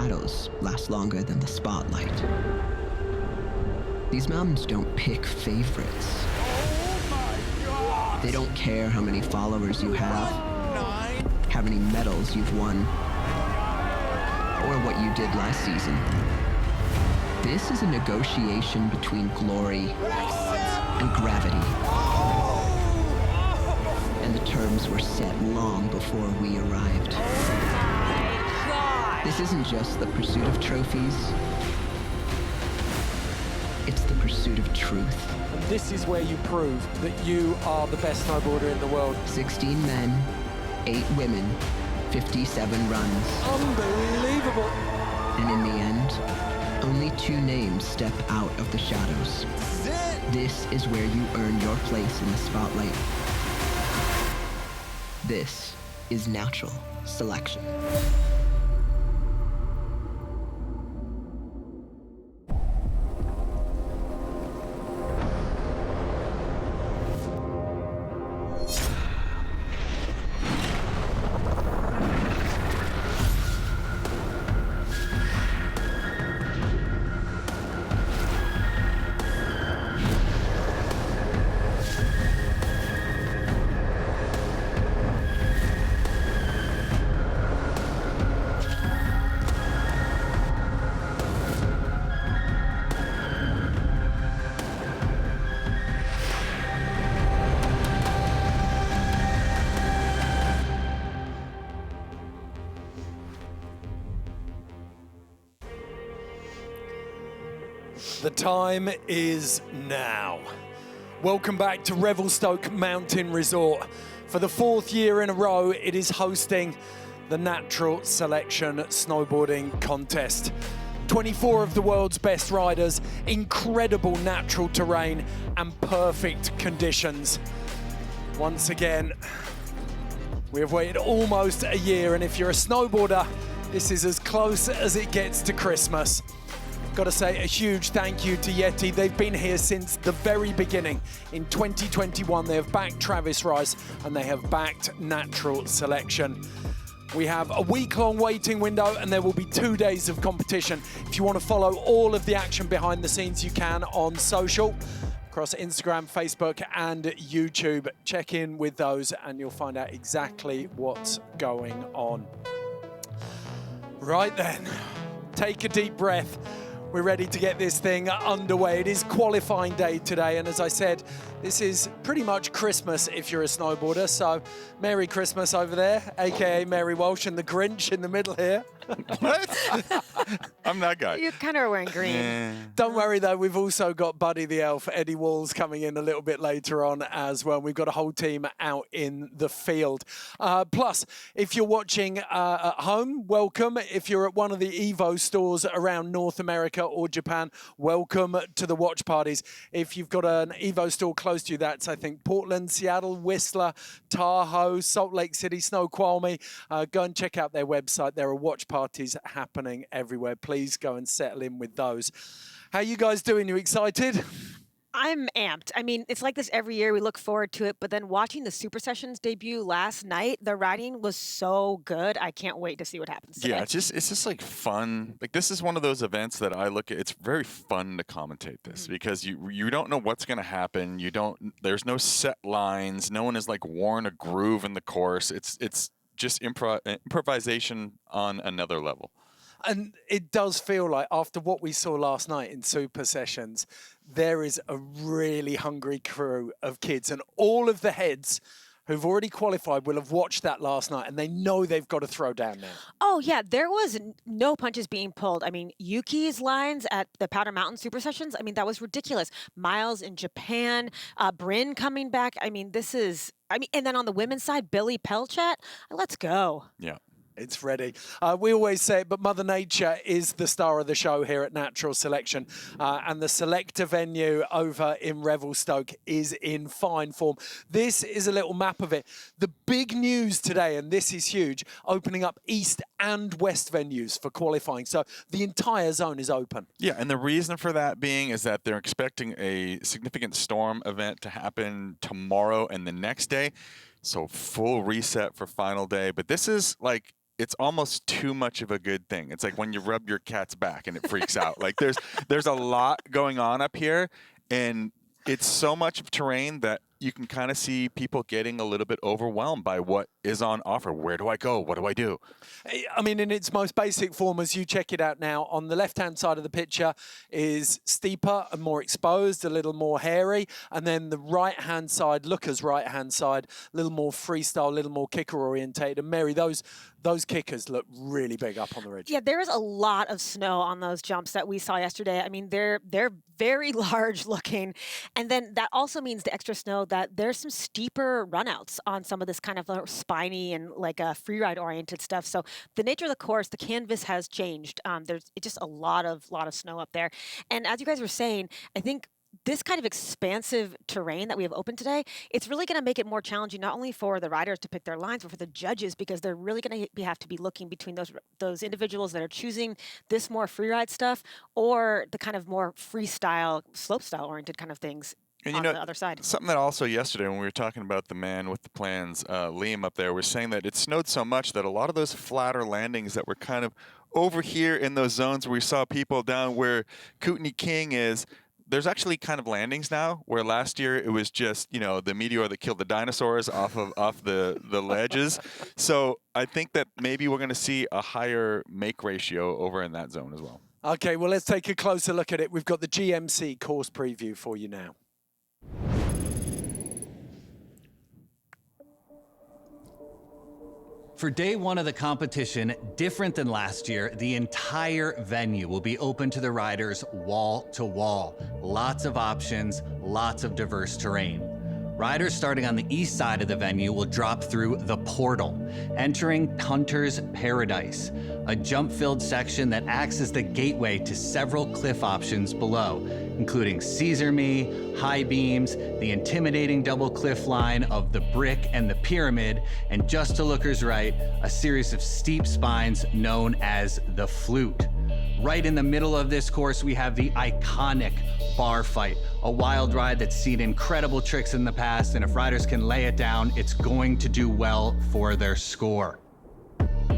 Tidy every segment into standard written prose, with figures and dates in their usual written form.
shadows last longer than the spotlight. These mountains don't pick favorites. Oh my God! They don't care how many followers you have, how many medals you've won, or what you did last season. This is a negotiation between glory and gravity. And the terms were set long before we arrived. Oh my God! This isn't just the pursuit of trophies. It's the pursuit of truth. And this is where you prove that you are the best snowboarder in the world. 16 men, 8 women, 57 runs. Unbelievable. And in the end, only 2 names step out of the shadows. This is where you earn your place in the spotlight. This is natural selection. The time is now. Welcome back to Revelstoke Mountain Resort. For the 4th year in a row, it is hosting the Natural Selection Snowboarding Contest. 24 of the world's best riders, incredible natural terrain, and perfect conditions. Once again, we have waited almost a year, and if you're a snowboarder, this is as close as it gets to Christmas. Got to say a huge thank you to Yeti. They've been here since the very beginning. In 2021, they have backed Travis Rice and they have backed Natural Selection. We have a week-long waiting window and there will be 2 days of competition. If you want to follow all of the action behind the scenes, you can on social, across Instagram, Facebook and YouTube. Check in with those and you'll find out exactly what's going on. Right then, take a deep breath. We're ready to get this thing underway. It is qualifying day today, and as I said, this is pretty much Christmas if you're a snowboarder, so Merry Christmas over there, aka Mary Walsh and the Grinch in the middle here. What? I'm that guy. You kind of are wearing green. Yeah. Don't worry though, we've also got Buddy the Elf, Eddie Walls coming in a little bit later on as well. We've got a whole team out in the field. Plus, if you're watching at home, welcome. If you're at one of the Evo stores around North America or Japan, welcome to the watch parties. If you've got an Evo store close to you, that's I think Portland, Seattle, Whistler, Tahoe, Salt Lake City, Snoqualmie. Go and check out their website. There are watch parties happening everywhere. Please go and settle in with those. How you guys doing? You excited? I'm amped. I mean, it's like this every year. We look forward to it. But then watching the Super Sessions debut last night, the riding was so good. I can't wait to see what happens today. Yeah, it's just like fun. Like this is one of those events that I look at. It's very fun to commentate this because you don't know what's going to happen. There's no set lines. No one has like worn a groove in the course. It's just improvisation on another level. And it does feel like after what we saw last night in Super Sessions, there is a really hungry crew of kids, and all of the heads who've already qualified will have watched that last night and they know they've got to throw down now. Oh, yeah. There was no punches being pulled. I mean, Yuki's lines at the Powder Mountain Super Sessions, I mean, that was ridiculous. Miles in Japan, Bryn coming back. I mean, and then on the women's side, Billy Pelchat. Let's go. Yeah. It's ready. We always say it, but Mother Nature is the star of the show here at Natural Selection. And the selector venue over in Revelstoke is in fine form. This is a little map of it. The big news today, and this is huge, opening up east and west venues for qualifying. So the entire zone is open. Yeah, and the reason for that being is that they're expecting a significant storm event to happen tomorrow and the next day. So full reset for final day. But this is like it's almost too much of a good thing. It's like when you rub your cat's back and it freaks out. Like there's a lot going on up here, and it's so much of terrain that you can kind of see people getting a little bit overwhelmed by what is on offer. Where do I go? What do I do? I mean, in its most basic form, as you check it out now, on the left-hand side of the picture is steeper and more exposed, a little more hairy. And then the right-hand side, looker's right-hand side, a little more freestyle, a little more kicker-orientated. And Mary, those kickers look really big up on the ridge. Yeah, there is a lot of snow on those jumps that we saw yesterday. I mean, they're very large looking. And then that also means the extra snow that there's some steeper runouts on some of this kind of spiny and like a freeride oriented stuff. So the nature of the course, the canvas has changed. There's just a lot of snow up there. And as you guys were saying, I think this kind of expansive terrain that we have open today, it's really going to make it more challenging, not only for the riders to pick their lines, but for the judges, because they're really going to have to be looking between those individuals that are choosing this more freeride stuff or the kind of more freestyle, slopestyle oriented kind of things. And on the other side. Something that also yesterday when we were talking about the man with the plans, Liam up there, was saying that it snowed so much that a lot of those flatter landings that were kind of over here in those zones where we saw people down where Kootenai King is, there's actually kind of landings now where last year it was just, the meteor that killed the dinosaurs off the ledges. So I think that maybe we're going to see a higher make ratio over in that zone as well. Okay, well, let's take a closer look at it. We've got the GMC course preview for you now. For day one of the competition, different than last year, the entire venue will be open to the riders wall to wall. Lots of options, lots of diverse terrain. Riders starting on the east side of the venue will drop through the portal, entering Hunter's Paradise, a jump-filled section that acts as the gateway to several cliff options below, including Caesar Me, high beams, the intimidating double cliff line of the Brick and the Pyramid, and just to lookers right, a series of steep spines known as the Flute. Right in the middle of this course, we have the iconic Bar Fight, a wild ride that's seen incredible tricks in the past, and if riders can lay it down, it's going to do well for their score.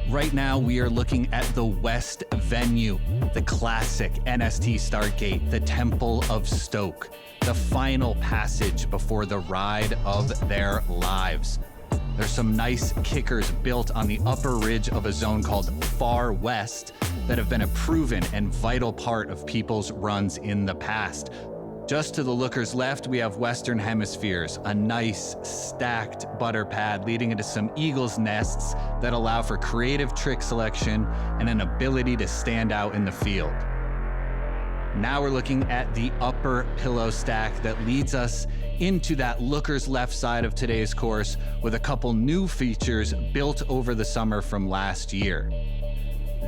Right now, we are looking at the West Venue, the classic NST start gate, the Temple of Stoke, the final passage before the ride of their lives. There's some nice kickers built on the upper ridge of a zone called Far West that have been a proven and vital part of people's runs in the past. Just to the lookers left, we have Western Hemispheres, a nice stacked butter pad leading into some eagle's nests that allow for creative trick selection and an ability to stand out in the field. Now we're looking at the upper pillow stack that leads us into that looker's left side of today's course with a couple new features built over the summer from last year.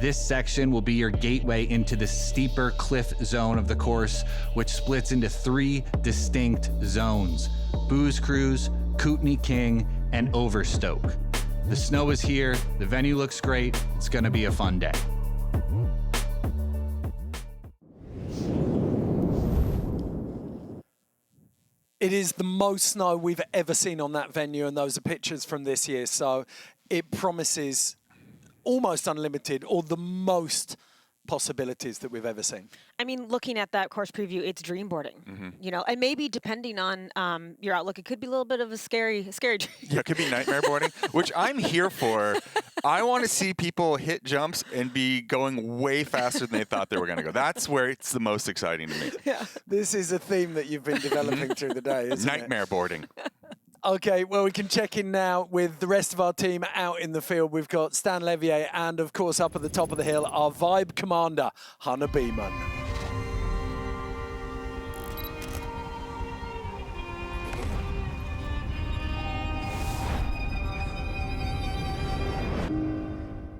This section will be your gateway into the steeper cliff zone of the course, which splits into 3 distinct zones: Booze Cruise, Kootenai King, and Overstoke. The snow is here, the venue looks great, it's gonna be a fun day. It is the most snow we've ever seen on that venue, and those are pictures from this year, so it promises almost unlimited, or the most possibilities that we've ever seen. I mean, looking at that course preview, it's dreamboarding, and maybe depending on your outlook, it could be a little bit of a scary dream. Yeah, it could be nightmare boarding, which I'm here for. I want to see people hit jumps and be going way faster than they thought they were going to go. That's where it's the most exciting to me. Yeah, this is a theme that you've been developing through the day, isn't it? Nightmare boarding. Okay, well, we can check in now with the rest of our team out in the field. We've got Stan Levier and, of course, up at the top of the hill, our Vibe Commander, Hannah Beeman.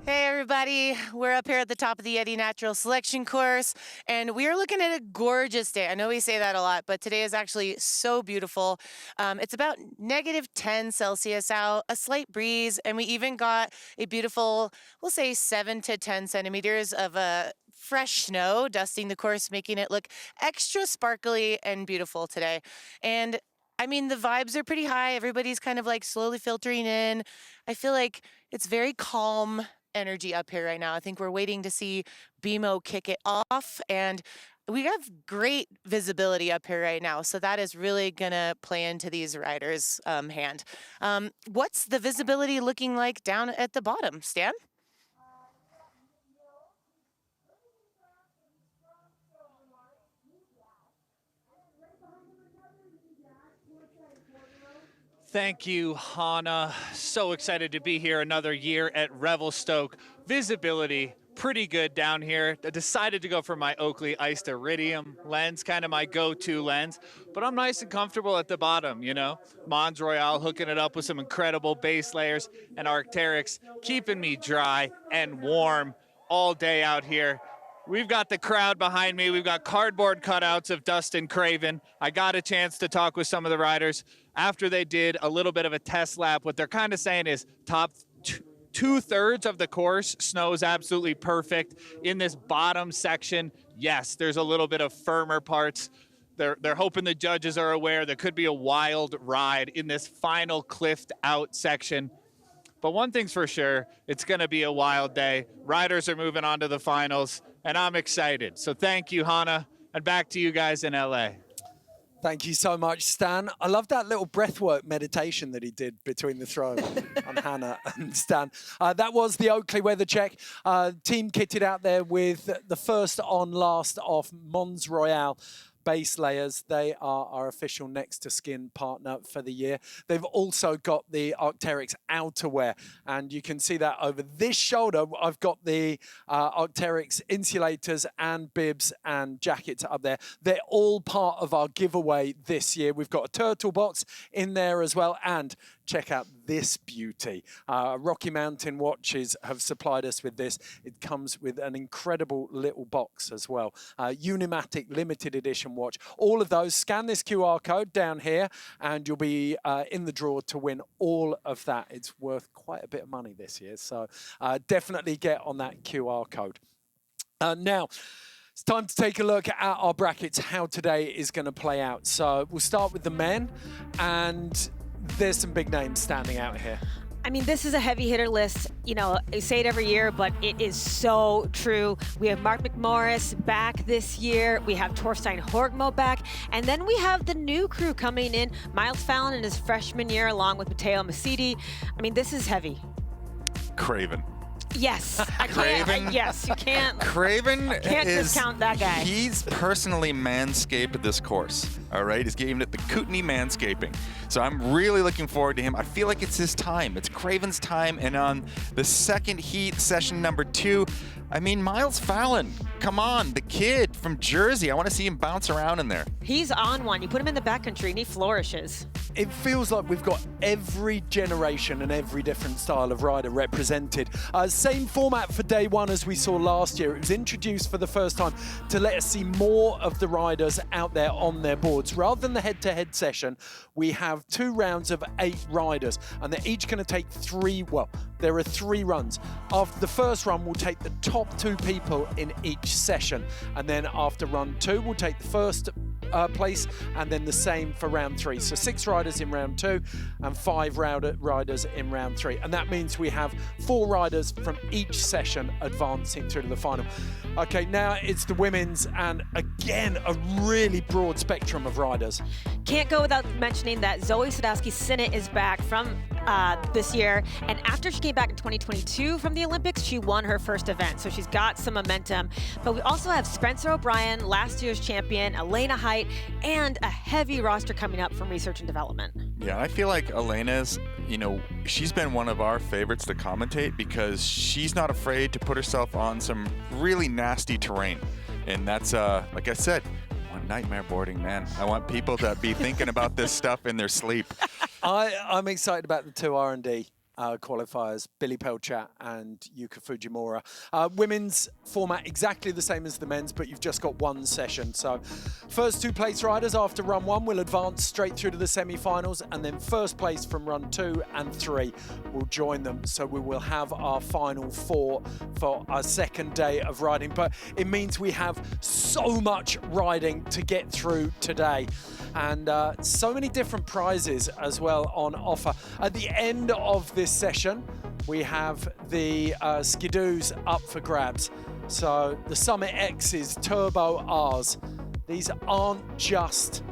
Hey everybody, we're up here at the top of the Yeti Natural Selection course, and we are looking at a gorgeous day. I know we say that a lot, but today is actually so beautiful. It's about -10 Celsius out, a slight breeze, and we even got a beautiful, we'll say 7 to 10 centimeters of fresh snow dusting the course, making it look extra sparkly and beautiful today. And I mean, the vibes are pretty high. Everybody's kind of like slowly filtering in. I feel like it's very calm energy up here right now. I think we're waiting to see BMO kick it off, and we have great visibility up here right now. So that is really going to play into these riders' hand. What's the visibility looking like down at the bottom, Stan? Thank you, Hannah. So excited to be here another year at Revelstoke. Visibility, pretty good down here. I decided to go for my Oakley Iced Iridium lens, kind of my go-to lens, but I'm nice and comfortable at the bottom, you know? Mons Royale hooking it up with some incredible base layers, and Arc'teryx keeping me dry and warm all day out here. We've got the crowd behind me. We've got cardboard cutouts of Dustin, Craven. I got a chance to talk with some of the riders after they did a little bit of a test lap. What they're kind of saying is top two-thirds of the course, snow is absolutely perfect. In this bottom section, yes, there's a little bit of firmer parts. They're hoping the judges are aware there could be a wild ride in this final cliffed out section. But one thing's for sure, it's going to be a wild day. Riders are moving on to the finals, and I'm excited. So thank you, Hannah, and back to you guys in LA. Thank you so much, Stan. I love that little breathwork meditation that he did between the throw on Hannah and Stan. That was the Oakley weather check. Team kitted out there with the first on, last off Mons Royale base layers. They are our official next to skin partner for the year. They've also got the Arc'teryx outerwear, and you can see that over this shoulder. I've got the Arc'teryx insulators and bibs and jackets up there. They're all part of our giveaway this year. We've got a turtle box in there as well, and check out this beauty. Rocky Mountain Watches have supplied us with this. It comes with an incredible little box as well. Unimatic limited edition watch. All of those, scan this QR code down here and you'll be in the draw to win all of that. It's worth quite a bit of money this year, so definitely get on that QR code. Now, it's time to take a look at our brackets, how today is going to play out. So we'll start with the men, and there's some big names standing out here. I mean, this is a heavy hitter list. You know, I say it every year, but it is so true. We have Mark McMorris back this year. We have Torstein Horgmo back. And then we have the new crew coming in. Miles Fallon in his freshman year, along with Matteo Massidi. I mean, this is heavy. Craven. Yes. Craven. Yes, you can't. Craven Can't discount that guy. He's personally manscaped this course. All right, he's giving it the Kootenai manscaping. So I'm really looking forward to him. I feel like it's his time. It's Craven's time. And on the second heat, session number 2, I mean, Miles Fallon, come on, the kid from Jersey. I want to see him bounce around in there. He's on one. You put him in the backcountry and he flourishes. It feels like we've got every generation and every different style of rider represented. Same format for day one as we saw last year. It was introduced for the first time to let us see more of the riders out there on their boards. Rather than the head-to-head session, we have 2 rounds of 8 riders, and they're each going to take 3, well, there are 3 runs. After the first run, we'll take the top 2 people in each session, and then after run 2, we'll take the first place, and then the same for round 3. So 6 riders in round 2 and 5 riders in round 3. And that means we have 4 riders from each session advancing through to the final. Okay, now it's the women's, and again, a really broad spectrum of riders. Can't go without mentioning that Zoe Sadowski-Sinnott is back from this year, and after she came back in 2022 from the Olympics, she won her first event, so she's got some momentum. But we also have Spencer O'Brien, last year's champion, Elena Height, and a heavy roster coming up from research and development. Yeah, I feel like Elena's, you know, she's been one of our favorites to commentate because she's not afraid to put herself on some really nasty terrain. And that's, like I said, one nightmare boarding, man. I want people to be thinking about this stuff in their sleep. I'm excited about the 2 R&D qualifiers, Billy Pelchat and Yuka Fujimura. Women's format exactly the same as the men's, but you've just got 1 session. So first 2 place riders after run 1 will advance straight through to the semi-finals, and then first place from run 2 and 3 will join them. So we will have our final 4 for our second day of riding. But it means we have so much riding to get through today, and so many different prizes as well on offer. At the end of this session, We have the Skidoos up for grabs. So the Summit X's, Turbo R's. These aren't just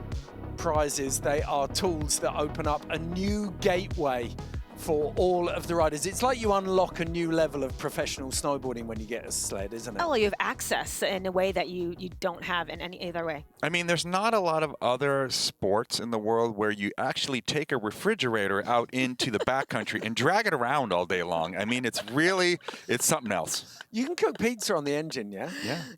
prizes, they are tools that open up a new gateway for all of the riders. It's like you unlock a new level of professional snowboarding when you get a sled, isn't it? Oh, well, you have access in a way that you don't have in any other way. I mean, there's not a lot of other sports in the world where you actually take a refrigerator out into the backcountry and drag it around all day long. I mean, it's something else. You can cook pizza on the engine, yeah?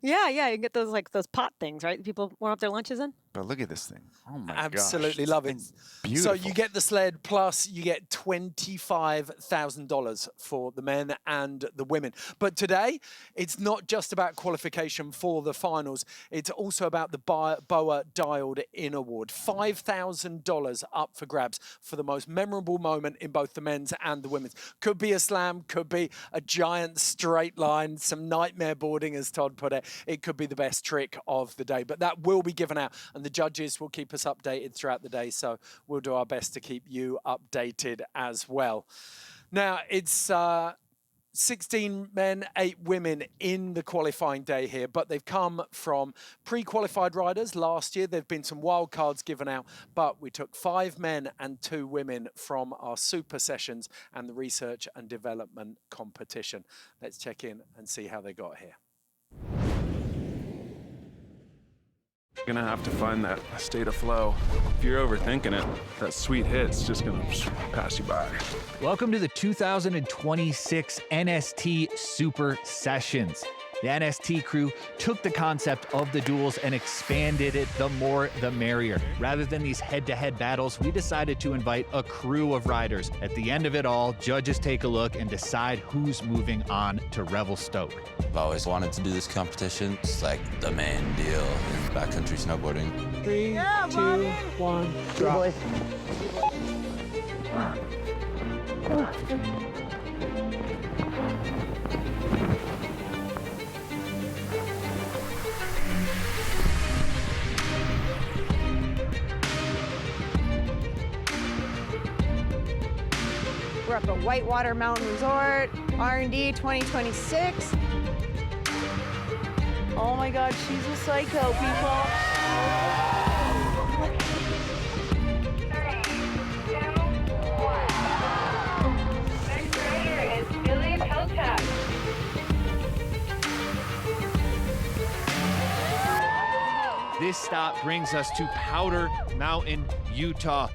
Yeah, you can get those those pot things, right? People warm up their lunches in. But look at this thing. Oh my gosh. Absolutely love it. Beautiful. So you get the sled plus you get $25,000 for the men and the women. But today, it's not just about qualification for the finals. It's also about the BOA Dialed In Award. $5,000 up for grabs for the most memorable moment in both the men's and the women's. Could be a slam, could be a giant straight line, some nightmare boarding, as Todd put it. It could be the best trick of the day. But that will be given out. And the judges will keep us updated throughout the day, so we'll do our best to keep you updated as well. Now, it's 16 men, 8 women in the qualifying day here, but they've come from pre-qualified riders. Last year, there have been some wild cards given out, but we took 5 men and 2 women from our super sessions and the research and development competition. Let's check in and see how they got here. You're gonna have to find that state of flow. If you're overthinking it, that sweet hit's just gonna pass you by. Welcome to the 2026 NST Super Sessions. The NST crew took the concept of the duels and expanded it, the more the merrier. Rather than these head-to-head battles, we decided to invite a crew of riders. At the end of it all, judges take a look and decide who's moving on to Revelstoke. I've always wanted to do this competition. It's like the main deal in backcountry snowboarding. 3, 2, 1, drop. We're up at Whitewater Mountain Resort, R&D 2026. Oh my God, she's a psycho, people. 3, 2, 1. Next rider is Pelchat. This stop brings us to Powder Mountain, Utah.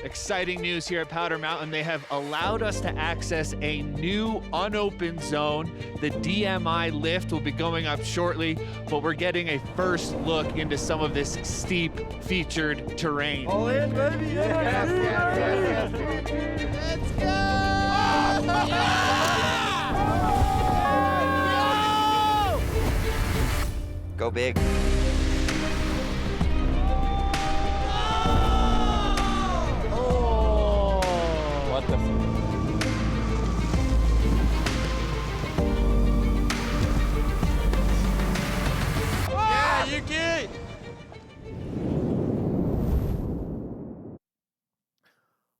Exciting news here at Powder Mountain. They have allowed us to access a new unopened zone. The DMI lift will be going up shortly, but we're getting a first look into some of this steep featured terrain. All in, baby. Yes. Let's go! Go big. What the? Yeah, you get.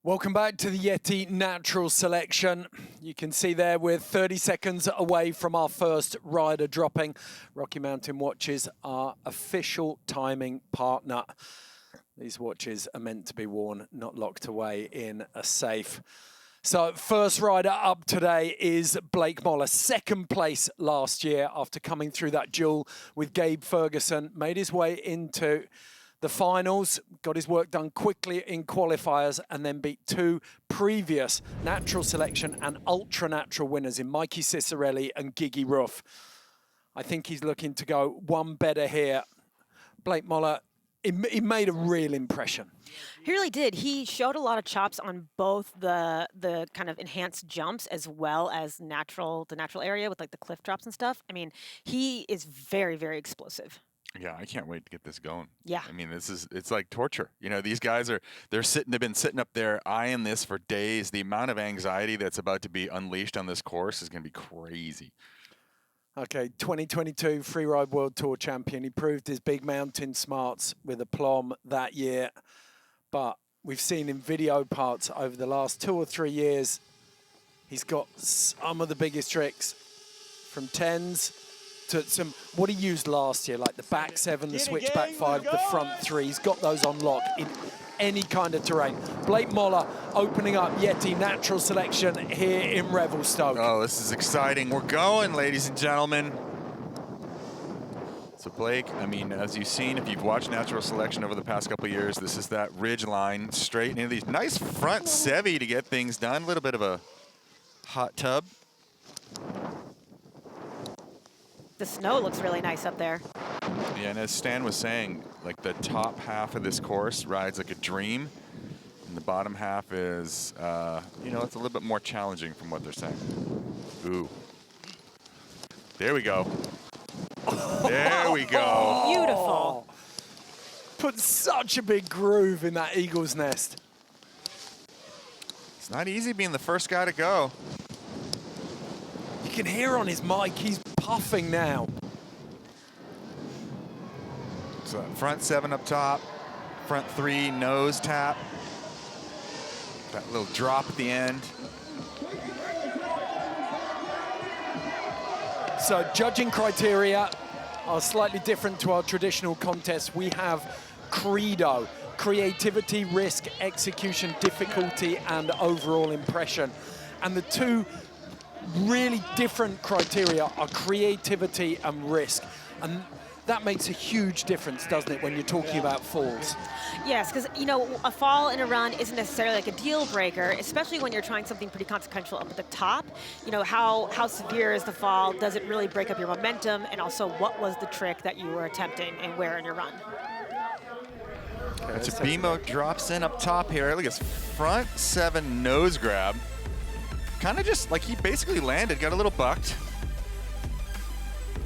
Welcome back to the Yeti Natural Selection. You can see there we're 30 seconds away from our first rider dropping. Rocky Mountain watches are official timing partner. These watches are meant to be worn, not locked away in a safe. So first rider up today is Blake Moller, second place last year after coming through that duel with Gabe Ferguson, made his way into the finals, got his work done quickly in qualifiers, and then beat 2 previous natural selection and ultra natural winners in Mikey Cicerelli and Gigi Ruff. I think he's looking to go one better here. Blake Moller, he made a real impression. He really did. He showed a lot of chops on both the kind of enhanced jumps as well as the natural area with like the cliff drops and stuff. I mean, he is very, very explosive. Yeah, I can't wait to get this going. Yeah. I mean, it's like torture. You know, these guys they've been sitting up there eyeing this for days. The amount of anxiety that's about to be unleashed on this course is going to be crazy. Okay, 2022 Freeride World Tour champion. He proved his big mountain smarts with aplomb that year. But we've seen in video parts over the last 2 or 3 years, He's got some of the biggest tricks, from 10s to some, what he used last year, like the back 7, the switchback 5, the front 3. He's got those on lock in any kind of terrain. Blake Moller opening up Yeti Natural Selection here in Revelstoke. Oh, this is exciting. We're going, ladies and gentlemen. So Blake, I mean, as you've seen, if you've watched Natural Selection over the past couple of years, this is that ridge line straight into these nice front sevy to get things done. A little bit of a hot tub. The snow looks really nice up there. Yeah, and as Stan was saying, like the top half of this course rides like a dream, and the bottom half is, you know, it's a little bit more challenging from what they're saying. Ooh. There we go. There we go. Beautiful. Put such a big groove in that eagle's nest. It's not easy being the first guy to go. You can hear on his mic, he's puffing now. So front 7 up top, front 3 nose tap. That little drop at the end. So judging criteria are slightly different to our traditional contests. We have credo, creativity, risk, execution, difficulty, and overall impression. And the two really different criteria are creativity and risk. And that makes a huge difference, doesn't it, when you're talking about falls? Yes, because, you know, a fall in a run isn't necessarily like a deal breaker, especially when you're trying something pretty consequential up at the top. You know, how severe is the fall? Does it really break up your momentum? And also, what was the trick that you were attempting and where in your run? It's a BMO drops in up top here. Look at his front 7 nose grab. Kind of just like he basically landed, got a little bucked.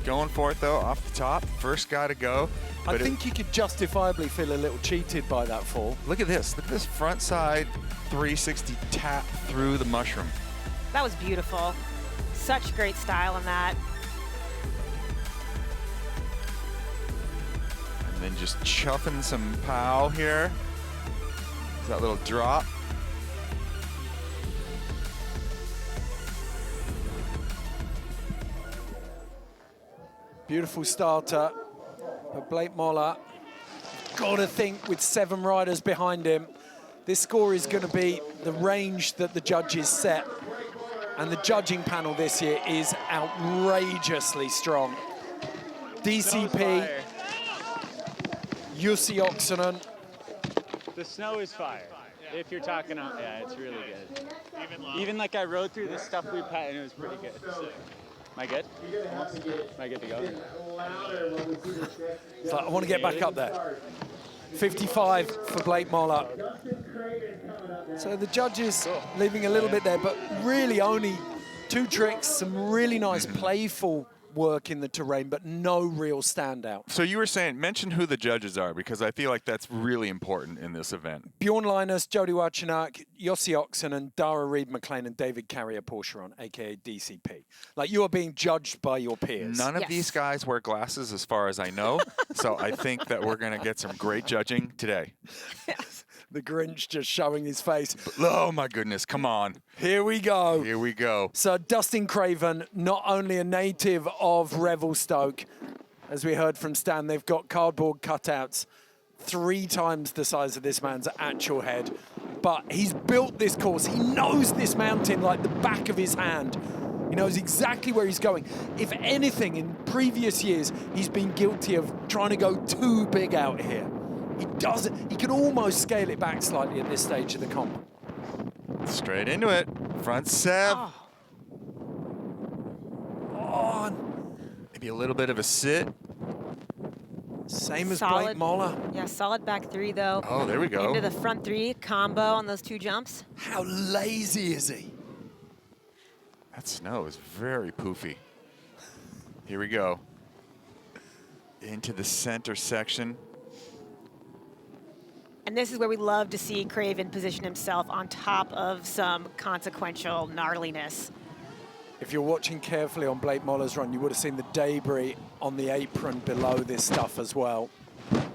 Going for it though, off the top. First guy to go. I think he could justifiably feel a little cheated by that fall. Look at this. Look at this front side 360 tap through the mushroom. That was beautiful. Such great style in that. And then just chuffing some pow here. That little drop. Beautiful starter, but Blake Moller, got to think with 7 riders behind him, this score is going to be the range that the judges set. And the judging panel this year is outrageously strong. DCP, Jussi Oksanen. The snow is fire. If you're talking on, yeah, it's really good. Even like I rode through the stuff we put and it was pretty good. So. Am I good? Am I good to go? It's like, I want to get back up there. 55 for Blake Moller. So the judges leaving a little bit there, but really only 2 tricks, some really nice playful work in the terrain, but no real standout. So you were saying, mention who the judges are, because I feel like that's really important in this event. Bjorn Linus, Jody Wachanak, Jussi Oksanen, Dara Reed McLean, and David Carrier-Porcheron, aka DCP. Like, you are being judged by your peers. None of these guys wear glasses as far as I know, so I think that we're going to get some great judging today. The Grinch just showing his face. Oh my goodness, come on. Here we go. Here we go. So Dustin Craven, not only a native of Revelstoke, as we heard from Stan, they've got cardboard cutouts 3 times the size of this man's actual head. But he's built this course. He knows this mountain like the back of his hand. He knows exactly where he's going. If anything, in previous years, he's been guilty of trying to go too big out here. He doesn't. He can almost scale it back slightly at this stage of the comp. Straight into it. Front 7. Oh. Maybe a little bit of a sit. Same as Solid. Blake Moller. Yeah, solid back 3 though. Oh, there we go. Into the front 3 combo on those 2 jumps. How lazy is he? That snow is very poofy. Here we go. Into the center section. And this is where we love to see Craven position himself on top of some consequential gnarliness. If you're watching carefully on Blake Moller's run, you would have seen the debris on the apron below this stuff as well. Here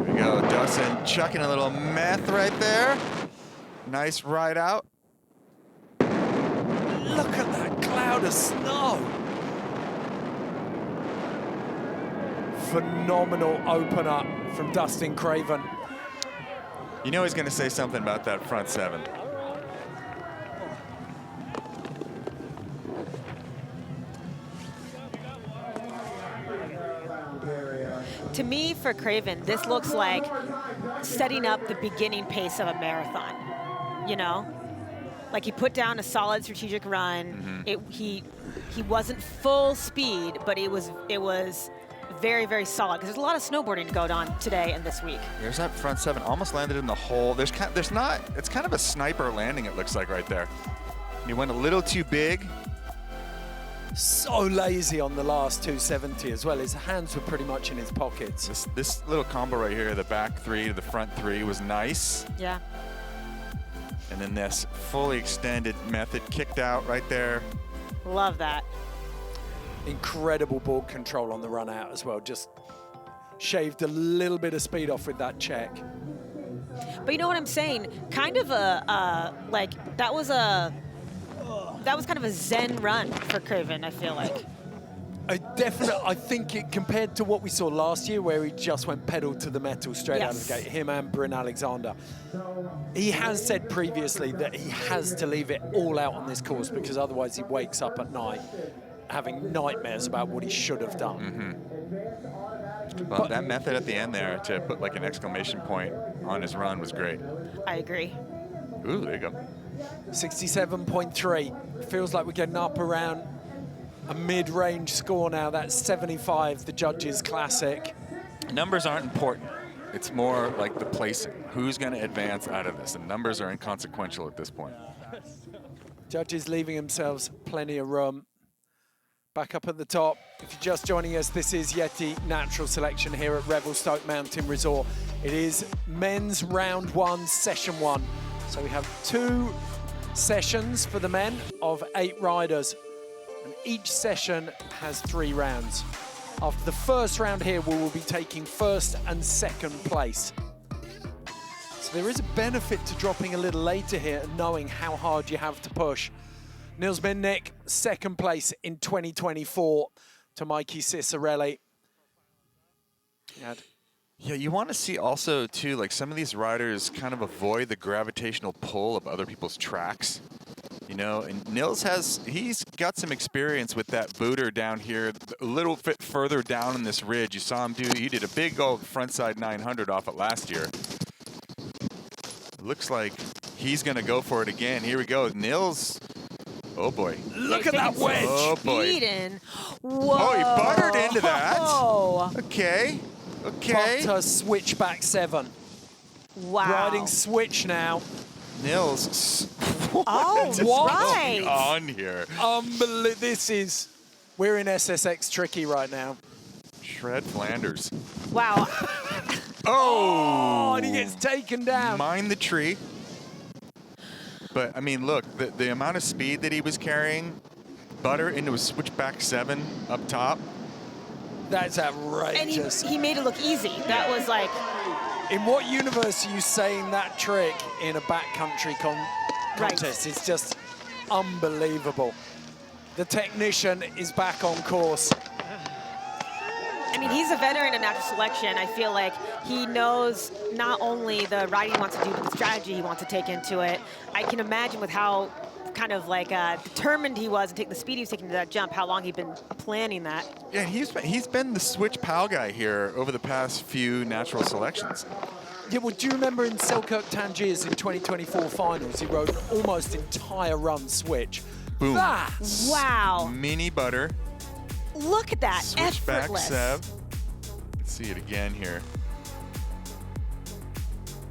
we go, Dustin chucking a little meth right there. Nice ride out. Look at that cloud of snow. Phenomenal opener from Dustin Craven. You know he's going to say something about that front seven. To me, for Craven, this looks like setting up the beginning pace of a marathon, you know? Like he put down a solid strategic run. He wasn't full speed, but it was very, very solid because there's a lot of snowboarding going on today and this week. There's that front seven, almost landed in the hole. It's kind of a sniper landing, it looks like right there. He went a little too big. So lazy on the last 270 as well. His hands were pretty much in his pockets. This little combo right here, the back three to the front three, was nice. Yeah. And then this fully extended method kicked out right there. Love that. Incredible board control on the run out as well. Just shaved a little bit of speed off with that check. But you know what I'm saying? Kind of that was kind of a zen run for Craven, I feel like. I think it compared to what we saw last year where he just went pedal to the metal straight out of the gate, him and Bryn Alexander. He has said previously that he has to leave it all out on this course because otherwise he wakes up at night having nightmares about what he should have done. Well, but that method at the end there to put like an exclamation point on his run was great. I agree. Ooh, there you go. 67.3. Feels like we're getting up around a mid-range score now. That's 75, the judges' classic. Numbers aren't important. It's more like the placing. Who's going to advance out of this? And numbers are inconsequential at this point. Judges leaving themselves plenty of room. Back up at the top. If you're just joining us, this is Yeti Natural Selection here at Revelstoke Mountain Resort. It is men's round 1, session 1. So we have 2 sessions for the men of 8 riders. And each session has 3 rounds. After the first round here, we will be taking first and second place. So there is a benefit to dropping a little later here and knowing how hard you have to push. Nils Minnick, second place in 2024 to Mikey Cicerelli. Yeah, you want to see also, too, like some of these riders kind of avoid the gravitational pull of other people's tracks. You know, and Nils he's got some experience with that booter down here, a little bit further down in this ridge. You saw him he did a big old frontside 900 off it last year. Looks like he's going to go for it again. Here we go. Nils. Oh, boy. Look at that wedge. Oh, boy. Whoa. Oh, he buttered into that. Okay. Butter switchback 7. Wow. Riding switch now. Nils. What is going on here? Unbelievable. We're in SSX tricky right now. Shred Flanders. Wow. Oh, and he gets taken down. Mind the tree. But, I mean, look, the amount of speed that he was carrying, butter into a switchback 7 up top. That's outrageous. And he made it look easy. That was like... In what universe are you saying that trick in a backcountry contest? It's just unbelievable. The technician is back on course. I mean, he's a veteran of natural selection. I feel like he knows not only the riding he wants to do, but the strategy he wants to take into it. I can imagine with how kind of like determined he was to take the speed he was taking to that jump, how long he'd been planning that. Yeah, he's been the switch PAL guy here over the past few natural selections. Yeah, well, do you remember in Selkirk Tangiers in 2024 finals, he rode an almost entire run switch. Boom. Wow. Mini butter. Look at that, Switchback effortless. Let's see it again here.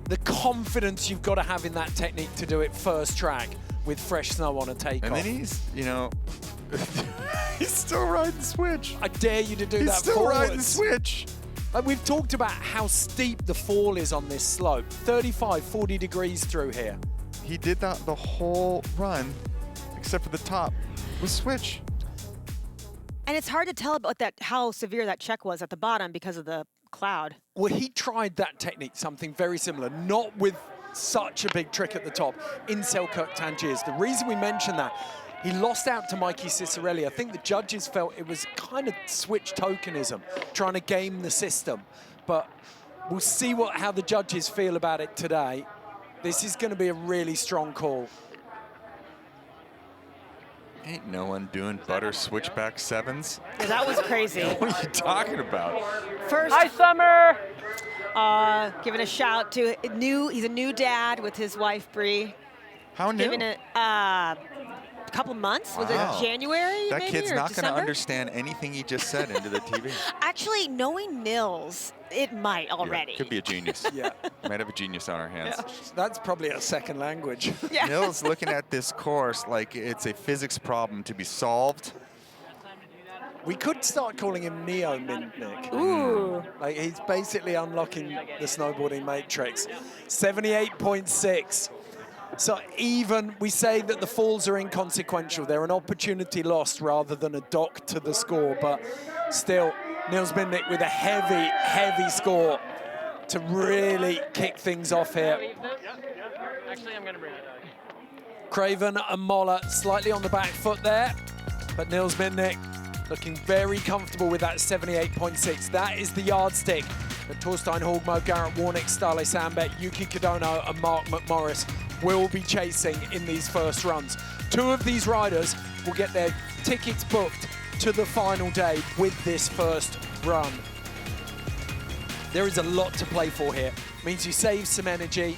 The confidence you've got to have in that technique to do it first track with fresh snow on a takeoff. And then he's, you know, he's still riding switch. I dare you to do that He's still forwards. riding switch. Like we've talked about how steep the fall is on this slope. 35, 40 degrees through here. He did that the whole run, except for the top, with switch. And it's hard to tell about that how severe that check was at the bottom because of the cloud. Well, he tried that technique, something very similar, not with such a big trick at the top in Selkirk Tangiers. The reason we mention that He lost out to Mikey Cicerelli. I think the judges felt it was kind of switch tokenism, trying to game the system. But we'll see how the judges feel about it today. This is going to be a really strong call. Ain't no one doing butter switchback sevens. Yeah, that was crazy. What are you talking about? First, Hi, Summer. giving a shout to he's a new dad with his wife Bree. How new? Giving it a couple months. Was Wow. it January? That maybe, kid's or not going to December? understand anything he just said into the TV. Actually, knowing Nils, it might already. Yeah, could be a genius. Yeah. Might have a genius on our hands. That's probably a second language. Yeah. Nils looking at this course like it's a physics problem to be solved. We could start calling him Neo Mintnick. Ooh. Like he's basically unlocking the snowboarding matrix. 78.6. So even we say that the falls are inconsequential. They're an opportunity lost rather than a dock to the score. But still, Nils Mintnick with a heavy, heavy score to really kick things off here. Actually, I'm going to bring it. Craven and Moller slightly on the back foot there, but Nils Mintnick looking very comfortable with that 78.6. That is the yardstick that Torstein Hogmo, Garrett Warnick, Starley Sandbeck, Yuki Kodono and Mark McMorris will be chasing in these first runs. Two of these riders will get their tickets booked to the final day with this first run. There is a lot to play for here. Means you save some energy.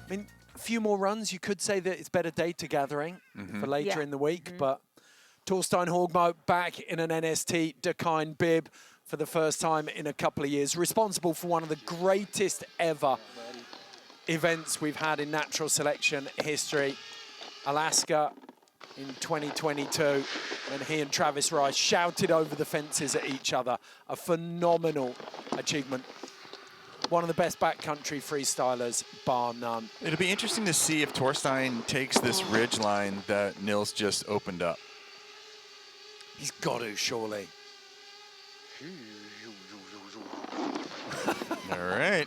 I mean, a few more runs, you could say that it's better data gathering for later in the week, but Torstein Hogmo back in an NST Dakine bib for the first time in a couple of years, responsible for one of the greatest ever events we've had in natural selection history. Alaska in 2022, when he and Travis Rice shouted over the fences at each other. A phenomenal achievement. One of the best backcountry freestylers, bar none. It'll be interesting to see if Torstein takes this ridge line that Nils just opened up. He's got to, surely. All right.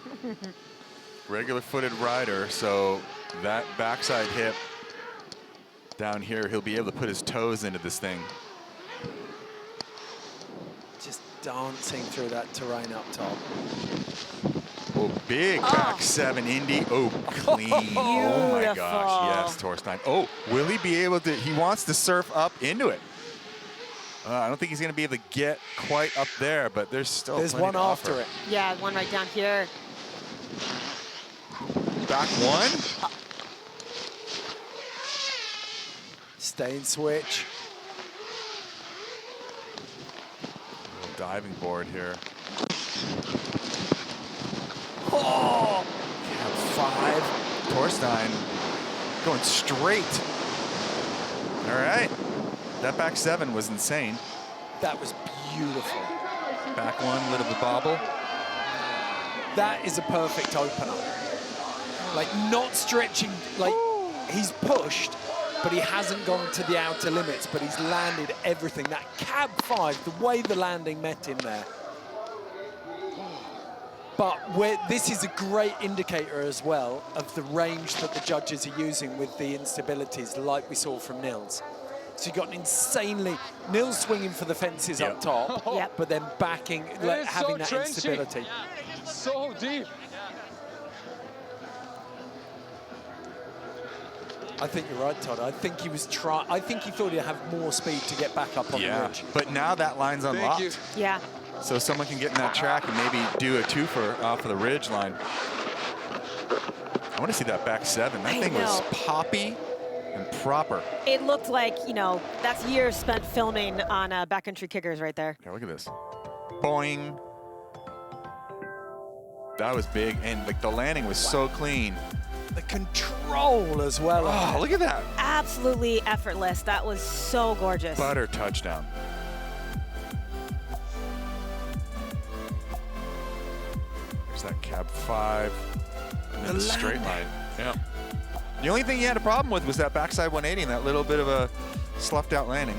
Regular footed rider, so that backside hip down here, he'll be able to put his toes into this thing. Just dancing through that terrain up top. Oh, big back seven Indy. Oh, clean. Oh my gosh, yes, Torstein. Oh, will he be able to, he wants to surf up into it. I don't think he's going to be able to get quite up there, but there's still There's plenty one to after offer. it. Yeah, one right down here. Back one. Stay in switch. Little diving board here. Oh! Cab five. Torstein going straight. All right. That back seven was insane. That was beautiful. Back one, little bit bobble. That is a perfect opener. Like, not stretching, like, he's pushed, but he hasn't gone to the outer limits, but he's landed everything. That cab five, the way the landing met him there. But this is a great indicator as well of the range that the judges are using with the instabilities, like we saw from Nils. So you got an insanely, Nils swinging for the fences up top, but then backing, like, having that instability. So deep. I think you're right, Todd. I think he was I think he thought he'd have more speed to get back up on the ridge. But now that line's unlocked. Yeah. So someone can get in that track and maybe do a twofer off of the ridge line. I want to see that back seven. That thing was poppy and proper. It looked like, you know, that's years spent filming on backcountry kickers right there. Okay, look at this. Boing. That was big, and like the landing was so clean. The control as well. Oh, look at that. Absolutely effortless. That was so gorgeous. Butter touchdown. There's that cab five. And then the straight line. Yeah. The only thing he had a problem with was that backside 180 and that little bit of a sloughed out landing.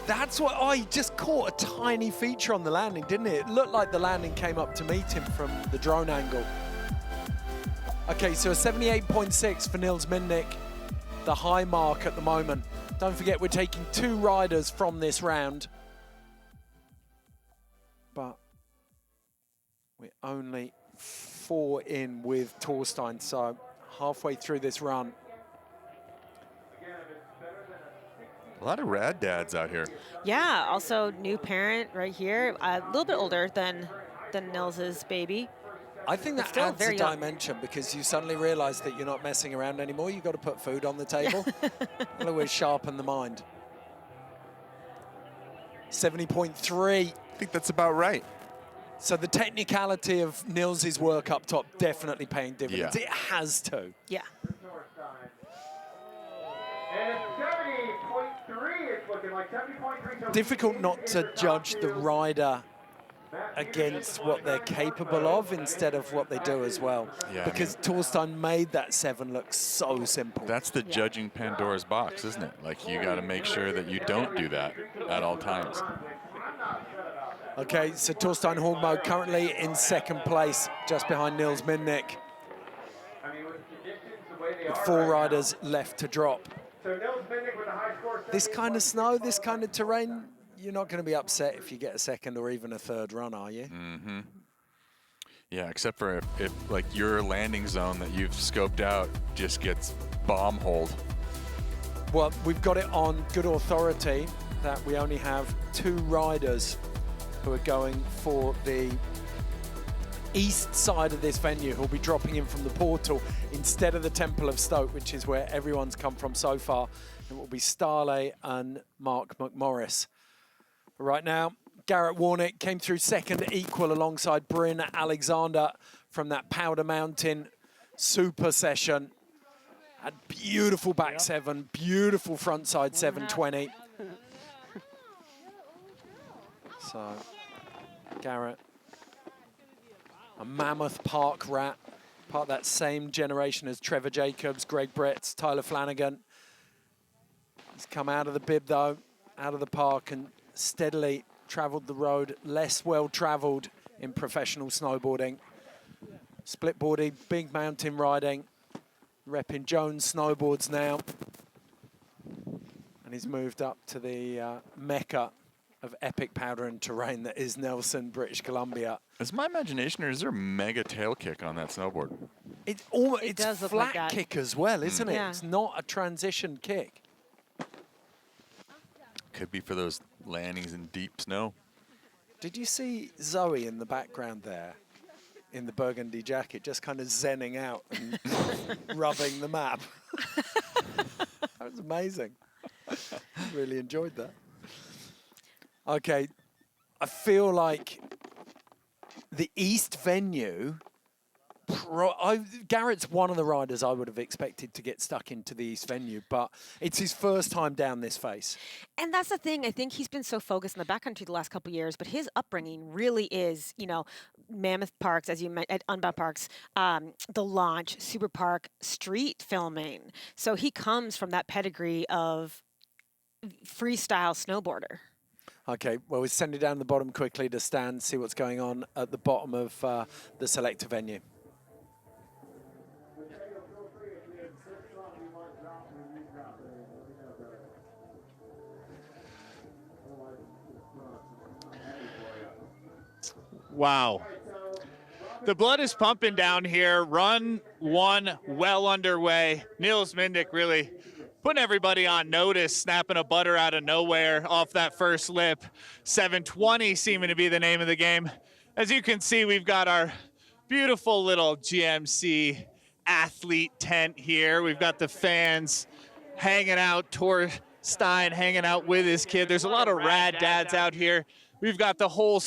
That's what, he just caught a tiny feature on the landing, didn't it? It looked like the landing came up to meet him from the drone angle. Okay, so a 78.6 for Nils Mintnick. the high mark at the moment. Don't forget, we're taking 2 riders from this round. But we're only 4 in with Torstein, so halfway through this run. A lot of rad dads out here. Yeah, also new parent right here, a little bit older than Nils's baby. I think But that still adds a very young. dimension because you suddenly realize that you're not messing around anymore. You've got to put food on the table. It'll always sharpen the mind. 70.3. I think that's about right. So the technicality of Nils's work up top definitely paying dividends. Yeah. It has to. Yeah. And 70.3, it's looking like 70.3. Difficult not to judge the rider against what they're capable of instead of what they do as well. Yeah, because Torstein made that 7 look so simple. That's the judging Pandora's box, isn't it? Like, you got to make sure that you don't do that at all times. Okay, so Torstein Horgmo currently in 2nd place, just behind Nils Minnick, with 4 riders left to drop. This kind of snow, this kind of terrain, you're not going to be upset if you get a 2nd or even a 3rd run, are you? Mm-hmm. Yeah, except for if like your landing zone that you've scoped out just gets bomb-holed. Well, we've got it on good authority that we only have 2 riders who are going for the east side of this venue, who'll be dropping in from the portal instead of the Temple of Stoke, which is where everyone's come from so far. It will be Starley and Mark McMorris. Right now, Garrett Warnick came through 2nd equal alongside Bryn Alexander from that Powder Mountain super session. Had beautiful back 7, beautiful front side 720. So, Garrett, a Mammoth Park rat, part of that same generation as Trevor Jacobs, Greg Bretz, Tyler Flanagan. He's come out of the bib though, out of the park, and steadily traveled the road, less well traveled in professional snowboarding. Splitboarding, big mountain riding, repping Jones Snowboards now. And he's moved up to the mecca of epic powder and terrain that is Nelson, British Columbia. Is my imagination, or is there a mega tail kick on that snowboard? It's does look flat like that. kick as well, isn't it? Yeah. It's not a transition kick. Could be for those landings in deep snow. Did you see Zoe in the background there in the burgundy jacket, just kind of zenning out and rubbing the map? That was amazing. Really enjoyed that. Okay, I feel like the East venue, Garrett's one of the riders I would have expected to get stuck into the East venue, but it's his first time down this face. And that's the thing. I think he's been so focused in the backcountry the last couple of years, but his upbringing really is, you know, Mammoth Parks, as you mentioned, Unbound Parks, the Launch, Super Park, street filming. So he comes from that pedigree of freestyle snowboarder. Okay, well, we're sending down the bottom quickly to Stan, see what's going on at the bottom of the selector venue. Wow. The blood is pumping down here. Run 1 well underway. Nils Mindick really putting everybody on notice, snapping a butter out of nowhere off that first lip. 720 seeming to be the name of the game. As you can see, we've got our beautiful little GMC athlete tent here. We've got the fans hanging out, Torstein hanging out with his kid. There's a lot of rad dads out here. We've got the whole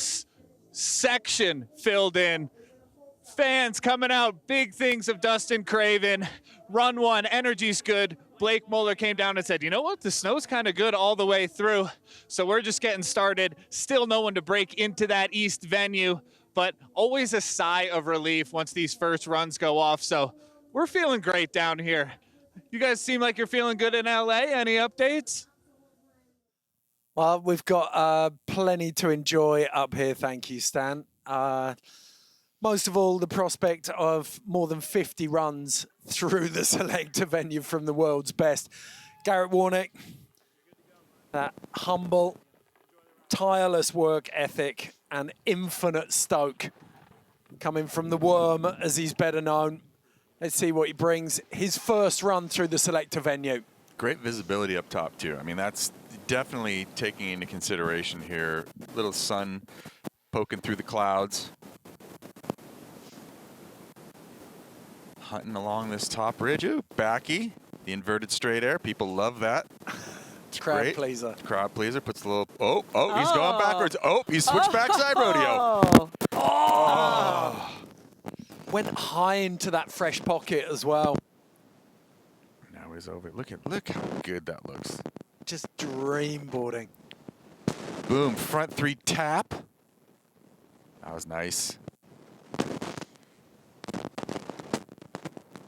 section filled in. Fans coming out, big things of Dustin Craven. Run 1, energy's good. Blake Moller came down and said, you know what, the snow's kind of good all the way through. So we're just getting started. Still no one to break into that East venue, but always a sigh of relief once these first runs go off. So we're feeling great down here. You guys seem like you're feeling good in LA. Any updates? Well, we've got plenty to enjoy up here. Thank you, Stan. Most of all, the prospect of more than 50 runs through the selector venue from the world's best. Garrett Warnick, that humble, tireless work ethic and infinite stoke coming from the Worm, as he's better known. Let's see what he brings. His first run through the selector venue. Great visibility up top, too. I mean, that's definitely taking into consideration here. Little sun poking through the clouds. Hunting along this top ridge. Ooh, backy, the inverted straight air. People love that. It's crowd great. pleaser. Crowd pleaser. Puts a little, he's going backwards. Oh, he's switched backside rodeo. Oh. Went high into that fresh pocket as well. Now he's over. Look how good that looks. Just dream boarding. Boom, front 3 tap. That was nice.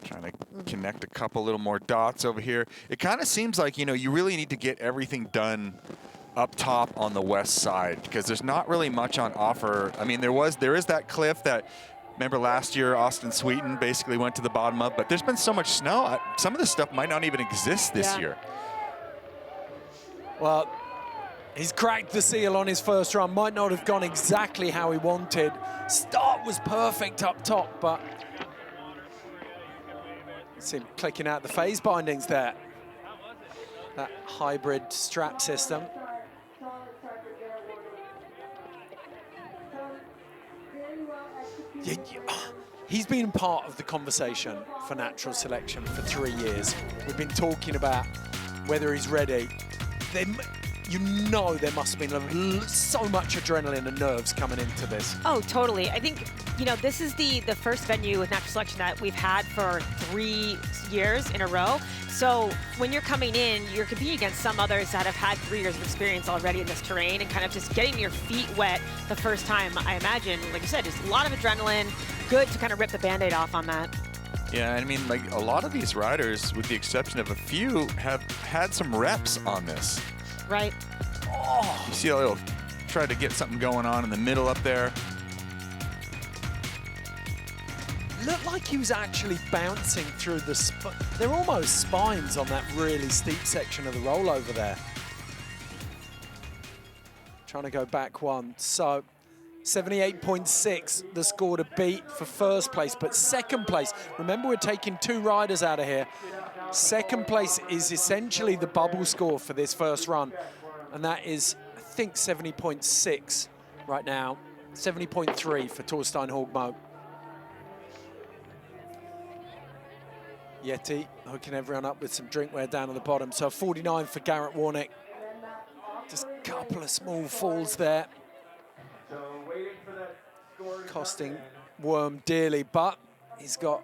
Trying to connect a couple little more dots over here. It kind of seems like, you know, you really need to get everything done up top on the west side because there's not really much on offer. I mean, there is that cliff that, remember last year, Austin Sweeten basically went to the bottom of, but there's been so much snow. Some of this stuff might not even exist this year. Well, he's cracked the seal on his first run. Might not have gone exactly how he wanted. Start was perfect up top, but see him clicking out the phase bindings there. That hybrid strap system. He's been part of the conversation for natural selection for 3 years. We've been talking about whether he's ready. You know there must have been so much adrenaline and nerves coming into this. Oh, totally. I think, you know, this is the first venue with natural selection that we've had for 3 years in a row. So when you're coming in, you're competing against some others that have had 3 years of experience already in this terrain and kind of just getting your feet wet the first time, I imagine. Like you said, just a lot of adrenaline. Good to kind of rip the Band-Aid off on that. Yeah, I mean, like a lot of these riders, with the exception of a few, have had some reps on this. Right. Oh, you see how he'll try to get something going on in the middle up there. Looked like he was actually bouncing through the they're almost spines on that really steep section of the rollover there. Trying to go back one. So 78.6, the score to beat for first place, but second place, remember we're taking 2 riders out of here. Second place is essentially the bubble score for this first run, and that is, I think, 70.6 right now, 70.3 for Torstein Hogmo. Yeti hooking everyone up with some drinkware down on the bottom. So 49 for Garrett Warnick. Just a couple of small falls there. Costing Worm dearly, but he's got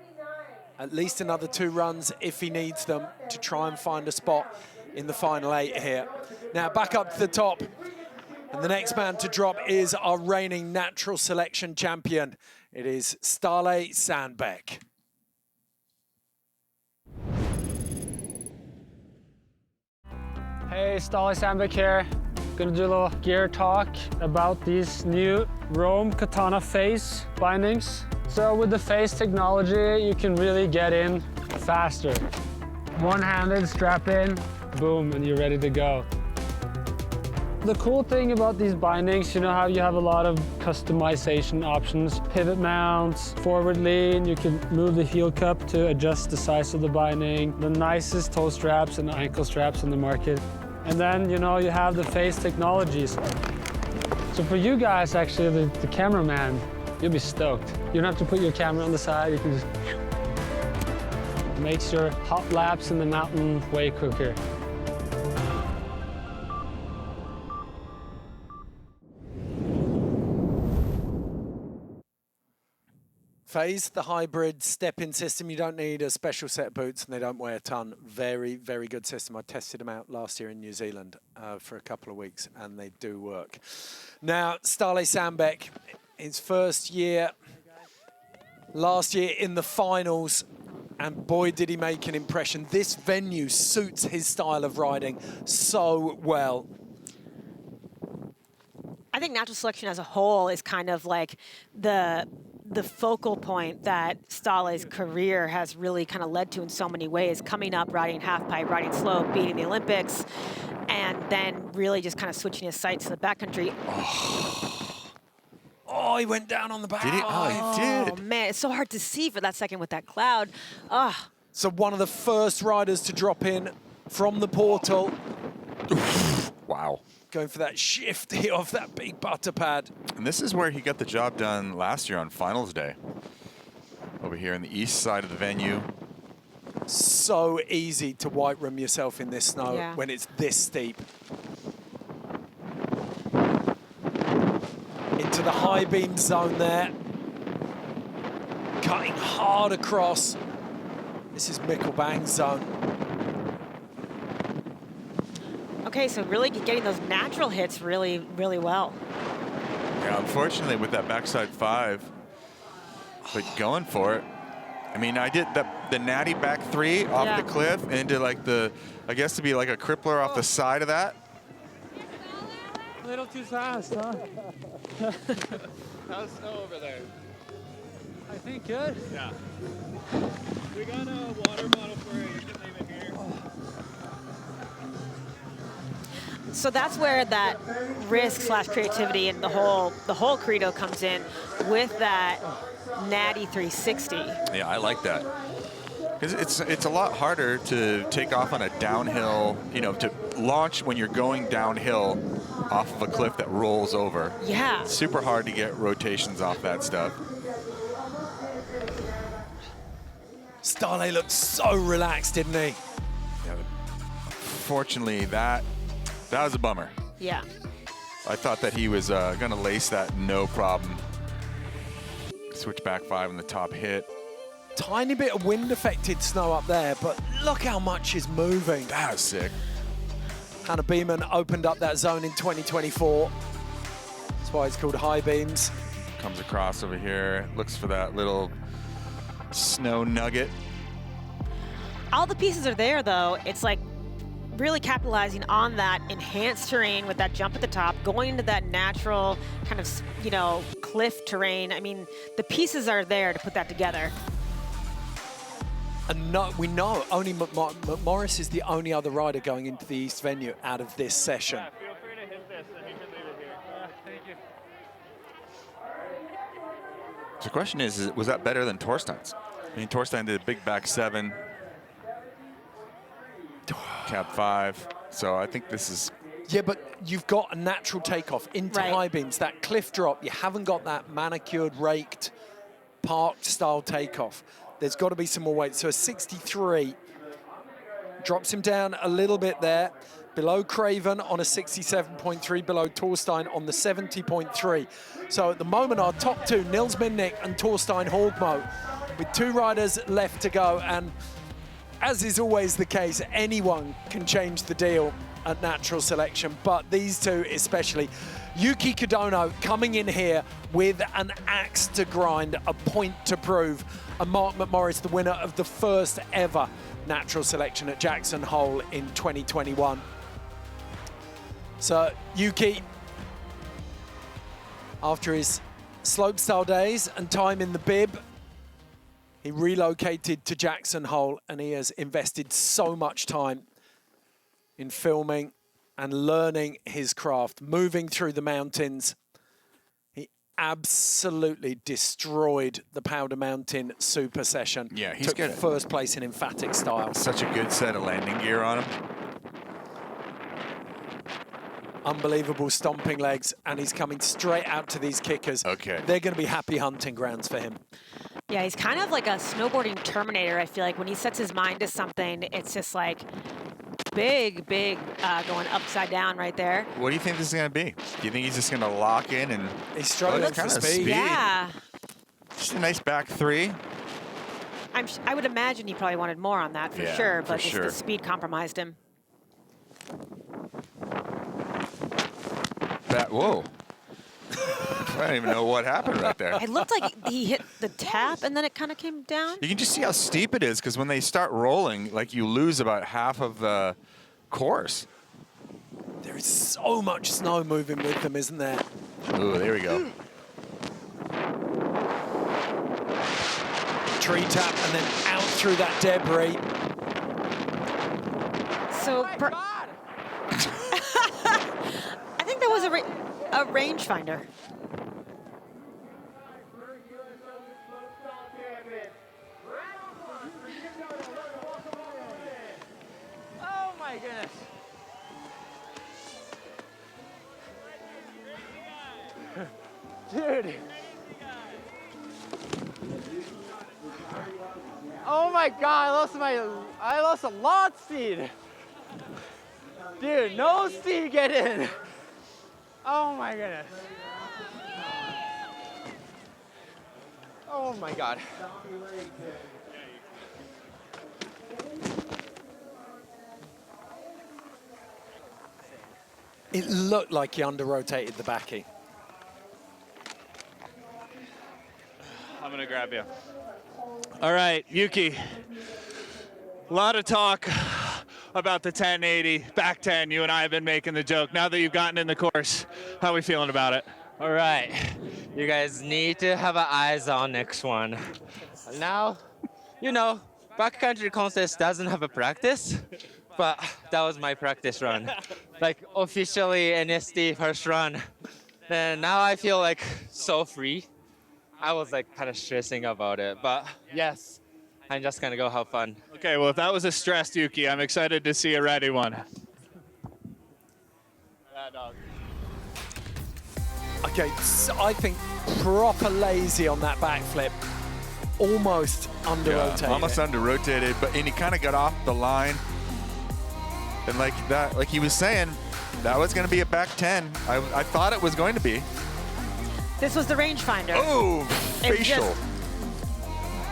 at least another 2 runs if he needs them to try and find a spot in the final 8 here. Now back up to the top, and the next man to drop is our reigning natural selection champion. It is Ståle Sandbæk. Hey, Ståle Sandbæk here. Gonna do a little gear talk about these new Roam Katana face bindings. So with the face technology, you can really get in faster. One-handed, strap in, boom, and you're ready to go. The cool thing about these bindings, you know how you have a lot of customization options, pivot mounts, forward lean, you can move the heel cup to adjust the size of the binding, the nicest toe straps and ankle straps in the market. And then, you know, you have the face technologies. So for you guys, actually, the cameraman, you'll be stoked. You don't have to put your camera on the side, you can just makes your hot laps in the mountain way quicker. Phase, the hybrid step-in system. You don't need a special set of boots and they don't weigh a ton. Very, very good system. I tested them out last year in New Zealand for a couple of weeks and they do work. Now, Ståle Sandbæk, his first year, last year in the finals, and boy did he make an impression. This venue suits his style of riding so well. I think natural selection as a whole is kind of like the focal point that Stahle's career has really kind of led to in so many ways, coming up, riding halfpipe, riding slope, beating the Olympics, and then really just kind of switching his sights to the backcountry. Oh, he went down on the back. Did he? Oh, he did. Oh, man, it's so hard to see for that second with that cloud. Oh. So one of the first riders to drop in from the portal. Wow. Going for that shift hit off that big butter pad. And this is where he got the job done last year on finals day. Over here on the east side of the venue. So easy to white room yourself in this snow when it's this steep. Into the high beam zone there. Cutting hard across. This is Mickelbang zone. Okay, so really getting those natural hits really, really well. Yeah, unfortunately with that backside 5, but going for it. I mean, I did the natty back 3 off the cliff into like I guess to be like a crippler off the side of that. A little too fast, huh? How's snow over there? I think good. Yeah. We got a water bottle for you. You can leave it here. So that's where that risk/creativity and the whole credo comes in with that natty 360. Yeah, I like that. Because it's a lot harder to take off on a downhill, you know, to launch when you're going downhill off of a cliff that rolls over. Yeah. It's super hard to get rotations off that stuff. Stahle looked so relaxed, didn't he? Yeah, fortunately, that was a bummer. Yeah. I thought that he was going to lace that no problem. Switch back 5 on the top hit. Tiny bit of wind affected snow up there, but look how much is moving. That was sick. Hannah Beeman opened up that zone in 2024. That's why it's called high beams. Comes across over here, looks for that little snow nugget. All the pieces are there, though. It's like really capitalizing on that enhanced terrain with that jump at the top, going into that natural kind of, you know, cliff terrain. I mean, the pieces are there to put that together. And no, we know only McMorris is the only other rider going into the East venue out of this session. Yeah, feel free to hit this and you can leave it here. Thank you. So the question is, was that better than Torstein's? I mean, Torstein did a big back 7, cab 5. So I think this is... Yeah, but you've got a natural takeoff into high beams. That cliff drop, you haven't got that manicured, raked, parked style takeoff. There's got to be some more weight. So a 63 drops him down a little bit there. Below Craven on a 67.3, below Torstein on the 70.3. So at the moment, our top 2, Nils Minnick and Torstein Hogmo, with 2 riders left to go. And as is always the case, anyone can change the deal at natural selection, but these 2 especially. Yuki Kodono coming in here with an axe to grind, a point to prove. And Mark McMorris, the winner of the first ever natural selection at Jackson Hole in 2021. So Yuki, after his slopestyle days and time in the bib, he relocated to Jackson Hole, and he has invested so much time in filming and learning his craft, moving through the mountains. He absolutely destroyed the Powder Mountain Super Session. Yeah, he's took good. First place in emphatic style. Such a good set of landing gear on him. Unbelievable stomping legs, and he's coming straight out to these kickers. Okay. They're going to be happy hunting grounds for him. Yeah, he's kind of like a snowboarding Terminator, I feel like. When he sets his mind to something, it's just like big going upside down right there. What do you think this is going to be? Do you think he's just going to lock in and... He's struggling for speed. Yeah. Just a nice back 3. I would imagine he probably wanted more on that for sure, but the speed compromised him. Whoa. I don't even know what happened right there. It looked like he hit the tap and then it kind of came down. You can just see how steep it is, because when they start rolling, like, you lose about half of the course. There is so much snow moving with them, isn't there? Ooh, there we go. Tree tap and then out through that debris. So, I think that was a rangefinder. Oh my goodness. Dude. Oh my God, I lost a lot of speed. Dude, no speed get in. Oh my goodness. Oh my God. It looked like he under-rotated the backy. I'm gonna grab you. All right, Yuki. A lot of talk about the 1080 back 10. You and I have been making the joke. Now that you've gotten in the course, how are we feeling about it? All right, you guys need to have eyes on next one. Now, you know, backcountry contest doesn't have a practice, but that was my practice run. Like officially NST first run. And now I feel like so free. I was like kind of stressing about it, but yes, I'm just gonna go have fun. Okay, well, if that was a stressed Yuki, I'm excited to see a ready one. Okay, so I think proper lazy on that backflip. Almost under-rotated. Yeah, almost under-rotated, and he kind of got off the line. And like he was saying, that was going to be a back 10. I thought it was going to be. This was the rangefinder. Oh, It's facial. just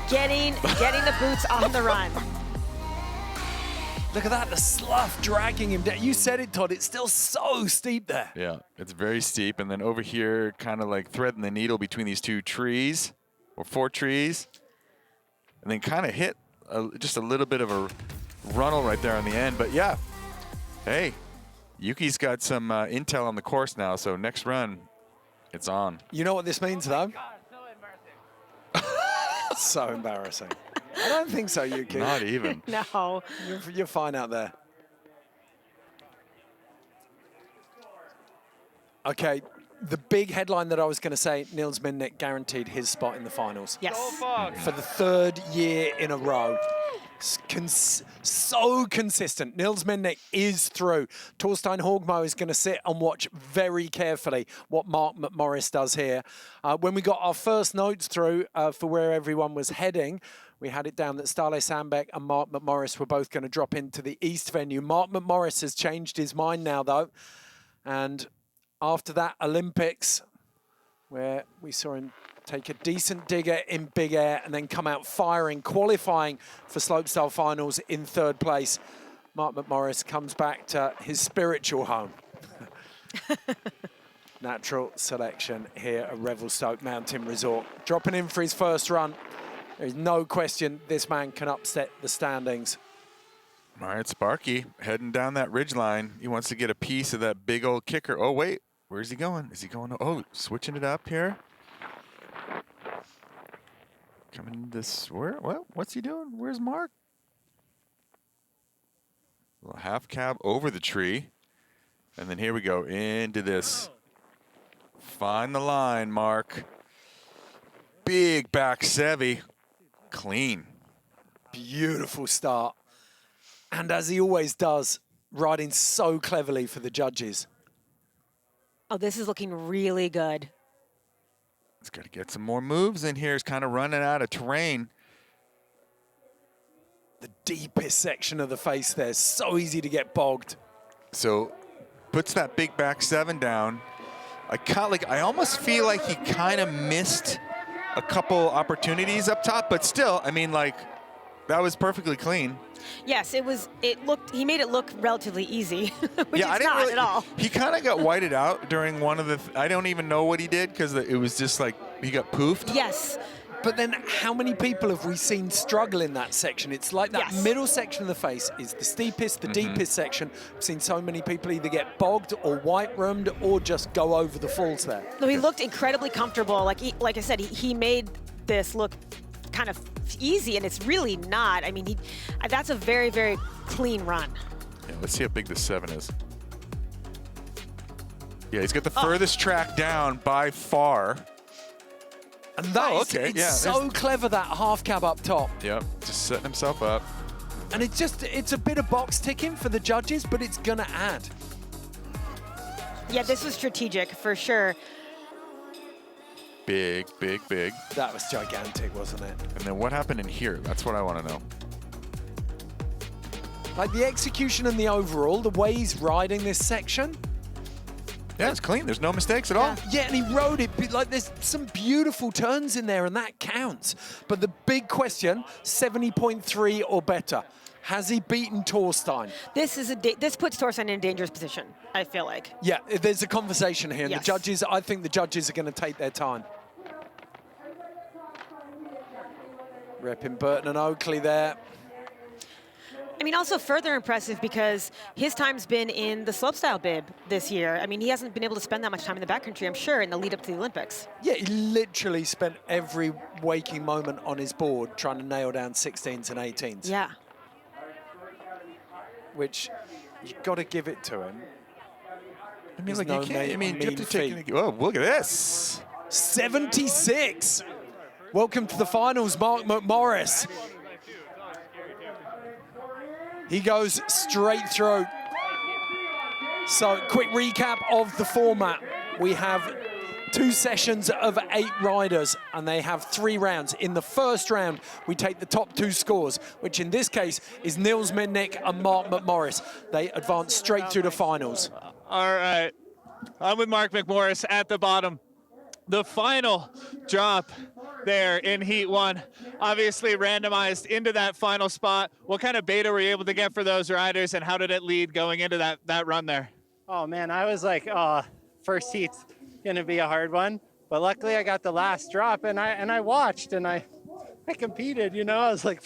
getting the boots on the run. Look at that, the slough dragging him down. You said it, Todd, it's still so steep there. Yeah, it's very steep. And then over here, kind of like threading the needle between these two trees, or 4 trees. And then kind of hit just a little bit of a runnel right there on the end. But yeah, hey, Yuki's got some intel on the course now, so next run, it's on. You know what this means, though? So embarrassing. I don't think so, Yuki. Not even. No. You're fine out there. Okay, the big headline that I was going to say, Niels Minnick guaranteed his spot in the finals. Yes. For the 3rd year in a row. So consistent. Niels Minnick is through. Torstein Hogmo is going to sit and watch very carefully what Mark McMorris does here. When we got our first notes through for where everyone was heading, we had it down that Stale Sandbeck and Mark McMorris were both going to drop into the East venue. Mark McMorris has changed his mind now, though. And after that Olympics, where we saw him take a decent digger in big air and then come out firing, qualifying for slopestyle finals in 3rd place, Mark McMorris comes back to his spiritual home. Natural selection here at Revelstoke Mountain Resort. Dropping in for his first run. There's no question this man can upset the standings. All right, Sparky heading down that ridgeline. He wants to get a piece of that big old kicker. Oh, wait, where's he going? Is he going? Oh, switching it up here. Coming this, what's he doing? Where's Mark? A little half cab over the tree. And then here we go into this. Find the line, Mark. Big back sevy. Clean. Beautiful start. And as he always does, riding so cleverly for the judges. Oh, this is looking really good. He's got to get some more moves in here. He's kind of running out of terrain. The deepest section of the face there. So easy to get bogged. So puts that big back 7 down. I almost feel like he kind of missed a couple opportunities up top, but still, I mean, like, that was perfectly clean. Yes, he made it look relatively easy, which Yeah, it's not at all. He kind of got whited out during one of the, I don't even know what he did because it was just like, he got poofed. Yes, But then how many people have we seen struggle in that section? It's like that middle section of the face is the steepest, the deepest section. I've seen so many people either get bogged or white-roomed or just go over the falls there. No, he looked incredibly comfortable. Like I said, he made this look kind of easy, and it's really not. I mean, that's a very, very clean run. Yeah, let's see how big this 7 is. Yeah, he's got the furthest track down by far. And that is so clever, that half cab up top. Yep, just setting himself up. And it's a bit of box ticking for the judges, but it's gonna add. Yeah, this was strategic for sure. Big, big, big. That was gigantic, wasn't it? And then what happened in here? That's what I want to know. Like the execution and the overall, the way he's riding this section. Yeah, it's clean. There's no mistakes at all. Yeah, and he rode it, like there's some beautiful turns in there, and that counts. But the big question, 70.3 or better. Has he beaten Torstein? This puts Torstein in a dangerous position, I feel like. Yeah, there's a conversation here. And Yes. the judges, I think the judges are going to take their time. Repping Burton and Oakley there. I mean, also further impressive because his time's been in the slopestyle bib this year. I mean, he hasn't been able to spend that much time in the backcountry, I'm sure, in the lead up to the Olympics. Yeah, he literally spent every waking moment on his board trying to nail down 16s and 18s. Yeah. Which, you've got to give it to him. I mean, like, you can't, I mean, you have to take, oh, look at this. 76. Welcome to the finals, Mark McMorris. He goes straight through. So, quick recap of the format. We have 2 sessions of 8 riders, and they have 3 rounds. In the first round, we take the top 2 scores, which in this case is Nils Mednick and Mark McMorris. They advance straight through the finals. All right, I'm with Mark McMorris at the bottom. The final drop there in Heat 1, obviously randomized into that final spot. What kind of beta were you able to get for those riders, and how did it lead going into that run there? Oh man, I was like, first heat's gonna be a hard one, but luckily I got the last drop, and I watched and I competed. You know, I was like,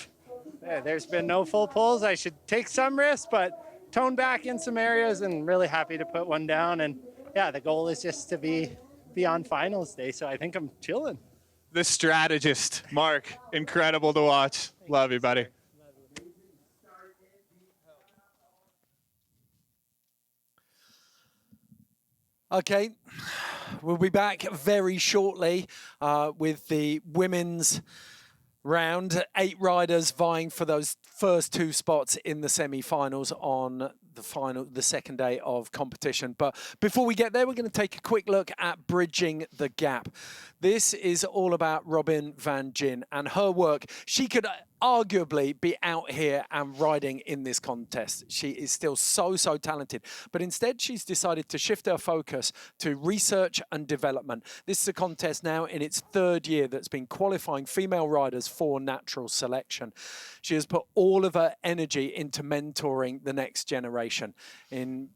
there's been no full pulls. I should take some risks, but tone back in some areas, and really happy to put one down. And yeah, the goal is just to be on finals day, so I think I'm chilling. The strategist, Mark, incredible to watch. Love you, buddy. Okay, we'll be back very shortly with the women's round. 8 riders vying for those first 2 spots in the semi-finals on the second day of competition. But before we get there, we're going to take a quick look at bridging the gap. This is all about Robin van Gyn and her work. She could arguably be out here and riding in this contest. She is still so talented, but instead she's decided to shift her focus to research and development. This is a contest now in its 3rd year that's been qualifying female riders for natural selection. She has put all of her energy into mentoring the next generation. In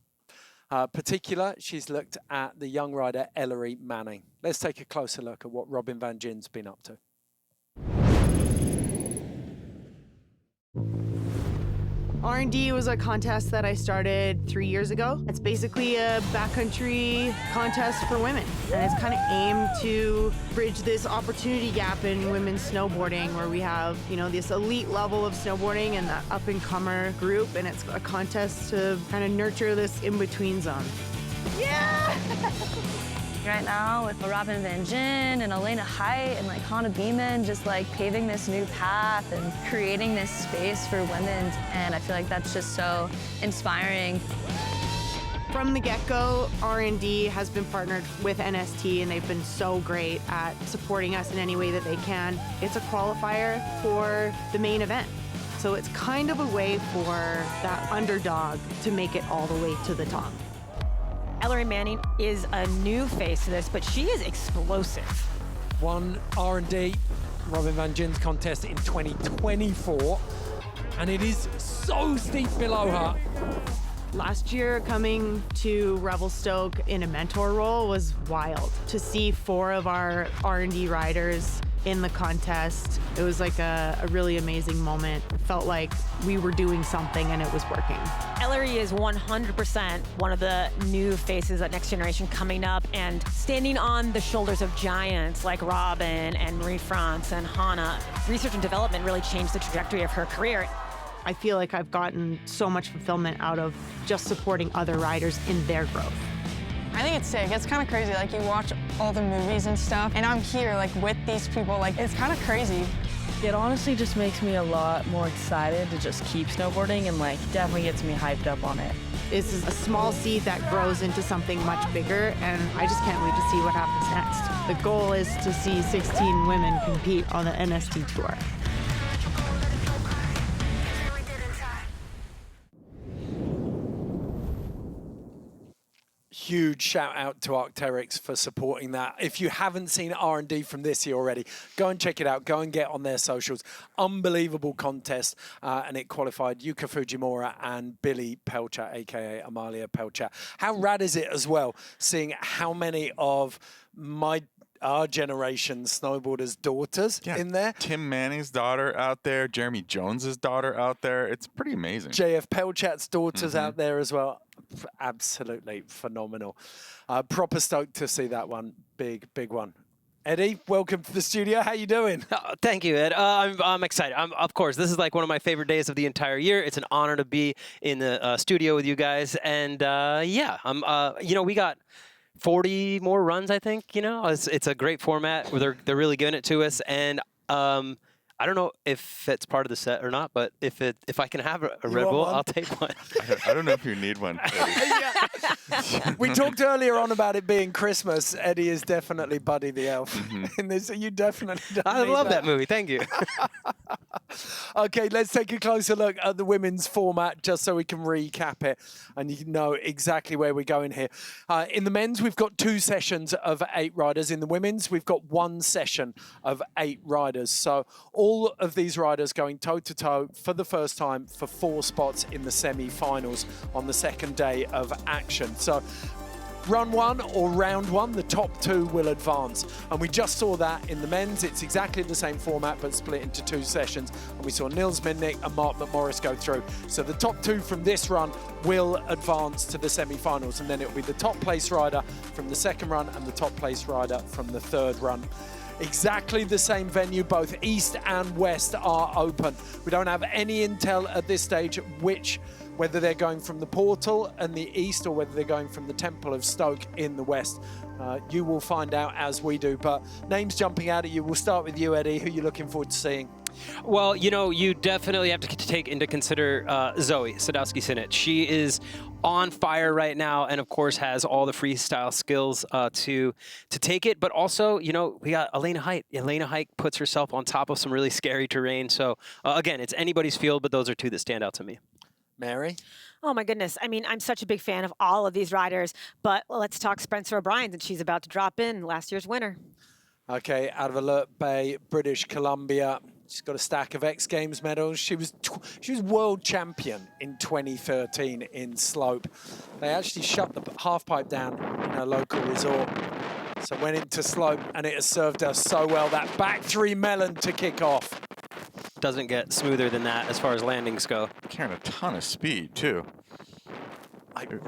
particular, she's looked at the young rider Ellery Manning. Let's take a closer look at what Robin van Gyn's been up to. R&D was a contest that I started 3 years ago. It's basically a backcountry contest for women, and it's kind of aimed to bridge this opportunity gap in women's snowboarding, where we have, you know, this elite level of snowboarding and the up-and-comer group, and it's a contest to kind of nurture this in-between zone. Yeah! Right now with Robin van Gyn and Elena Height and like Hannah Beeman, just like paving this new path and creating this space for women. And I feel like that's just so inspiring. From the get-go, R&D has been partnered with NST, and they've been so great at supporting us in any way that they can. It's a qualifier for the main event. So it's kind of a way for that underdog to make it all the way to the top. Ellery Manning is a new face to this, but she is explosive. Won R&D, Robin van Gyn's contest in 2024, and it is so steep below her. Last year, coming to Revelstoke in a mentor role was wild. To see 4 of our R&D riders in the contest. It was like a really amazing moment. It felt like we were doing something and it was working. Ellery is 100% one of the new faces at Next Generation coming up and standing on the shoulders of giants like Robin and Marie France and Hannah. Research and development really changed the trajectory of her career. I feel like I've gotten so much fulfillment out of just supporting other riders in their growth. I think it's sick. It's kind of crazy. Like, you watch all the movies and stuff, and I'm here, like, with these people. Like, it's kind of crazy. It honestly just makes me a lot more excited to just keep snowboarding, and, like, definitely gets me hyped up on it. This is a small seed that grows into something much bigger, and I just can't wait to see what happens next. The goal is to see 16 women compete on the NST Tour. Huge shout out to Arc'teryx for supporting that. If you haven't seen R&D from this year already, go and check it out. Go and get on their socials. Unbelievable contest, and it qualified Yuka Fujimura and Billy Pelchat, aka Amalia Pelchat. How rad is it as well, seeing how many of our generation's snowboarders' daughters in there? Tim Manning's daughter out there, Jeremy Jones's daughter out there. It's pretty amazing. JF Pelchat's daughters out there as well. Absolutely phenomenal. Proper stoked to see that one. Big one. Eddie, welcome to the studio. How you doing? Thank you, Ed. I'm excited. Of course, this is like one of my favorite days of the entire year. It's an honor to be in the studio with you guys. And yeah, we got 40 more runs, I think. It's a great format. They're really giving it to us. And I don't know if it's part of the set or not, but if I can have a Red Bull, I'll take one. I don't know if you need one. We talked earlier on about it being Christmas. Eddie is definitely Buddy the Elf in this. You definitely don't I need love that movie. Thank you. Okay, let's take a closer look at the women's format just so we can recap it and you know exactly where we're going here. In the men's, we've got 2 sessions of 8 riders. In the women's, we've got 1 session of 8 riders. So all of these riders going toe-to-toe for the first time for 4 spots in the semi-finals on the second day of action. So run 1 or round 1, the top 2 will advance. And we just saw that in the men's. It's exactly the same format, but split into 2 sessions. And we saw Nils Midnick and Mark McMorris go through. So the top 2 from this run will advance to the semi-finals. And then it'll be the top place rider from the second run and the top place rider from the third run. Exactly the same venue, both east and west are open. We don't have any intel at this stage whether they're going from the portal in the east or whether they're going from the Temple of Stoke in the west. You will find out as we do, but names jumping out at you. We'll start with you, Eddie. Who are you looking forward to seeing? Well, you definitely have to take into consider Zoe Sadowski-Sinnott. She is on fire right now, and of course has all the freestyle skills to take it. But also, we got Elena Height. Elena Height puts herself on top of some really scary terrain. So again, it's anybody's field, but those are 2 that stand out to me. Mary? Oh my goodness. I mean, I'm such a big fan of all of these riders, but let's talk Spencer O'Brien, and she's about to drop in, last year's winner. Okay, out of Alert Bay, British Columbia. She's got a stack of X Games medals. She was world champion in 2013 in slope. They actually shut the half pipe down in a local resort. So went into slope, and it has served us so well. That back 3 melon to kick off. Doesn't get smoother than that as far as landings go. Carrying a ton of speed, too.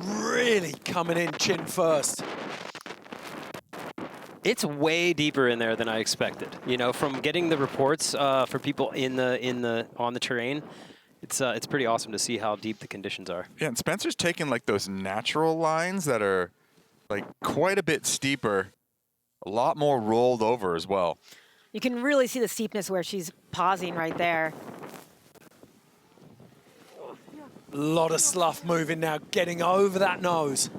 Really coming in chin first. It's way deeper in there than I expected. From getting the reports for people on the terrain, it's pretty awesome to see how deep the conditions are. Yeah, and Spencer's taking like those natural lines that are like quite a bit steeper, a lot more rolled over as well. You can really see the steepness where she's pausing right there. A lot of slough moving now, getting over that nose.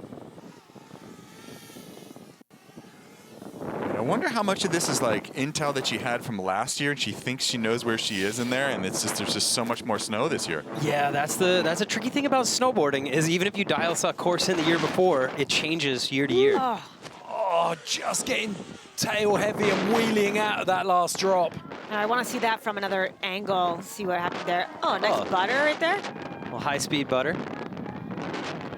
I wonder how much of this is like intel that she had from last year and she thinks she knows where she is in there, and there's just so much more snow this year. Yeah, that's a tricky thing about snowboarding is even if you dial a course in the year before, it changes year to year. Oh, just getting tail heavy and wheeling out of that last drop. I want to see that from another angle, see what happened there. Oh, nice butter right there. Well, high-speed butter.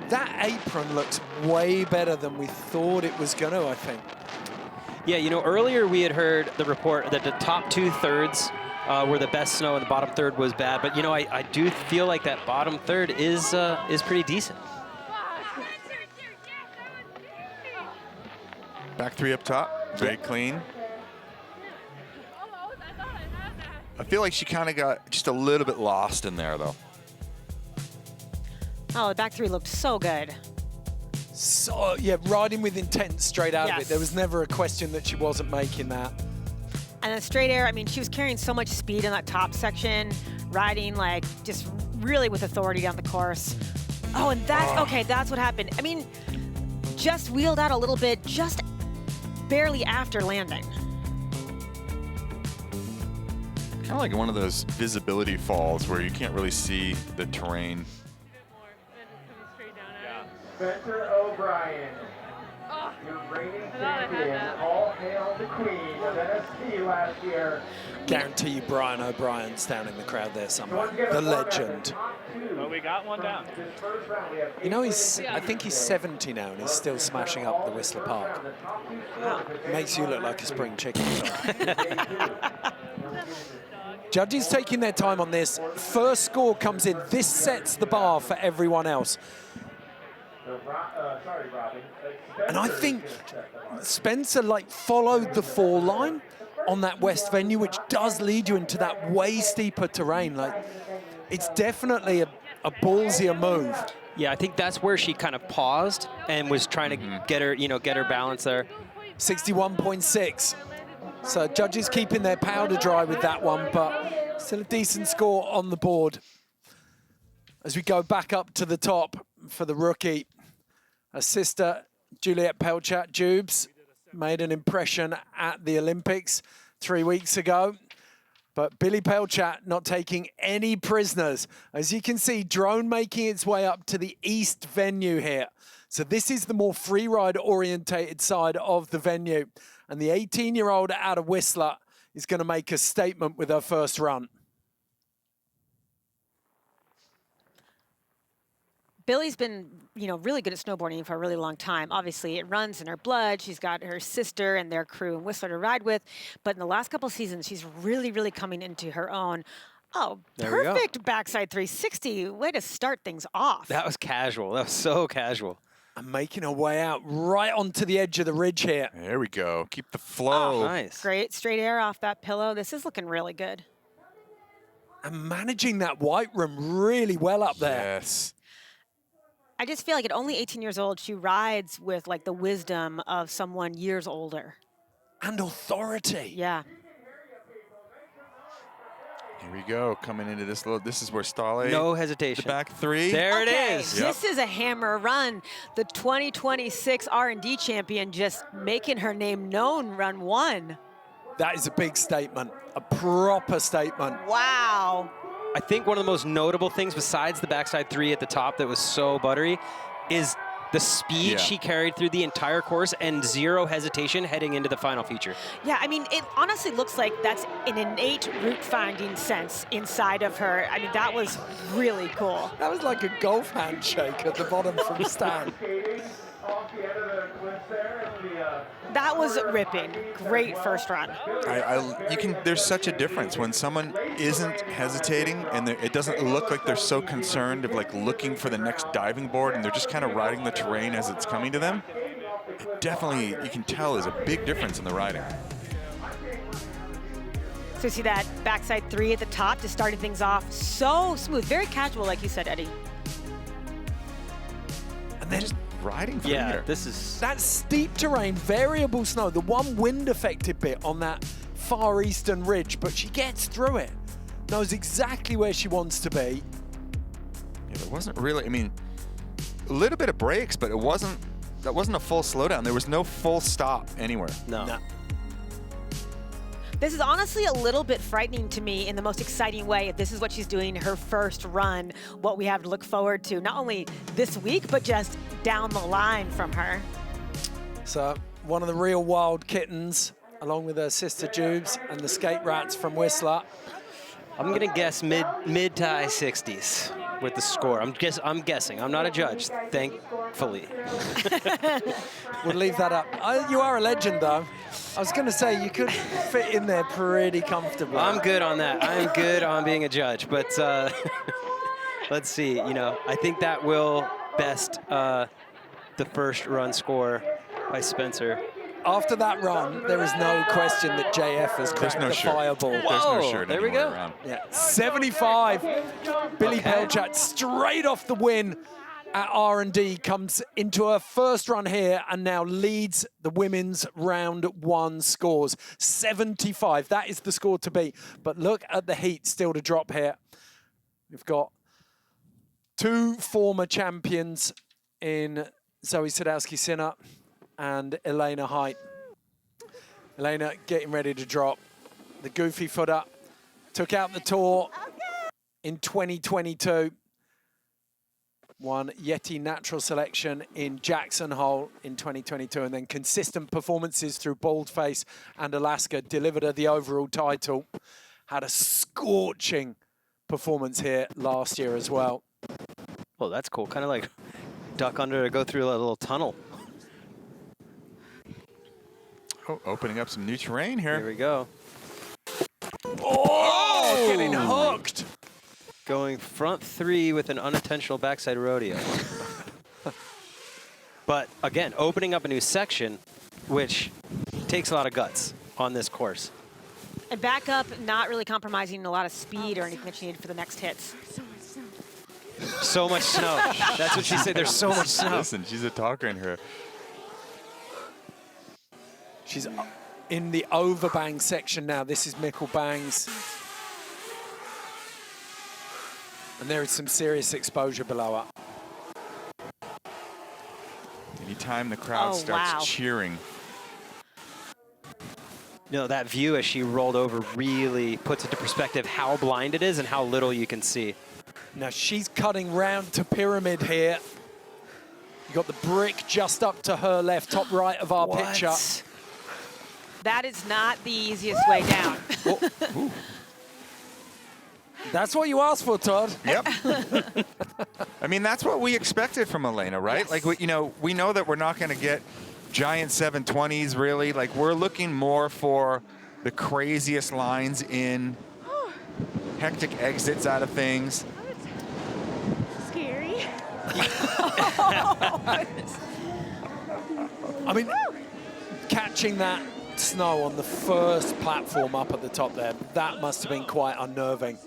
That apron looks way better than we thought it was going to, I think. Yeah, you know, earlier we had heard the report that the top 2/3 were the best snow and the bottom third was bad. But, you know, I do feel like that bottom third is pretty decent. Back 3 up top, very clean. I feel like she kind of got just a little bit lost in there, though. Oh, the back 3 looked so good. So, yeah, riding with intent straight out of Yes. it. There was never a question that she wasn't making that. And the straight air, I mean, she was carrying so much speed in that top section, riding like just really with authority down the course. Oh, and that's, okay, that's what happened. I mean, just wheeled out a little bit, just barely after landing. Kind of like one of those visibility falls where you can't really see the terrain. Spencer O'Brien, your reigning champion. All hail the queen of NST last year. Guarantee you Brian O'Brien's down in the crowd there somewhere. The legend. Well, we got one down. You know, I think he's 70 now and he's still smashing up the Whistler Park. Makes you look like a spring chicken. Judges taking their time on this. First score comes in. This sets the bar for everyone else. And I think Spencer followed the fall line on that west venue, which does lead you into that way steeper terrain. It's definitely a ballsier move. Yeah, I think that's where she kind of paused and was trying to get her balance there. 61.6. So judges keeping their powder dry with that one, but still a decent score on the board. As we go back up to the top for the rookie, her sister, Juliet Pelchat Jubes, made an impression at the Olympics 3 weeks ago. But Billy Pelchat not taking any prisoners. As you can see, drone making its way up to the east venue here. So this is the more freeride orientated side of the venue. And the 18-year-old out of Whistler is going to make a statement with her first run. Billy's been, really good at snowboarding for a really long time. Obviously, it runs in her blood. She's got her sister and their crew in Whistler to ride with. But in the last couple of seasons, she's really, really coming into her own. Oh, there we go. perfect backside 360. Way to start things off. That was casual. That was so casual. And making her way out right onto the edge of the ridge here. There we go. Keep the flow. Oh, nice. Great straight air off that pillow. This is looking really good. And managing that white room really well up there. Yes. I just feel like at only 18 years old, she rides with the wisdom of someone years older. And authority. Yeah. Here we go, coming into this is where Stale. No hesitation. The back 3. There it is. This is a hammer run. The 2026 R&D champion just making her name known, run 1. That is a big statement, a proper statement. Wow. I think one of the most notable things besides the backside 3 at the top that was so buttery is the speed she carried through the entire course and zero hesitation heading into the final feature. Yeah, I mean, it honestly looks like that's an innate route finding sense inside of her. I mean, that was really cool. That was like a golf handshake at the bottom from Stan. That was ripping. Great first run. There's such a difference when someone isn't hesitating and it doesn't look like they're so concerned of looking for the next diving board and they're just kind of riding the terrain as it's coming to them. Definitely, you can tell there's a big difference in the riding. So see that backside 3 at the top just started things off so smooth, very casual, like you said, Eddie. And then just riding from Yeah, here. this is... That steep terrain, variable snow, the one wind-affected bit on that far eastern ridge, but she gets through it. Knows exactly where she wants to be. Yeah, there wasn't really, a little bit of brakes, but that wasn't a full slowdown. There was no full stop anywhere. No. This is honestly a little bit frightening to me in the most exciting way. If this is what she's doing, her first run, what we have to look forward to, not only this week, but just down the line from her. So one of the real wild kittens, along with her sister Jubes and the skate rats from Whistler. I'm going to guess mid to high 60s with the score. I'm guessing. I'm not a judge, thankfully. We'll leave that up. You are a legend, though. I was going to say, you could fit in there pretty comfortably. I'm good on that. I'm good on being a judge, but let's see. You know, I think that will best the first run score by Spencer. After that run, there is no question that JF has cracked the fireball. There's no shirt there we go. around. Yeah, 75. Billy Pelchat straight off the win at R&D comes into her first run here and now leads the women's round 1 scores. 75, that is the score to beat. But look at the heat still to drop here. We've got 2 former champions in Zoe Sadowski-Sinner and Elena Height. Elena getting ready to drop. The goofy footer took out the tour in 2022. Won Yeti Natural Selection in Jackson Hole in 2022, and then consistent performances through Baldface and Alaska delivered her the overall title. Had a scorching performance here last year as well. Oh, that's cool. Kind of like duck under to go through a little tunnel. Oh, opening up some new terrain here. Here we go. Oh, getting hooked. Going front 3 with an unintentional backside rodeo. But again, opening up a new section, which takes a lot of guts on this course. And back up, not really compromising a lot of speed or anything that you need for the next hits. So much snow. That's what she said. There's so much snow. Listen, she's a talker in her. She's in the overbang section now. This is Mickle Bangs. And there is some serious exposure below her. Anytime the crowd starts cheering. You know, that view as she rolled over really puts into perspective how blind it is and how little you can see. Now she's cutting round to pyramid here. You got the brick just up to her left, top right of our picture. That is not the easiest way down. That's what you asked for, Todd. Yep. I mean, that's what we expected from Elena, right? Yes. Like, we know that we're not going to get giant 720s, really. Like, we're looking more for the craziest lines in, hectic exits out of things. Scary. I mean, catching that snow on the first platform up at the top there, that must have been quite unnerving.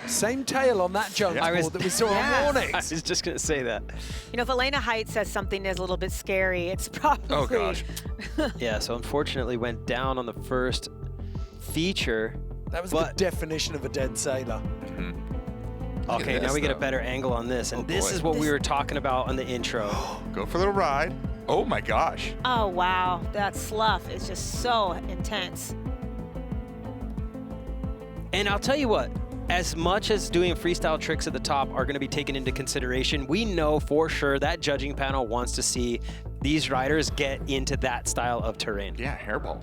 Same tail on that Jones board that we saw on warnings. I was just going to say that. You know, if Elena Height says something is a little bit scary, it's probably... Oh, gosh. Yeah, so unfortunately went down on the first feature. That was the definition of a dead sailor. Okay, now we get a better angle on this. And this is what we were talking about on the intro. Go for a little ride. Oh, my gosh. Oh, wow. That slough is just so intense. And I'll tell you what, as much as doing freestyle tricks at the top are going to be taken into consideration, we know for sure that judging panel wants to see these riders get into that style of terrain. Yeah, hairball.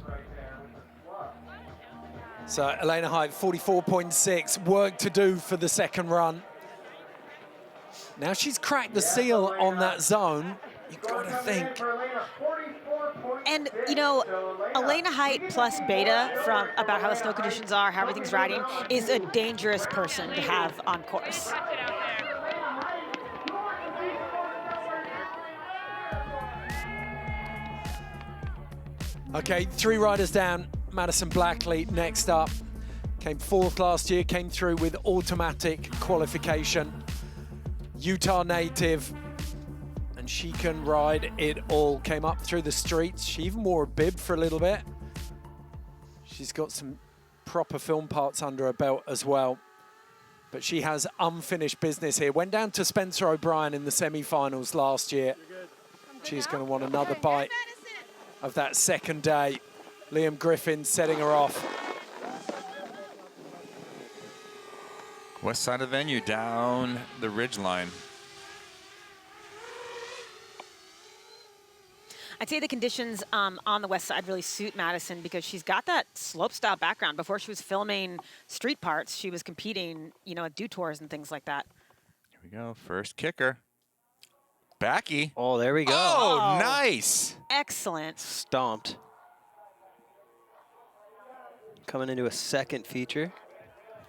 So Elena Height, 44.6, work to do for the second run. Now she's cracked the seal on that zone. You've got to think. And, you know, Elena Height plus Beta from about how the snow conditions are, how everything's riding, is a dangerous person to have on course. Okay, 3 riders down. Madison Blackley next up. Came 4th last year, came through with automatic qualification. Utah native, and she can ride it all. Came up through the streets. She even wore a bib for a little bit. She's got some proper film parts under her belt as well. But she has unfinished business here. Went down to Spencer O'Brien in the semi-finals last year. She's going to want another bite of that second day. Liam Griffin setting her off. West side of the venue, down the ridge line. I'd say the conditions on the west side really suit Madison because she's got that slopestyle background. Before she was filming street parts, she was competing, you know, at dew tours and things like that. Here we go, first kicker. Backy. Oh, there we go. Oh, nice. Excellent. Stomped. Coming into a second feature.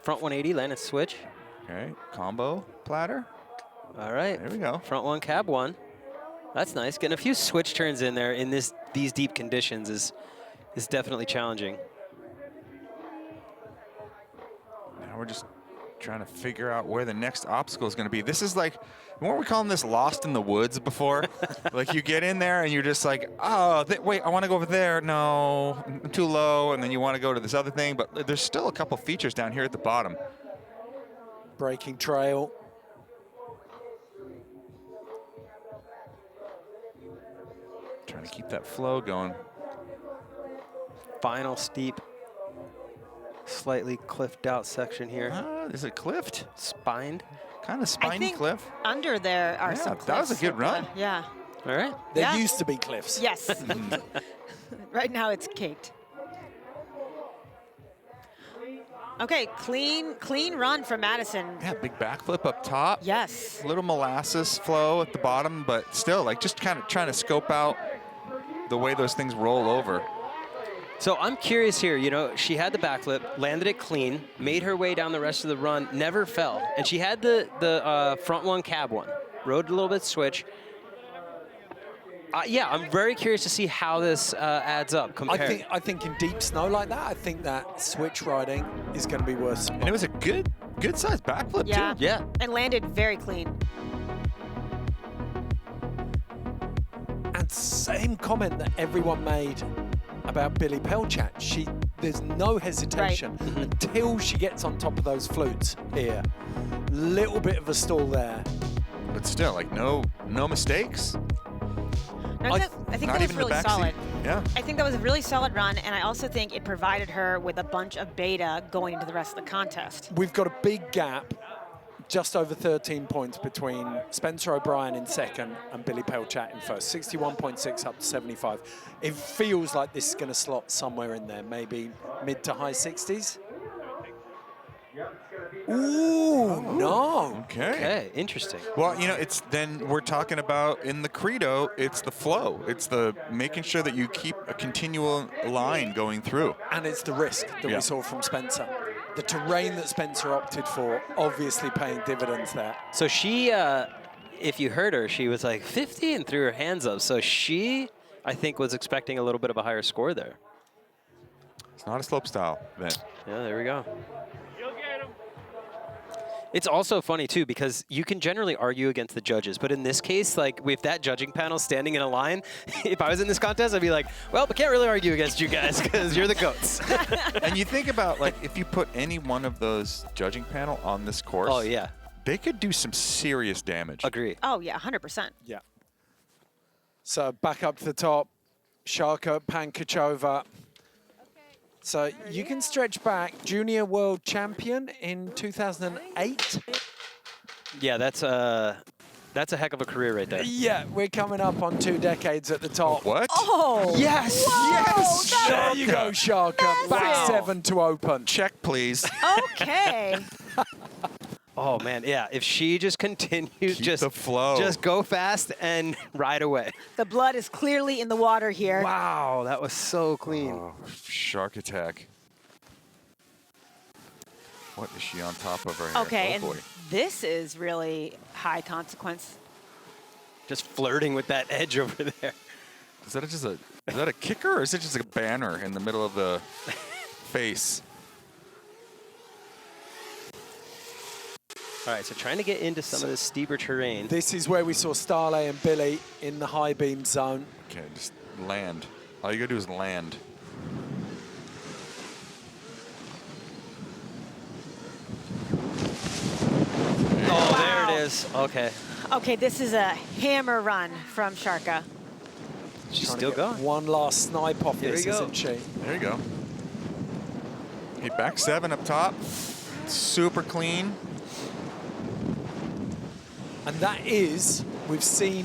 Front 180, landed switch. Okay, combo platter. All right. There we go. Front one, cab one. That's nice. Getting a few switch turns in there in these deep conditions is definitely challenging. Now we're just trying to figure out where the next obstacle is going to be. This is like, weren't we calling this lost in the woods before? Like you get in there and you're just like, oh, wait, I want to go over there. No, I'm too low. And then you want to go to this other thing. But there's still a couple features down here at the bottom. Breaking trail. Trying to keep that flow going. Final steep, slightly cliffed out section here. Is it cliffed? Spined. Kind of spiny I think cliff. under there are some cliffs. That was a good run. Yeah. All right. There used to be cliffs. Yes. Right now it's caked. Okay, clean run from Madison. Yeah, big backflip up top. Yes. Little molasses flow at the bottom, but still, like just kind of trying to scope out the way those things roll over. So I'm curious here, you know, she had the backflip, landed it clean, made her way down the rest of the run, never fell. And she had the front one, cab one, rode a little bit switch. Yeah, I'm very curious to see how this adds up. Compared. I think in deep snow like that, I think that switch riding is going to be worse. And it was a good sized backflip too. Yeah. And landed very clean. And same comment that everyone made about Billy Pelchat. There's no hesitation until she gets on top of those flutes here. Little bit of a stall there. But still, like no mistakes. I think that was really solid. Yeah. I think that was a really solid run, and I also think it provided her with a bunch of beta going into the rest of the contest. We've got a big gap, just over 13 points between Spencer O'Brien in second and Billy Pelchat in first. 61.6 up to 75. It feels like this is going to slot somewhere in there, maybe mid to high 60s. Ooh, no. Okay, interesting. Well, you know, then we're talking about in the credo, it's the flow. It's the making sure that you keep a continual line going through. And it's the risk that we saw from Spencer. The terrain that Spencer opted for, obviously paying dividends there. So she, if you heard her, she was like 50 and threw her hands up. So she, I think, was expecting a little bit of a higher score there. It's not a slope style event. Yeah, there we go. It's also funny, too, because you can generally argue against the judges. But in this case, like, with that judging panel standing in a line, if I was in this contest, I'd be like, well, I can't really argue against you guys because you're the goats. And you think about, like, if you put any one of those judging panel on this course. Oh, yeah. They could do some serious damage. Agree. Oh, yeah, 100%. Yeah. So back up to the top, Sharka Pankachova. So you can stretch back, junior world champion in 2008. Yeah, that's a heck of a career right there. Yeah, we're coming up on 2 decades at the top. What? Oh! Yes! Whoa, Yes! There you go, Sharka. Back Wow. 7 to open. Check, please. Okay. Oh, man, yeah. If she just continues, Keep the flow. Just go fast and ride away. The blood is clearly in the water here. Wow, that was so clean. Oh, shark attack. What is she on top of her here? Okay, Oh, and boy. this is really high consequence. Just flirting with that edge over there. Is that a kicker or is it just a banner in the middle of the face? All right, so trying to get into some of this steeper terrain. This is where we saw Starley and Billy in the high beam zone. Okay, just land. All you gotta do is land. Oh, there it is. Okay. Okay, this is a hammer run from Sharka. She's still going. One last snipe off Here we this, go. isn't she? There you go. Hey, back 7 up top. Super clean. And that is, we've seen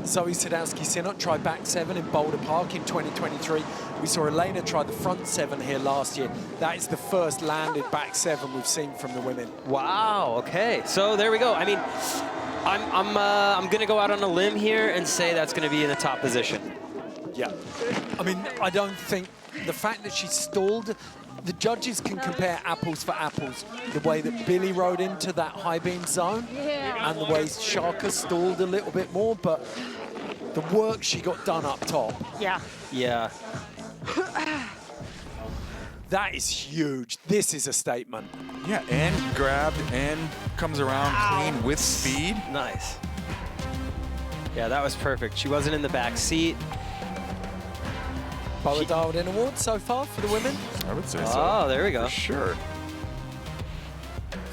Zoe Sadowski-Sinnott try back 7 in Boulder Park in 2023. We saw Elena try the front 7 here last year. That is the first landed back 7 we've seen from the women. Wow, okay. So there we go. I mean, I'm gonna go out on a limb here and say that's gonna be in the top position. Yeah. I mean, I don't think the fact that she stalled, the judges can compare apples for apples. The way that Billy rode into that high beam zone and the way Sharka stalled a little bit more, but the work she got done up top. Yeah. Yeah. That is huge. This is a statement. Yeah, and grabbed and comes around clean with speed. Nice. Yeah, that was perfect. She wasn't in the back seat. Boa dialed in award so far for the women. I would say so. Oh, there we go. For sure.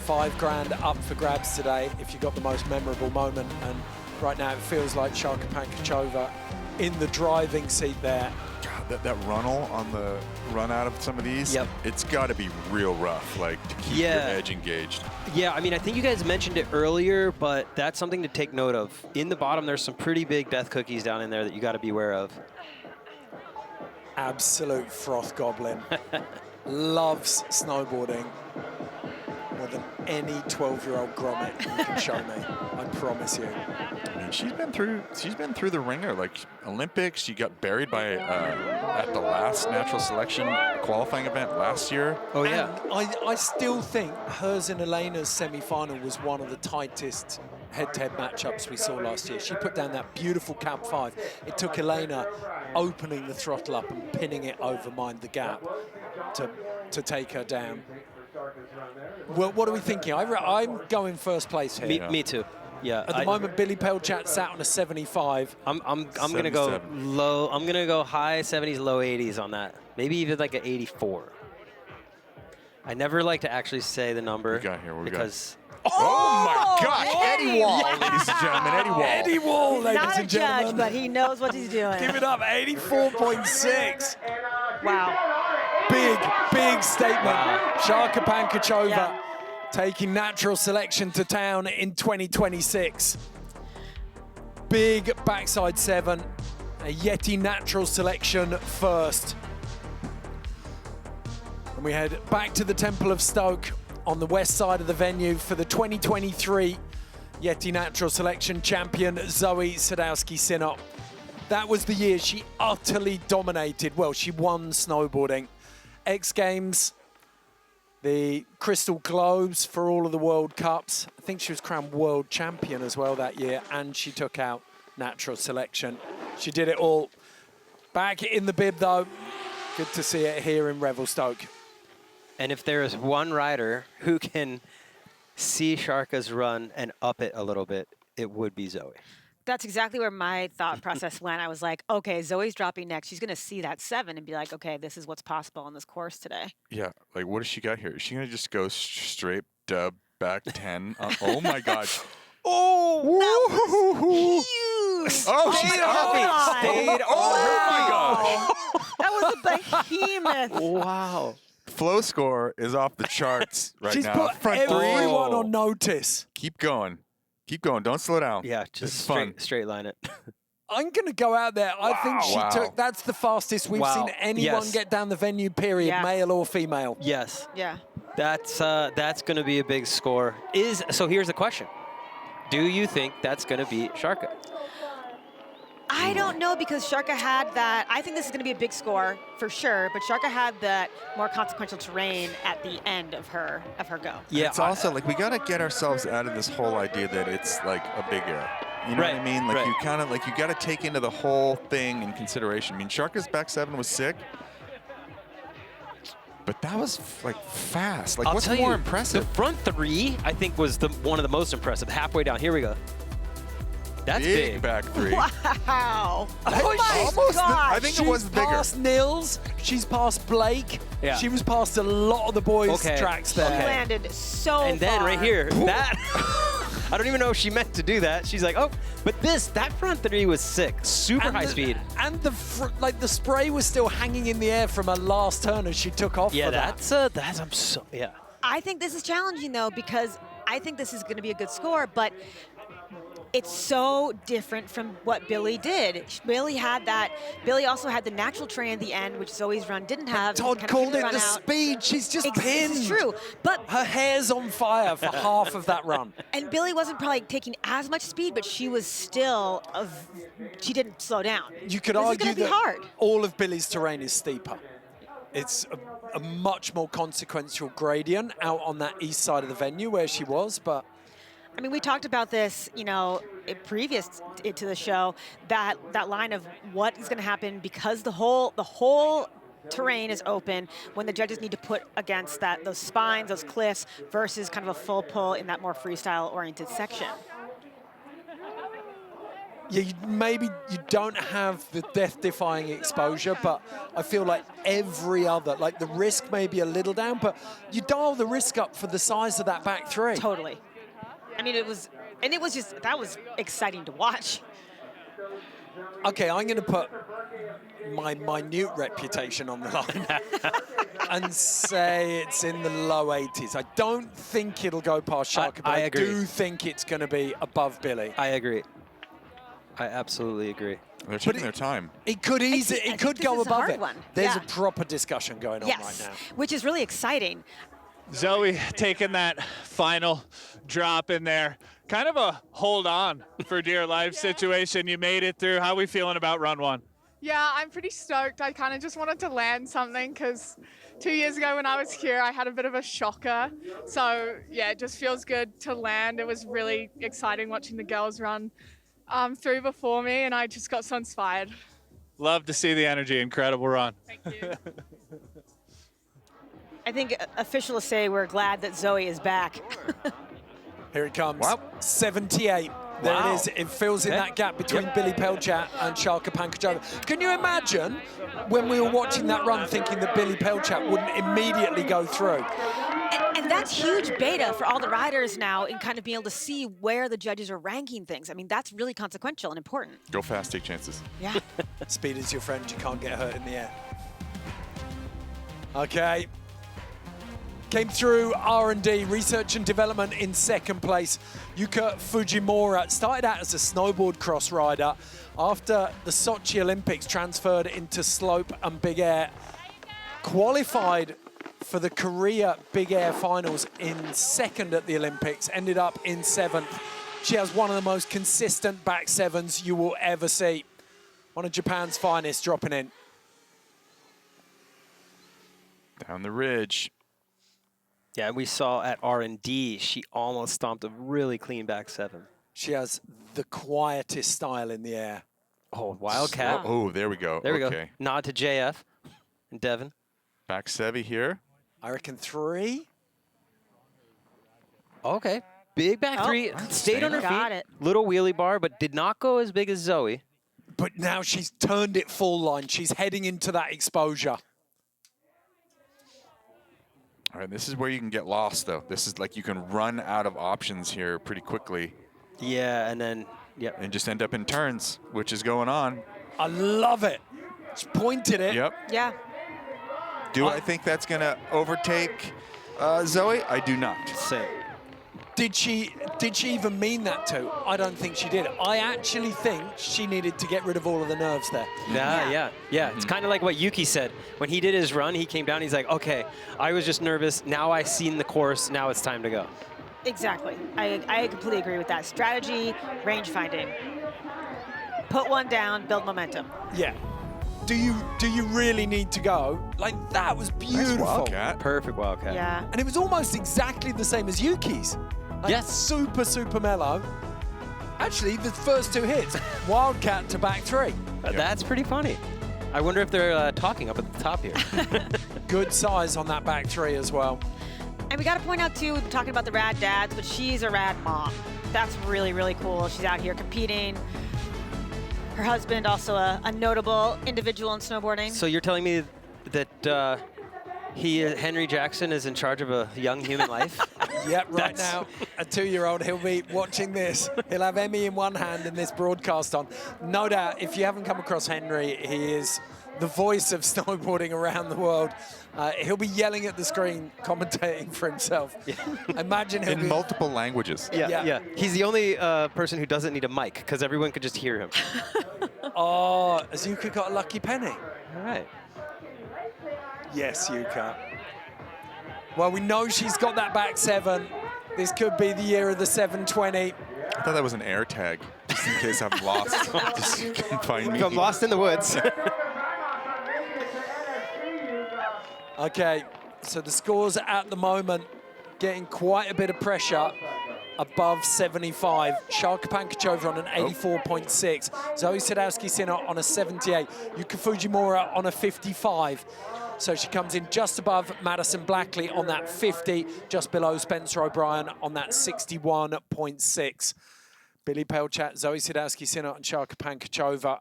$5 grand up for grabs today if you got the most memorable moment. And right now it feels like Sharka Pankachova in the driving seat there. God, that runnel on the run out of some of these, it's got to be real rough, like to keep your edge engaged. Yeah, I mean, I think you guys mentioned it earlier, but that's something to take note of. In the bottom, there's some pretty big death cookies down in there that you got to be aware of. Absolute froth goblin. Loves snowboarding more than any 12-year-old grommet you can show me. I promise you. I mean, she's been through the ringer. Like Olympics, she got buried by at the last natural selection qualifying event last year. Oh yeah. And I still think hers and Elena's semi-final was one of the tightest head-to-head matchups we saw last year. She put down that beautiful cab 5. It took Elena opening the throttle up and pinning it over Mind the Gap to take her down. Well, what are we thinking? I'm going first place here. Me too. Yeah. At the moment, Billy Pelchat sat on a 75. I'm gonna go low. I'm gonna go high 70s, low 80s on that. Maybe even like an 84. I never like to actually say the number What we got here? What we because. Oh my gosh, Eddie Wall, ladies and gentlemen, Eddie Wall. Eddie Wall, He's ladies not a and gentlemen. judge, but he knows what he's doing. Give it up, 84.6. Wow. Big statement. Wow. Sharka Pankachova taking natural selection to town in 2026. Big backside 7, a Yeti natural selection first. And we head back to the Temple of Stoke on the west side of the venue for the 2023 Yeti Natural Selection champion, Zoe Sadowski-Synnott. That was the year she utterly dominated. Well, she won snowboarding. X Games, the Crystal Globes for all of the World Cups. I think she was crowned world champion as well that year, and she took out natural selection. She did it all. Back in the bib, though. Good to see it here in Revelstoke. And if there is one rider who can see Sharka's run and up it a little bit, it would be Zoe. That's exactly where my thought process went. I was like, okay, Zoe's dropping next. She's going to see that 7 and be like, okay, this is what's possible on this course today. Yeah, like what does she got here? Is she gonna just go straight dub back 10? Oh my gosh. Oh, that was huge. Oh, she's Stayed on. Oh my gosh. That was a behemoth. Wow. Flow score is off the charts right She's now. put Front everyone 3. on notice. Keep going. Keep going. Don't slow down. Yeah, This just is fun. straight line it. I'm going to go out there. I think she took, that's the fastest we've seen anyone get down the venue, period, male or female. Yes. Yeah. That's going to be a big score. So here's the question. Do you think that's going to beat Sharka? I don't know, because Sharka had that. I think this is going to be a big score for sure, but Sharka had that more consequential terrain at the end of her go. Yeah, it's also like we got to get ourselves out of this whole idea that it's like a big air. You know what I mean? Like you kind of you got to take into the whole thing in consideration. I mean, Sharka's back 7 was sick, but that was like fast. Like, what's more impressive? The front 3, I think, was one of the most impressive. Halfway down, here we go. That's big. Back 3. Wow. Oh my gosh. I think it was She's bigger. past Nils. She's past Blake. Yeah. She was past a lot of the boys' tracks there. She landed so And then far. right here, that, I don't even know if she meant to do that. She's like, oh, but that front 3 was sick. Super high speed. And the spray was still hanging in the air from her last turn as she took off for that. Yeah. I think this is challenging, though, because I think this is going to be a good score, but it's so different from what Billy did. Billy also had the natural terrain at the end, which Zoe's run didn't have. Todd called it the speed. She's just pinned. It's true, but her hair's on fire for half of that run. And Billy wasn't probably taking as much speed, but she was still, she didn't slow down. You could This is argue gonna be that hard. all of Billy's terrain is steeper. It's a much more consequential gradient out on that east side of the venue where she was, but I mean, we talked about this, previous to the show, that line of what is going to happen because the whole terrain is open when the judges need to put against those spines, those cliffs, versus kind of a full pull in that more freestyle-oriented section. yeah, maybe you don't have the death-defying exposure, but I feel like every other, like the risk may be a little down, but you dial the risk up for the size of that back three. Totally. I mean, that was exciting to watch. Okay, I'm going to put my minute reputation on the line and say it's in the low 80s. I don't think it'll go past Sharka, but I do think it's going to be above Billy. I agree. I absolutely agree. They're taking their time. It could it could go above it. There's Yeah. a proper discussion going on right now. Which is really exciting. Zoe taking that final drop in there. Kind of a hold on for dear life situation. You made it through. How are we feeling about run one? Yeah, I'm pretty stoked. I kind of just wanted to land something because 2 years ago when I was here, I had a bit of a shocker. So yeah, it just feels good to land. It was really exciting watching the girls run through before me, and I just got so inspired. Love to see the energy. Incredible run. Thank you. I think officials say we're glad that Zoe is back. Here it comes. 78. There it is. It fills in that gap between Billy Pelchat and Sharka Pankajova. Can you imagine when we were watching that run thinking that Billy Pelchat wouldn't immediately go through? And that's huge beta for all the riders now in kind of being able to see where the judges are ranking things. I mean, that's really consequential and important. Go fast, take chances. Yeah. Speed is your friend. You can't get hurt in the air. Okay. Came through R&D, research and development in second place. Yuka Fujimura started out as a snowboard cross rider. After the Sochi Olympics, transferred into slope and big air. Qualified for the Korea Big Air Finals in second at the Olympics, ended up in 7th. She has one of the most consistent back sevens you will ever see. One of Japan's finest dropping in. Down the ridge. Yeah, we saw at R&D, she almost stomped a really clean back seven. She has the quietest style in the air. Oh, Wildcat. Oh, there we go. There we go. Okay. Nod to JF and Devin. Back Sevi here. I reckon 3. Okay. Big back three. Stayed on her feet. Got it. Little wheelie bar, but did not go as big as Zoe. But now she's turned it full line. She's heading into that exposure. All right, this is where you can get lost, though. This is like you can run out of options here pretty quickly. Yeah, and then, yep. And just end up in turns, which is going on. I love it. She pointed it. Yep. Yeah. Do I think that's going to overtake Zoe? I do not. Same. Did she even mean that to? I don't think she did. I actually think she needed to get rid of all of the nerves there. Yeah. It's kind of like what Yuki said. When he did his run, he came down, he's like, okay, I was just nervous. Now I've seen the course. Now it's time to go. Exactly. I completely agree with that. Strategy, range finding. Put one down, build momentum. Yeah. Do you really need to go? Like, that was beautiful. Nice Wildcat. Perfect Wildcat. Yeah. And it was almost exactly the same as Yuki's. Like, yes. Super, super mellow. Actually, the first 2 hits, Wildcat to back 3. That's pretty funny. I wonder if they're talking up at the top here. Good size on that back 3 as well. And we got to point out, too, talking about the rad dads, but she's a rad mom. That's really, really cool. She's out here competing. Her husband, also a notable individual in snowboarding. So you're telling me that Henry Jackson is in charge of a young human life? Yep, right now, a 2-year-old, he'll be watching this. He'll have Emmy in one hand and this broadcast on. No doubt, if you haven't come across Henry, he is the voice of snowboarding around the world. He'll be yelling at the screen, commentating for himself. Yeah. Imagine he'll in be multiple languages. Yeah. He's the only person who doesn't need a mic because everyone could just hear him. Oh, has Yuka got a lucky penny? All right. Yes, Yuka. Well, we know she's got that back 7. This could be the year of the 720. I thought that was an air tag, just in case I'm lost. Just you can find me. I'm lost in the woods. Okay, so the scores at the moment getting quite a bit of pressure above 75. Sharka Pankachova on an 84.6. Zoe Sadowski-Sinner on a 78. Yuka Fujimura on a 55. So she comes in just above Madison Blackley on that 50, just below Spencer O'Brien on that 61.6. Billy Pelchat, Zoe Sadowski-Sinner and Sharka Pankachova.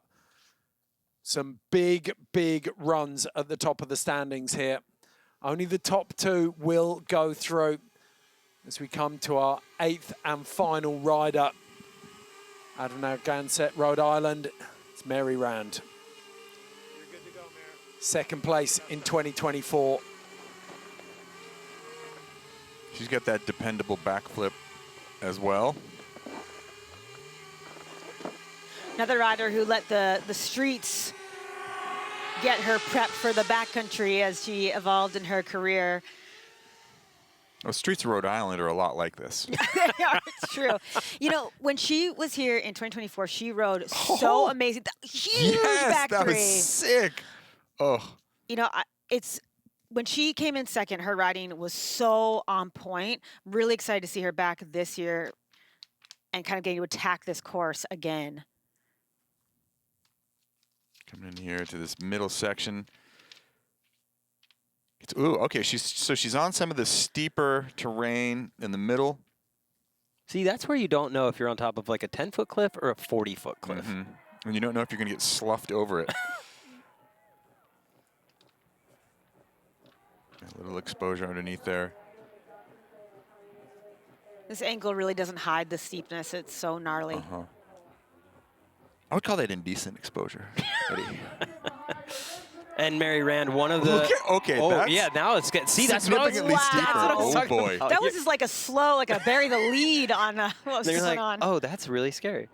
Some big, big runs at the top of the standings here. Only the top 2 will go through as we come to our 8th and final rider. Out of Narragansett, Rhode Island, it's Mary Rand. Second place in 2024. She's got that dependable backflip as well. Another rider who let the streets get her prepped for the backcountry as she evolved in her career. Well, streets of Rhode Island are a lot like this. They are, it's true. You know, when she was here in 2024, she rode so amazing. Huge back that three. was sick. Oh. You know, it's when she came in second, her riding was so on point. Really excited to see her back this year and kind of getting to attack this course again. Coming in here to this middle section. Ooh, okay, she's on some of the steeper terrain in the middle. See, that's where you don't know if you're on top of like a 10-foot cliff or a 40-foot cliff. Mm-hmm. And you don't know if you're going to get sloughed over it. A little exposure underneath there. This angle really doesn't hide the steepness. It's so gnarly. Uh-huh. I would call that indecent exposure, Eddie. And Mary Rand, one of the... Okay, oh, that's yeah, now it's getting... See, that's what I was... significantly steeper. Oh, boy. That was just like a slow, like a bury the lead on what was They're going like, on. oh, that's really scary.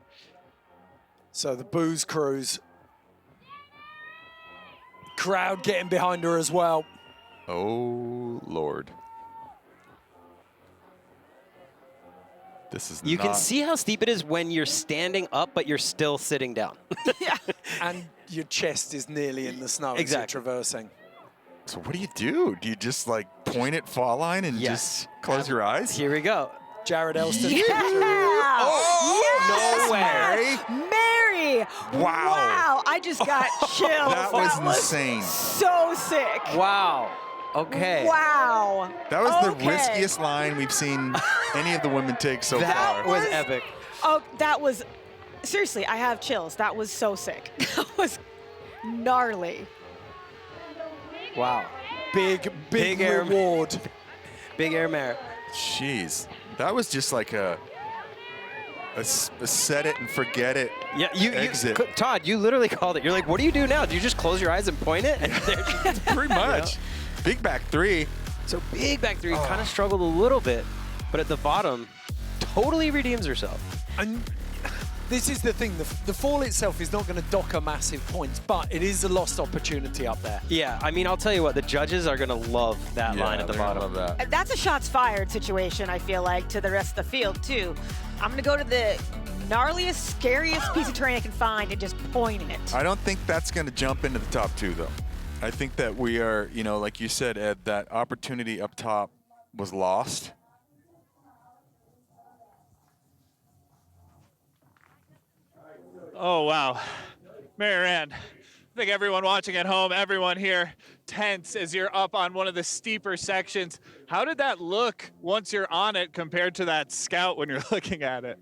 So the booze cruise. Crowd getting behind her as well. Oh, Lord. This is You not... can see how steep it is when you're standing up, but you're still sitting down. Yeah. And your chest is nearly in the snow as you're traversing. So what do you do? Do you just like point at fall line and just close your eyes? Here we go. Jared Elston. Yeah! Oh, no way. Mary! Wow. Wow, I just got chills. That was insane. So sick. Wow. Okay. Wow. That was the riskiest line we've seen any of the women take so That far. was epic. Oh, that was, seriously, I have chills. That was so sick. That was gnarly. Wow. Big air reward. Big air mare. Jeez. That was just like a set it and forget it exit. Todd, you literally called it. You're like, what do you do now? Do you just close your eyes and point it? And Pretty much. Big back three. So big back three kind of struggled a little bit, but at the bottom, totally redeems herself. And this is the thing, the fall itself is not going to dock her massive points, but it is a lost opportunity up there. Yeah, I mean, I'll tell you what, the judges are going to love that line at the bottom. Love that. That's a shots fired situation, I feel like, to the rest of the field, too. I'm going to go to the gnarliest, scariest piece of terrain I can find and just point it. I don't think that's going to jump into the top 2, though. I think that we are, you know, like you said, Ed, that opportunity up top was lost. Oh, wow. Mary Rand, I think everyone watching at home, everyone here, tense as you're up on one of the steeper sections. How did that look once you're on it compared to that scout when you're looking at it?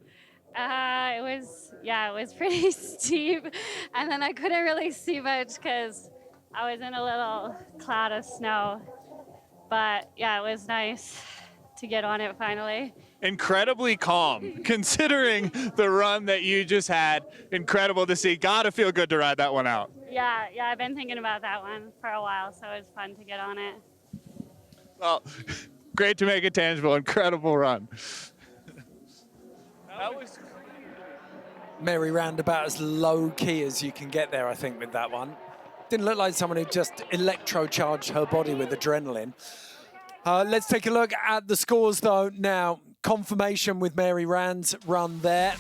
It was pretty steep. And then I couldn't really see much because I was in a little cloud of snow. But yeah, it was nice to get on it finally. incredibly calm, considering the run that you just had. Incredible to see. Gotta feel good to ride that one out. Yeah, I've been thinking about that one for a while, so it's fun to get on it. Well, great to make it tangible. Incredible run. That was Mary ran about as low key as you can get there, I think, with that one. Didn't look like someone who just electrocharged her body with adrenaline. Let's take a look at the scores, though, now. Confirmation with Mary Rand's run there.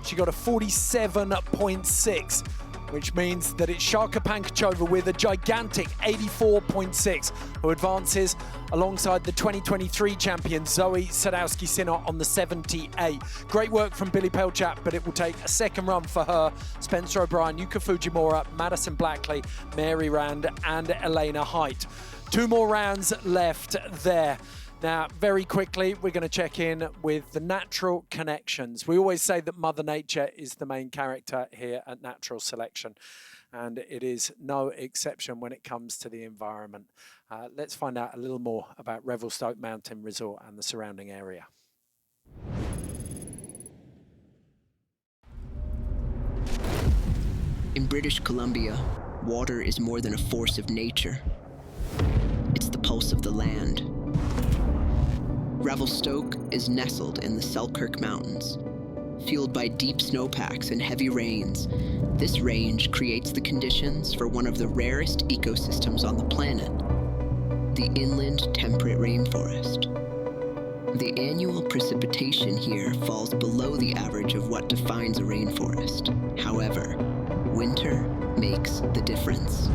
She got a 47.6, which means that it's Sharka Pankachova with a gigantic 84.6, who advances alongside the 2023 champion Zoe Sadowski-Sinot on the 78. Great work from Billy Pelchat, but it will take a second run for her, Spencer O'Brien, Yuka Fujimura, Madison Blackley, Mary Rand, and Elena Height. 2 more rounds left there. Now, very quickly, we're going to check in with the natural connections. We always say that Mother Nature is the main character here at Natural Selection, and it is no exception when it comes to the environment. Let's find out a little more about Revelstoke Mountain Resort and the surrounding area. In British Columbia, water is more than a force of nature. It's the pulse of the land. Revelstoke is nestled in the Selkirk Mountains. Fueled by deep snowpacks and heavy rains, this range creates the conditions for one of the rarest ecosystems on the planet, the inland temperate rainforest. The annual precipitation here falls below the average of what defines a rainforest. However, winter makes the difference.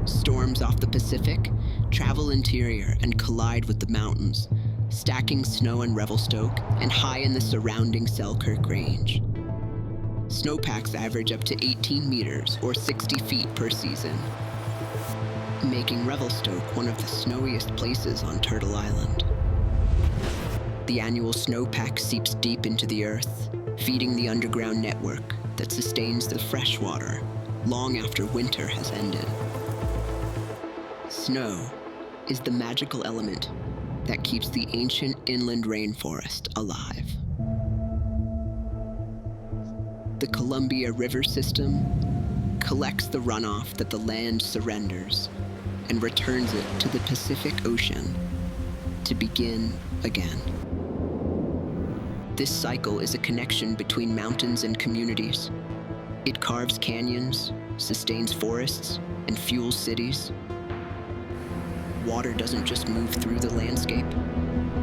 Storms off the Pacific travel interior and collide with the mountains, stacking snow in Revelstoke and high in the surrounding Selkirk Range. Snowpacks average up to 18 meters or 60 feet per season, making Revelstoke one of the snowiest places on Turtle Island. The annual snowpack seeps deep into the earth, feeding the underground network that sustains the fresh water long after winter has ended. Snow is the magical element that keeps the ancient inland rainforest alive. The Columbia River system collects the runoff that the land surrenders and returns it to the Pacific Ocean to begin again. This cycle is a connection between mountains and communities. It carves canyons, sustains forests, and fuels cities. Water doesn't just move through the landscape,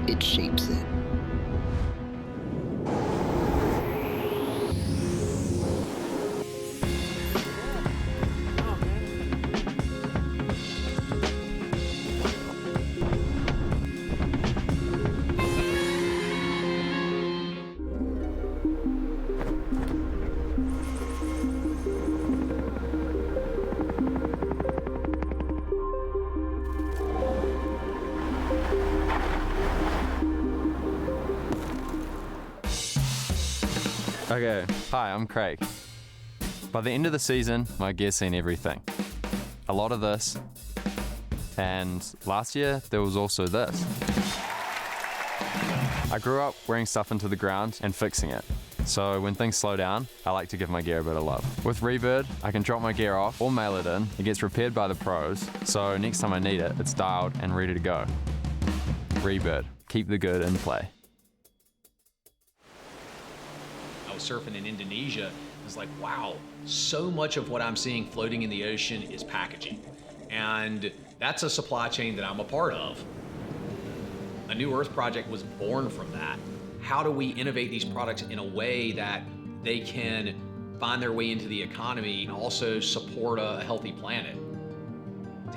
it shapes it. Okay, hi, I'm Craig. By the end of the season, my gear's seen everything. A lot of this, and last year there was also this. I grew up wearing stuff into the ground and fixing it. So when things slow down, I like to give my gear a bit of love. With Rebird, I can drop my gear off or mail it in. It gets repaired by the pros, so next time I need it, it's dialed and ready to go. Rebird, keep the good in play. I was surfing in Indonesia. It's like, wow, so much of what I'm seeing floating in the ocean is packaging. And that's a supply chain that I'm a part of. A New Earth project was born from that. How do we innovate these products in a way that they can find their way into the economy and also support a healthy planet?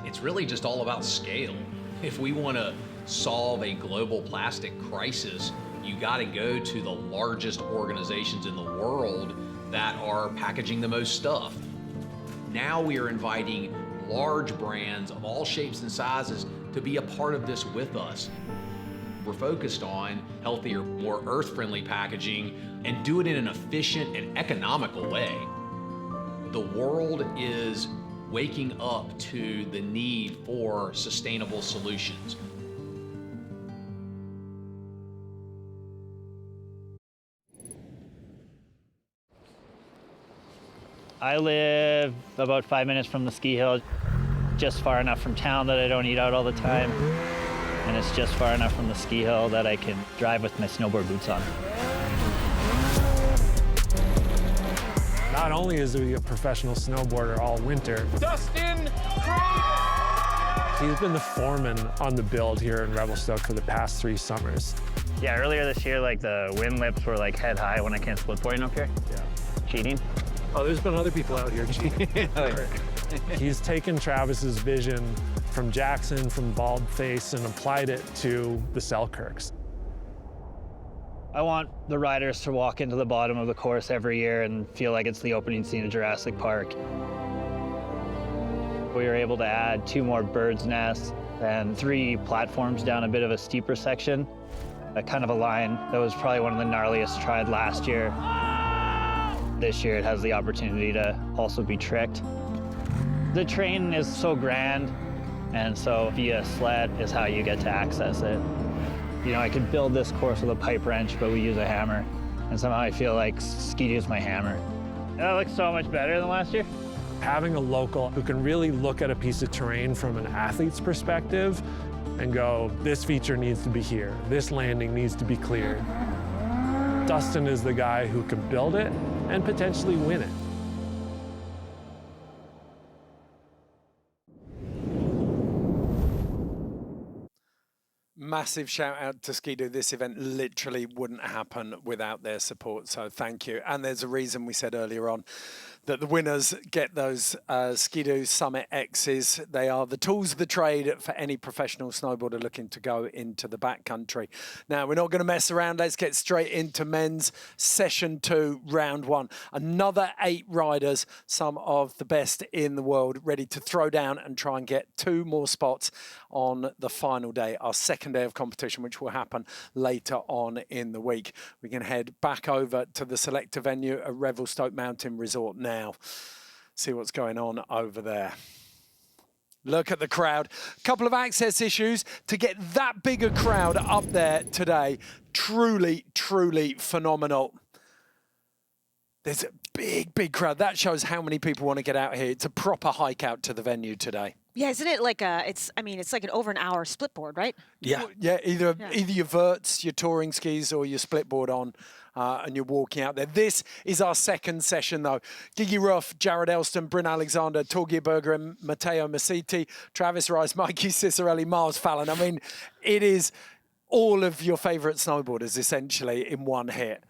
It's really just all about scale. If we want to solve a global plastic crisis, you got to go to the largest organizations in the world that are packaging the most stuff. Now we are inviting large brands of all shapes and sizes to be a part of this with us. We're focused on healthier, more earth-friendly packaging and do it in an efficient and economical way. The world is waking up to the need for sustainable solutions. I live about 5 minutes from the ski hill, just far enough from town that I don't eat out all the time. And it's just far enough from the ski hill that I can drive with my snowboard boots on. Not only is he a professional snowboarder all winter, Dustin, he's been the foreman on the build here in Revelstoke for the past 3 summers. Yeah, earlier this year, like the wind lips were like head high when I came splitboarding up here. Yeah. Cheating. Oh, there's been other people out here cheating. He's taken Travis's vision from Jackson, from Bald Face, and applied it to the Selkirks. I want the riders to walk into the bottom of the course every year and feel like it's the opening scene of Jurassic Park. We were able to add 2 more birds' nests and 3 platforms down a bit of a steeper section. Kind of a line that was probably one of the gnarliest tried last year. This year it has the opportunity to also be tricked. The terrain is so grand, and so via sled is how you get to access it. You know, I could build this course with a pipe wrench, but we use a hammer, and somehow I feel like Ski is my hammer. That looks so much better than last year. Having a local who can really look at a piece of terrain from an athlete's perspective and go, this feature needs to be here, this landing needs to be cleared. Dustin is the guy who can build it and potentially win it. Massive shout out to Ski-Doo. This event literally wouldn't happen without their support, so thank you. And there's a reason we said earlier on that the winners get those Ski-Doo Summit X's. They are the tools of the trade for any professional snowboarder looking to go into the backcountry. Now, we're not going to mess around. Let's get straight into men's session 2, round 1. Another 8 riders, some of the best in the world, ready to throw down and try and get 2 more spots on the final day, our second day of competition, which will happen later on in the week. We can head back over to the selector venue at Revelstoke Mountain Resort now. See what's going on over there. Look at the crowd. A couple of access issues to get that big a crowd up there today. Truly, truly phenomenal. There's a big, big crowd. That shows how many people want to get out here. It's a proper hike out to the venue today. Yeah, isn't it like it's like an over an hour split board, right? Yeah. Yeah, either your verts, your touring skis, or your split board on, and you're walking out there. This is our second session, though. Gigi Ruff, Jared Elston, Bryn Alexander, Torgeir Berger, and Matteo Massiti, Travis Rice, Mikey Cicerelli, Miles Fallon. I mean, it is all of your favourite snowboarders, essentially, in one hit.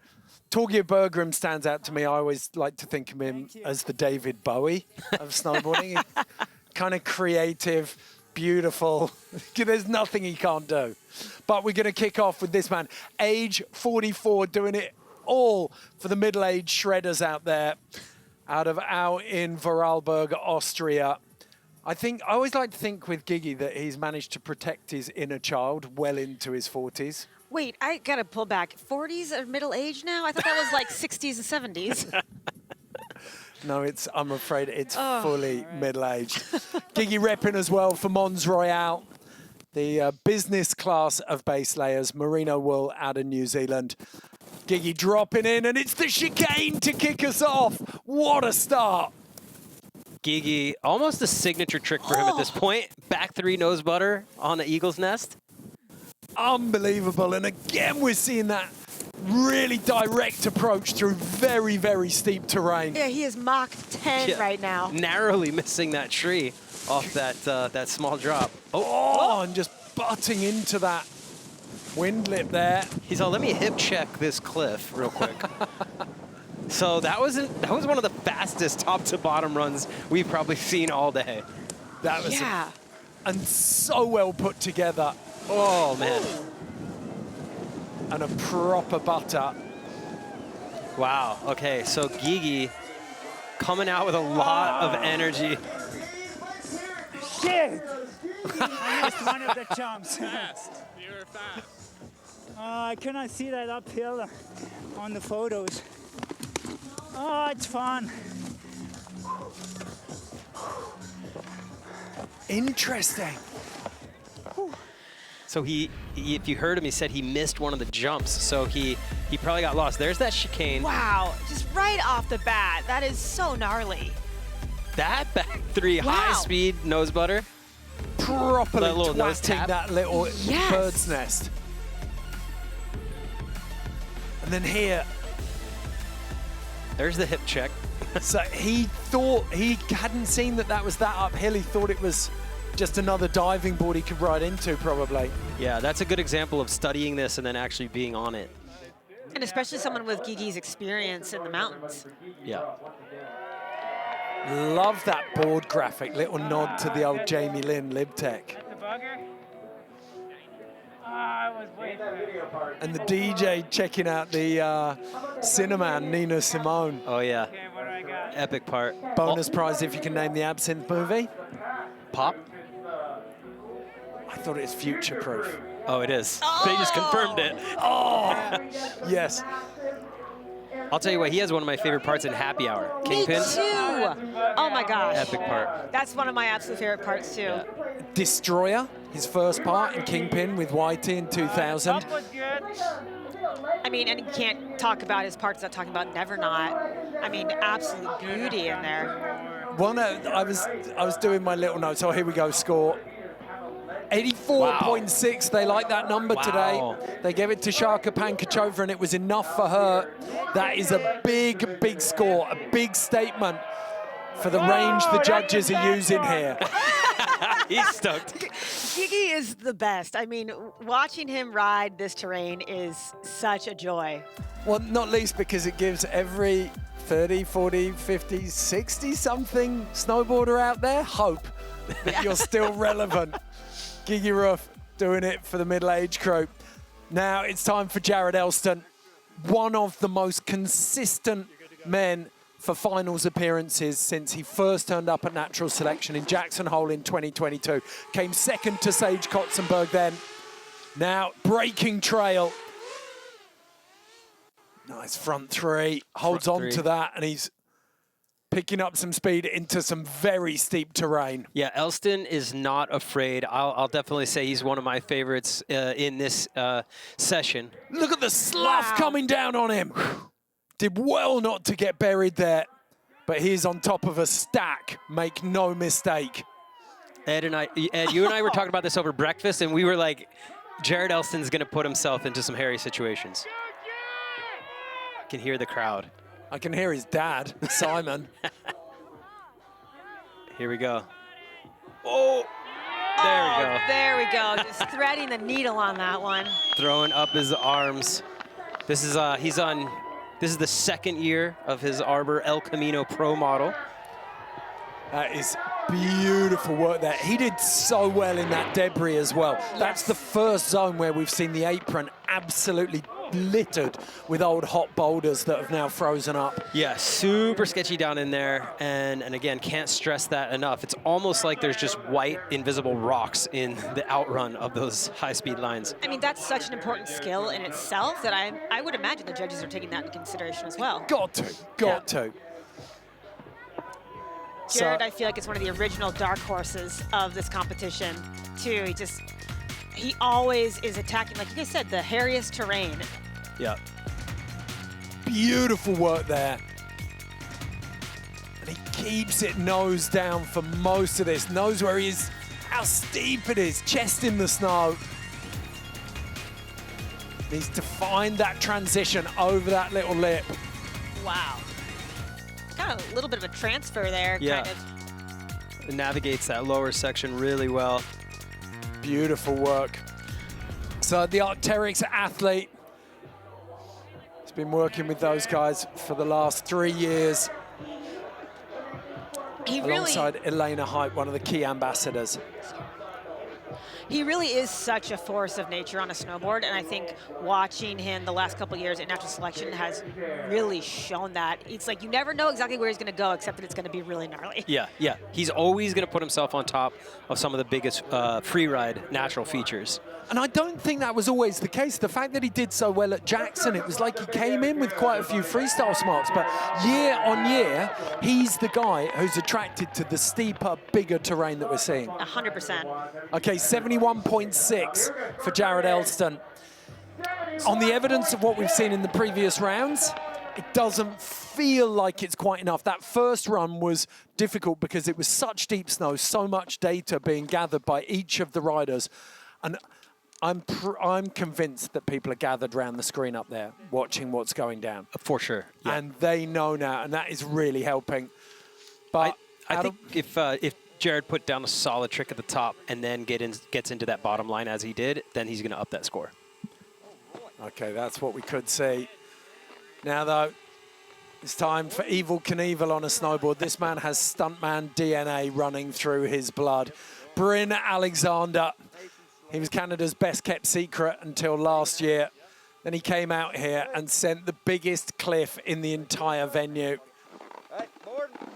Torgeir Berger stands out to me. I always like to think of him as the David Bowie of snowboarding. Kind of creative, beautiful. There's nothing he can't do. But we're going to kick off with this man, age 44, doing it all for the middle-aged shredders out there, out of Au in Vorarlberg, Austria. I always like to think with Gigi that he's managed to protect his inner child well into his 40s. Wait, I got to pull back. 40s are middle age now? I thought that was like 60s and 70s. No, I'm afraid it's fully middle-aged. Gigi repping as well for Mons Royale, the business class of base layers, merino wool out of New Zealand. Gigi dropping in, and it's the chicane to kick us off. What a start. Gigi, almost a signature trick for him at this point. Back 3 nose butter on the eagle's nest. Unbelievable. And again, we're seeing that really direct approach through very, very steep terrain. Yeah, he is Mach 10 right now. Narrowly missing that tree off that small drop. Oh, and just butting into that wind lip there. He's all, let me hip check this cliff real quick. So that was one of the fastest top to bottom runs we've probably seen all day. That was and so well put together. Oh man. And a proper butter. Wow, okay, so Gigi coming out with a lot of energy. Shit! I missed one of the jumps. Fast. You were fast. I cannot see that uphill on the photos. Oh, it's fun. Interesting. So if you heard him, he said he missed one of the jumps. So he He probably got lost. There's that chicane. Wow, just right off the bat. That is so gnarly. That back three Wow. high-speed nose butter. Properly That little nose twatting tap. that little Yes. bird's nest. And then here, there's the hip check. So he thought, he hadn't seen that that was that uphill. He thought it was just another diving board he could ride into, probably. Yeah, that's a good example of studying this and then actually being on it. And especially someone with Gigi's experience in the mountains. Yeah. Love that board graphic. Little nod to the old Jamie Lynn LibTech. And the DJ checking out the Cinnamon, Nina Simone. Oh, yeah. Epic part. Bonus prize if you can name the Absinthe movie. Pop? I thought it was Future Proof. Oh, it is. They just confirmed it. Oh, yes. I'll tell you what, he has one of my favorite parts in Happy Hour. Kingpin. Me too. Oh my gosh. Epic part. That's one of my absolute favorite parts too. Yeah. Destroyer, his first part in Kingpin with Whitey in 2000. I mean, and you can't talk about his parts without talking about Never Not. I mean, absolute beauty in there. One, I was doing my little notes. Oh, here we go, score. 84.6, they like that number today. They gave it to Shaka Pankachova and it was enough for her. That is a big, big score, a big statement for the range the judges are using here. He's stoked. Gigi is the best. I mean, watching him ride this terrain is such a joy. Well, not least because it gives every 30, 40, 50, 60-something snowboarder out there hope that you're still relevant. Gigi Ruff doing it for the middle-aged crew. Now it's time for Jared Elston, one of the most consistent men for finals appearances since he first turned up at Natural Selection in Jackson Hole in 2022. Came second to Sage Kotzenberg then. Now breaking trail. Nice front three, holds on to that, and he's picking up some speed into some very steep terrain. Yeah, Elston is not afraid. I'll definitely say he's one of my favorites in this session. Look at the slough coming down on him. Did well not to get buried there, but he's on top of a stack, make no mistake. Ed, you and I were talking about this over breakfast, and we were like, Jared Elston's gonna put himself into some hairy situations. I can hear the crowd. I can hear his dad, Simon. Here we go. Oh, there we go. There we go. Just threading the needle on that one. Throwing up his arms. This is this is the second year of his Arbor El Camino Pro model. That is beautiful work there. He did so well in that debris as well. Yes. That's the first zone where we've seen the apron absolutely littered with old hot boulders that have now frozen up. Yeah, super sketchy down in there. And again, can't stress that enough. It's almost like there's just white, invisible rocks in the outrun of those high-speed lines. I mean, that's such an important skill in itself that I would imagine the judges are taking that into consideration as well. Got to. Jared, I feel like it's one of the original dark horses of this competition, too. He always is attacking, like you guys said, the hairiest terrain. Yeah. Beautiful work there. And he keeps it nose down for most of this. Knows where he is, how steep it is, chest in the snow. Needs to find that transition over that little lip. Wow. Got a little bit of a transfer there, Yeah. kind of. It navigates that lower section really well. Beautiful work. So the Arc'teryx athlete has been working with those guys for the last 3 years. Alongside Elena Height, one of the key ambassadors. He really is such a force of nature on a snowboard, and I think watching him the last couple of years in Natural Selection has really shown that. It's like you never know exactly where he's going to go, except that it's going to be really gnarly. Yeah. He's always going to put himself on top of some of the biggest freeride natural features. And I don't think that was always the case. The fact that he did so well at Jackson, it was like he came in with quite a few freestyle smarts, but year on year, he's the guy who's attracted to the steeper, bigger terrain that we're seeing. 100%. Okay, 71.6 for Jared Elston. on the evidence of what we've seen in the previous rounds, it doesn't feel like it's quite enough. That first run was difficult because it was such deep snow, so much data being gathered by each of the riders. And I'm convinced that people are gathered around the screen up there watching what's going down. For sure. Yeah. And they know now, and that is really helping. But I think if Jared put down a solid trick at the top and then gets into that bottom line as he did, then he's going to up that score. Okay, that's what we could see. Now, though, it's time for Evel Knievel on a snowboard. This man has stuntman DNA running through his blood. Bryn Alexander. He was Canada's best kept secret until last year. Then he came out here and sent the biggest cliff in the entire venue.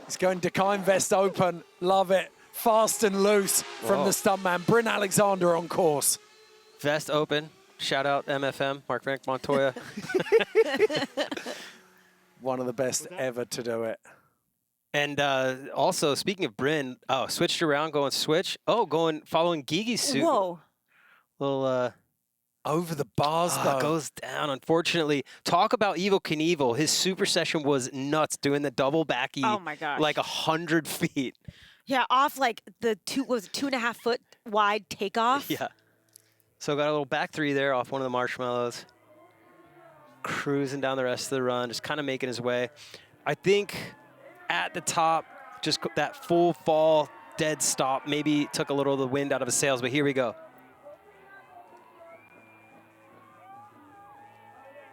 He's going to Vest Open. Love it. Fast and loose from the stuntman. Bryn Alexander on course. Vest Open. Shout out MFM, Mark Frank Montoya. One of the best ever to do it. And also, speaking of Bryn, switched around, going switch. Following Gigi's suit. Whoa. Little, over the bars, though. Goes down, unfortunately. Talk about Evel Knievel. His super session was nuts, doing the double backy. Oh, my gosh. Like 100 feet. Yeah, off like the 2.5 foot wide takeoff. Yeah. So got a little back three there off one of the marshmallows. Cruising down the rest of the run, just kind of making his way. I think at the top, just that full fall, dead stop, maybe took a little of the wind out of his sails, but here we go.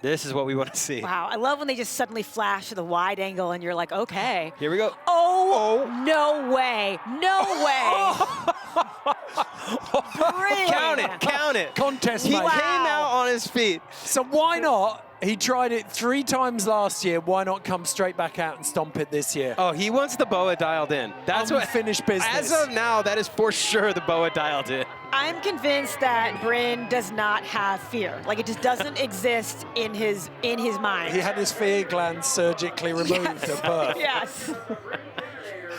This is what we want to see. Wow, I love when they just suddenly flash to the wide angle and you're like, okay. Here we go. Oh. No way. No way. Count it. Contest, he mate. came out on his feet. So why not? He tried it 3 times last year. Why not come straight back out and stomp it this year? Oh, he wants the BOA dialed in. That's what finished business. As of now, that is for sure the BOA dialed in. I'm convinced that Bryn does not have fear. Like, it just doesn't exist in his mind. He had his fear gland surgically removed at birth. Yes.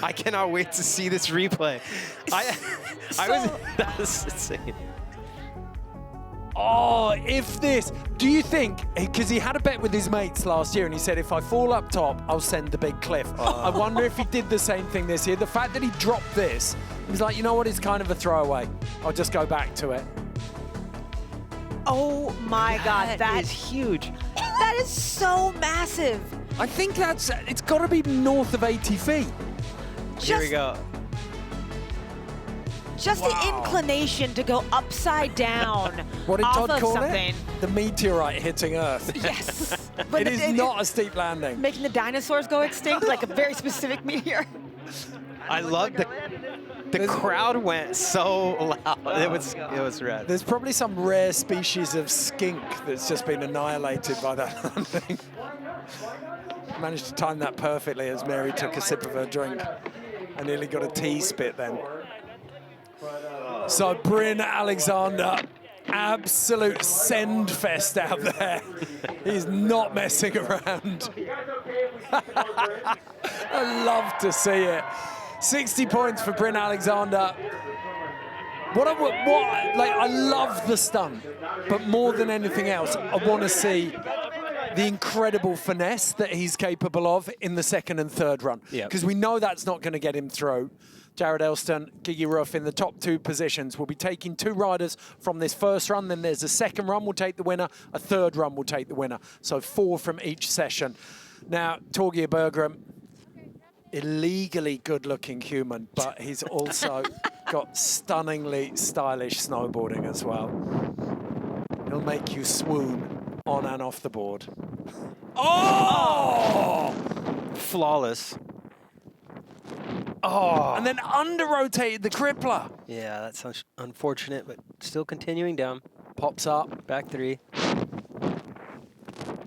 I cannot wait to see this replay. That was insane. Oh, do you think, because he had a bet with his mates last year and he said, if I fall up top, I'll send the big cliff. I wonder if he did the same thing this year. The fact that he dropped this, he was like, you know what, it's kind of a throwaway. I'll just go back to it. Oh my God, that is huge. That is so massive. I think it's got to be north of 80 feet. Here we go. Just the inclination to go upside down. What did off Todd of call something. it? The meteorite hitting Earth. Yes. It is not a steep landing. Making the dinosaurs go extinct, like a very specific meteor. I love the crowd went so loud. It was rad. There's probably some rare species of skink that's just been annihilated by that landing. Managed to time that perfectly as Mary took a sip of her drink. I nearly got a tea spit then. So Bryn Alexander, absolute send fest out there. He's not messing around. I love to see it. 60 points for Bryn Alexander. I love the stunt, but more than anything else, I want to see the incredible finesse that he's capable of in the second and third run. Because we know that's not going to get him through. Jared Elston, Gigi Ruff in the top 2 positions. We'll be taking 2 riders from this first run. Then there's a second run will take the winner. A third run will take the winner. So 4 from each session. Now, Torgeir Bergram, illegally good-looking human, but he's also got stunningly stylish snowboarding as well. He'll make you swoon on and off the board. Oh! Flawless. Oh! And then under-rotated the crippler. Yeah, that's unfortunate, but still continuing down. Pops up. Back 3.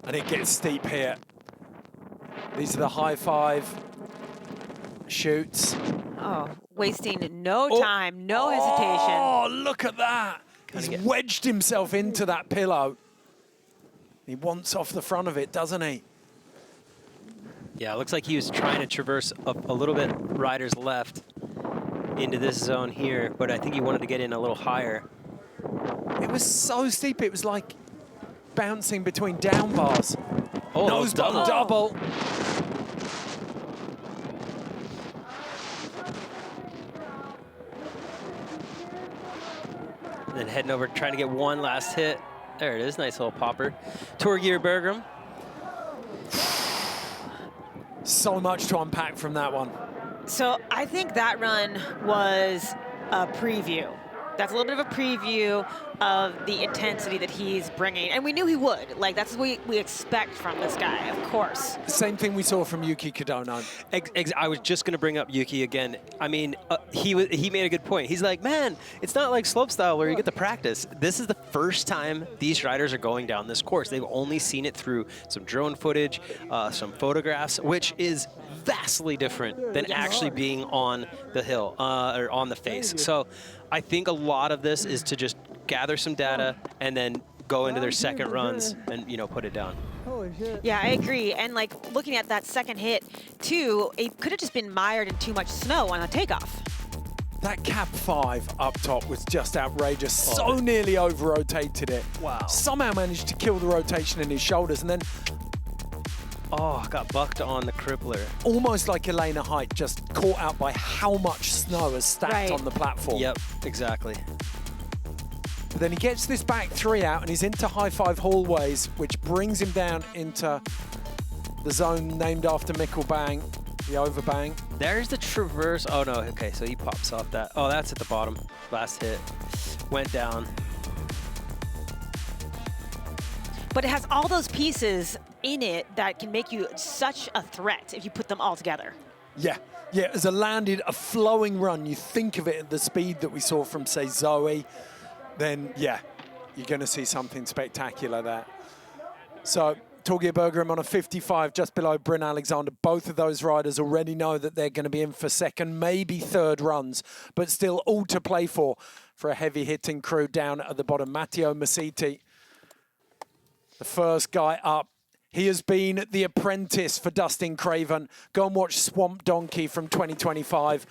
And it gets steep here. These are the high 5 shoots. Oh, wasting no time, no hesitation. Oh, look at that. He's wedged himself into that pillow. He wants off the front of it, doesn't he? Yeah, it looks like he was trying to traverse up a little bit riders left into this zone here, but I think he wanted to get in a little higher. It was so steep. It was like bouncing between down bars. Oh, Nose bump double. And then heading over, trying to get one last hit. There it is, nice little popper. Tour gear Bergram. So much to unpack from that one. So I think that run was a preview. That's a little bit of a preview of the intensity that he's bringing. And we knew he would. Like, that's what we expect from this guy, of course. Same thing we saw from Yuki Kodono. I was just going to bring up Yuki again. I mean, he made a good point. He's like, man, it's not like slopestyle where you get to practice. This is the first time these riders are going down this course. They've only seen it through some drone footage, some photographs, which is vastly different than actually being on the hill or on the face. So I think a lot of this is to just gather some data and then go into their second runs and, you know, put it down. Yeah, I agree. And like looking at that second hit too, it could have just been mired in too much snow on a takeoff. That cap 5 up top was just outrageous. So nearly over-rotated it. Wow. Somehow managed to kill the rotation in his shoulders and then got bucked on the crippler. Almost like Elena Height, just caught out by how much snow has stacked on the platform. Yep, exactly. But then he gets this back 3 out and he's into high 5 hallways, which brings him down into the zone named after Mikkel Bang, the overbang. There's the traverse. Oh no, okay, so he pops off that. Oh, that's at the bottom. Last hit. Went down. But it has all those pieces in it that can make you such a threat if you put them all together. Yeah, as a flowing run, you think of it at the speed that we saw from, say, Zoe, then yeah, you're gonna see something spectacular there. So, Torgeir Bergram on a 55, just below Bryn Alexander. Both of those riders already know that they're gonna be in for second, maybe third runs, but still all to play for a heavy-hitting crew down at the bottom. Matteo Massiti, the first guy up. He has been the apprentice for Dustin Craven. Go and watch Swamp Donkey from 2025.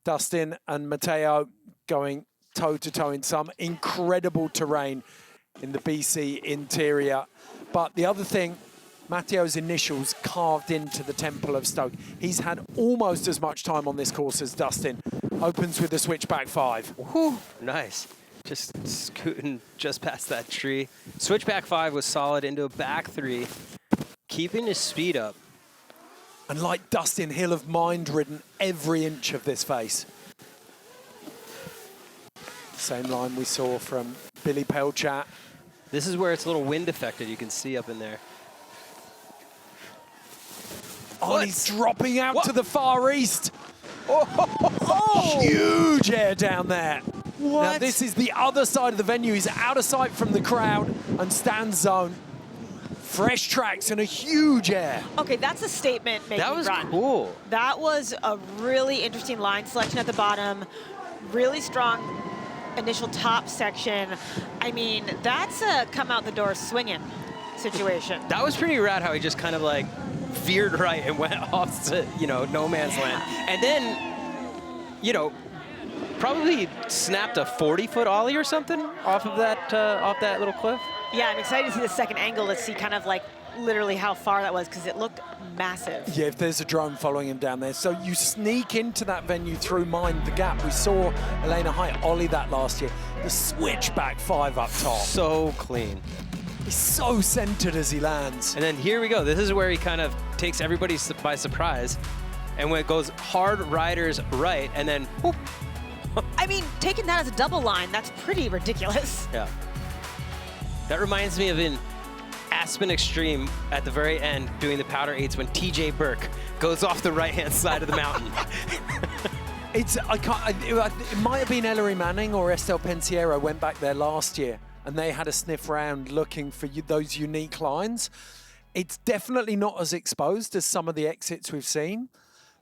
Dustin and Matteo going toe-to-toe in some incredible terrain in the BC interior. But the other thing, Matteo's initials carved into the Temple of Stoke. He's had almost as much time on this course as Dustin. Opens with the switchback 5. Whew, nice. Just scooting just past that tree. Switchback 5 was solid into a back 3. Keeping his speed up. And like Dustin, he'll have mind-ridden every inch of this face. Same line we saw from Billy Pelchat. This is where it's a little wind affected, you can see up in there. Oh, and he's dropping out to the far east. Huge air down there. Now this is the other side of the venue. He's out of sight from the crowd and stand zone. Fresh tracks and a huge air. Okay, that's a statement making That was run. cool. That was a really interesting line selection at the bottom. Really strong initial top section. I mean, that's a come out the door swinging situation. That was pretty rad how he just kind of like veered right and went off to, you know, no man's land. And then, you know, probably snapped a 40-foot ollie or something off of that little cliff. Yeah, I'm excited to see the second angle to see kind of like literally how far that was because it looked massive. Yeah, if there's a drone following him down there. So you sneak into that venue through Mind the Gap. We saw Elena Height ollie that last year. The switchback 5 up top. So clean. He's so centered as he lands. And then here we go. This is where he kind of takes everybody by surprise. And when it goes hard riders right, and then whoop. I mean, taking that as a double line, that's pretty ridiculous. Yeah. That reminds me of in Aspen Extreme at the very end doing the powder 8s when TJ Burke goes off the right-hand side of the mountain. It might have been Ellery Manning or Estelle Pensiero went back there last year and they had a sniff around looking for those unique lines. It's definitely not as exposed as some of the exits we've seen.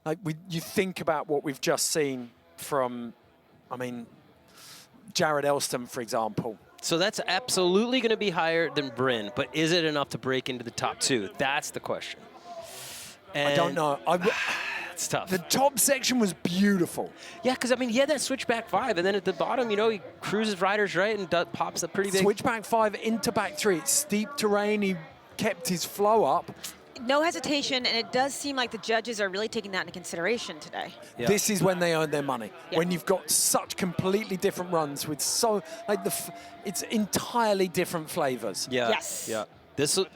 Like you think about what we've just seen from, I mean, Jared Elston, for example. So that's absolutely going to be higher than Bryn, but is it enough to break into the top 2? That's the question. And I don't know. It's tough. The top section was beautiful. Yeah, because, I mean, he had that switchback 5, and then at the bottom, you know, he cruises riders right and pops a pretty big... Switchback 5 into back 3. It's steep terrain. He kept his flow up. No hesitation, and it does seem like the judges are really taking that into consideration today. Yeah. This is when they earn their money. Yeah. When you've got such completely different runs with it's entirely different flavors. Yeah. Yes. Yeah.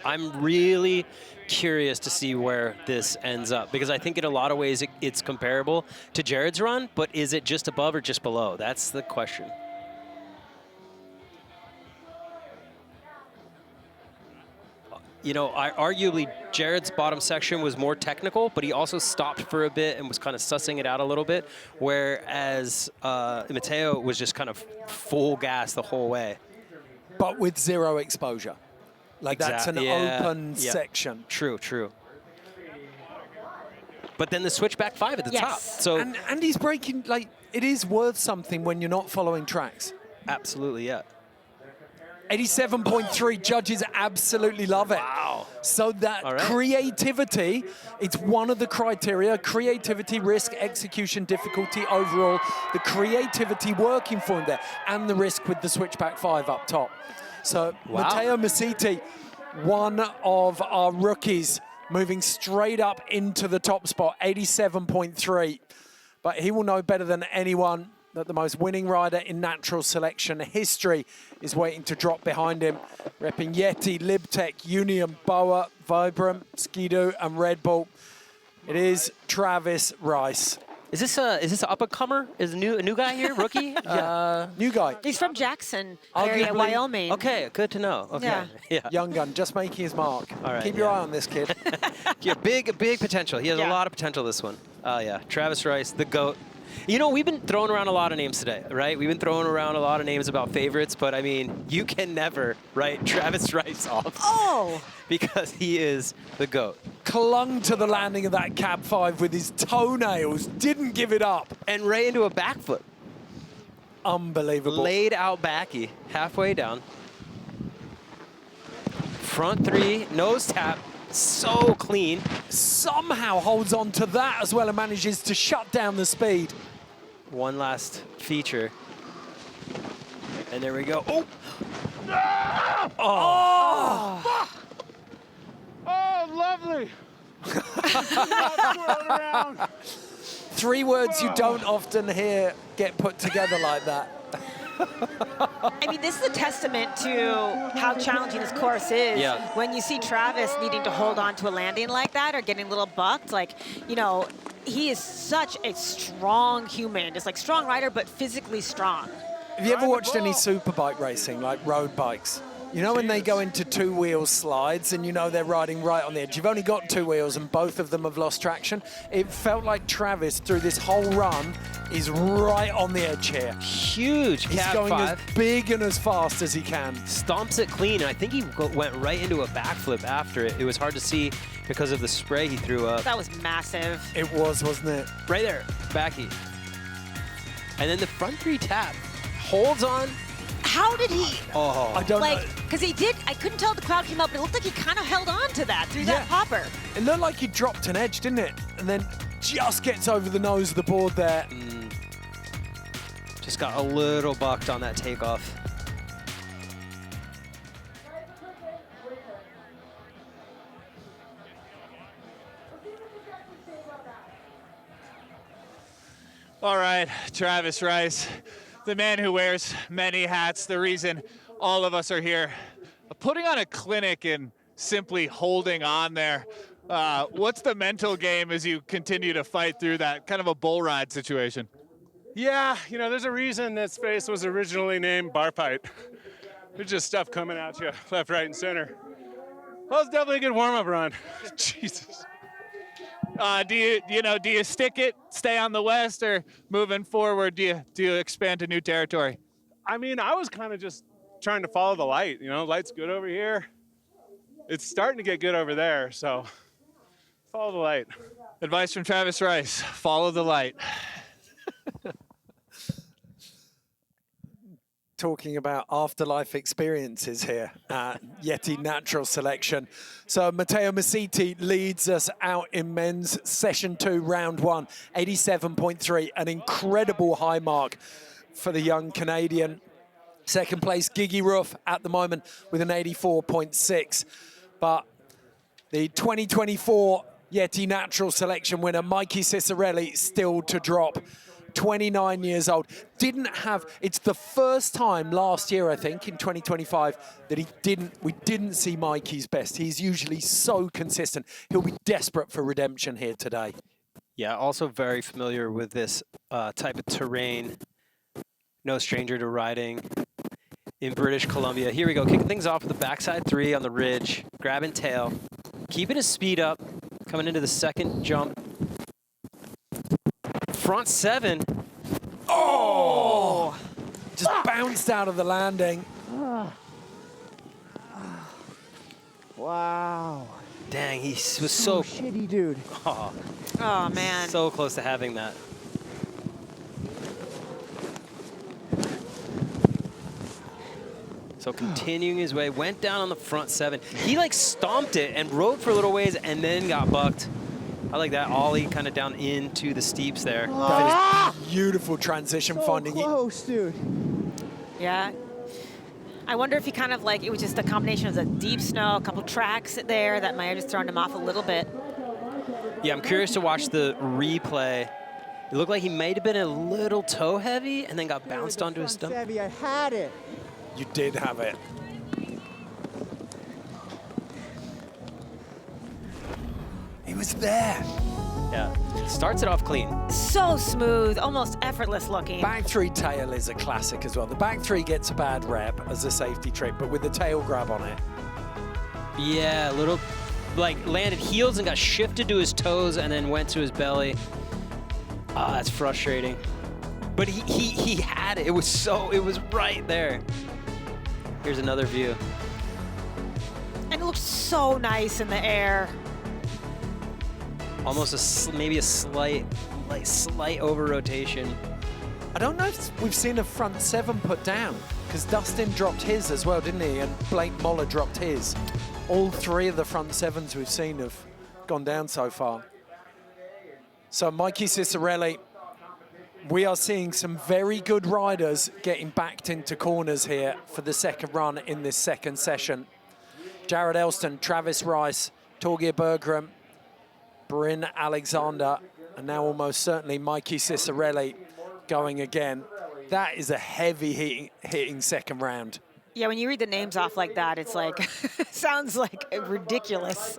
I'm really curious to see where this ends up, because I think in a lot of ways it's comparable to Jared's run, but is it just above or just below? That's the question. You know, arguably Jared's bottom section was more technical, but he also stopped for a bit and was kind of sussing it out a little bit, whereas Matteo was just kind of full gas the whole way. But with zero exposure. Like that's an open section. True, true. But then the switchback 5 at the top. So and he's breaking, like, it is worth something when you're not following tracks. Absolutely, yeah. 87.3, judges absolutely love it. Wow. So that creativity, it's one of the criteria, creativity, risk, execution, difficulty, overall, the creativity working for him there, and the risk with the switchback 5 up top. So Matteo Masiti, one of our rookies, moving straight up into the top spot, 87.3. But he will know better than anyone that the most winning rider in natural selection history is waiting to drop behind him. Repping Yeti, Libtech, Union, BOA, Vibram, Ski-Doo, and Red Bull. It is Travis Rice. Is this an up-and-comer? Is a new guy here, rookie? New guy. He's from Jackson area, Wyoming. Okay, good to know. Okay, yeah. Young gun, just making his mark. All right, Keep your eye on this kid. Yeah, big potential. He has a lot of potential, this one. Oh, yeah. Travis Rice, the GOAT. You know, we've been throwing around a lot of names today, right? We've been throwing around a lot of names about favorites, but, I mean, you can never write Travis Rice off. Oh! Because he is the GOAT. Clung to the landing of that cab 5 with his toenails, didn't give it up. And right into a backflip. Unbelievable. Laid out backy, halfway down. Front 3, nose tap. So clean. Somehow holds on to that as well and manages to shut down the speed. One last feature. And there we go. Oh! Oh! Oh, lovely. Three words you don't often hear get put together like that. I mean, this is a testament to how challenging this course is. Yeah. When you see Travis needing to hold on to a landing like that or getting a little bucked, like, you know, he is such a strong human. Just like strong rider, but physically strong. Have you ever watched any superbike racing, like road bikes? You know when they go into two-wheel slides and you know they're riding right on the edge? You've only got two wheels and both of them have lost traction. It felt like Travis, through this whole run, is right on the edge here. Huge He's cab going 5. as big and as fast as he can. Stomps it clean, and I think he went right into a backflip after it. It was hard to see because of the spray he threw up. That was massive. It was, wasn't it? Right there, backy. And then the front 3 tap. Holds on. How did he? Oh, I don't know. Because he did, I couldn't tell the crowd came up, but it looked like he kind of held on to that through that popper. It looked like he dropped an edge, didn't it? And then just gets over the nose of the board there. Just got a little bucked on that takeoff. All right, Travis Rice, the man who wears many hats, the reason all of us are here, putting on a clinic and simply holding on there. What's the mental game as you continue to fight through that kind of a bull ride situation? Yeah, you know, there's a reason that space was originally named bar fight. There's just stuff coming at you left, right, and center. Well, it's definitely a good warm-up run. Jesus. Do you stick it, stay on the west, or moving forward, do you expand to new territory? I mean, I was kind of just trying to follow the light. You know, light's good over here. It's starting to get good over there, so follow the light. Advice from Travis Rice, follow the light. talking about afterlife experiences here at Yeti Natural Selection. So Matteo Masiti leads us out in men's session 2, round 1, 87.3, an incredible high mark for the young Canadian. Second place, Gigi at the moment with an 84.6. But the 2024 Yeti Natural Selection winner, Mikey Cicerelli, still to drop. 29 years old. It's the first time last year, I think, in 2025, that we didn't see Mikey's best. He's usually so consistent. He'll be desperate for redemption here today. Yeah, also very familiar with this type of terrain. No stranger to riding in British Columbia. Here we go, kicking things off with the backside 3 on the ridge, grabbing tail, keeping his speed up, coming into the second jump. Front 7. Oh! Just bounced out of the landing. Wow. Dang, he was so shitty, dude. Oh, man. So close to having that. So continuing his way, went down on the front 7. He like stomped it and rode for a little ways and then got bucked. I like that ollie kind of down into the steeps there. That is beautiful transition finding. Close, dude. Yeah. I wonder if he kind of like, it was just a combination of the deep snow, a couple tracks there that might have just thrown him off a little bit. Yeah, I'm curious to watch the replay. It looked like he might have been a little toe heavy and then got bounced onto his stomach. Heavy, I had it. You did have it. He was there. Yeah, starts it off clean. So smooth, almost effortless looking. Back 3 tail is a classic as well. The back 3 gets a bad rep as a safety trick, but with the tail grab on it. Yeah, a little, like landed heels and got shifted to his toes and then went to his belly. Ah, that's frustrating. But he had it. It was right there. Here's another view. And it looks so nice in the air. Almost maybe a slight over rotation. I don't know if we've seen a front 7 put down, because Dustin dropped his as well, didn't he? And Blake Moller dropped his. All 3 of the front 7s we've seen have gone down so far. So Mikey Cicerelli, we are seeing some very good riders getting backed into corners here for the second run in this second session. Jared Elston, Travis Rice, Torgeir Bergram, Bryn Alexander, and now almost certainly Mikey Cicerelli going again. That is a heavy hitting second round. Yeah, when you read the names off like that, it's like, sounds like ridiculous.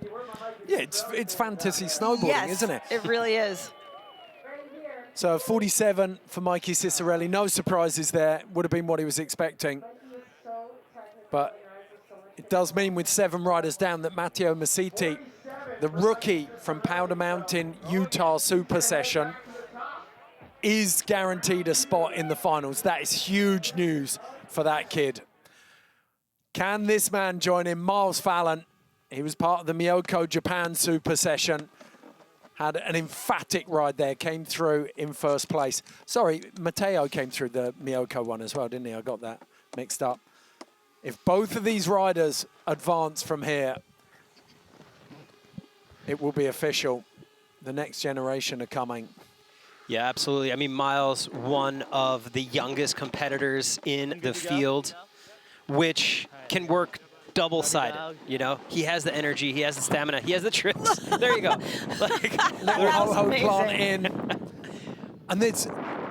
Yeah, it's fantasy snowboarding, yes, isn't it? It really is. So 47 for Mikey Cicerelli. No surprises there. Would have been what he was expecting. But it does mean with 7 riders down that Matteo Masiti, the rookie from Powder Mountain, Utah Super Session, is guaranteed a spot in the finals. That is huge news for that kid. Can this man join in? Miles Fallon, he was part of the Miyoko Japan Super Session. Had an emphatic ride there, came through in first place. Sorry, Matteo came through the Miyoko one as well, didn't he? I got that mixed up. If both of these riders advance from here, it will be official. The next generation are coming. Yeah, absolutely. I mean, Miles, one of the youngest competitors in the field, which can work double-sided, you know? He has the energy, he has the stamina, he has the tricks. There you go. Like, ho plant in. And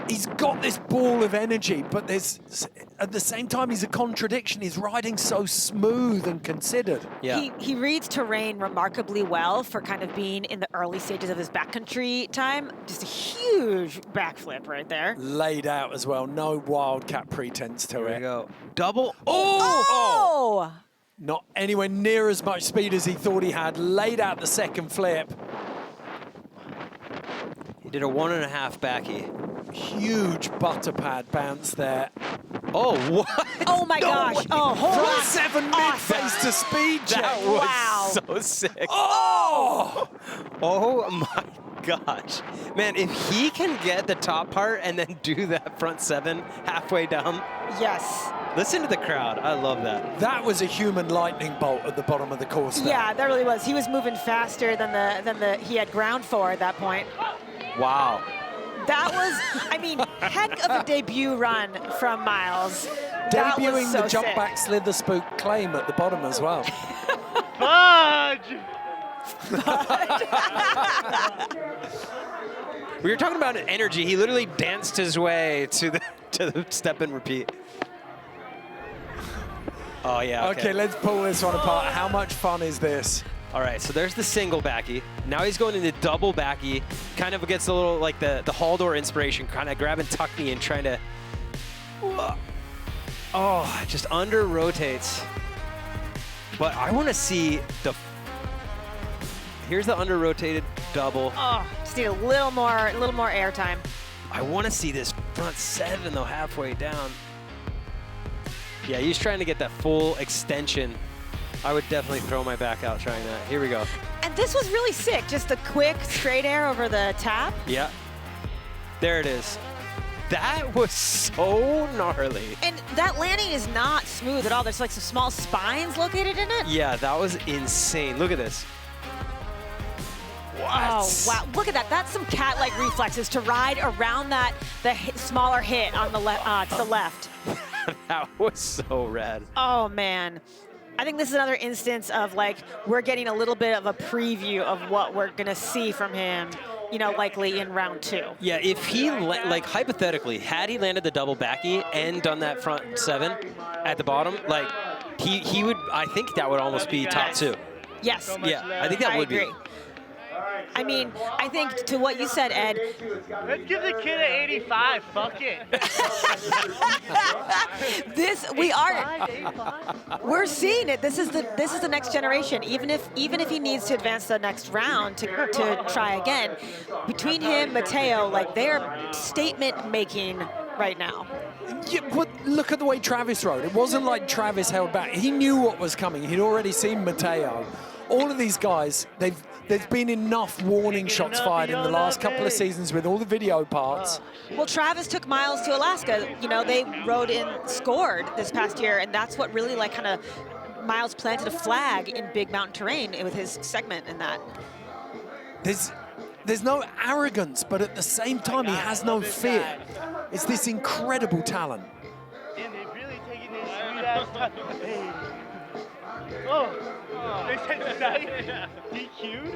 he's got this ball of energy, but at the same time, he's a contradiction. He's riding so smooth and considered. Yeah. He reads terrain remarkably well for kind of being in the early stages of his backcountry time. Just a huge backflip right there. Laid out as well. No wildcat pretense to it. There you go. Double. Oh! Not anywhere near as much speed as he thought he had. Laid out the second flip. He did a 1.5 backy. Huge butter pad bounce there. Oh, what? Oh my gosh. Oh, hold on. Front 7 mid-face to speed check. That was wow. so sick. Oh! Oh my gosh. Man, if he can get the top part and then do that front 7 halfway down. Yes. Listen to the crowd. I love that. That was a human lightning bolt at the bottom of the course there. Yeah, that really was. He was moving faster than he had ground for at that point. Wow. That was, I mean, heck of a debut run from Miles. That was Debuting so the jump sick. back slither spook claim at the bottom as well. Fudge! We were talking about energy. He literally danced his way to the step and repeat. Oh, yeah. Okay, let's pull this one apart. How much fun is this? All right, so there's the single backy. Now he's going into double backy. Kind of gets a little like the Haldor inspiration, kind of grabbing tuck me and trying to. Oh, just under rotates. But I want to see the. Here's the under rotated double. Oh, just need a little more air time. I want to see this front 7 though, halfway down. Yeah, he's trying to get that full extension. I would definitely throw my back out trying that. Here we go. And this was really sick. Just the quick straight air over the tap. Yeah. There it is. That was so gnarly. And that landing is not smooth at all. There's like some small spines located in it. Yeah, that was insane. Look at this. What? Oh, wow. Look at that. That's some cat-like reflexes to ride around the smaller hit on the to the left. That was so rad. Oh, man. I think this is another instance of, like, we're getting a little bit of a preview of what we're going to see from him, you know, likely in round 2. Yeah, if he, like, hypothetically, had he landed the double backy and done that front 7 at the bottom, like, he would, I think that would almost be top 2. Yes. Yeah, I think that would agree. be. I mean, I think to what you said, Ed. Let's give the kid an 85. Fuck it. We're seeing it. This is the next generation. Even if he needs to advance the next round to try again, between him, Mateo, like they're statement making right now. Yeah, but look at the way Travis rode. It wasn't like Travis held back. He knew what was coming. He'd already seen Mateo. All of these guys, there's been enough warning shots fired in the last couple of seasons with all the video parts. Well, Travis took Miles to Alaska. You know, they rode in scored this past year, and that's what really like kind of Miles planted a flag in big mountain terrain with his segment in that. There's no arrogance, but at the same time, he has no fear. It's this incredible talent. And they've really taken this sweet ass time. Hey. Oh. They said tonight, DQ'd?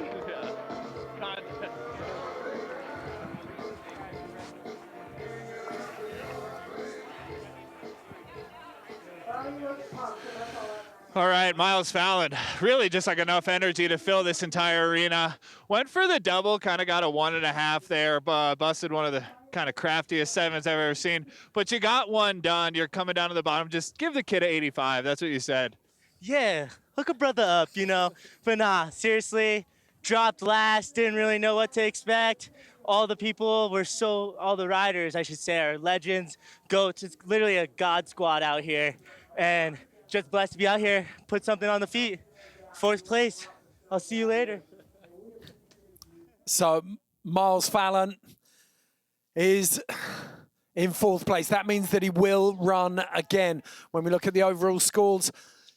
All right, Miles Fallon, really just like enough energy to fill this entire arena. Went for the double, kind of got a 1.5 there, busted one of the kind of craftiest 7s I've ever seen. But you got one done. You're coming down to the bottom. Just give the kid an 85. That's what you said. Yeah, hook a brother up, you know. But nah, seriously, dropped last, didn't really know what to expect. All the riders, I should say, are legends, goats. It's literally a God squad out here. And just blessed to be out here, put something on the feet. 4th place. I'll see you later. So Miles Fallon is in 4th place. That means that he will run again. When we look at the overall scores,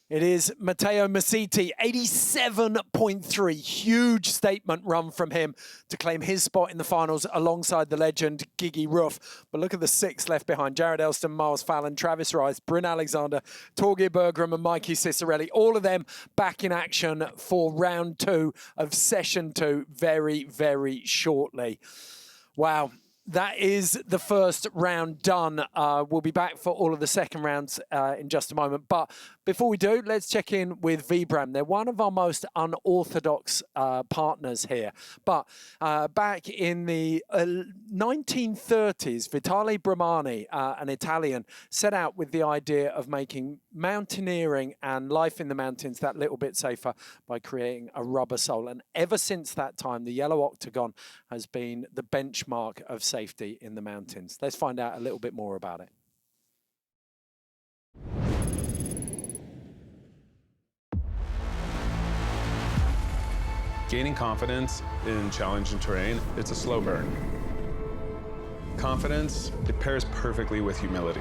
it is Matteo Massiti, 87.3. Huge statement run from him to claim his spot in the finals alongside the legend Gigi Ruff. But look at the 6 left behind. Jared Elston, Miles Fallon, Travis Rice, Bryn Alexander, Torgeir Bergram and Mikey Cicerelli. All of them back in action for round 2 of session 2 very, very shortly. Wow. That is the first round done. We'll be back for all of the second rounds in just a moment. But before we do, let's check in with Vibram. They're one of our most unorthodox partners here. But back in the 1930s, Vitale Brahmani, an Italian, set out with the idea of making mountaineering and life in the mountains that little bit safer by creating a rubber sole. And ever since that time, the yellow octagon has been the benchmark of safety in the mountains. Let's find out a little bit more about it. Gaining confidence in challenging terrain, it's a slow burn. Confidence, it pairs perfectly with humility.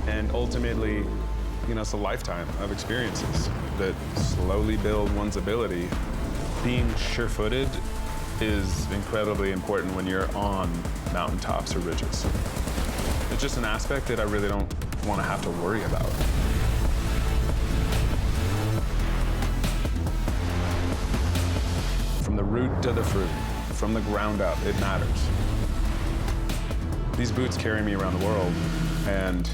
And ultimately, you know, it's a lifetime of experiences that slowly build one's ability. Being sure-footed is incredibly important when you're on mountaintops or ridges. It's just an aspect that I really don't want to have to worry about. From the root to the fruit, from the ground up, it matters. These boots carry me around the world, and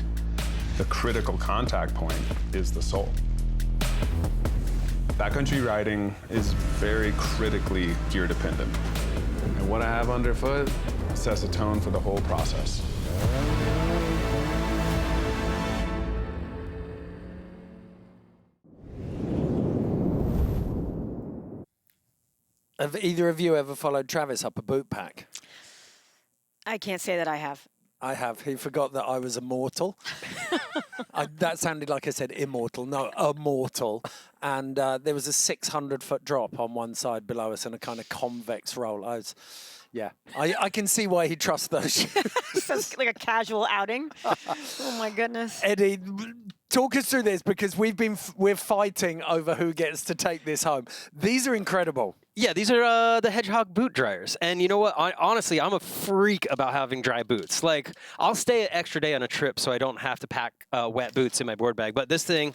the critical contact point is the sole. Backcountry riding is very critically gear dependent. And what I have underfoot sets a tone for the whole process. Have either of you ever followed Travis up a boot pack? I can't say that I have. I have. He forgot that I was immortal. That sounded like I said immortal. No, immortal. And there was a 600-foot drop on one side below us and a kind of convex roll. I can see why he trusts those shoes. Sounds like a casual outing. Oh my goodness. Eddie, talk us through this because we're fighting over who gets to take this home. These are incredible. Yeah, these are the Hedgehog boot dryers. And you know what? Honestly, I'm a freak about having dry boots. Like, I'll stay an extra day on a trip so I don't have to pack wet boots in my board bag. But this thing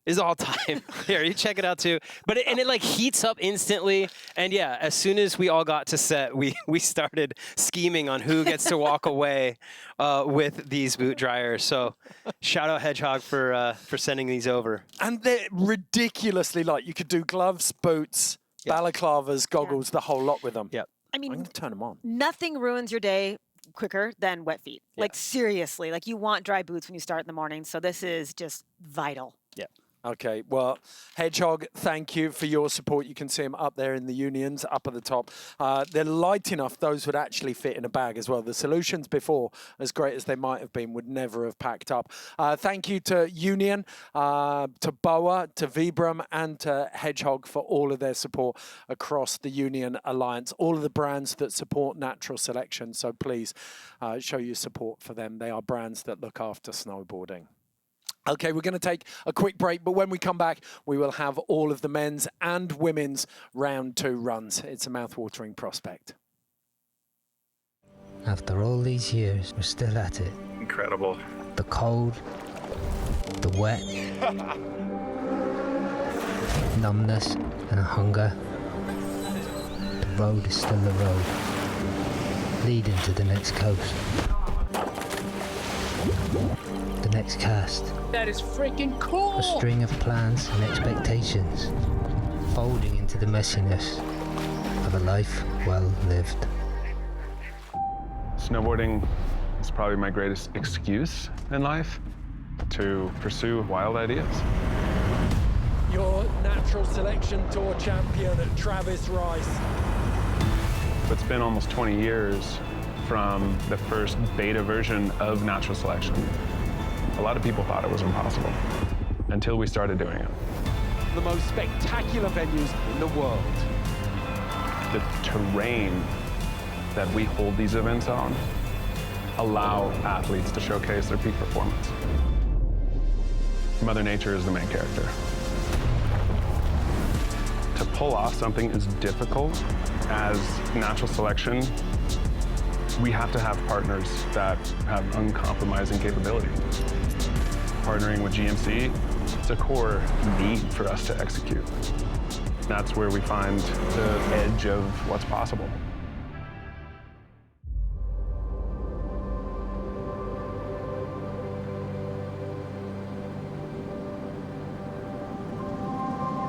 is all time. Here, you check it out too. But it like heats up instantly. And yeah, as soon as we all got to set, we started scheming on who gets to walk away with these boot dryers. So shout out Hedgehog for sending these over. And they're ridiculously light. You could do gloves, boots, balaclavas, goggles, the whole lot with them. Yep. I mean, I'm going to turn them on. Nothing ruins your day quicker than wet feet. Yeah. Like, seriously. Like, you want dry boots when you start in the morning. So this is just vital. Yeah. Okay, well, Hedgehog, thank you for your support. You can see them up there in the Unions, up at the top. They're light enough, those would actually fit in a bag as well. The solutions before, as great as they might have been, would never have packed up. Thank you to Union, to BOA, to Vibram, and to Hedgehog for all of their support across the Union Alliance, all of the brands that support natural selection. So please show your support for them. They are brands that look after snowboarding. Okay, we're going to take a quick break, but when we come back, we will have all of the men's and women's round 2 runs. It's a mouth-watering prospect. After all these years, we're still at it. Incredible. The cold, the wet, numbness and a hunger. The road is still the road, leading to the next coast. The next cast. That is freaking cool! A string of plans and expectations, folding into the messiness of a life well lived. Snowboarding is probably my greatest excuse in life to pursue wild ideas. Your natural selection tour champion, Travis Rice. It's been almost 20 years from the first beta version of natural selection. A lot of people thought it was impossible until we started doing it. The most spectacular venues in the world. The terrain that we hold these events on allow athletes to showcase their peak performance. Mother Nature is the main character. To pull off something as difficult as natural selection, we have to have partners that have uncompromising capability. Partnering with GMC, it's a core need for us to execute. That's where we find the edge of what's possible.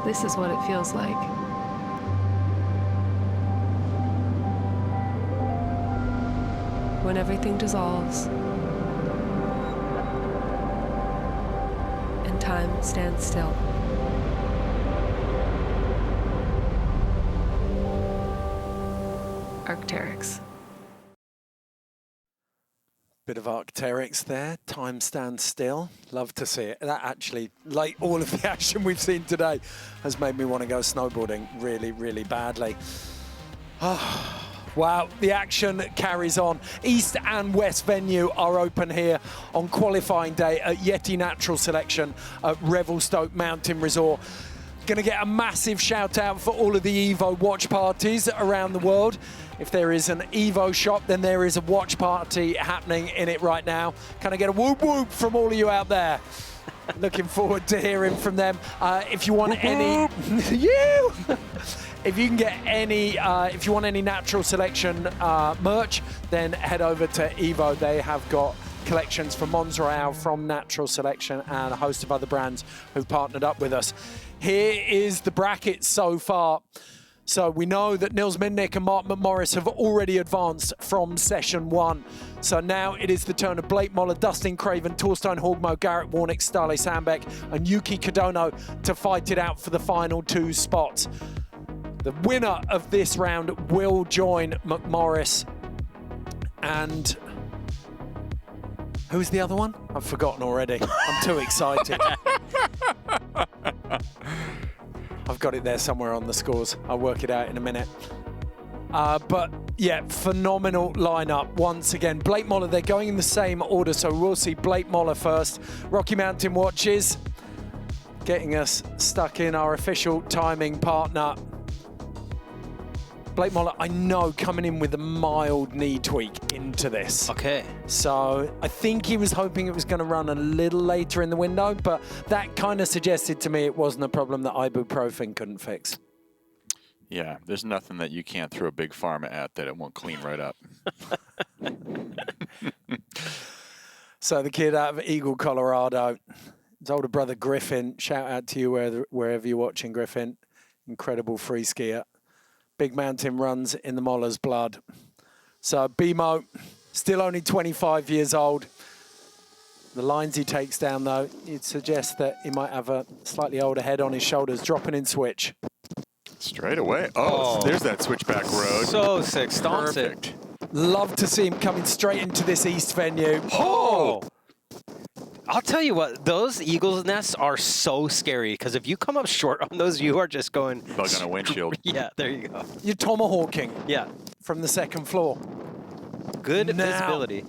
This is what it feels like. When everything dissolves and time stands still. Arc'teryx. Bit of Arc'teryx there. Time stands still. Love to see it. That actually, like all of the action we've seen today, has made me want to go snowboarding really, really badly. Wow, the action carries on. East and West venue are open here on qualifying day at Yeti Natural Selection at Revelstoke Mountain Resort. Going to get a massive shout out for all of the Evo watch parties around the world. If there is an Evo shop, then there is a watch party happening in it right now. Can I get a whoop whoop from all of you out there? Looking forward to hearing from them. If you want any, you. If you can get any, if you want any Natural Selection merch, then head over to Evo. They have got collections from Mons Royale, from Natural Selection, and a host of other brands who've partnered up with us. Here is the bracket so far. So we know that Nils Minnick and Mark McMorris have already advanced from session 1. So now it is the turn of Blake Moller, Dustin Craven, Torstein Hogmo, Garrett Warnick, Starley Sandbeck, and Yuki Kodono to fight it out for the final 2 spots. The winner of this round will join McMorris. And who's the other one? I've forgotten already. I'm too excited. I've got it there somewhere on the scores. I'll work it out in a minute. But yeah, phenomenal lineup once again. Blake Moller, they're going in the same order, so we'll see Blake Moller first. Rocky Mountain Watches getting us stuck in our official timing partner. Blake Moller, I know, coming in with a mild knee tweak into this. Okay. So I think he was hoping it was going to run a little later in the window, but that kind of suggested to me it wasn't a problem that ibuprofen couldn't fix. Yeah, there's nothing that you can't throw a big pharma at that it won't clean right up. So the kid out of Eagle, Colorado, his older brother Griffin, shout out to you wherever you're watching, Griffin. Incredible free skier. Big mountain runs in the Moller's blood. So BMO, still only 25 years old. The lines he takes down, though, you'd suggest that he might have a slightly older head on his shoulders, dropping in switch. Straight away. Oh, there's that switchback road. So sick, stomps Perfect. it. Love to see him coming straight into this East venue. Oh! I'll tell you what, those eagle's nests are so scary because if you come up short on those, you are just going... Bug on a windshield. Yeah, there you go. You're tomahawking. Yeah. From the second floor. Good visibility.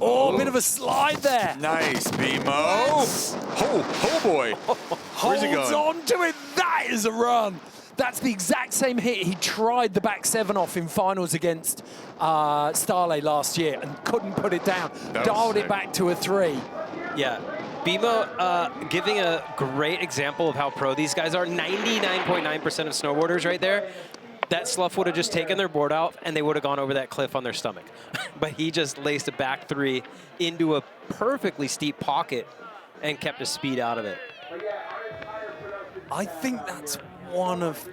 Oh, a bit of a slide there. Nice, BMO. Oh boy. Where's he Holds going? on to it. That is a run. That's the exact same hit he tried the back 7 off in finals against Starley last year and couldn't put it down. Dialed it back to a 3. Yeah. BMO giving a great example of how pro these guys are. 99.9% of snowboarders right there. That slough would have just taken their board out and they would have gone over that cliff on their stomach. But he just laced a back 3 into a perfectly steep pocket and kept his speed out of it. I think that's one of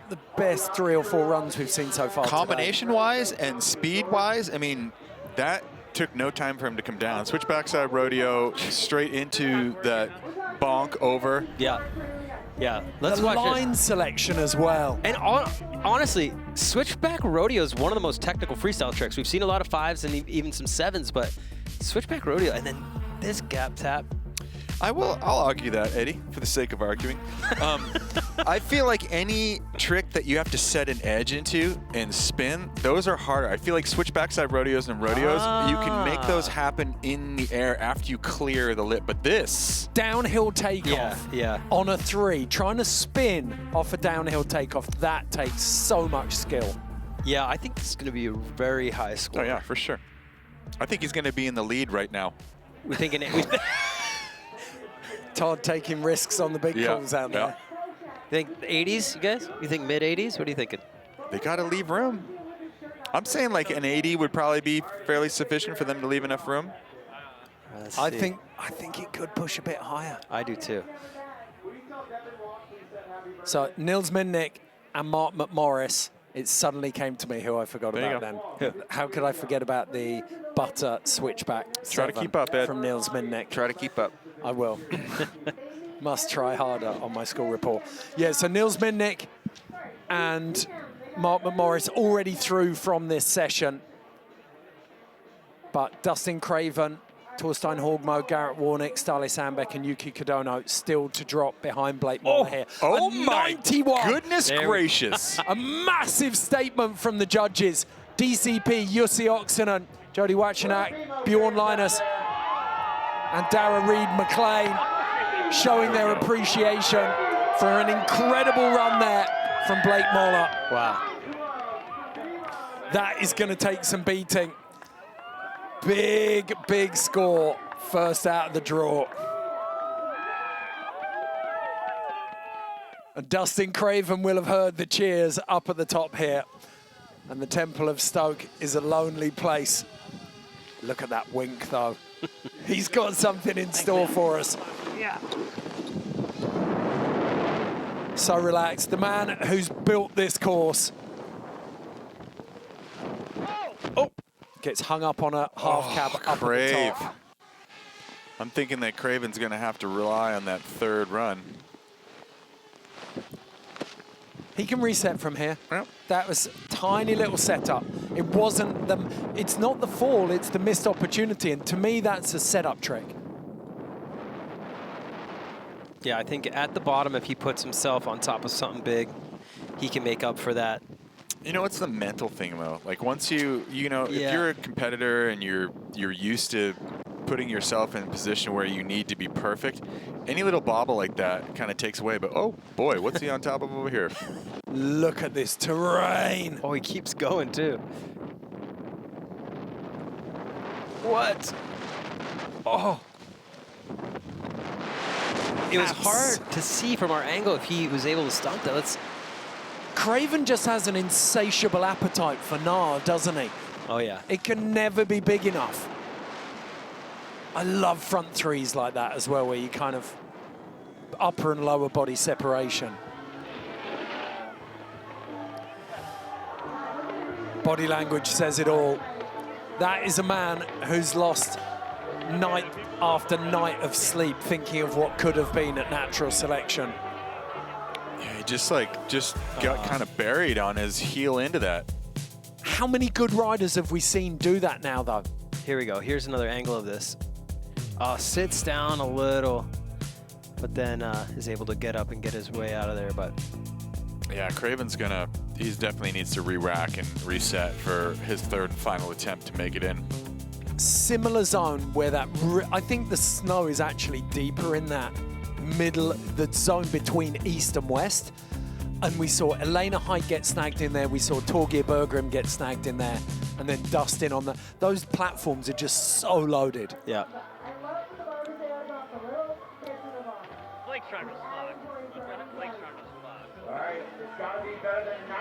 the best 3 or 4 runs we've seen so far. Combination-wise and speed-wise, I mean, that took no time for him to come down. Switch backside rodeo, straight into that bonk over. Yeah. Yeah. Let's the watch line this. selection as well. And honestly, switchback rodeo is one of the most technical freestyle tricks. We've seen a lot of 5s and even some 7s, but switchback rodeo and then this gap tap. I'll argue that, Eddie, for the sake of arguing. I feel like any trick that you have to set an edge into and spin, those are harder. I feel like switch backside rodeos and rodeos, you can make those happen in the air after you clear the lip. But this downhill takeoff on a 3, trying to spin off a downhill takeoff, that takes so much skill. Yeah, I think this is going to be a very high score. Oh yeah, for sure. I think he's going to be in the lead right now. We're thinking it. Todd taking risks on the big calls out there. You think 80s, you guys? You think mid-80s? What are you thinking? They got to leave room. I'm saying like an 80 would probably be fairly sufficient for them to leave enough room. I think it could push a bit higher. I do too. So Nils Minnick and Mark McMorris, it suddenly came to me who I forgot There you about then. How could I forget about the butter switchback? Try to keep up, Ed. From Nils Minnick. Try to keep up. I will. Must try harder on my school report. Yeah, so Nils Minnick and Mark McMorris already through from this session. But Dustin Craven, Torstein Hogmo, Garrett Warnick, Starley Sandbeck, and Yuki Kodono still to drop behind Blake Moller here. Oh A my 91. goodness gracious. A massive statement from the judges. DCP, Jussi Oksanen, Jody Wachinak, Bjorn Linus, and Dara Reed McLean showing their appreciation for an incredible run there from Blake Moller. Wow. That is going to take some beating. Big, big score, first out of the draw. And Dustin Craven will have heard the cheers up at the top here. And the Temple of Stoke is a lonely place. Look at that wink, though. He's got something in store for us. Yeah. So relaxed. The man who's built this course. Oh, gets hung up on a half cab up at the top. I'm thinking that Craven's going to have to rely on that third run. He can reset from here. Yep. That was a tiny little setup. It wasn't the, it's not the fall, it's the missed opportunity. And to me, that's a setup trick. Yeah, I think at the bottom, if he puts himself on top of something big, he can make up for that. You know, it's the mental thing, though. Like, once you know, if you're a competitor and you're used to putting yourself in a position where you need to be perfect, any little bobble like that kind of takes away. But, oh, boy, what's he on top of over here? Look at this terrain. Oh, he keeps going, too. What? Oh. It was hard to see from our angle if he was able to stomp that. Let's. Craven just has an insatiable appetite for gnar, doesn't he? Oh, yeah. It can never be big enough. I love front threes like that as well, where you kind of upper and lower body separation. Body language says it all. That is a man who's lost night after night of sleep thinking of what could have been at natural selection. Yeah, he just got kind of buried on his heel into that. How many good riders have we seen do that now, though? Here we go. Here's another angle of this. Sits down a little, but then is able to get up and get his way out of there. But yeah, Craven's he definitely needs to re-rack and reset for his third and final attempt to make it in. Similar zone where that, I think the snow is actually deeper in that middle, the zone between east and west. And we saw Elena Height get snagged in there. We saw Torgeir Bergrim get snagged in there. And then Dustin on those platforms are just so loaded. Yeah.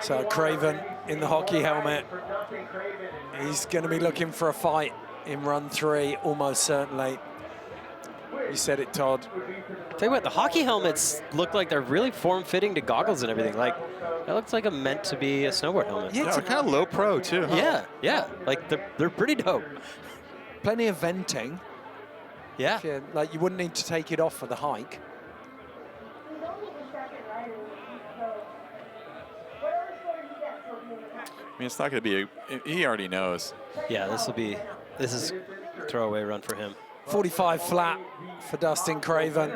So Craven in the hockey helmet. He's going to be looking for a fight in run 3, almost certainly. You said it, Todd. Tell you what, the hockey helmets look like they're really form-fitting to goggles and everything. Like, that looks like a meant to be a snowboard helmet. Yeah, it's kind of low pro too. Huh? Yeah, yeah. Like they're pretty dope. Plenty of venting. Yeah. Like you wouldn't need to take it off for the hike. I mean, it's not going to be he already knows. Yeah, this is a throwaway run for him. 45 flat for Dustin Craven.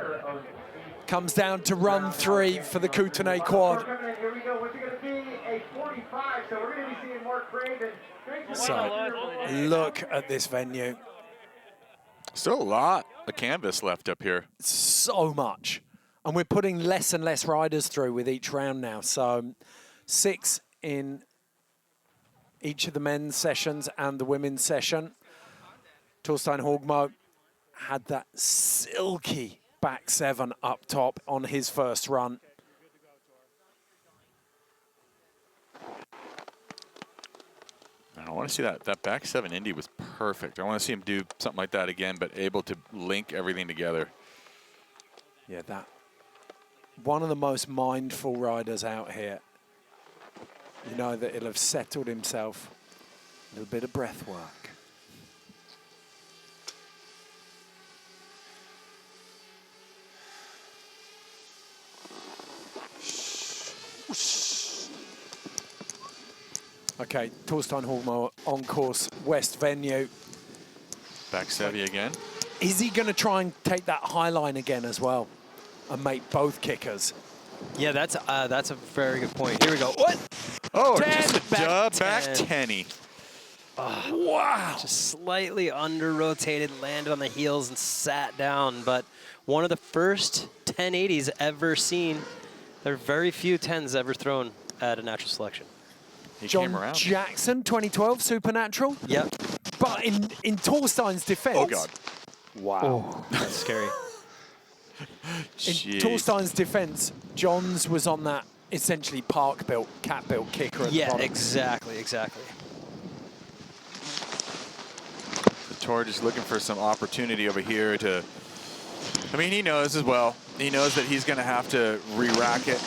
Comes down to run 3 for the Kootenay quad. So look at this venue. Still a lot of canvas left up here. So much. And we're putting less and less riders through with each round now. So 6 in each of the men's sessions and the women's session. Torstein Hogmo had that silky back 7 up top on his first run. I want to see that back 7 Indy was perfect. I want to see him do something like that again, but able to link everything together. Yeah, that one of the most mindful riders out here. You know that he'll have settled himself. A little bit of breath work. Okay, Torstein Hogmo on course, west venue. Back 7 again. Is he going to try and take that high line again as well and make both kickers? Yeah, that's a very good point. Here we go. What? Oh, 10, just a back back 10. 10-y. Wow. Just slightly under-rotated, landed on the heels and sat down. But one of the first 1080s ever seen. There are very few 10s ever thrown at a natural selection. He John came around. Jackson, 2012, Supernatural. Yep. But in Torstein's defense. Oh, God. Wow. Oh, that's scary. In Torstein's defense, John's was on that essentially park-built, cat-built kicker at the Yeah, bottom. exactly. The Tor just looking for some opportunity over here to, I mean, he knows as well. He knows that he's going to have to re-rack it.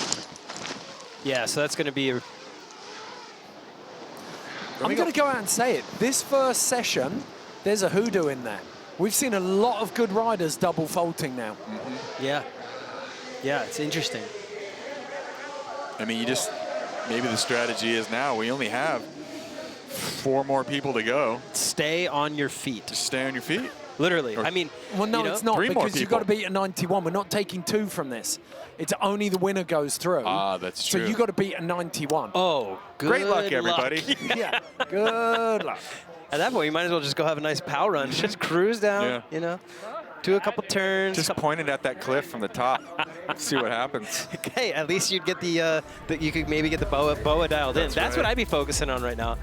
Yeah, so that's going to be a... I'm going to go out and say it. This first session, there's a hoodoo in there. We've seen a lot of good riders double faulting now. Yeah. Yeah, it's interesting. I mean, maybe the strategy is now we only have 4 more people to go. Stay on your feet. Just stay on your feet. Literally. Or, I mean, well, no, it's not, 3 more because you've got to beat a 91. We're not taking 2 from this. It's only the winner goes through. Ah, that's true. So you've got to beat a 91. Oh, good Great luck, everybody. Yeah, good luck. At that point, you might as well just go have a nice pow run. Just cruise down, you know, do a couple turns. Just point it at that cliff from the top. See what happens. Hey, at least you'd get you could maybe get the boa dialed in. That's what I'd be focusing on right now.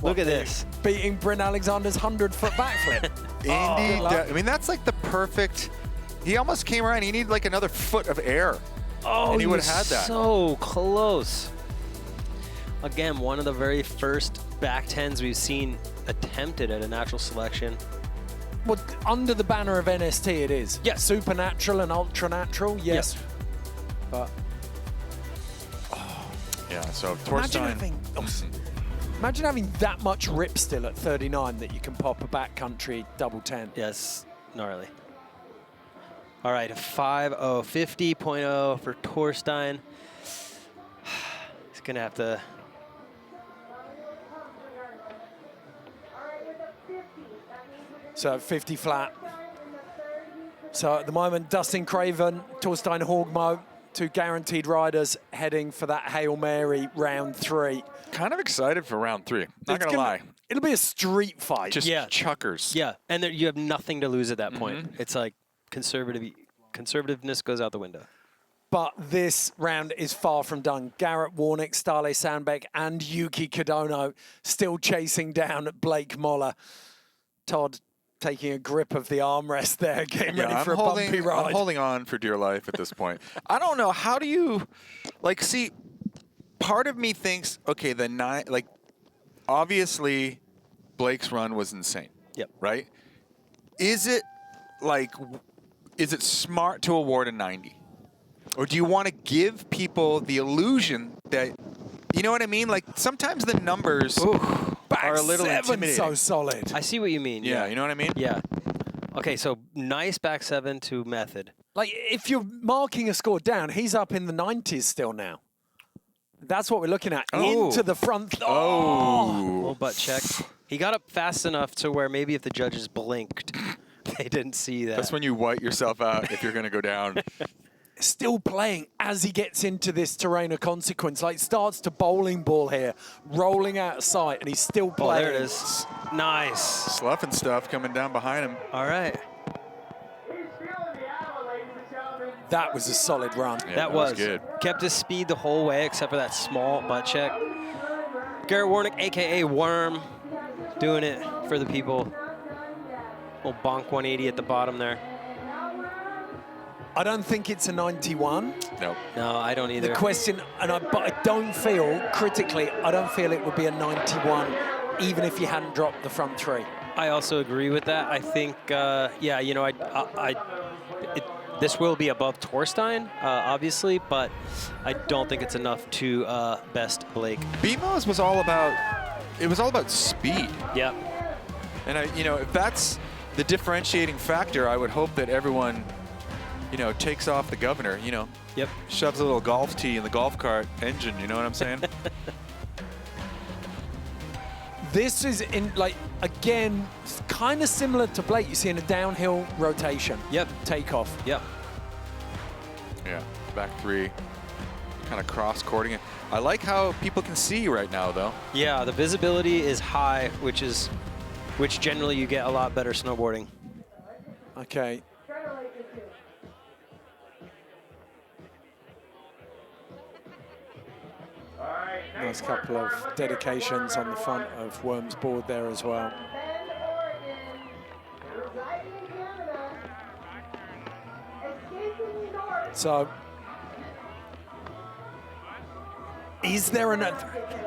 Look at this. Beating Bryn Alexander's 100-foot backflip. I mean, that's like the perfect, he almost came around. He needed like another foot of air. Oh, and he would have had that. So close. Again, one of the very first back 10s we've seen attempted at a natural selection. Well, under the banner of NST it is. Yes. Supernatural and ultra natural, yes. But yeah, so Torstein. Imagine having that much rip still at 39 that you can pop a backcountry double 10. Yes, gnarly. All right, a 50.0 for Torstein. He's gonna have to. So 50 flat. So at the moment, Dustin, Craven, Torstein, Hogmo, 2 guaranteed riders heading for that Hail Mary round 3. Kind of excited for round 3. Not gonna lie. It'll be a street fight. Just chuckers. Yeah, and you have nothing to lose at that point. It's like conservativeness goes out the window. But this round is far from done. Garrett Warnick, Starley Sandbeck, and Yuki Kodono still chasing down Blake Moller. Todd taking a grip of the armrest there, getting ready for a bumpy ride. I'm holding on for dear life at this point. I don't know. How do you, like, see, part of me thinks, okay, obviously Blake's run was insane. Yep. Right? Is it smart to award a 90? Or do you want to give people the illusion that, you know what I mean? Like, sometimes the numbers are a little intimidating. So solid. I see what you mean. Yeah, you know what I mean? Yeah. Okay, so nice back 7 to method. Like, if you're marking a score down, he's up in the 90s still now. That's what we're looking at. Into the front. Little butt check. He got up fast enough to where maybe if the judges blinked, they didn't see that. That's when you white yourself out if you're going to go down. Still playing as he gets into this terrain of consequence. Like, starts to bowling ball here, rolling out of sight, and he's still playing. Oh, there it is. Nice. Sloughing stuff coming down behind him. All right. That was a solid run. Yeah, that was good. Kept his speed the whole way, except for that small butt check. Garrett Warnick, a.k.a. Worm, doing it for the people. Little bonk 180 at the bottom there. I don't think it's a 91. No. No, I don't either. The question, but I don't feel, critically, I don't feel it would be a 91, even if you hadn't dropped the front 3. I also agree with that. I think, yeah, you know, this will be above Torstein, obviously, but I don't think it's enough to best Blake. BMO's was all about speed. Yeah. And you know, if that's the differentiating factor, I would hope that everyone, you know, takes off the governor, you know. Yep. Shoves a little golf tee in the golf cart engine, you know what I'm saying? This is in again, kind of similar to Blake. You see in a downhill rotation. Yep. Takeoff. Yep. Yeah, back three, kind of cross-courting it. I like how people can see right now, though. Yeah, the visibility is high, which generally you get a lot better snowboarding. Okay. Nice couple of dedications on the front of Worm's board there as well. So, is there another?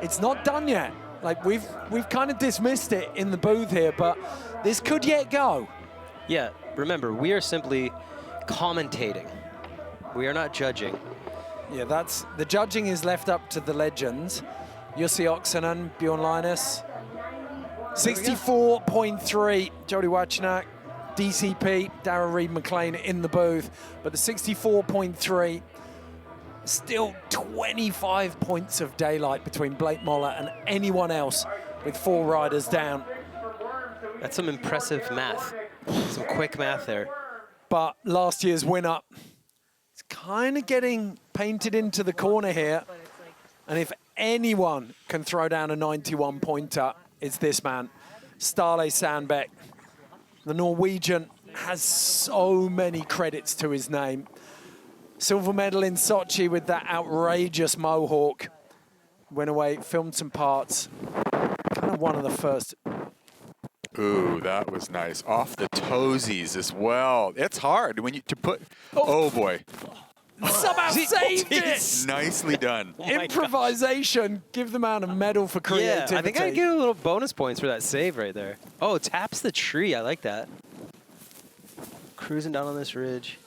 It's not done yet. Like we've kind of dismissed it in the booth here, but this could yet go. Yeah, remember, we are simply commentating. We are not judging. Yeah, that's the judging is left up to the legends. Jussi Oksanen, Bjorn Linus. 64.3, Jody Wachnak, DCP, Darrell Reed McLean in the booth. But the 64.3, still 25 points of daylight between Blake Moller and anyone else with 4 riders down. That's some impressive math. Some quick math there. But last year's winner, it's kind of getting painted into the corner here. And if anyone can throw down a 91-pointer, it's this man, Ståle Sandbæk. The Norwegian has so many credits to his name. Silver medal in Sochi with that outrageous mohawk. Went away, filmed some parts. Kind of one of the first. Ooh, that was nice. Off the toesies as well. It's hard when you to put. Oh boy. Somehow saved it. Nicely done. Improvisation. Give the man a medal for creativity. Yeah, I think I'd give a little bonus points for that save right there. Oh, taps the tree. I like that. Cruising down on this ridge.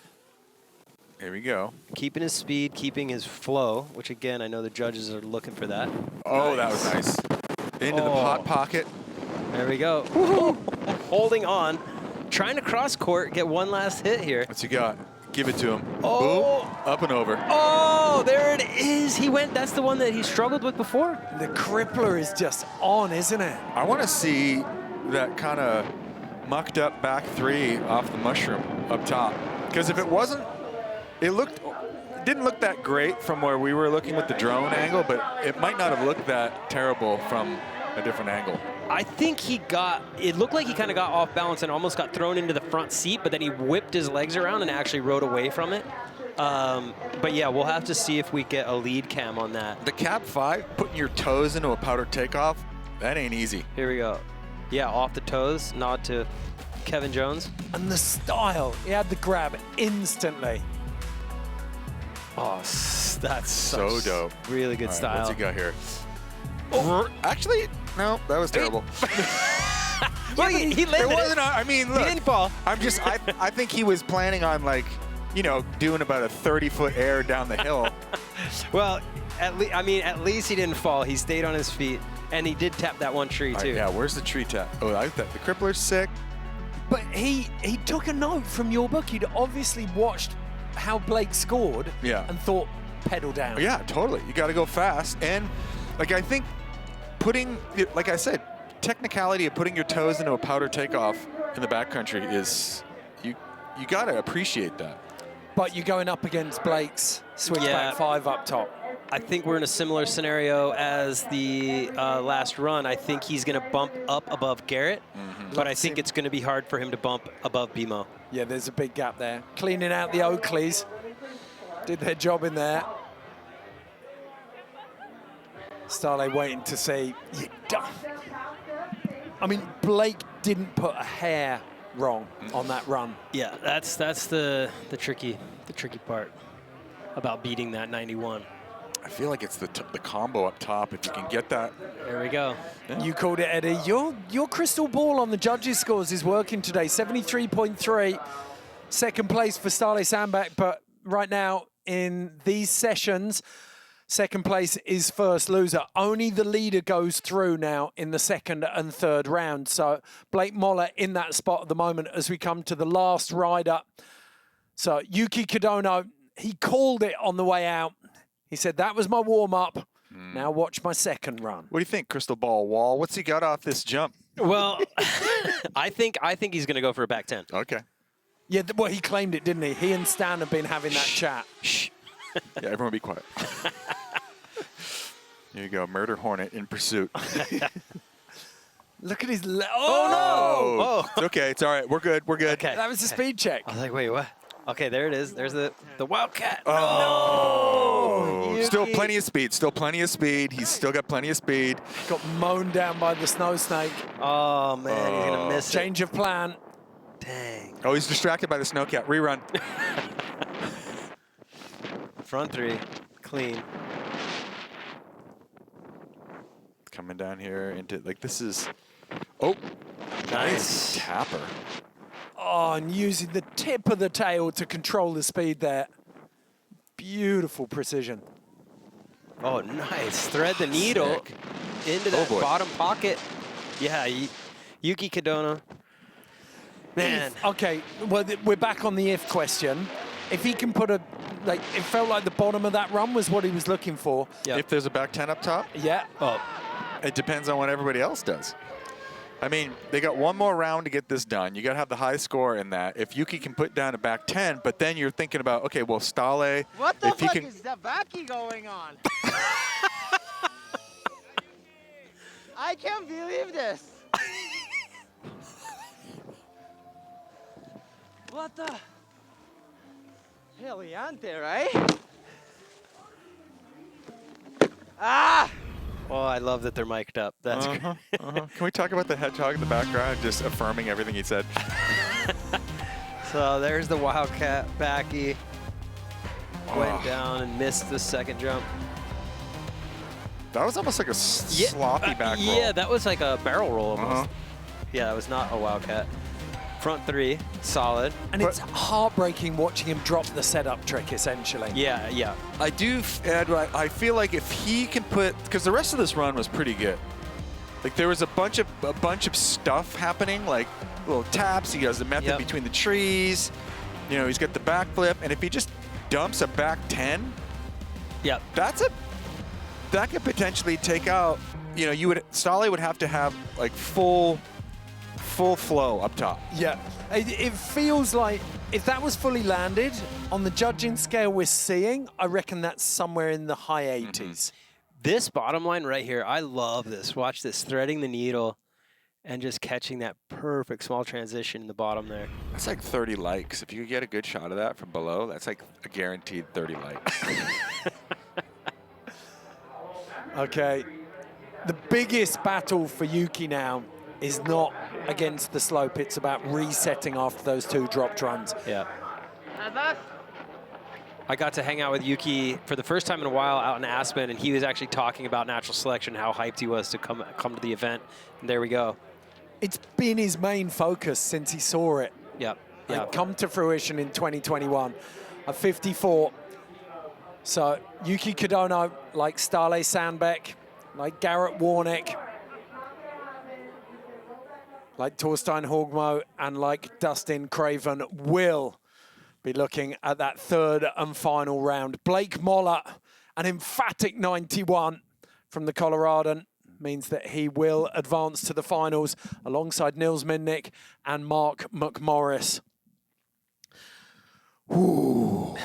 Here we go. Keeping his speed, keeping his flow, which again, I know the judges are looking for that. Oh, that was nice. Into the hot pocket. There we go. Holding on. Trying to cross court, get one last hit here. What's he got? Give it to him. Oh. Boom. Up and over. Oh, there it is. He went. That's the one that he struggled with before. The crippler is just on, isn't it? I want to see that kind of mucked up back three off the mushroom up top. Because if it wasn't, it didn't look that great from where we were looking with the drone angle, but it might not have looked that terrible from a different angle. I think it looked like he kind of got off balance and almost got thrown into the front seat, but then he whipped his legs around and actually rode away from it. But yeah, we'll have to see if we get a lead cam on that. The Cap 5, putting your toes into a powder takeoff, that ain't easy. Here we go. Yeah, off the toes, nod to Kevin Jones. And the style, he had the grab instantly. Oh, that's so dope. Really good style. What's he got here? Oh, actually, no, that was terrible. Well, he landed. It wasn't. I mean, look. He didn't fall. I'm just. I think he was planning on doing about a 30-foot air down the hill. Well, at least he didn't fall. He stayed on his feet, and he did tap that one tree too. Yeah, where's the tree tap? Oh, I thought the crippler's sick. But he took a note from your book. He'd obviously watched how Blake scored. Yeah. And thought, pedal down. Yeah, totally. You got to go fast, and I think like I said, technicality of putting your toes into a powder takeoff in the backcountry is, you got to appreciate that. But you're going up against Blake's switchback 5 up top. I think we're in a similar scenario as the last run. I think he's going to bump up above Garrett, but I think it's going to be hard for him to bump above BMO. Yeah, there's a big gap there. Cleaning out the Oakleys. Did their job in there. Ståle waiting to see. I mean, Blake didn't put a hair wrong on that run. Yeah, that's the tricky part about beating that 91. I feel like it's the combo up top. If you can get that. There we go. Yeah. You called it, Eddie. Your crystal ball on the judges' scores is working today. 73.3, second place for Ståle Sandbæk. But right now in these sessions, second place is first loser. Only the leader goes through now in the second and third round. So Blake Moller in that spot at the moment as we come to the last rider. So Yuki Kodono, he called it on the way out. He said, that was my warm-up. Now watch my second run. What do you think, Crystal Ball Wall? What's he got off this jump? Well, I think he's going to go for a back 10. Okay. Yeah, well, he claimed it, didn't he? He and Stan have been having that chat. Shh. Yeah, everyone be quiet. There you go, Murder Hornet in pursuit. Look at his... no! Oh. It's okay. It's all right. We're good. We're good. Okay. That was a speed check. I was like, wait, what? Okay, there it is. There's the Wildcat. Oh. No! Still Yuki. plenty of speed. Still plenty of speed. He's still got plenty of speed. Got mown down by the snow snake. Oh, man, he's going to miss it. Change of plan. Dang. Oh, he's distracted by the snowcat. Rerun. Front 3. Clean. Coming down here into, like, this is... Oh, nice tapper. Oh, and using the tip of the tail to control the speed there. Beautiful precision. Oh, nice. Thread the needle into that bottom pocket. Yeah, Yuki Kadona. Man. Okay, well, we're back on the if question. If he can put a, like, it felt like the bottom of that run was what he was looking for. Yep. If there's a back 10 up top? Yeah. Oh. It depends on what everybody else does. I mean, they got one more round to get this done. You got to have the high score in that. If Yuki can put down a back 10, but then you're thinking about, okay, well, Stale. What the if he fuck can, is that Vaki going on? I can't believe this. What the? Heliante, right? Ah! Oh, I love that they're mic'd up. That's great. Can we talk about the hedgehog in the background, just affirming everything he said? So there's the Wildcat backy. Went down and missed the second jump. That was almost like a sloppy back roll. Yeah, that was like a barrel roll almost. Yeah, it was not a Wildcat. Front 3, solid. And it's heartbreaking watching him drop the setup trick, essentially. Yeah, yeah. I do, Ed, I feel like if he can put, because the rest of this run was pretty good. Like there was a bunch of stuff happening, like little taps. He has the method between the trees. You know, he's got the backflip, and if he just dumps a back 10, that could potentially take out. You know, Stale would have to have like full flow up top. Yeah, it feels like if that was fully landed on the judging scale we're seeing, I reckon that's somewhere in the high 80s. This bottom line right here, I love this. Watch this, threading the needle and just catching that perfect small transition in the bottom there. That's like 30 likes. If you could get a good shot of that from below, that's like a guaranteed 30 likes. Okay, the biggest battle for Yuki now is not against the slope, it's about resetting after those 2 dropped runs. Yeah. I got to hang out with Yuki for the first time in a while out in Aspen, and he was actually talking about natural selection, how hyped he was to come to the event. And there we go. It's been his main focus since he saw it. Yep. Like, come to fruition in 2021. A 54. So Yuki Kadona, like Stale Sandbeck, like Garrett Warnick, like Torstein Hogmo, and like Dustin Craven will be looking at that third and final round. Blake Moller, an emphatic 91 from the Coloradan, means that he will advance to the finals alongside Nils Minnick and Mark McMorris. Ooh.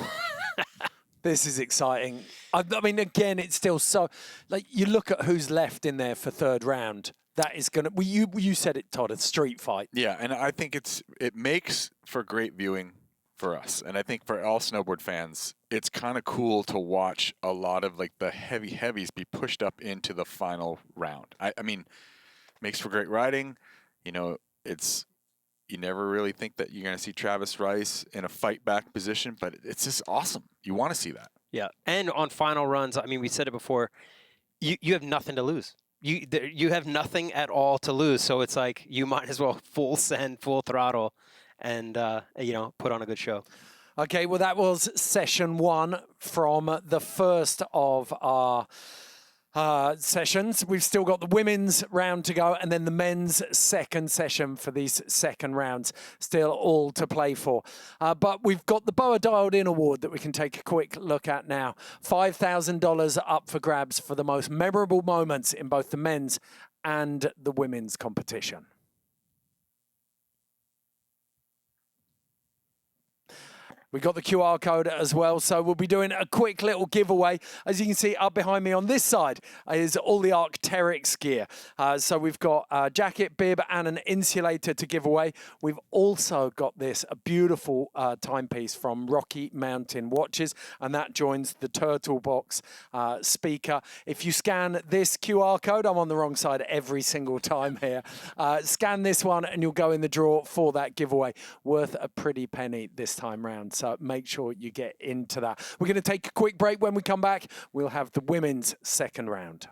This is exciting. I mean, again, it's still so, like, you look at who's left in there for third round. That is going to, well, you said it, Todd, a street fight. Yeah, and I think it makes for great viewing for us. And I think for all snowboard fans, it's kind of cool to watch a lot of like the heavies be pushed up into the final round. I mean, makes for great riding. You know, you never really think that you're going to see Travis Rice in a fight back position, but it's just awesome. You want to see that. Yeah, and on final runs, I mean, we said it before, you have nothing to lose. You have nothing at all to lose, so it's like you might as well full send, full throttle, and you know, put on a good show. Okay, well, that was session 1 from the first of our sessions. We've still got the women's round to go and then the men's second session for these second rounds. Still all to play for. But we've got the BOA Dialed In Award that we can take a quick look at now. $5,000 up for grabs for the most memorable moments in both the men's and the women's competition. We got the QR code as well, so we'll be doing a quick little giveaway. As you can see up behind me on this side is all the Arc'teryx gear. So we've got a jacket, bib, and an insulator to give away. We've also got a beautiful timepiece from Rocky Mountain Watches, and that joins the Turtle Box speaker. If you scan this QR code, I'm on the wrong side every single time here. Scan this one and you'll go in the draw for that giveaway. Worth a pretty penny this time round. So make sure you get into that. We're going to take a quick break. When we come back, we'll have the women's second round.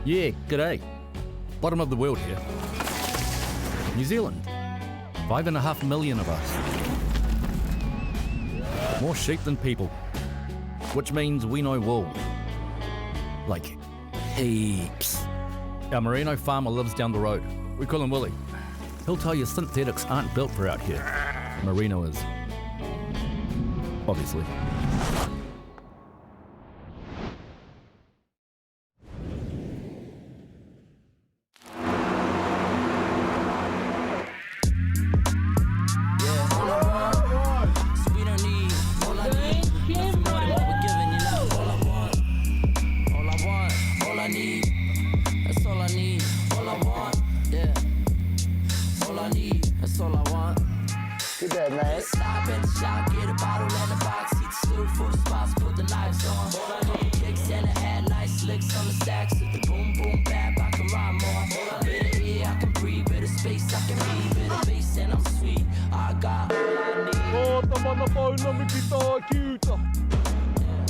Yeah, g'day. Bottom of the world here. New Zealand. 5.5 million of us. More sheep than people. Which means we know wool. Like, heaps. Our merino farmer lives down the road. We call him Willie. He'll tell you synthetics aren't built for out here. Merino is. Obviously.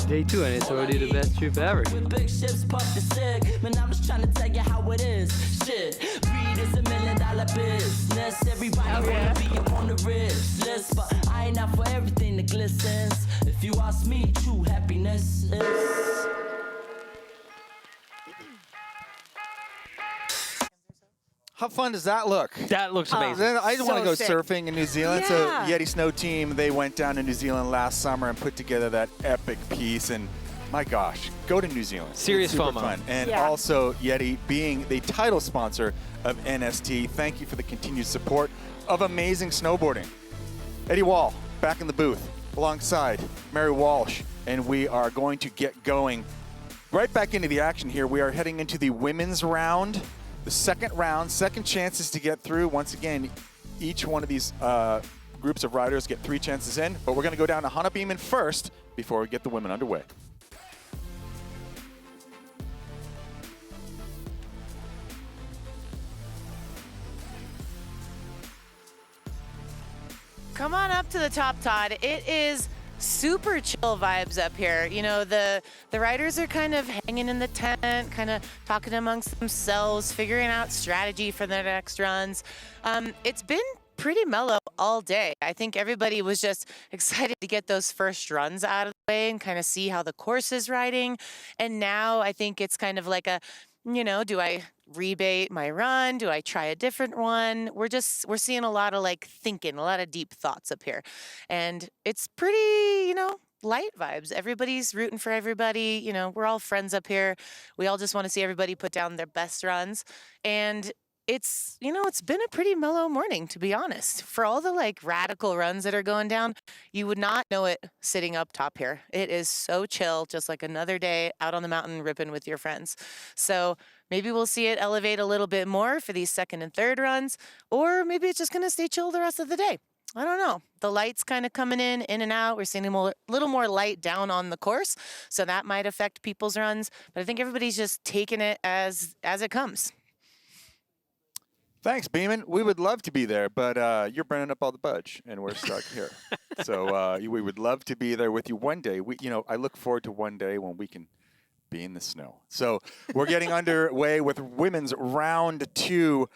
Day 2 and it's already the best trip ever. With big ships puff the sick, man, I'm just trying to tell you how it is. Shit, greed is $1 million business. Everybody wanna be up on the rich list, but I ain't out for everything that glistens. If you ask me, true happiness is. How fun does that look? That looks amazing. I just want to go sick. surfing in New Zealand. Yeah. So Yeti Snow team, they went down to New Zealand last summer and put together that epic piece. And my gosh, go to New Zealand. Serious it's super FOMO. fun. And Yeah. also Yeti being the title sponsor of NST. Thank you for the continued support of amazing snowboarding. Eddie Wall back in the booth alongside Mary Walsh. And we are going to get going right back into the action here. We are heading into the women's round. The second round, second chances to get through. Once again, each one of these groups of riders get 3 chances in, but we're going to go down to Hannah Beeman first before we get the women underway. Come on up to the top, Todd. It is super chill vibes up here. You know, the riders are kind of hanging in the tent, kind of talking amongst themselves, figuring out strategy for their next runs. It's been pretty mellow all day. I think everybody was just excited to get those first runs out of the way and kind of see how the course is riding. And now I think it's kind of like a, you know, do I rebate my run? Do I try a different one? We're seeing a lot of like thinking, a lot of deep thoughts up here. And it's pretty, you know, light vibes. Everybody's rooting for everybody. You know, we're all friends up here. We all just want to see everybody put down their best runs. And it's, you know, it's been a pretty mellow morning, to be honest. For all the like radical runs that are going down, you would not know it sitting up top here. It is so chill, just like another day out on the mountain ripping with your friends. So maybe we'll see it elevate a little bit more for these second and third runs, or maybe it's just going to stay chill the rest of the day. I don't know. The light's kind of coming in and out. We're seeing a little more light down on the course, so that might affect people's runs. But I think everybody's just taking it as it comes. Thanks, Beeman. We would love to be there, but you're burning up all the budge, and we're stuck here. So we would love to be there with you one day. I look forward to one day when we can be in the snow. So we're getting underway with women's round 2.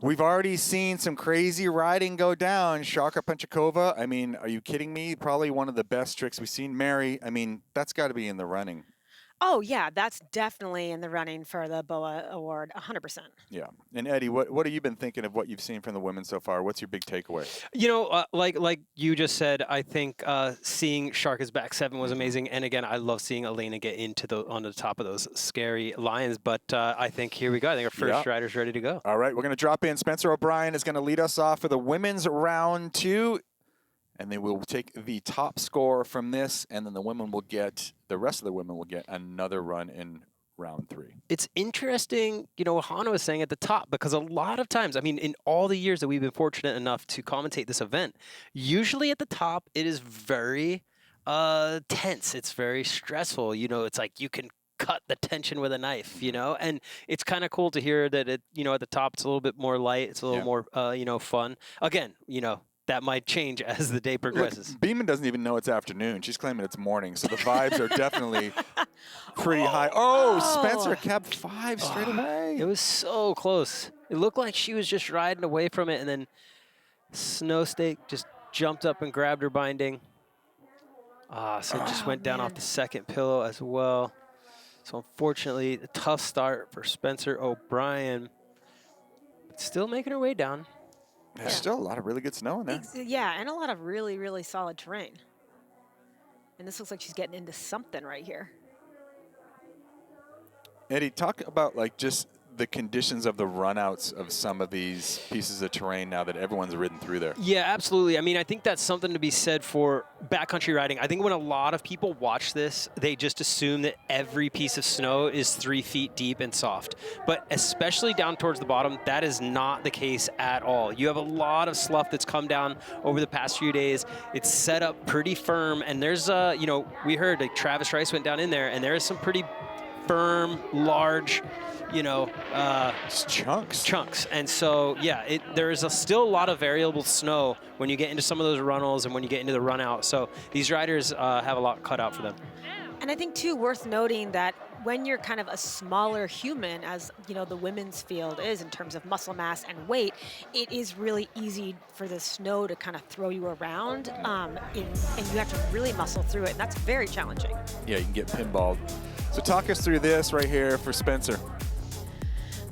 We've already seen some crazy riding go down. Shaka Panchakova, I mean, are you kidding me? Probably one of the best tricks we've seen. Mary, I mean, that's got to be in the running. Oh, yeah, that's definitely in the running for the BOA award, 100%. Yeah. And Eddie, what have you been thinking of what you've seen from the women so far? What's your big takeaway? You know, like you just said, I think seeing Sharka's back 7 was amazing. And again, I love seeing Elena get on the top of those scary lines. But I think here we go. I think our first rider's ready to go. All right, we're going to drop in. Spencer O'Brien is going to lead us off for the women's round 2. And then we'll take the top score from this, and then the rest of the women will get another run in round 3. It's interesting, you know, what Hana was saying at the top, because a lot of times, I mean, in all the years that we've been fortunate enough to commentate this event, usually at the top, it is very tense. It's very stressful. You know, it's like you can cut the tension with a knife, you know, and it's kind of cool to hear that at the top, it's a little bit more light. It's a little more, fun. Again, you know, that might change as the day progresses. Look, Beeman doesn't even know it's afternoon. She's claiming it's morning, so the vibes are definitely pretty high. Oh, Spencer kept 5 straight away. It was so close. It looked like she was just riding away from it, and then Snow Stake just jumped up and grabbed her binding. So it just went down off the second pillow as well. So unfortunately, a tough start for Spencer O'Brien. But still making her way down. There's still a lot of really good snow in there. Yeah, and a lot of really, really solid terrain. And this looks like she's getting into something right here. Eddie, talk about like just the conditions of the runouts of some of these pieces of terrain now that everyone's ridden through there. Yeah, absolutely. I mean, I think that's something to be said for backcountry riding. I think when a lot of people watch this, they just assume that every piece of snow is 3 feet deep and soft. But especially down towards the bottom, that is not the case at all. You have a lot of slough that's come down over the past few days. It's set up pretty firm, and there's, we heard like Travis Rice went down in there, and there is some pretty firm, large, just chunks. And so, yeah, there is still a lot of variable snow when you get into some of those runnels and when you get into the run out. So these riders have a lot cut out for them. And I think, too, worth noting that when you're kind of a smaller human, as the women's field is in terms of muscle mass and weight, it is really easy for the snow to kind of throw you around, and you have to really muscle through it, and that's very challenging. Yeah, you can get pinballed. So talk us through this right here for Spencer.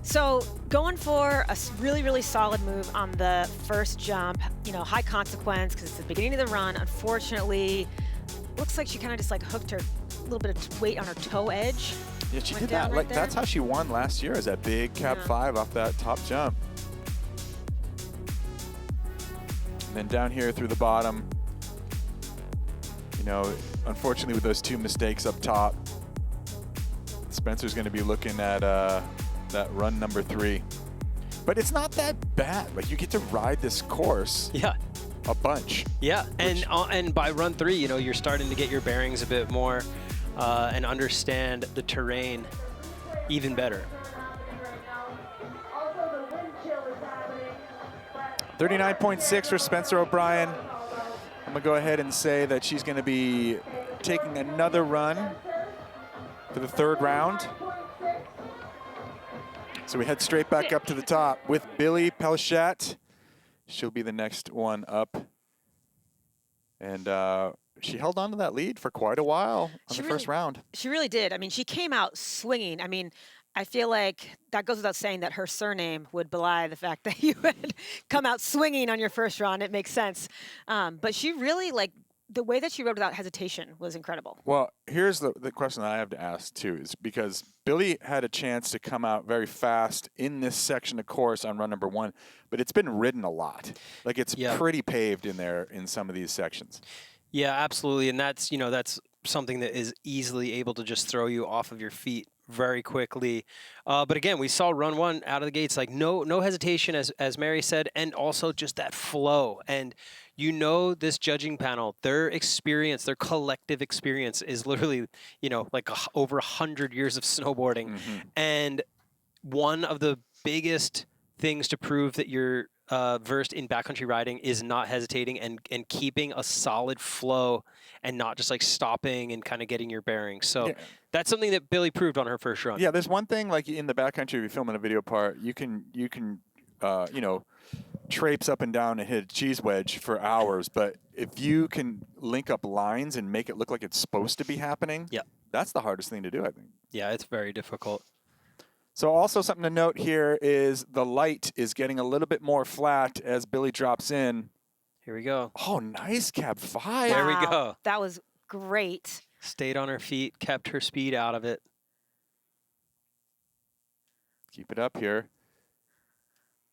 So going for a really, really solid move on the first jump, high consequence because it's the beginning of the run. Unfortunately, looks like she kind of just like hooked her a little bit of weight on her toe edge. Yeah, she did that. Like that's how she won last year, is that big Cap 5 off that top jump. And then down here through the bottom, unfortunately with those 2 mistakes up top, Spencer's going to be looking at that run number 3. But it's not that bad. Like, you get to ride this course a bunch. Yeah, and by run 3, you're starting to get your bearings a bit more and understand the terrain even better. 39.6 for Spencer O'Brien. I'm going to go ahead and say that she's going to be taking another run for the third round. So we head straight back up to the top with Billy Pelchat. She'll be the next one up. And she held on to that lead for quite a while on the first round. She really did. I mean, she came out swinging. I mean, I feel like that goes without saying that her surname would belie the fact that you would come out swinging on your first run. It makes sense. But she really, like, the way that she rode without hesitation was incredible. Well, here's the question that I have to ask, too, is because Billy had a chance to come out very fast in this section of course on run number 1, but it's been ridden a lot. Like, it's pretty paved in there in some of these sections. Yeah, absolutely. And that's, you know, that's something that is easily able to just throw you off of your feet very quickly. But again, we saw run 1 out of the gates, like no hesitation, as Mary said, and also just that flow. And you know, this judging panel, their experience, their collective experience is literally, you know, like over 100 years of snowboarding. And one of the biggest things to prove that you're versed in backcountry riding is not hesitating and keeping a solid flow and not just like stopping and kind of getting your bearings. So that's something that Billy proved on her first run. Yeah, there's one thing, like in the backcountry, if you're filming a video part, you can you know, traipse up and down and hit a cheese wedge for hours, but if you can link up lines and make it look like it's supposed to be happening, that's the hardest thing to do, I think. Yeah, it's very difficult. So also something to note here is the light is getting a little bit more flat as Billy drops in. Here we go. Oh, nice cab 5. There we go. That was great. Stayed on her feet, kept her speed out of it. Keep it up here.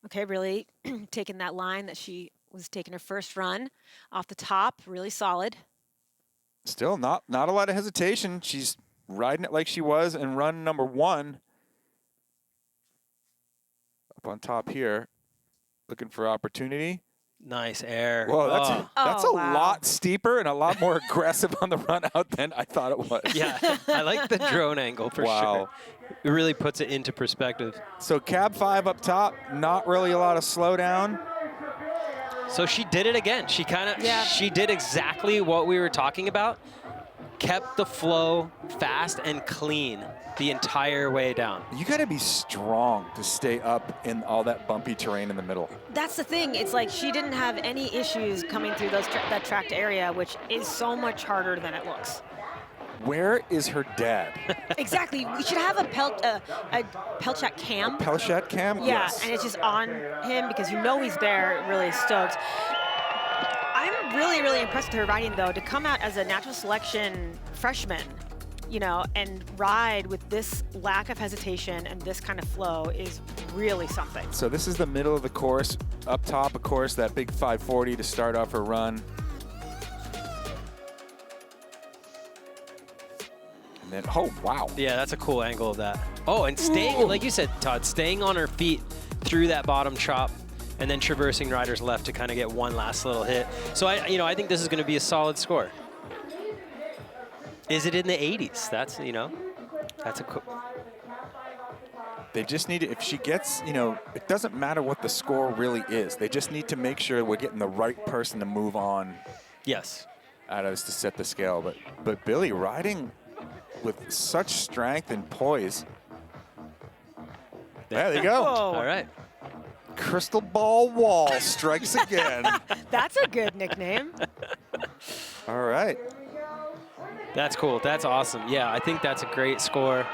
Okay, really taking that line that she was taking her first run off the top, really solid. Still not a lot of hesitation. She's riding it like she was in run number 1. Up on top here, looking for opportunity. Nice air. Whoa, that's a wow. lot steeper and a lot more aggressive on the run out than I thought it was. Yeah, I like the drone angle for sure. It really puts it into perspective. So cab 5 up top, not really a lot of slowdown. So she did it again. She kind of, she did exactly what we were talking about. Kept the flow fast and clean the entire way down. You got to be strong to stay up in all that bumpy terrain in the middle. That's the thing. It's like she didn't have any issues coming through that tracked area, which is so much harder than it looks. Where is her dad? Exactly. We should have a Pelchat cam. A Pelchat cam? Yeah, Yes. and it's just on him because you know he's there, really stoked. I'm really, really impressed with her riding, though. To come out as a natural selection freshman, you know, and ride with this lack of hesitation and this kind of flow is really something. So this is the middle of the course. Up top, of course, that big 540 to start off her run. And then, oh, wow. Yeah, that's a cool angle of that. Oh, and staying, like you said, Todd, staying on her feet through that bottom chop and then traversing riders left to kind of get one last little hit. So I think this is going to be a solid score. Is it in the 80s? That's, you know, that's a cool. They just need to, if she gets, you know, it doesn't matter what the score really is. They just need to make sure we're getting the right person to move on. Yes. Out of us to set the scale. But Billy riding with such strength and poise. There you go. All right. Crystal Ball Wall strikes again. That's a good nickname. All right. That's cool. That's awesome. Yeah, I think that's a great score.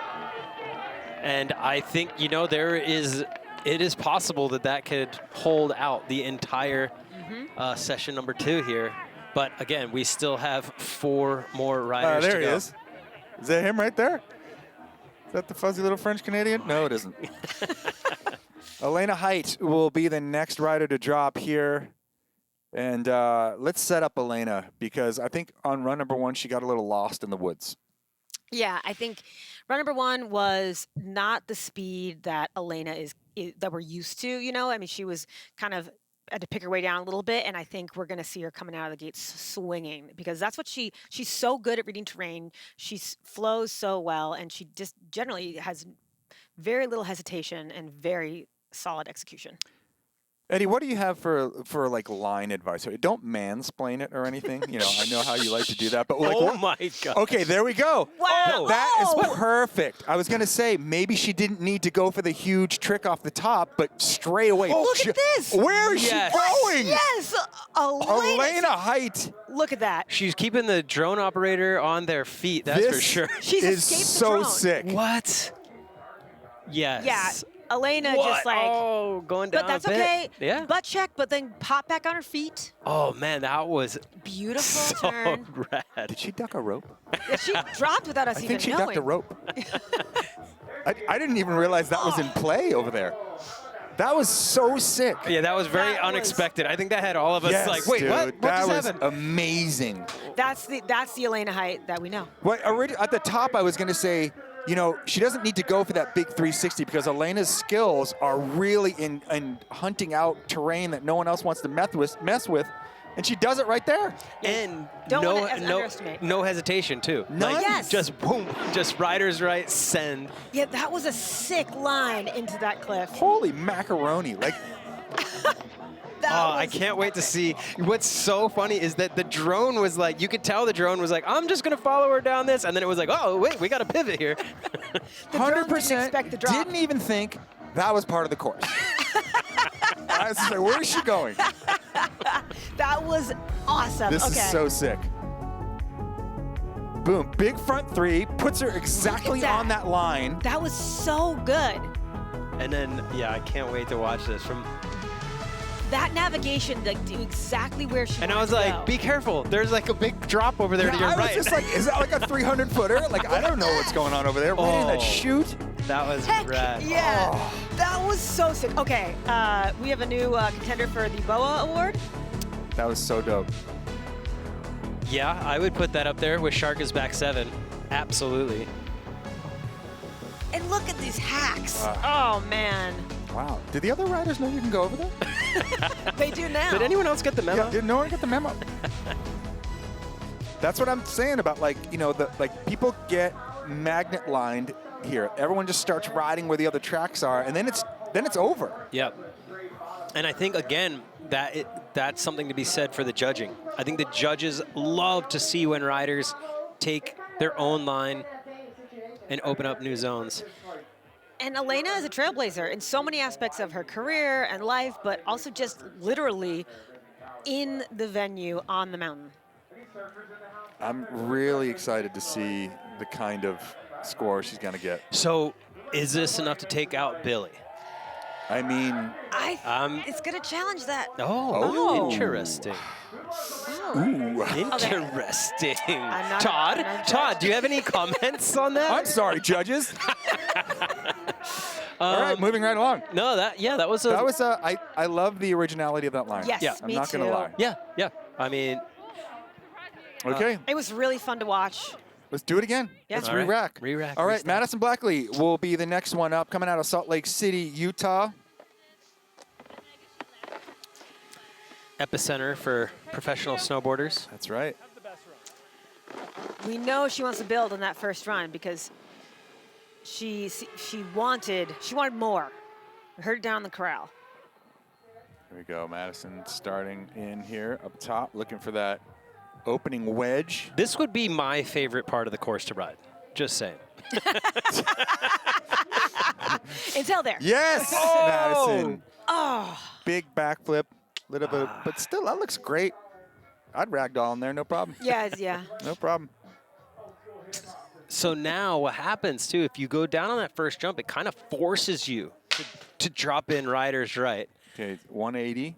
And I think, you know, it is possible that could hold out the entire session number 2 here. But again, we still have 4 more riders to go. There he is. Is that him right there? Is that the fuzzy little French Canadian? No, it isn't. Elena Height will be the next rider to drop here. And let's set up Elena, because I think on run number 1, she got a little lost in the woods. Yeah, I think run number 1 was not the speed that Elena is that we're used to, you know? I mean, she was kind of had to pick her way down a little bit, and I think we're going to see her coming out of the gates swinging, because that's what she's so good at reading terrain. She flows so well, and she just generally has very little hesitation and very solid execution. Eddie, what do you have for like line advice? Don't mansplain it or anything. You know, I know how you like to do that, but like, Oh my God. Okay, there we go. Wow. That is perfect. I was gonna say maybe she didn't need to go for the huge trick off the top, but straight away. Look at this. Where is she going? Yes, Elena Height. Look at that. She's keeping the drone operator on their feet, that's for This sure. She's is escaped the so drone. sick. What? Yes. Yeah, Elena What? just like. Oh, going down But that's a bit. okay. Yeah. Butt check, but then pop back on her feet. Oh man, that was Beautiful so turn. rad. Did she duck a rope? Yeah, she dropped without us I even think she knowing. ducked a rope. I didn't even realize that was in play over there. That was so sick. Yeah, that was very That was- unexpected. I think that had all of us Yes, like, wait, dude, what that just was happened? amazing. That's the Elena Height that we know. What at the top, I was going to say, you know, she doesn't need to go for that big 360 because Elena's skills are really in hunting out terrain that no one else wants to mess with, and she does it right there. And Don't no, wanna underestimate. no hesitation too. None? Like, Yes. Just boom, just riders right, send. Yeah, that was a sick line into that cliff. Holy macaroni! Like, I can't wait to see. What's so funny is that the drone was like, you could tell the drone was like, I'm just gonna follow her down this, and then it was like, oh wait, we got to pivot here. The drone 100% didn't expect the drop. didn't even think that was part of the course. I was just like, where is she going? That was awesome. This okay. is so sick. Boom, big front three, puts her exactly that. on that line. That was so good. And then yeah, I can't wait to watch this from. That navigation, like, to exactly where she And I wanted was to like, go. be careful. There's like a big drop over there to your I was right. just like, is that like a 300 footer? Like, I don't know what's going on over there. Right in that Oh. chute. That was Heck, rad. yeah. Oh. That was so sick. Okay, we have a new contender for the BOA award. That was so dope. Yeah, I would put that up there with Shark is back 7. Absolutely. And look at these hacks. Wow. Oh, man. Wow. Did the other riders know you can go over there? They do now. Did anyone else get the memo? Yeah, did no one get the memo? That's what I'm saying about, like, you know, people get magnet lined here. Everyone just starts riding where the other tracks are, and then it's over. Yep. And I think, again, that's something to be said for the judging. I think the judges love to see when riders take their own line and open up new zones. And Elena is a trailblazer in so many aspects of her career and life, but also just literally in the venue on the mountain. I'm really excited to see the kind of score she's going to get. So is this enough to take out Billy? I mean... It's going to challenge that. Oh, interesting. Ooh. Interesting. I'm not Todd, do you have any comments on that? I'm sorry, judges. All right, moving right along. No, that was I love the originality of that line. Yes, Yeah. I'm me not too. going to lie. Yeah. I mean, Okay, It was really fun to watch. let's do it again. Yeah. Let's All right. re-rack. Re-rack, All right, restart. Madison Blackley will be the next one up, coming out of Salt Lake City, Utah. epicenter for professional snowboarders. That's right. We know she wants to build on that first run because she wanted more. We heard it down the corral. Here we go, Madison starting in here up top, looking for that opening wedge. This would be my favorite part of the course to ride. Just saying. Until there. Yes, Oh! Madison. Oh. Big backflip, little bit, but still, that looks great. I'd ragdoll in there, no problem. Yeah. No problem. So now what happens too, if you go down on that first jump, it kind of forces you to drop in riders right. Okay, 180.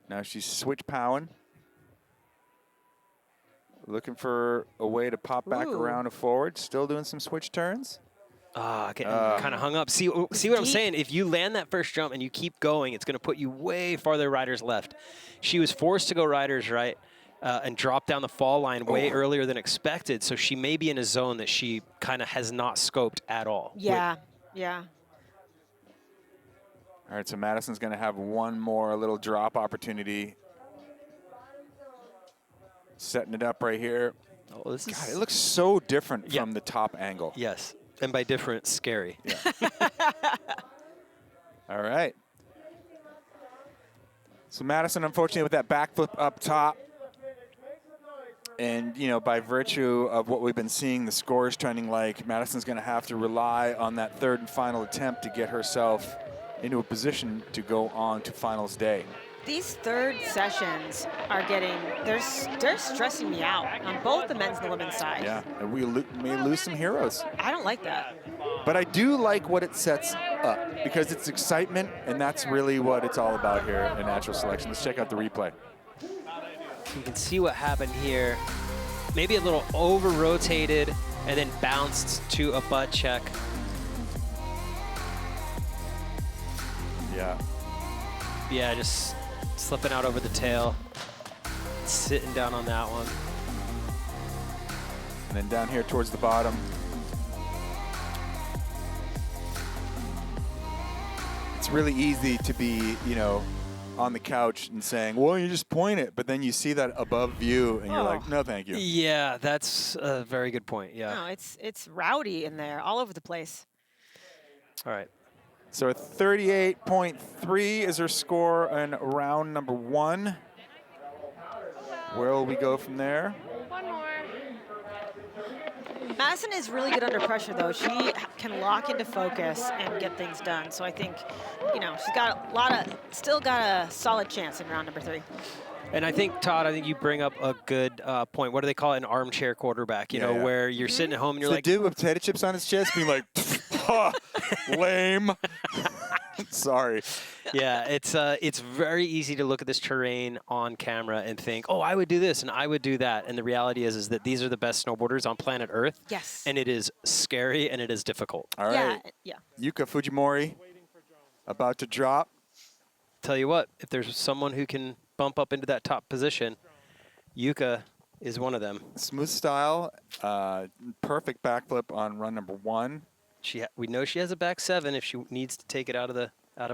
Now she's switch powing. Looking for a way to pop back Ooh. around and forward. Still doing some switch turns. Getting kind of hung up. See what I'm saying? If you land that first jump and you keep going, it's going to put you way farther riders left. She was forced to go riders right and drop down the fall line way earlier than expected. So she may be in a zone that she kind of has not scoped at all. Yeah. All right, so Madison's going to have one more little drop opportunity. Setting it up right here. Oh, this God, it looks so different from the top angle. Yes, and by different, scary. Yeah. All right. So Madison, unfortunately, with that backflip up top. And, you know, by virtue of what we've been seeing, the score is trending like Madison's going to have to rely on that third and final attempt to get herself into a position to go on to finals day. These third sessions are getting, they're stressing me out on both the men's and the women's side. Yeah, and we may lose some heroes. I don't like that. But I do like what it sets up because it's excitement, and that's really what it's all about here in natural selection. Let's check out the replay. You can see what happened here. Maybe a little over-rotated and then bounced to a butt check. Yeah. Yeah, just slipping out over the tail. Sitting down on that one. And then down here towards the bottom. It's really easy to be, you know, on the couch and saying, well, you just point it, but then you see that above view and you're like, no, thank you. Yeah, that's a very good point, yeah. No, it's rowdy in there, all over the place. All right. So a 38.3 is her score in round number 1. Where will we go from there? Madison is really good under pressure, though. She can lock into focus and get things done. So I think, you know, she's got still got a solid chance in round number 3. And I think, Todd, I think you bring up a good point. What do they call it? An armchair quarterback, you know, where you're sitting at home and you're like... The dude with potato chips on his chest being like, lame. Sorry. Yeah, it's very easy to look at this terrain on camera and think, oh, I would do this and I would do that. And the reality is that these are the best snowboarders on planet Earth. Yes. And it is scary and it is difficult. All right. Yeah. Yuka Fujimori about to drop. Tell you what, if there's someone who can bump up into that top position, Yuka is one of them. Smooth style, perfect backflip on run number 1. We know she has a back 7 if she needs to take it out of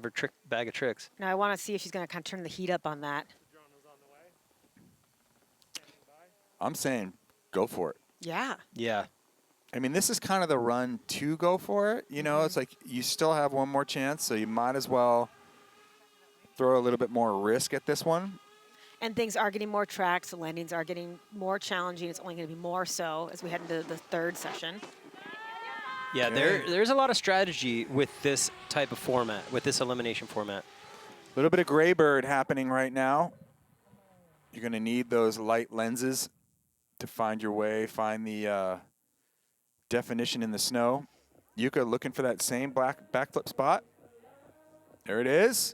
her bag of tricks. Now I want to see if she's going to kind of turn the heat up on that. I'm saying go for it. Yeah. Yeah. I mean, this is kind of the run to go for it. You know, it's like you still have one more chance, so you might as well throw a little bit more risk at this one. And things are getting more tracks. The landings are getting more challenging. It's only going to be more so as we head into the third session. Yeah, there's a lot of strategy with this type of format, with this elimination format. A little bit of gray bird happening right now. You're going to need those light lenses to find your way, find the definition in the snow. Yuka looking for that same backflip spot. There it is.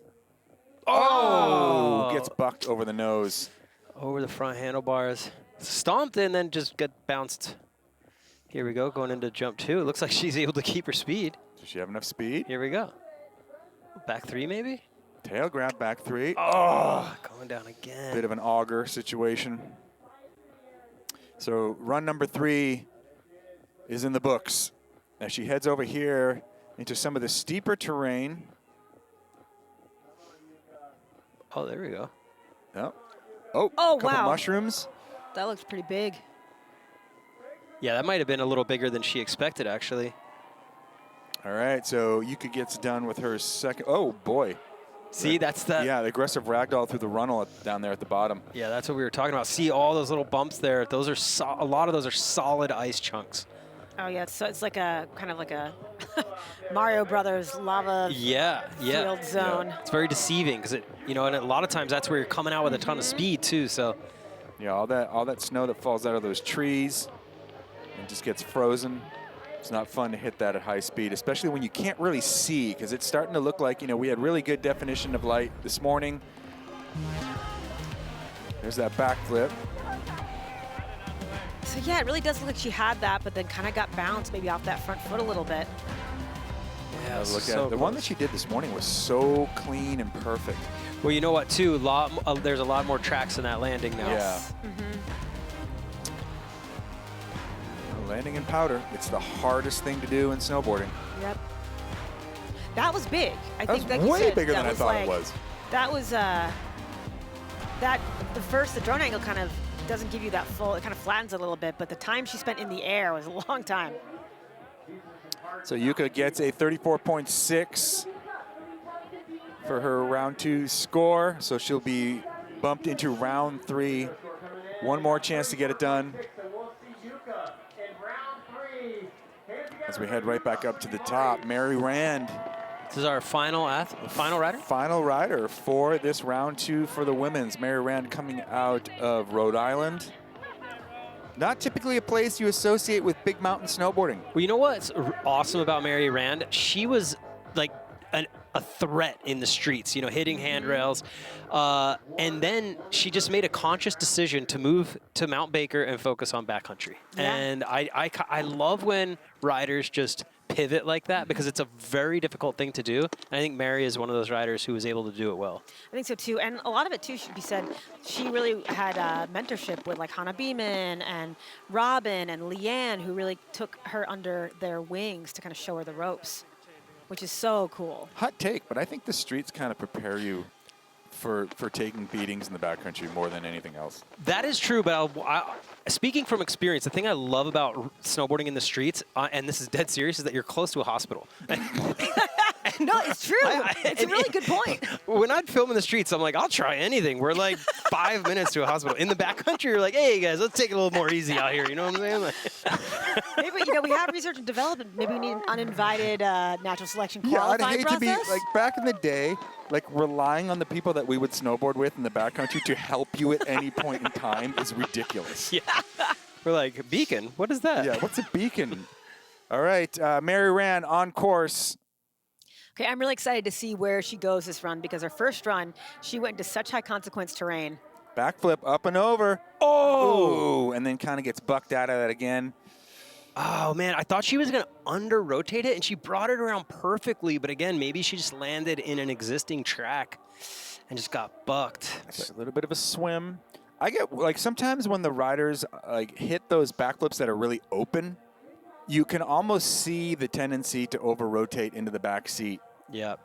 Oh! Gets bucked over the nose. Over the front handlebars. Stomped and then just got bounced. Here we go, going into jump 2. It looks like she's able to keep her speed. Does she have enough speed? Here we go. Back 3 maybe? Tail grab, back 3. Oh, going down again. Bit of an auger situation. So run number 3 is in the books. As she heads over here into some of the steeper terrain. Oh, there we go. Yep. Oh, couple mushrooms. That looks pretty big. Yeah, that might have been a little bigger than she expected, actually. All right, so Yuka gets done with her second. Oh, boy. See, that's that. Yeah, the aggressive ragdoll through the runnel down there at the bottom. Yeah, that's what we were talking about. See all those little bumps there. Those are a lot of those are solid ice chunks. Oh yeah, so it's like a kind of like a Mario Brothers lava field zone. Yeah. It's very deceiving because and a lot of times that's where you're coming out with a ton of speed too. So yeah, all that snow that falls out of those trees and just gets frozen. It's not fun to hit that at high speed, especially when you can't really see, because it's starting to look like, we had really good definition of light this morning. There's that backflip. So yeah, it really does look like she had that, but then kind of got bounced maybe off that front foot a little bit. Yeah, look at the one that she did this morning was so clean and perfect. Well, you know what, too? There's a lot more tracks in that landing now. Yeah. Landing in powder, it's the hardest thing to do in snowboarding. Yep. That was big. I think that was way way said, bigger that than I was thought like, it was. That was the drone angle kind of doesn't give you that full. It kind of flattens a little bit, but the time she spent in the air was a long time. So Yuka gets a 34.6 for her round 2 score, so she'll be bumped into round 3. One more chance to get it done. As we head right back up to the top, Mary Rand. This is our final rider? Final rider for this round 2 for the women's. Mary Rand coming out of Rhode Island. Not typically a place you associate with big mountain snowboarding. Well, you know what's awesome about Mary Rand? She was like a threat in the streets, you know, hitting handrails. And then she just made a conscious decision to move to Mount Baker and focus on backcountry. Yeah. And I love when riders just pivot like that because it's a very difficult thing to do. And I think Mary is one of those riders who was able to do it well. I think so too, and a lot of it too should be said. She really had mentorship with like Hannah Beeman and Robin and Leanne, who really took her under their wings to kind of show her the ropes, which is so cool. Hot take, but I think the streets kind of prepare you for taking beatings in the backcountry more than anything else. That is true, but speaking from experience, the thing I love about snowboarding in the streets, and this is dead serious, is that you're close to a hospital. No, it's true. It's a really good point. When I'd film in the streets, I'm like, I'll try anything. We're like 5 minutes to a hospital. In the backcountry, you're like, hey guys, let's take it a little more easy out here. You know what I'm saying? Like, Maybe, you know, we have research and development. Maybe we need an uninvited natural selection Yeah, I'd qualifying hate process. to be, like back in the day, like relying on the people that we would snowboard with in the backcountry to help you at any point in time is ridiculous. Yeah. We're like, beacon? What is that? Yeah, what's a beacon? All right, Mary Rand on course. Okay, I'm really excited to see where she goes this run because her first run, she went into such high consequence terrain. Backflip up and over. Oh! And then kind of gets bucked out of that again. Oh man, I thought she was gonna under rotate it and she brought it around perfectly, but again, maybe she just landed in an existing track and just got bucked. Just a little bit of a swim. I get, like, sometimes when the riders like hit those backflips that are really open, you can almost see the tendency to over rotate into the back seat. Yep.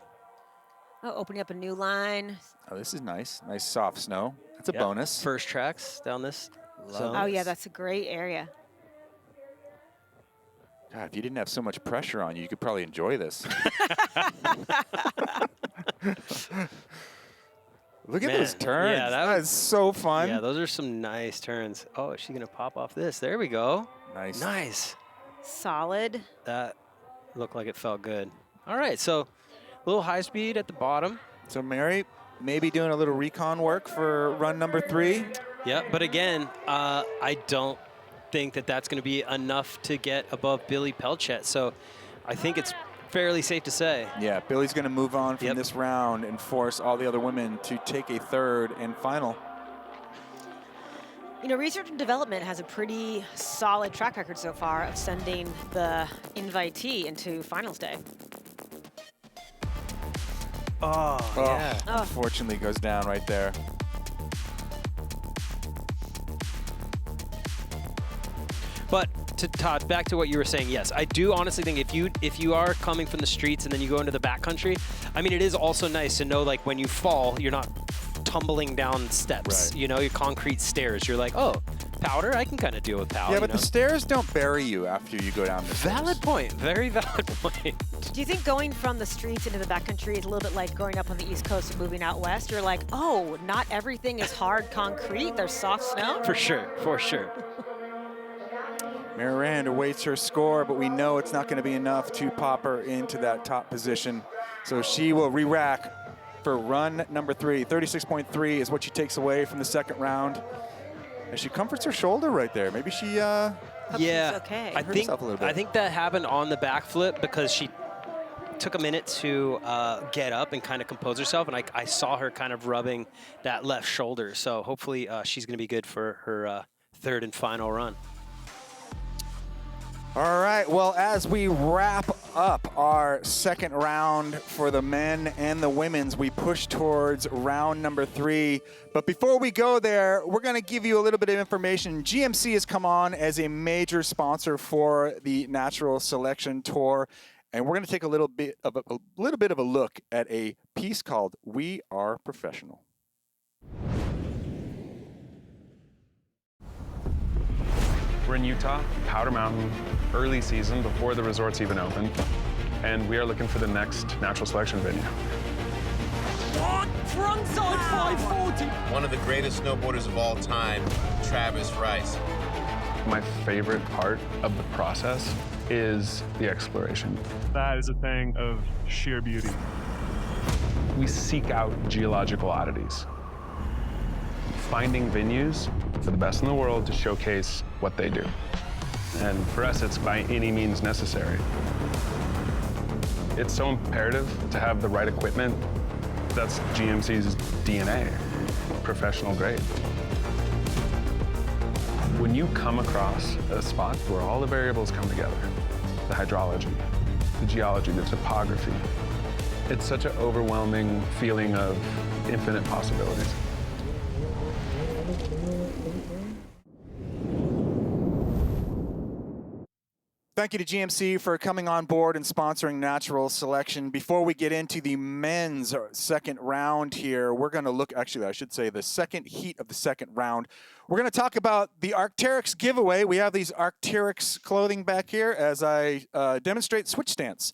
Oh, opening up a new line. Oh, this is nice. Nice soft snow. That's a bonus. First tracks down this zone. Oh yeah, that's a great area. God, if you didn't have so much pressure on you, you could probably enjoy this. Look at those turns. Yeah, that is so fun. Yeah, those are some nice turns. Oh, is she gonna pop off this? There we go. Nice. Nice. Solid. That looked like it felt good. All right, so a little high speed at the bottom. So Mary, maybe doing a little recon work for run number 3. Yeah, but again, I don't think that that's going to be enough to get above Billy Pelchat. So I think it's fairly safe to say. Yeah, Billy's going to move on from this round and force all the other women to take a third and final. You know, research and development has a pretty solid track record so far of sending the invitee into finals day. Oh, yeah. Unfortunately goes down right there. But to Todd, back to what you were saying, yes, I do honestly think if you are coming from the streets and then you go into the backcountry, I mean, it is also nice to know, like, when you fall, you're not tumbling down steps, Right. you know, your concrete stairs. You're like, oh, powder, I can kind of deal with powder. Yeah, but the stairs don't bury you after you go down the stairs. Valid point, very valid point. Do you think going from the streets into the backcountry is a little bit like growing up on the East Coast and moving out west? You're like, oh, not everything is hard concrete. There's soft snow. For sure, for sure. Mary Rand awaits her score, but we know it's not going to be enough to pop her into that top position. So she will re-rack for run number 3. 36.3 is what she takes away from the second round. And she comforts her shoulder right there. Maybe she Yeah, okay. I hurt herself a little bit. think that happened on the backflip because she took a minute to get up and kind of compose herself, and I saw her kind of rubbing that left shoulder. So hopefully she's going to be good for her third and final run. All right, well, as we wrap up our second round for the men and the women's, we push towards round number 3. But before we go there, we're going to give you a little bit of information. GMC has come on as a major sponsor for the Natural Selection Tour, and we're going to take a little bit of a look at a piece called "We Are Professional." We're in Utah, Powder Mountain, early season, before the resort's even open, and we are looking for the next natural selection venue. What? Frontside 540. One of the greatest snowboarders of all time, Travis Rice. My favorite part of the process is the exploration. That is a thing of sheer beauty. We seek out geological oddities, finding venues for the best in the world to showcase what they do. And for us, it's by any means necessary. It's so imperative to have the right equipment. That's GMC's DNA, professional grade. When you come across a spot where all the variables come together, the hydrology, the geology, the topography, it's such an overwhelming feeling of infinite possibilities. Thank you to GMC for coming on board and sponsoring Natural Selection. Before we get into the men's second round here, we're going to look, actually, I should say the second heat of the second round. We're going to talk about the Arc'teryx giveaway. We have these Arc'teryx clothing back here as I demonstrate switch stance.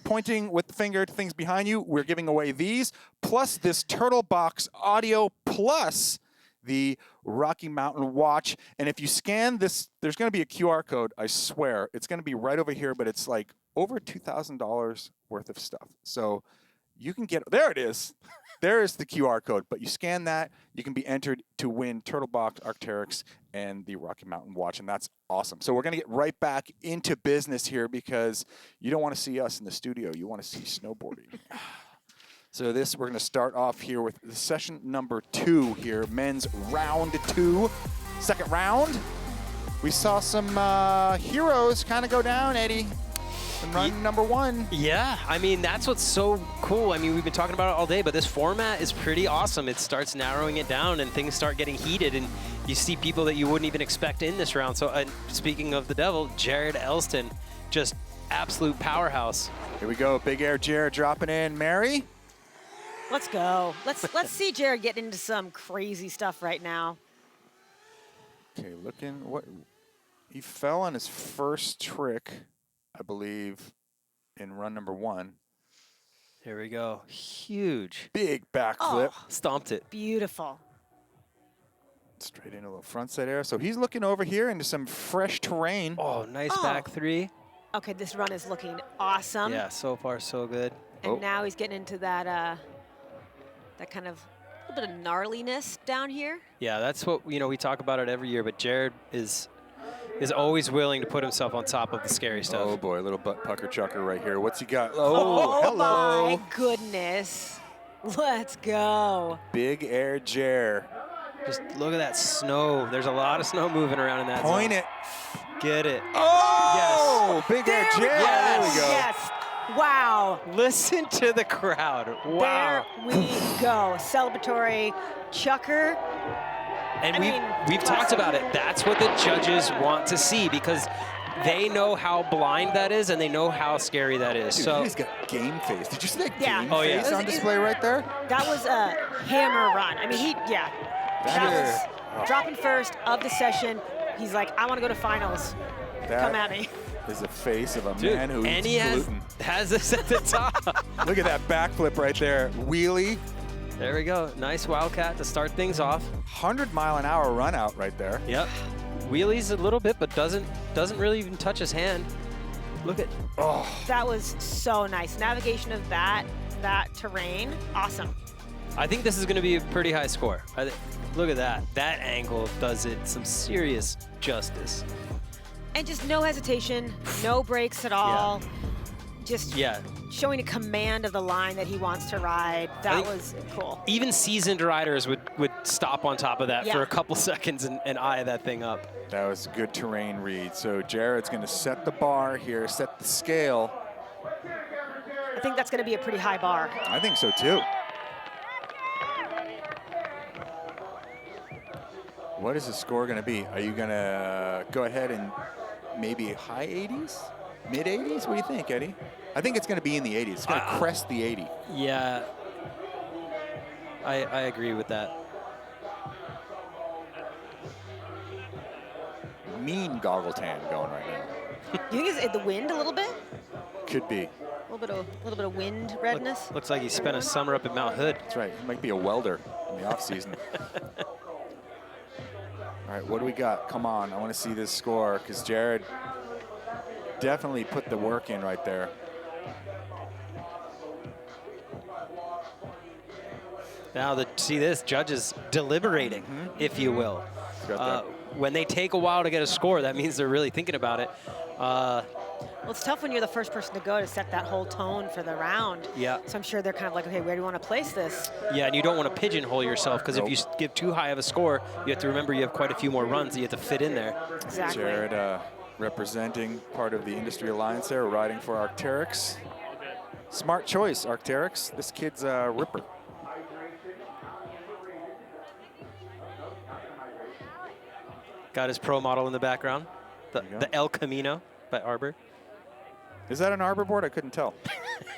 Pointing with the finger to things behind you, we're giving away these, plus this Turtle Box audio, plus the Rocky Mountain watch. And if you scan this, there's going to be a QR code, I swear. It's going to be right over here, but it's like over $2,000 worth of stuff. So you can get, there it is. There is the QR code, but you scan that, you can be entered to win Turtle Box, Arc'teryx, and the Rocky Mountain watch, and that's awesome. So we're going to get right back into business here because you don't want to see us in the studio. You want to see snowboarding. So we're going to start off here with the session number 2 here, men's round 2, second round. We saw some heroes kind of go down, Eddie, in run number 1. Yeah, I mean, that's what's so cool. I mean, we've been talking about it all day, but this format is pretty awesome. It starts narrowing it down and things start getting heated, and you see people that you wouldn't even expect in this round. So speaking of the devil, Jared Elston, just absolute powerhouse. Here we go, Big Air Jared dropping in. Mary? Let's go. Let's see Jared get into some crazy stuff right now. Okay, he fell on his first trick, I believe, in run number 1. Here we go. Huge. Big backflip. Oh, stomped it. Beautiful. Straight into a little frontside air. So he's looking over here into some fresh terrain. Oh, nice back 3. Okay, this run is looking awesome. Yeah, so far so good. And now he's getting into that that kind of a little bit of gnarliness down here. Yeah, that's what, we talk about it every year, but Jared is always willing to put himself on top of the scary stuff. Oh boy, little butt pucker chucker right here. What's he got? Oh, hello. My goodness. Let's go. Big Air Jer. Just look at that snow. There's a lot of snow moving around in that Point zone. it. Get it. Oh, yes. Big Air Jer. Yes. There we go. Yes. Wow. Listen to the crowd. Wow. There we go. Celebratory chucker. And we've talked about it. That's what the judges want to see because they know how blind that is and they know how scary that is. Dude, so he's got game face. Did you see that Yeah. game Oh, yeah. face on display right there? That was a hammer run. I mean, that was dropping first of the session. He's like, I want to go to finals. Come at me. Is the face of a Dude, man who and eats he gluten. has this at the top. Look at that backflip right there. Wheelie. There we go. Nice wildcat to start things off. 100-mile-an-hour run out right there. Yep. Wheelies a little bit, but doesn't really even touch his hand. Look at. Oh. That was so nice. Navigation of that terrain, awesome. I think this is going to be a pretty high score. Look at that. That angle does it some serious justice. And just no hesitation, no brakes at all. Just showing a command of the line that he wants to ride. That was cool. Even seasoned riders would stop on top of that for a couple seconds and eye that thing up. That was a good terrain read. So Jared's going to set the bar here, set the scale. I think that's going to be a pretty high bar. I think so too. What is the score going to be? Are you going to go ahead and maybe high 80s? Mid 80s? What do you think, Eddie? I think it's going to be in the 80s. It's going to crest the 80. Yeah, I agree with that. Mean goggle tan going right now. You think it's the wind a little bit? Could be. A little little bit of wind redness. Looks like he spent a summer up at Mount Hood. That's right. He might be a welder in the off season. All right, what do we got? Come on, I want to see this score because Jared definitely put the work in right there. Now, see this, judges deliberating, if you will. When they take a while to get a score, that means they're really thinking about it. Well, it's tough when you're the first person to go to set that whole tone for the round. Yeah. So I'm sure they're kind of like, okay, where do you want to place this? Yeah, and you don't want to pigeonhole yourself because if you give too high of a score, you have to remember you have quite a few more runs that you have to fit in there. Exactly. Jared representing part of the industry alliance there, riding for Arc'teryx. Smart choice, Arc'teryx. This kid's a ripper. Got his pro model in the background, the El Camino by Arbor. Is that an Arbor board? I couldn't tell.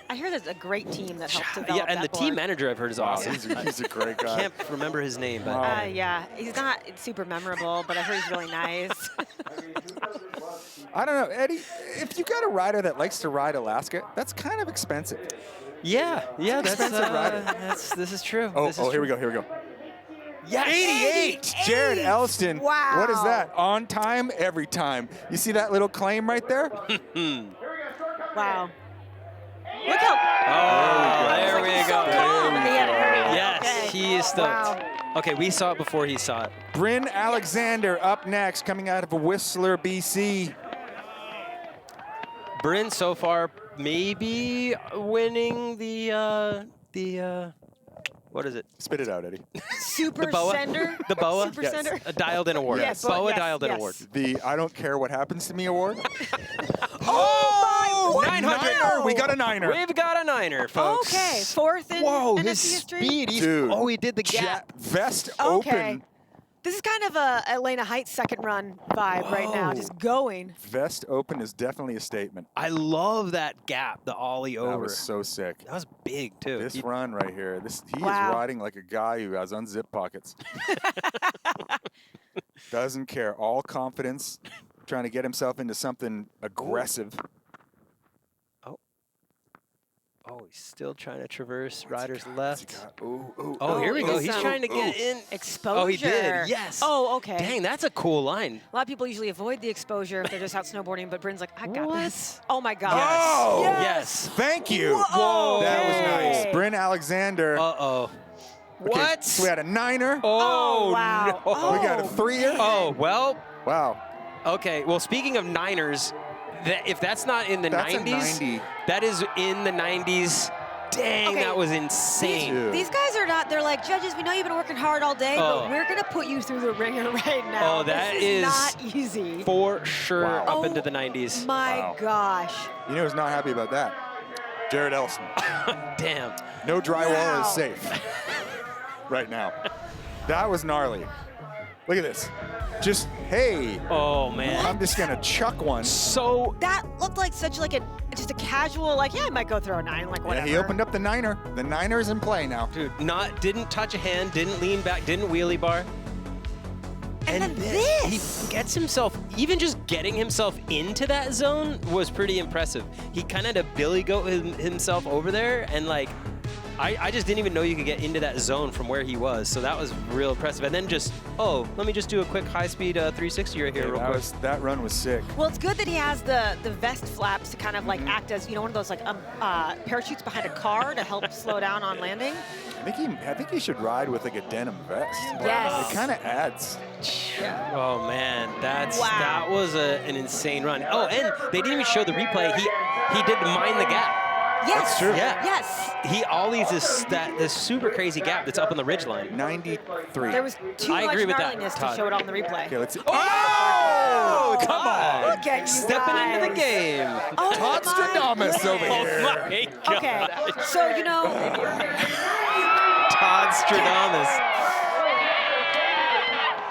I hear there's a great team that helped develop Yeah, and the that team board. manager I've heard is awesome. He's a great guy. I can't remember his name, but Yeah, he's not super memorable, but I heard he's really nice. I don't know, Eddie, if you got a rider that likes to ride Alaska, that's kind of expensive. yeah, that's expensive rider. this is true. Oh, This is here we true. go, here we go. Yes. 88! Jared Elston. Wow. What is that? On time, every time. You see that little claim right there? Wow. Look how. Oh, there we go. Calm in the editor. Yes, Okay. he is stoked. Wow. Okay, we saw it before he saw it. Bryn Alexander up next, coming out of Whistler, BC. Bryn so far maybe winning the what is it? Spit it out, Eddie. Super The BOA? sender. The BOA? Super Yes. sender. A dialed in award. Yes. BOA Yes, dialed in yes. award. The I don't care what happens to me award. Oh, my 900. We got a niner. We've got a niner, folks. Okay, fourth in Whoa, NST his history. speed. Dude. He did the gap. Vest Okay. open. This is kind of a Elena Heights second run vibe right now, Whoa. just going. Vest open is definitely a statement. I love that gap, the ollie That over. was so sick. That was big, too. This run right here, he Wow. is riding like a guy who has unzipped pockets. Doesn't care. All confidence, trying to get himself into something aggressive. Oh, he's still trying to traverse Ryder's left. Ooh, Oh, here we go. He's some trying to get in. Exposure. Oh, he did. Yes. Oh, okay. Dang, that's a cool line. A lot of people usually avoid the exposure if they're just out snowboarding, but Bryn's like, I got What? this. Oh my God. Oh! Yes. Thank you. Whoa. That was Okay. nice. Bryn Alexander. Uh-oh. Okay, What? So we had a niner. Oh, wow. no. We got a threer. Oh, well, Wow. okay. Well, speaking of niners, if that's not in the That's a 90s, 90. that is in the 90s. Dang, Okay. that was insane. These guys are not, they're like, judges, we know you've been working hard all day, Oh. but we're going to put you through the ringer right now. Oh, that this is not easy. For sure Wow. up Oh into the 90s. My Wow. gosh. You know who's not happy about that? Jared Elston. Damn. No drywall Wow. is safe right now. That was gnarly. Look at this. Just, hey, Oh, man. I'm just going to chuck one. So, That looked like such like just a casual, like, yeah, I might go throw a 9, like Yeah, whatever. he opened up the niner. The niner's in play now. dude, didn't touch a hand, didn't lean back, didn't wheelie bar. And then He gets himself, even just getting himself into that zone was pretty impressive. He kind of had to billy goat himself over there, and like, I just didn't even know you could get into that zone from where he was. So that was real impressive. And then just, let me just do a quick high-speed 360 right here real quick. That run was sick. Well, it's good that he has the vest flaps to kind of like act as, one of those like parachutes behind a car to help slow down on landing. I think he should ride with like a denim vest. Yes. It kind of adds. Oh man, that was an insane run. Oh, and they didn't even show the replay. He did mind the gap. Yes. That's true. Yeah. Yes. He ollies this super crazy gap that's up on the ridge line. 93. There was too I much agree with that, gnarliness to Todd. show it on the replay. Okay, let's see. Oh, come on. Look at you Stepping guys. into the game. Oh Todd my Stradamus over Oh here. my God. Okay, so Todd Stradamus.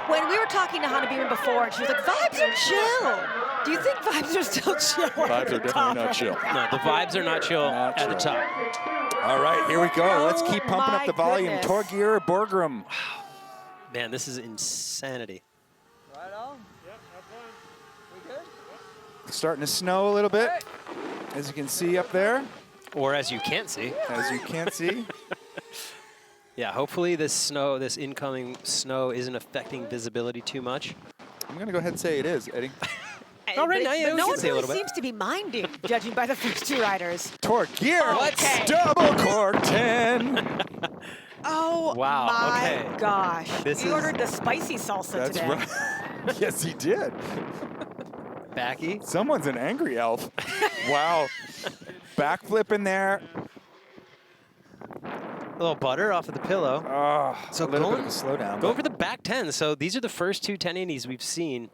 when we were talking to Hannah Beeman before, and she was like, vibes are chill. Do you think vibes are still chill? Vibes are definitely not chill. No, the vibes are not chill Not at the chill. top. All right, here we go. Let's keep pumping up my the volume. goodness. Torgeir Borgrum. Man, this is insanity. Right on. Yep, have fun. We good? Starting to snow a little bit, as you can see up there. Or as you can't see. As you can't see. Yeah, hopefully this incoming snow isn't affecting visibility too much. I'm going to go ahead and say it is, Eddie. All right, But now no you one can say a really little bit. seems to be minding, judging by the first two riders. Torque gear. Okay. Double cork 10. Oh Wow, my okay. gosh. This he is- ordered the spicy salsa That's today. right. Yes, he did. Backy. Someone's an angry elf. Wow. Backflip in there. A little butter off of the pillow. Oh, So a little bit going- of a slowdown. Going but- for the back 10. So these are the first two 1080s we've seen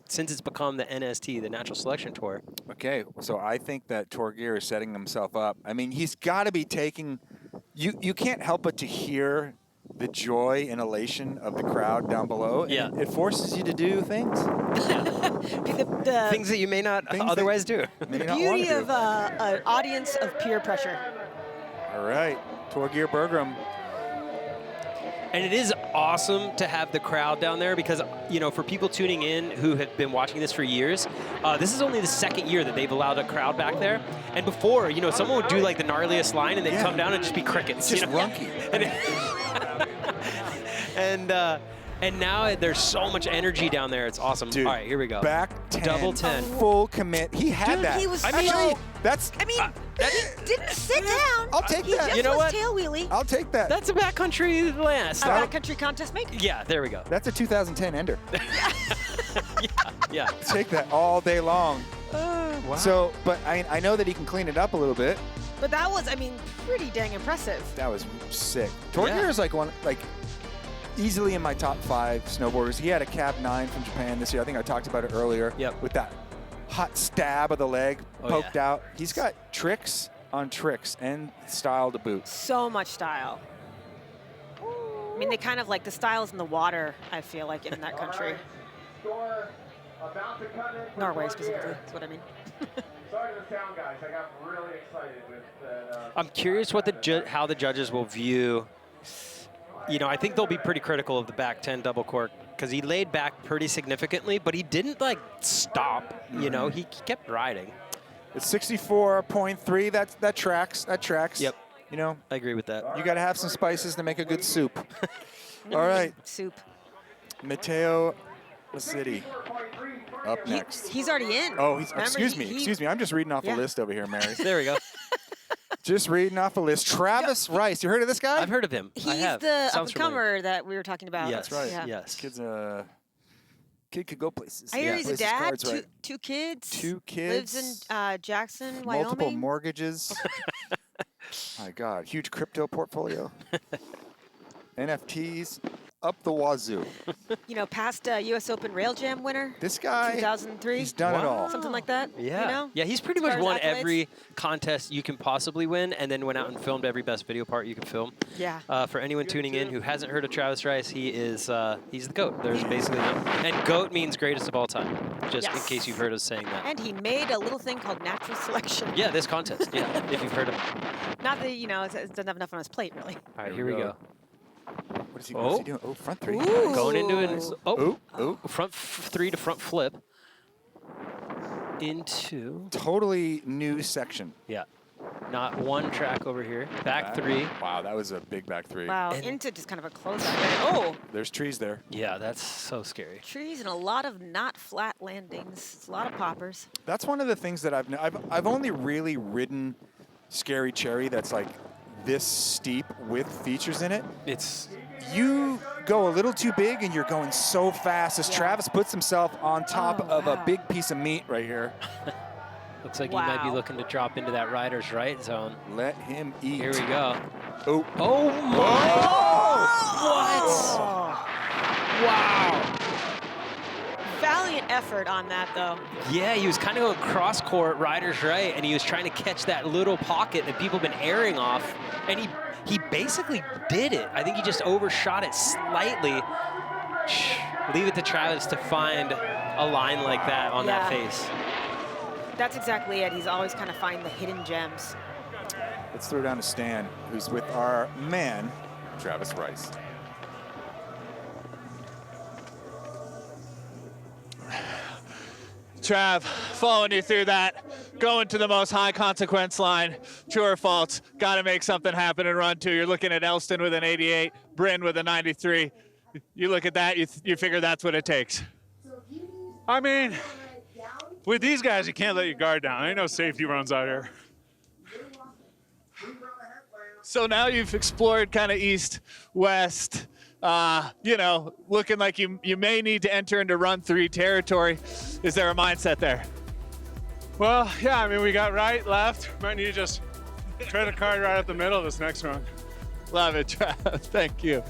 since it's become the NST, the Natural Selection Tour. Okay, so I think that Torgear is setting himself up. I mean, he's got to be taking. You can't help but to hear the joy and elation of the crowd down below. And Yeah. it forces you to do things. The Things that you may not Things that otherwise do. may the not wanna beauty do. of an audience of peer pressure. All right, Torgear Bergram. And it is awesome to have the crowd down there because, you know, for people tuning in who have been watching this for years, this is only the second year that they've allowed a crowd back there. And before, you know, someone would do like the gnarliest line and they'd come down and just be crickets. Just you know? runky. And now there's so much energy down there. It's awesome. Dude, All right, here we go. Back 10. Double 10. Full commit. He had Dude, that. he was Actually, so- that's. I mean, he didn't sit down. I'll take he that. Just You know was what? tail wheelie. I'll take that. That's a backcountry last. A backcountry contest maker. Yeah, there we go. That's a 2010 ender. Yeah. Take that all day long. Wow. So, but I know that he can clean it up a little bit. But that was, I mean, pretty dang impressive. That was sick. Torgear is like easily in my top 5 snowboarders. He had a Cab 9 from Japan this year. I think I talked about it earlier. Yep. With that hot stab of the leg Oh, poked yeah. out. He's got tricks on tricks and style to boot. So much style. I mean, they kind of like the styles in the water, I feel like, in that country. Norway, specifically, is what I mean. Sorry to the sound guys, I got really excited with that. I'm curious what how the judges will view. You know, I think they'll be pretty critical of the back 10 double cork because he laid back pretty significantly, but he didn't like stop. You know, he kept riding. It's 64.3. That tracks. That tracks. Yep. You know, I agree with that. you got to have some spices to make a good soup. All right. Soup. Mateo City up next. He's already in. Oh, Remember, excuse me. I'm just reading off Yeah. a list over here, Mary. There we go. Just reading off a list. Travis Rice. You heard of this guy? I've heard of him. I He's have. the Sounds familiar. up-and-comer that we were talking about. Yes, That's right. Yeah. Yes. Kid could go places. I hear he's a Places, dad, cards, right. two kids. Two kids. Lives in Jackson, Multiple Wyoming. mortgages. My God, huge crypto portfolio. NFTs up the wazoo. You know, past U.S. Open Rail Jam winner. This guy, 2003. he's done it all. Something like that. Yeah. You know? Yeah, he's pretty As much far as won accolades. every contest you can possibly win and then went out and filmed every best video part you can film. Yeah. For anyone tuning in who hasn't heard of Travis Rice, he is he's the GOAT. There's basically no. And GOAT means greatest of all time, just in Yes. case you've heard us saying that. And he made a little thing called natural selection. Yeah, this contest. Yeah, if you've heard of it. Not that, you know, it doesn't have enough on his plate, really. All right, here we go. What is he doing? Oh, front three. Ooh. Going into it. Oh, Ooh. front 3 to front flip. Into. Totally new section. Yeah. Not one track over here. Back 3. Wow, that was a big back 3. Wow, And- into just kind of a closeout. Oh, There's trees there. Yeah, that's so scary. trees and a lot of not flat landings. It's a lot of poppers. That's one of the things that I've only really ridden Scary Cherry that's like this steep with features in it. You go a little too big and you're going so fast as Travis puts himself on top of a big piece of meat right here. Looks like he might be looking to drop into that rider's right zone. Let him eat. Here we go. Oh. Oh my! What? Wow. Valiant effort on that, though. Yeah, he was kind of going cross court, rider's right, and he was trying to catch that little pocket that people have been airing off, and he basically did it. I think he just overshot it slightly. Leave it to Travis to find a line like that on that face. That's exactly it. He's always kind of finding the hidden gems. Let's throw down to Stan, who's with our man, Travis Rice. Trav, following you through that going to the most high consequence line. True or false? Got to make something happen in run 2. You're looking at Elston with an 88, Bryn with a 93. You look at that, you figure that's what it takes. I mean, with these guys, you can't let your guard down. Ain't no safety runs out here. So now you've explored kind of east, west, you know, looking like you may need to enter into run 3 territory. Is there a mindset there? Well, yeah, I mean, we got right, left. Might need to just tread a card right up the middle of this next run. Love it, Trav. Thank you.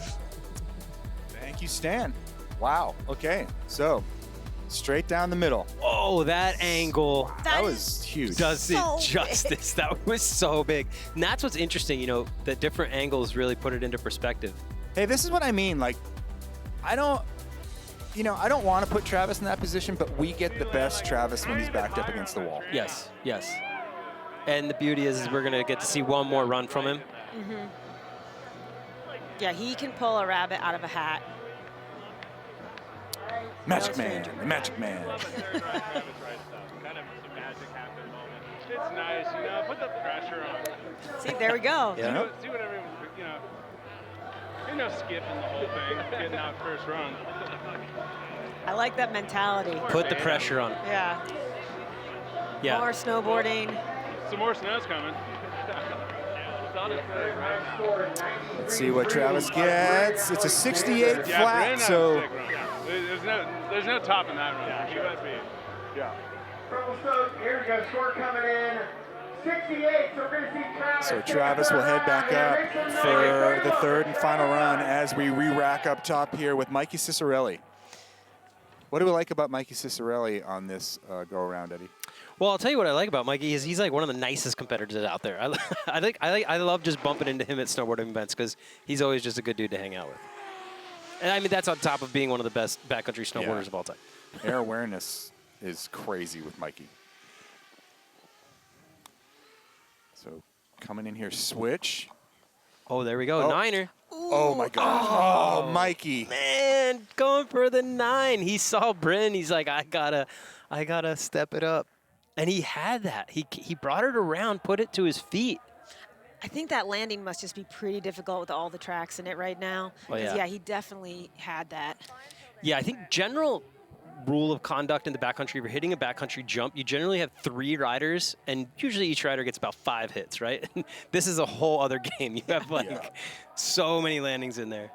Thank you, Stan. Wow. Okay, so straight down the middle. Oh, that angle. That was huge. Does it justice. That was so big. And that's what's interesting, you know, the different angles really put it into perspective. Hey, this is what I mean. Like, I don't want to put Travis in that position, but we get the best Travis when he's backed up against the wall. Yes, yes. And the beauty is we're going to get to see one more run from him. Mm-hmm. Yeah, he can pull a rabbit out of a hat. Magic Man, the Magic Man. It's nice, you know, put the pressure on. See, there we go. Yeah. See what everyone, you know, ain't no skipping the whole thing, getting out first run. I like that mentality. Put the pressure on. Yeah. Yeah. More snowboarding. Some more snow's coming. Let's see what Travis gets. It's a 68 flat, so. There's no top in that run. Yeah, he might be. Yeah. Here we go, score coming in. 68, so we're going to see Travis. So Travis will head back up for the third and final run as we re-rack up top here with Mikey Cicerelli. What do we like about Mikey Cicerelli on this go-around, Eddie? Well, I'll tell you what I like about Mikey is he's like one of the nicest competitors out there. I love just bumping into him at snowboarding events because he's always just a good dude to hang out with. And I mean, that's on top of being one of the best backcountry snowboarders of all time. Air awareness is crazy with Mikey. So coming in here, switch. Oh, there we go, niner. Oh my gosh. Oh, Mikey. Man, going for the 9. He saw Bryn. He's like, I gotta step it up. And he had that. He brought it around, put it to his feet. I think that landing must just be pretty difficult with all the tracks in it right now. Oh, yeah. Yeah, he definitely had that. Yeah, I think general rule of conduct in the backcountry, if you're hitting a backcountry jump, you generally have 3 riders, and usually each rider gets about 5 hits, right? This is a whole other game. You have like so many landings in there.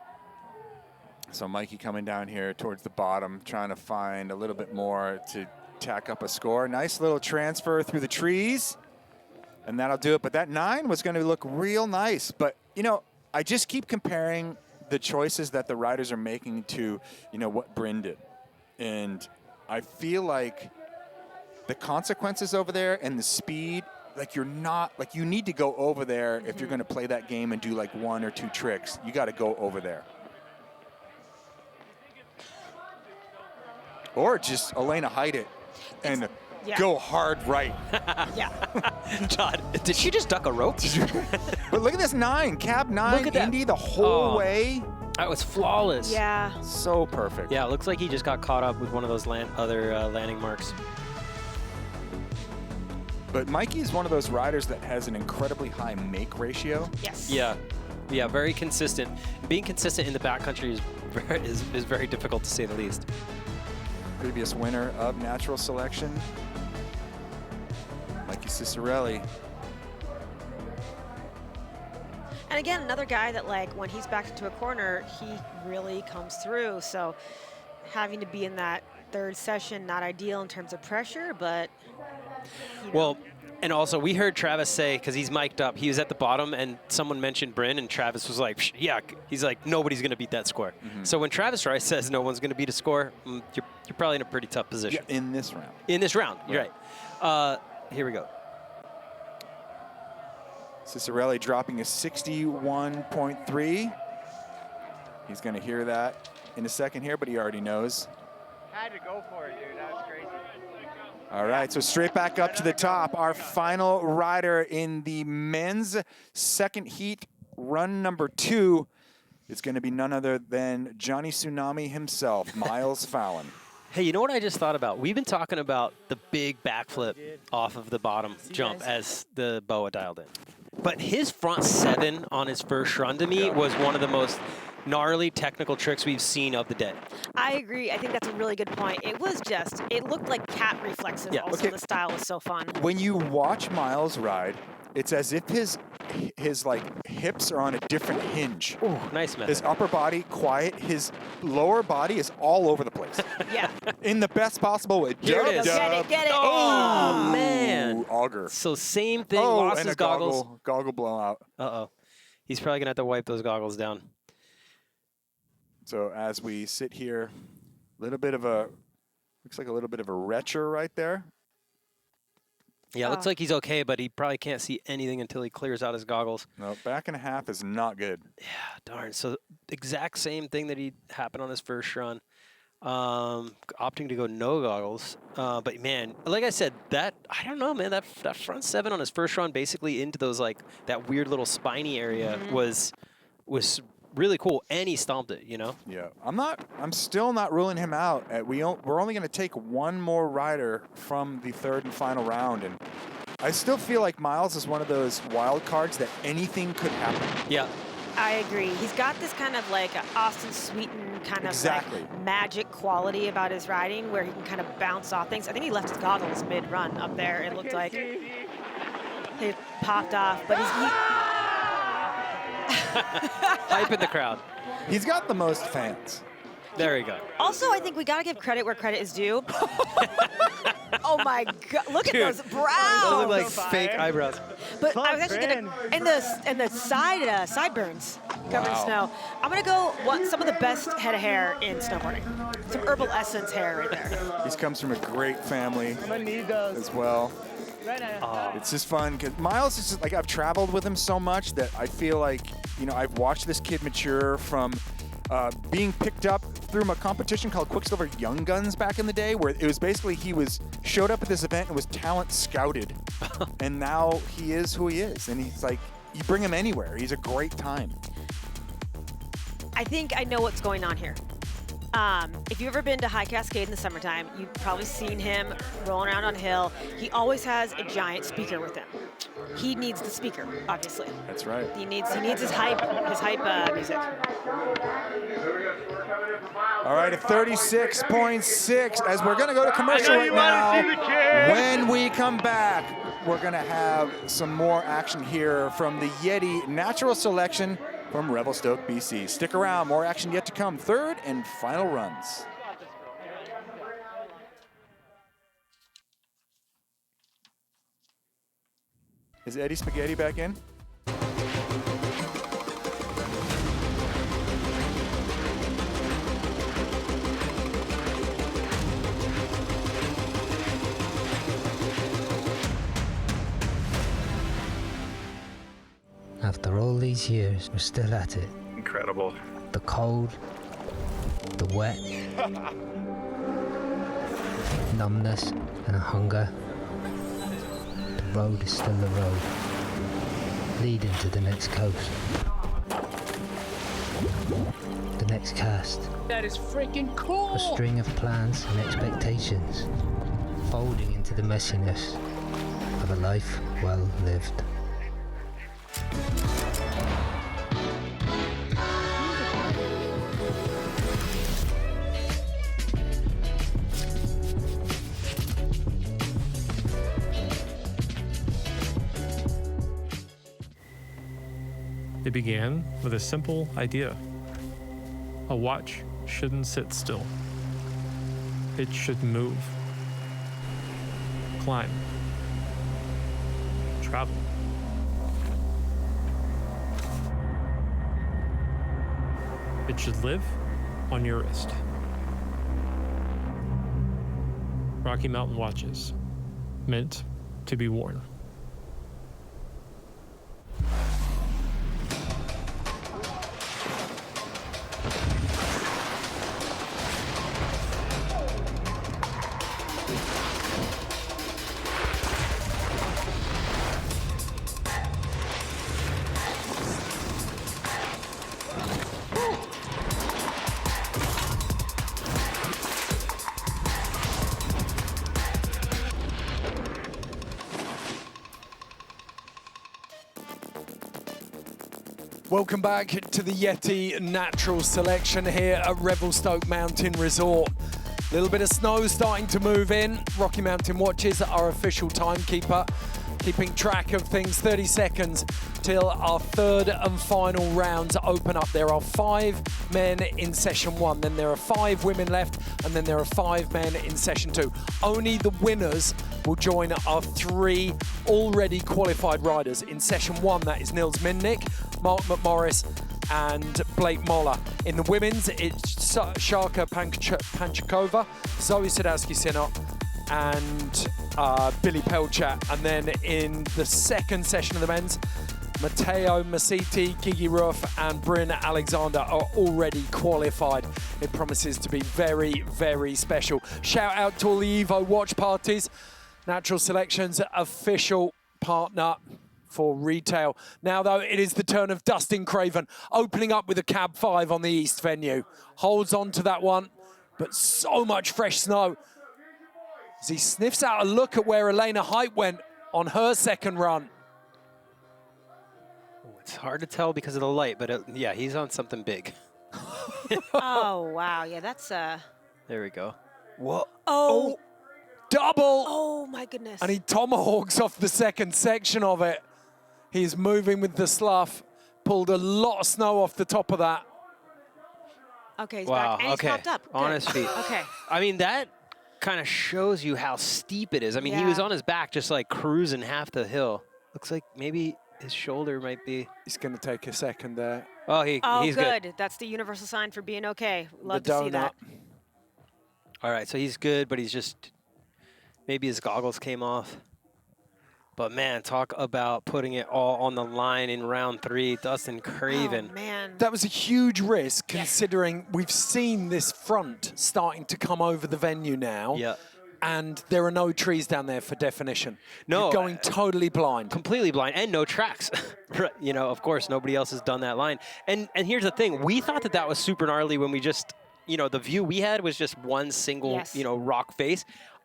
So Mikey coming down here towards the bottom, trying to find a little bit more to tack up a score. Nice little transfer through the trees, and that'll do it. But that 9 was going to look real nice. But, you know, I just keep comparing the choices that the riders are making to, you know, what Bryn did. And I feel like the consequences over there and the speed, like you're not, like you need to go over there if you're going to play that game and do like 1 or 2 tricks. You got to go over there. Or just Elena hide it and go hard right. Yeah. Todd, did she just duck a rope? But look at this 9, cab 9, Indy the whole way. That was flawless. Yeah. So perfect. Yeah, it looks like he just got caught up with one of those other landing marks. But Mikey is one of those riders that has an incredibly high make ratio. Yes. Yeah. Yeah, very consistent. Being consistent in the backcountry is very difficult to say the least. Previous winner of natural selection, Mikey Cicerelli. And again, another guy that, like, when he's backed into a corner, he really comes through. So having to be in that 3rd session, not ideal in terms of pressure, but, you know. Well, and also we heard Travis say, because he's mic'd up, he was at the bottom and someone mentioned Bryn and Travis was like, Psh, yeah, he's like, nobody's going to beat that score. So when Travis Rice says no one's going to beat a score, you're probably in a pretty tough position. Yeah, in this round. In this round, you're right. Here we go. Cicerelli dropping a 61.3. He's going to hear that in a second here, but he already knows. Had to go for it, dude. That was crazy. All right, so straight back up to the top. Our final rider in the men's second heat, run number 2, is going to be none other than Johnny Tsunami himself, Miles Fallon. Hey, you know what I just thought about? We've been talking about the big backflip off of the bottom jump as the BOA dialed in. But his front 7 on his first run to me was one of the most gnarly technical tricks we've seen of the day. I agree. I think that's a really good point. It was just, it looked like cat reflexes. Yeah, Also, okay. the style was so fun. When you watch Miles ride, it's as if his like hips are on a different hinge. Ooh, nice man. His upper body quiet, his lower body is all over the place. Yeah. In the best possible way. Here it is. Get it. Oh, man. Auger. So same thing, Oh, lost and his a goggles. goggle blowout. Uh-oh. He's probably going to have to wipe those goggles down. So as we sit here, looks like a little bit of a retcher right there. Yeah, looks like he's okay, but he probably can't see anything until he clears out his goggles. No, back and a half is not good. Yeah, darn. So exact same thing that happened on his first run. Opting to go no goggles. But man, like I said, I don't know, man, that front 7 on his first run basically into those that weird little spiny area was really cool, and he stomped it, you know? Yeah, I'm still not ruling him out. We're only going to take one more rider from the 3rd and final round, and I still feel like Miles is one of those wild cards that anything could happen. Yeah. I agree. He's got this kind of like Austin Sweeten kind of Exactly. like magic quality about his riding where he can kind of bounce off things. I think he left his goggles mid-run up there. It looked like they popped off, but Hype in the crowd. He's got the most fans. There you go. Also, I think we got to give credit where credit is due. Oh my God! Look at those brows. Those look like fake eyebrows. But I was actually gonna, and the sideburns covered in snow. I'm gonna go some of the best head of hair in snowboarding. Some herbal essence hair right there. He comes from a great family I'm gonna need those. as well. It's just fun because Miles is just I've traveled with him so much that I feel like I've watched this kid mature from being picked up through a competition called Quicksilver Young Guns back in the day, where it was basically he showed up at this event and was talent scouted, and now he is who he is, and he's you bring him anywhere, he's a great time. I think I know what's going on here. If you've ever been to High Cascade in the summertime, you've probably seen him rolling around on a hill. He always has a giant speaker with him. He needs the speaker, obviously. That's right. He needs his hype music. All right, at 36.6, as we're going to go to commercial right now. When we come back, we're going to have some more action here from the Yeti Natural Selection from Revelstoke, BC. Stick around, more action yet to come. 3rd and final runs. Is Eddie Spaghetti back in? After all these years, we're still at it. Incredible. The cold, the wet, numbness and a hunger. The road is still the road, leading to the next coast. The next cast. That is freaking cool! A string of plans and expectations, folding into the messiness of a life well lived. It began with a simple idea. A watch shouldn't sit still. It should move, climb, travel. It should live on your wrist. Rocky Mountain watches, meant to be worn. Welcome back to the Yeti Natural Selection here at Revelstoke Mountain Resort. A little bit of snow starting to move in. Rocky Mountain Watches, our official timekeeper, keeping track of things. 30 seconds till our third and final rounds open up. There are 5 men in session 1, then there are 5 women left, and then there are 5 men in session 2. Only the winners will join our 3 already qualified riders. In session 1, that is Nils Minnick, Mark McMorris, and Blake Moller. In the women's, it's Sharka Panchakova, Zoe Sadowski-Sinot, and Billy Pelchat. And then in the second session of the men's, Matteo Massiti, Gigi Ruff, and Bryn Alexander are already qualified. It promises to be very, very special. Shout out to all the Evo watch parties. Natural Selection's official partner for retail. Now, though, it is the turn of Dustin Craven, opening up with a cab 5 on the east venue. Holds on to that one, but so much fresh snow as he sniffs out a look at where Elena Height went on her second run. It's hard to tell because of the light, but yeah, he's on something big. Oh, wow. Yeah, that's... There we go. What? Oh. Double! Oh, my goodness. And he tomahawks off the second section of it. He's moving with the slough. Pulled a lot of snow off the top of that. Okay, he's Wow, back. And okay. he's popped up. On Good. his feet. Okay. I mean, that kind of shows you how steep it is. I mean, he was Yeah. on his back just like cruising half the hill. Looks like maybe his shoulder might be... He's going to take a second there. Oh, Oh, he's good. That's the universal sign for being okay. Love The to see that. All right, so he's good, but he's just... Maybe his goggles came off. But man, talk about putting it all on the line in round 3. Dustin Craven. Oh, man. That was a huge risk considering we've seen this front starting to come over the venue now. Yeah. And there are no trees down there for definition. No. You're going totally blind. Completely blind, and no tracks. You know, of course, nobody else has done that line. And here's the thing. We thought that was super gnarly when we just, you know, the view we had was just one single, Yes. you know, rock face.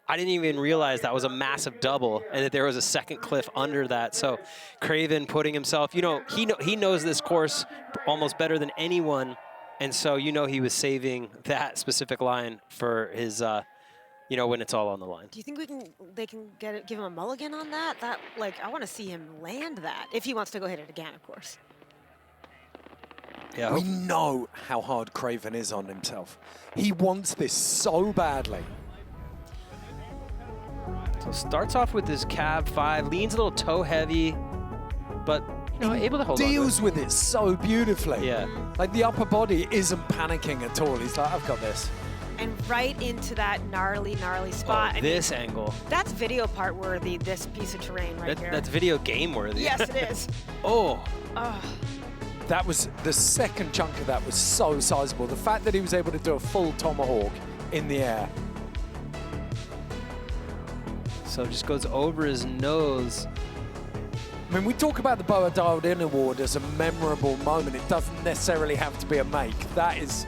I didn't even realize that was a massive double and that there was a second cliff under that. So Craven putting himself, you know, he knows this course almost better than anyone. And so, you know, he was saving that specific line for his, you know, when it's all on the line. Do you think they can give him a mulligan on that? Like, I want to see him land that, if he wants to go hit it again, of course. Yeah. We know how hard Craven is on himself. He wants this so badly. So starts off with this cab 5, leans a little toe heavy, but you know, able to hold on to Deals with it so beautifully. Yeah. Like the upper body isn't panicking at all. He's like, I've got this. And right into that gnarly, gnarly spot. Oh, this angle. That's video part worthy, this piece of terrain right here. That's video game worthy. Yes, it is. Oh. Oh. That was, the second chunk of that was so sizable. The fact that he was able to do a full tomahawk in the air. So it just goes over his nose. I mean, we talk about the Boa Dialed In Award as a memorable moment. It doesn't necessarily have to be a make. That's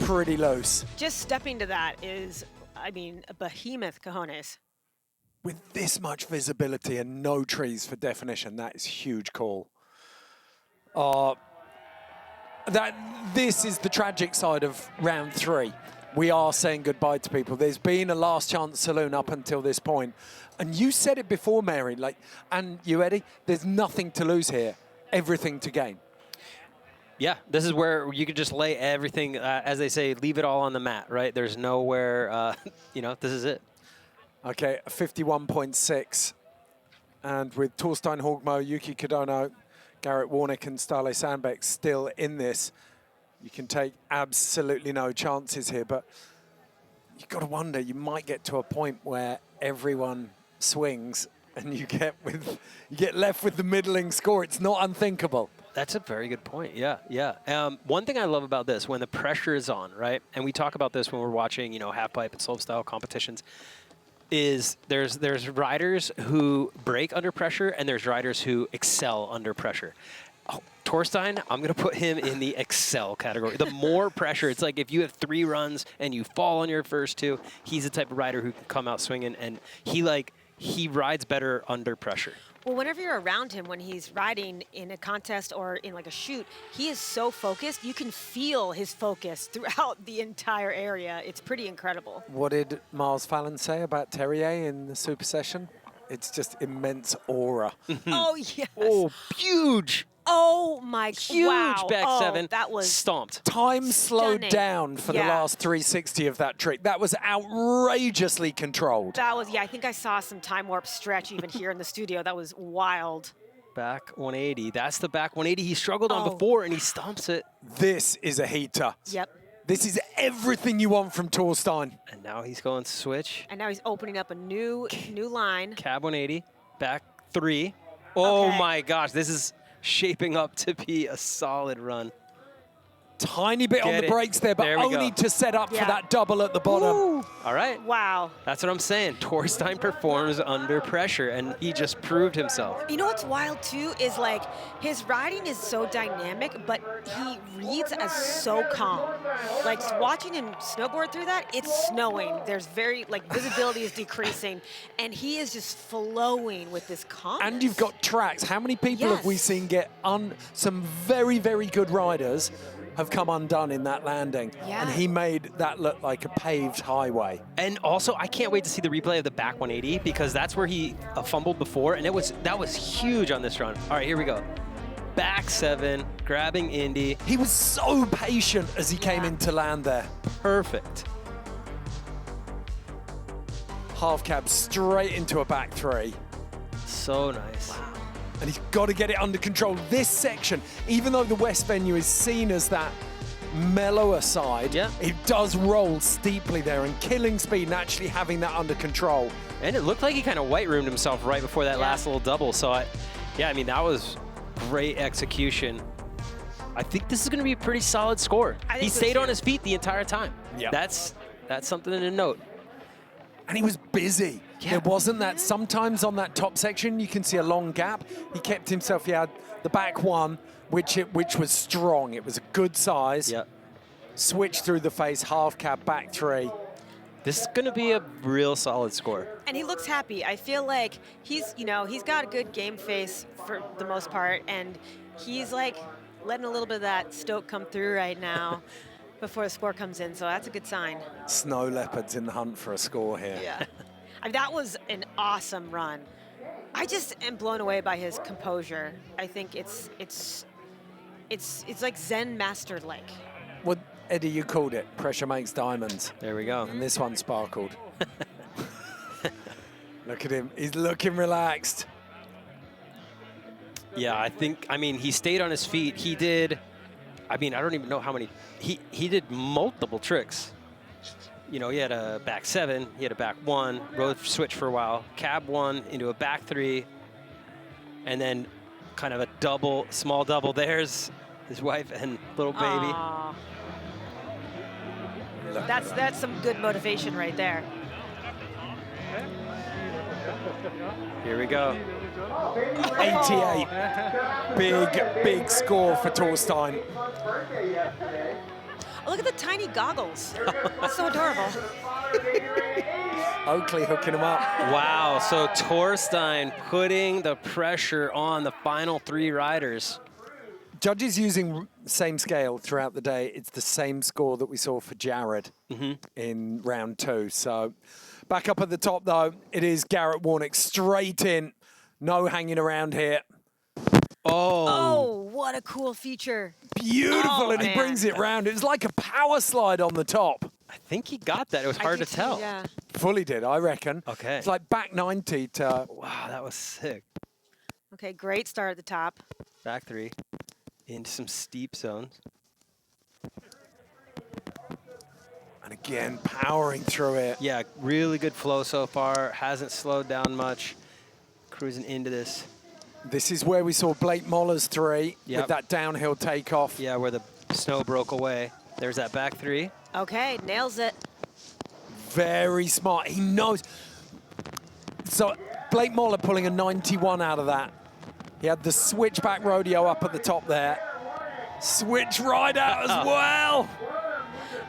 pretty loose. Just stepping to that is, I mean, a behemoth cojones. With this much visibility and no trees for definition, that is a huge call. This is the tragic side of round 3. We are saying goodbye to people. There's been a last chance saloon up until this point. And you said it before, Mary, and you, Eddie, there's nothing to lose here, everything to gain. Yeah, this is where you could just lay everything, as they say, leave it all on the mat, right? There's nowhere, you know, this is it. Okay, 51.6. And with Torstein Hogmo, Yuki Kodono, Garrett Warnick and Stale Sandbeck still in this, you can take absolutely no chances here. But you've got to wonder, you might get to a point where everyone swings and you get left with the middling score. It's not unthinkable. That's a very good point. Yeah, yeah. One thing I love about this, when the pressure is on, right? And we talk about this when we're watching, you know, half pipe and slopestyle competitions, is there's riders who break under pressure and there's riders who excel under pressure. Oh, Torstein, I'm going to put him in the excel category. The more pressure, it's like if you have 3 runs and you fall on your first 2, he's the type of rider who can come out swinging, and he rides better under pressure. Well, whenever you're around him, when he's riding in a contest or in like a shoot, he is so focused. You can feel his focus throughout the entire area. It's pretty incredible. What did Miles Fallon say about Terrier in the Super Session? It's just immense aura. Oh, yes. Oh, huge. Oh, my God. Huge Wow. back Oh, seven. that was stomped. Time slowed stunning. down for the Yeah. last 360 of that trick. That was outrageously controlled. That was, yeah, I think I saw some time warp stretch even here in the studio. That was wild. Back 180. That's the back 180 he struggled on before, and he stomps it. This is a heater. Yep. This is everything you want from Torstein. And now he's going switch. And now he's opening up a new line. Cab 180. Back 3. Oh, Okay. my gosh. This is shaping up to be a solid run. Tiny bit on Get the it. brakes there, but There we only go. to set up Yeah. for that double at the bottom. All right. Wow. That's what I'm saying. Torstein performs under pressure, and he just proved himself. You know what's wild too is like his riding is so dynamic, but he reads as so calm. Like watching him snowboard through that, it's snowing. There's very like visibility is decreasing, and he is just flowing with this calm. And you've got tracks. How many people have we seen get some very, very good riders have come undone in that landing? Yeah. And he made that look like a paved highway. And also, I can't wait to see the replay of the back 180 because that's where he fumbled before, and that was huge on this run. All right, here we go. Back 7, grabbing Indy. He was so patient as he came in to land there. Perfect. Half cab straight into a back 3. So nice. And he's got to get it under control. This section, even though the West venue is seen as that mellower side, it does roll steeply there, and killing speed and actually having that under control. And it looked like he kind of white roomed himself right before that last little double. So, I mean, that was great execution. I think this is going to be a pretty solid score. He stayed on his feet the entire time. Yeah. That's something to note. And he was busy. Yeah. There wasn't that, sometimes on that top section, you can see a long gap. He kept himself, he had the back 1, which was strong. It was a good size. Yep. Switch through the face, half cab, back 3. This is going to be a real solid score. And he looks happy. I feel like he's got a good game face for the most part, and he's like letting a little bit of that stoke come through right now before the score comes in, so that's a good sign. Snow Leopards in the hunt for a score here. Yeah. I mean, that was an awesome run. I just am blown away by his composure. I think it's like Zen master-like. Well, Eddie, you called it. Pressure makes diamonds. There we go. And this one sparkled. Look at him. He's looking relaxed. Yeah, I mean, he stayed on his feet. He did, I mean, I don't even know how many. He did multiple tricks. You know, he had a back 7, he had a back 1, rode switch for a while, cab 1 into a back 3, and then kind of a double, small double. There's his wife and little baby. Aww. That's some good motivation right there. Here we go. 88. Big score for Torstein. Oh, look at the tiny goggles. That's so adorable. Oakley hooking him up. Wow, so Torstein putting the pressure on the final 3 riders. Judges using same scale throughout the day. It's the same score that we saw for Jared in round 2. So back up at the top, though, it is Garrett Warnick straight in. No hanging around here. Oh, what a cool feature. Beautiful, and he man. brings it round. It was like a power slide on the top. I think he got that. It was hard to tell. Yeah. Fully did, I reckon. Okay. It's like back 90 to... Wow, that was sick. Okay, great start at the top. Back 3 into some steep zones. And again, powering through it. Yeah, really good flow so far. Hasn't slowed down much. Cruising into this. This is where we saw Blake Moller's 3 Yep. with that downhill takeoff. Yeah, where the snow broke away. There's that back 3. Okay, nails it. Very smart. He knows. So Blake Moller pulling a 91 out of that. He had the switchback rodeo up at the top there. Switch ride out as well.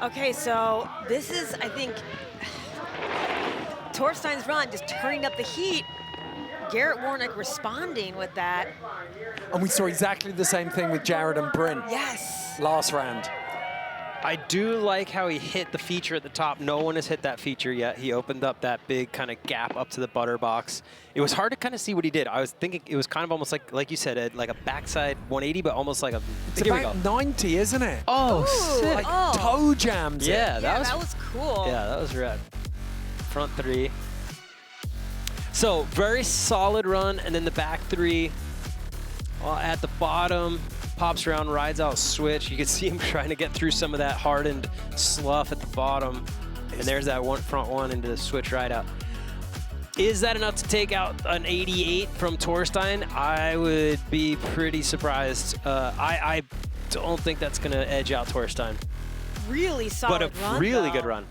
Okay, so this is, I think, Torstein's run, just turning up the heat. Garrett Warnick responding with that. And we saw exactly the same thing with Jared and Bryn. Yes. Last round. I do like how he hit the feature at the top. No one has hit that feature yet. He opened up that big kind of gap up to the butter box. It was hard to kind of see what he did. I was thinking it was kind of almost like you said, Ed, like a backside 180, but almost like a. It's about 90, isn't it? Oh, Ooh, sick. Like oh. toe jams. Yeah, That was cool. Yeah, that was rad. Front 3. So very solid run, and then the back 3 at the bottom. Pops around, rides out switch. You can see him trying to get through some of that hardened slough at the bottom. And there's that front one into the switch ride out. Is that enough to take out an 88 from Torstein? I would be pretty surprised. I don't think that's going to edge out Torstein. Really solid But a run, really though. good run.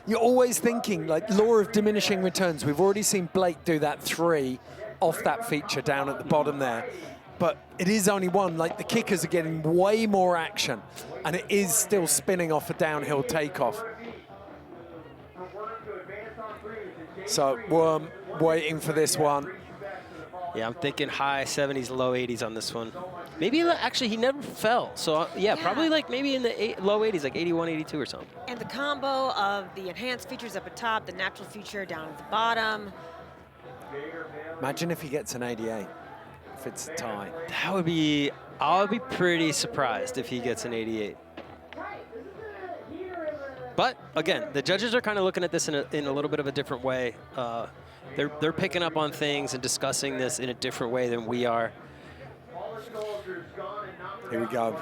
You're always thinking, like, law of diminishing returns. We've already seen Blake do that 3 off that feature down at the bottom there. But it is only one. Like, the kickers are getting way more action, and it is still spinning off a downhill takeoff. So Worm waiting for this one. Yeah, I'm thinking high 70s, low 80s on this one. Maybe, actually, he never fell. So, yeah, probably like maybe in the low 80s, like 81, 82 or something. And the combo of the enhanced features up at top, the natural feature down at the bottom. Imagine if he gets an 88. If it's a tie. That would be, I would be pretty surprised if he gets an 88. But again, the judges are kind of looking at this in a little bit of a different way. They're picking up on things and discussing this in a different way than we are. Here we go.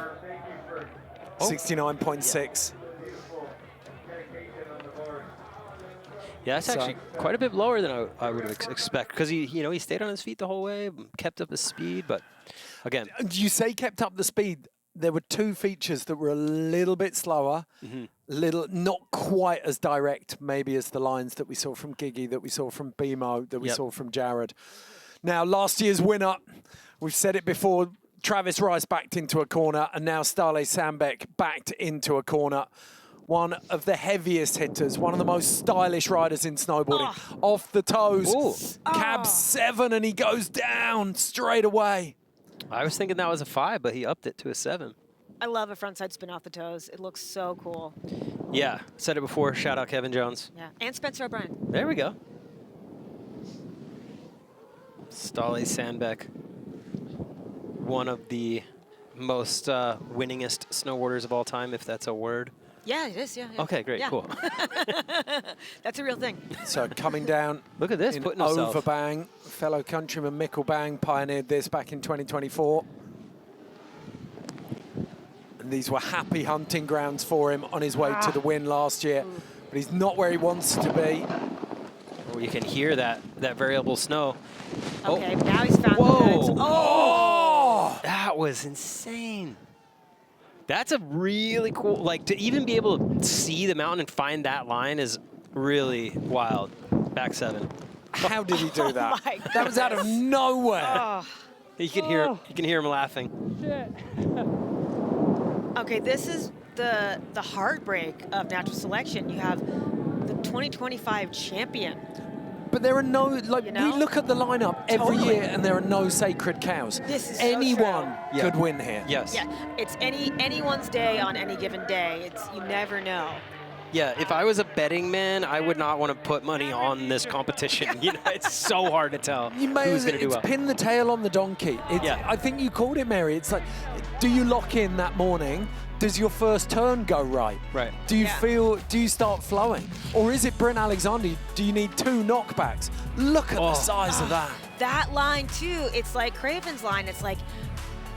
69.6. Yeah, that's actually quite a bit lower than I would expect, because he stayed on his feet the whole way, kept up his speed, but again. You say kept up the speed. There were 2 features that were a little bit slower, not quite as direct maybe as the lines that we saw from Gigi, that we saw from Bimo, that we saw from Jared. Now, last year's winner, we've said it before, Travis Rice backed into a corner, and now Stale Sandbeck backed into a corner. One of the heaviest hitters, one of the most stylish riders in snowboarding. Off the toes, cab 7, and he goes down straight away. I was thinking that was a 5, but he upped it to a 7. I love a frontside spin off the toes. It looks so cool. Yeah, said it before. Shout out Kevin Jones. Yeah, and Spencer O'Brien. There we go. Stale Sandbeck, one of the most winningest snowboarders of all time, if that's a word. Yeah, it is, yeah. Okay, great, cool. That's a real thing. So coming down. Look at this, in putting himself. Overbang, fellow countryman Mikkel Bang pioneered this back in 2024. And these were happy hunting grounds for him on his way to the win last year. But he's not where he wants to be. Oh, you can hear that variable snow. Okay, now he's found the pegs. Oh! That was insane. That's a really cool, like, to even be able to see the mountain and find that line is really wild. Back 7. How did he do that? Oh my That was out of nowhere. Oh. You can hear him laughing. Okay, this is the heartbreak of natural selection. You have the 2025 champion. But there are no, like, You know? we look at the lineup every year and there are no sacred cows. This is so Anyone true. could win here. Yes. Yeah, it's anyone's day on any given day. You never know. Yeah, if I was a betting man, I would not want to put money on this competition. You know, it's so hard to tell You may who's going to do it's well. pin the tail on the donkey. I think you called it, Mary. It's like, do you lock in that morning? Does your first turn go right? Right. Do you start flowing? Or is it Bryn Alexander? Do you need 2 knockbacks? Look at the size of that. That line too, it's like Craven's line. It's like,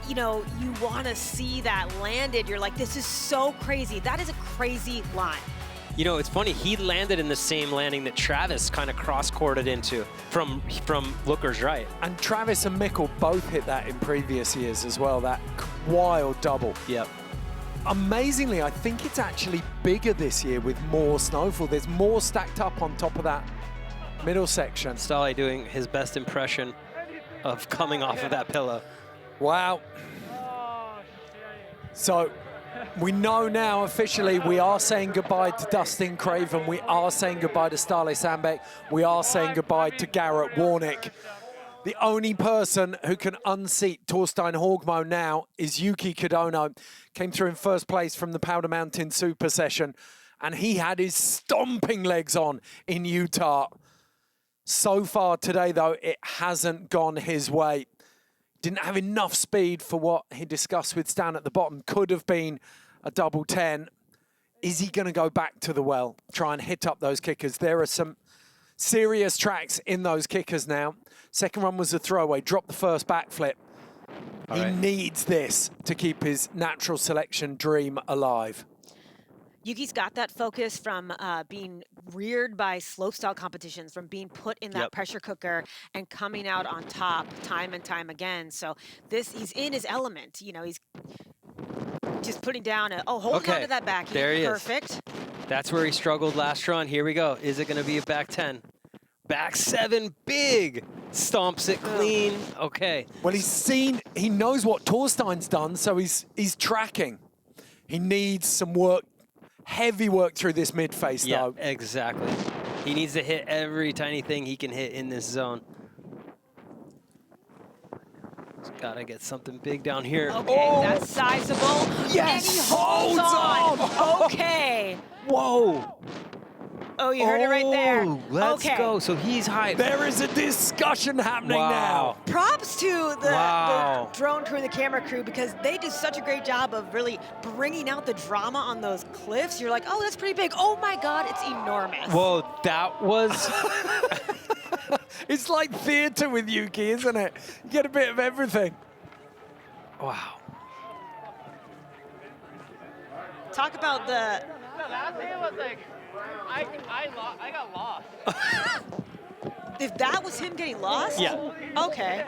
you know, you want to see that landed. You're like, this is so crazy. That is a crazy line. You know, it's funny. He landed in the same landing that Travis kind of cross-corded into from Looker's right. And Travis and Mikkel both hit that in previous years as well, that wild double. Yep. Amazingly, I think it's actually bigger this year with more snowfall. There's more stacked up on top of that middle section. Stale doing his best impression of coming off of that pillow. Wow. So We know now officially we are saying goodbye to Dustin, Craven. We are saying goodbye to Starley Sandbeck. We are saying goodbye to Garrett Warnick. The only person who can unseat Torstein Horgmo now is Yuki Kodono. Came through in first place from the Powder Mountain Super Session, and he had his stomping legs on in Utah. So far today, though, it hasn't gone his way. Didn't have enough speed for what he discussed with Stan at the bottom. Could have been a double 10. Is he going to go back to the well, try and hit up those kickers? There are some serious tracks in those kickers now. Second run was a throwaway, dropped the first backflip. He needs this to keep his natural selection dream alive. Yuki's got that focus from being reared by slopestyle competitions, from being put in that pressure cooker and coming out on top time and time again. So he's in his element. You know, he's just putting down holding on to that back. There he is. Perfect. That's where he struggled last run. Here we go. Is it going to be a back 10? Back 7, big. Stomps it clean. Okay. Well, he knows what Torstein's done, so he's tracking. He needs some work. Heavy work through this mid-face, though. Exactly. He needs to hit every tiny thing he can hit in this zone. He's got to get something big down here. Okay, that's sizable. Yes! And he holds on. Okay. Whoa. Oh, you heard it right there. Let's go. So he's high. There is a discussion happening now. Props to the drone crew and the camera crew, because they do such a great job of really bringing out the drama on those cliffs. You're like, oh, that's pretty big. Oh my God, it's enormous. Whoa, that was... It's like theater with Yuki, isn't it? You get a bit of everything. Wow. Talk about the... No, that thing was like... I got lost. If that was him getting lost? Yeah. Okay.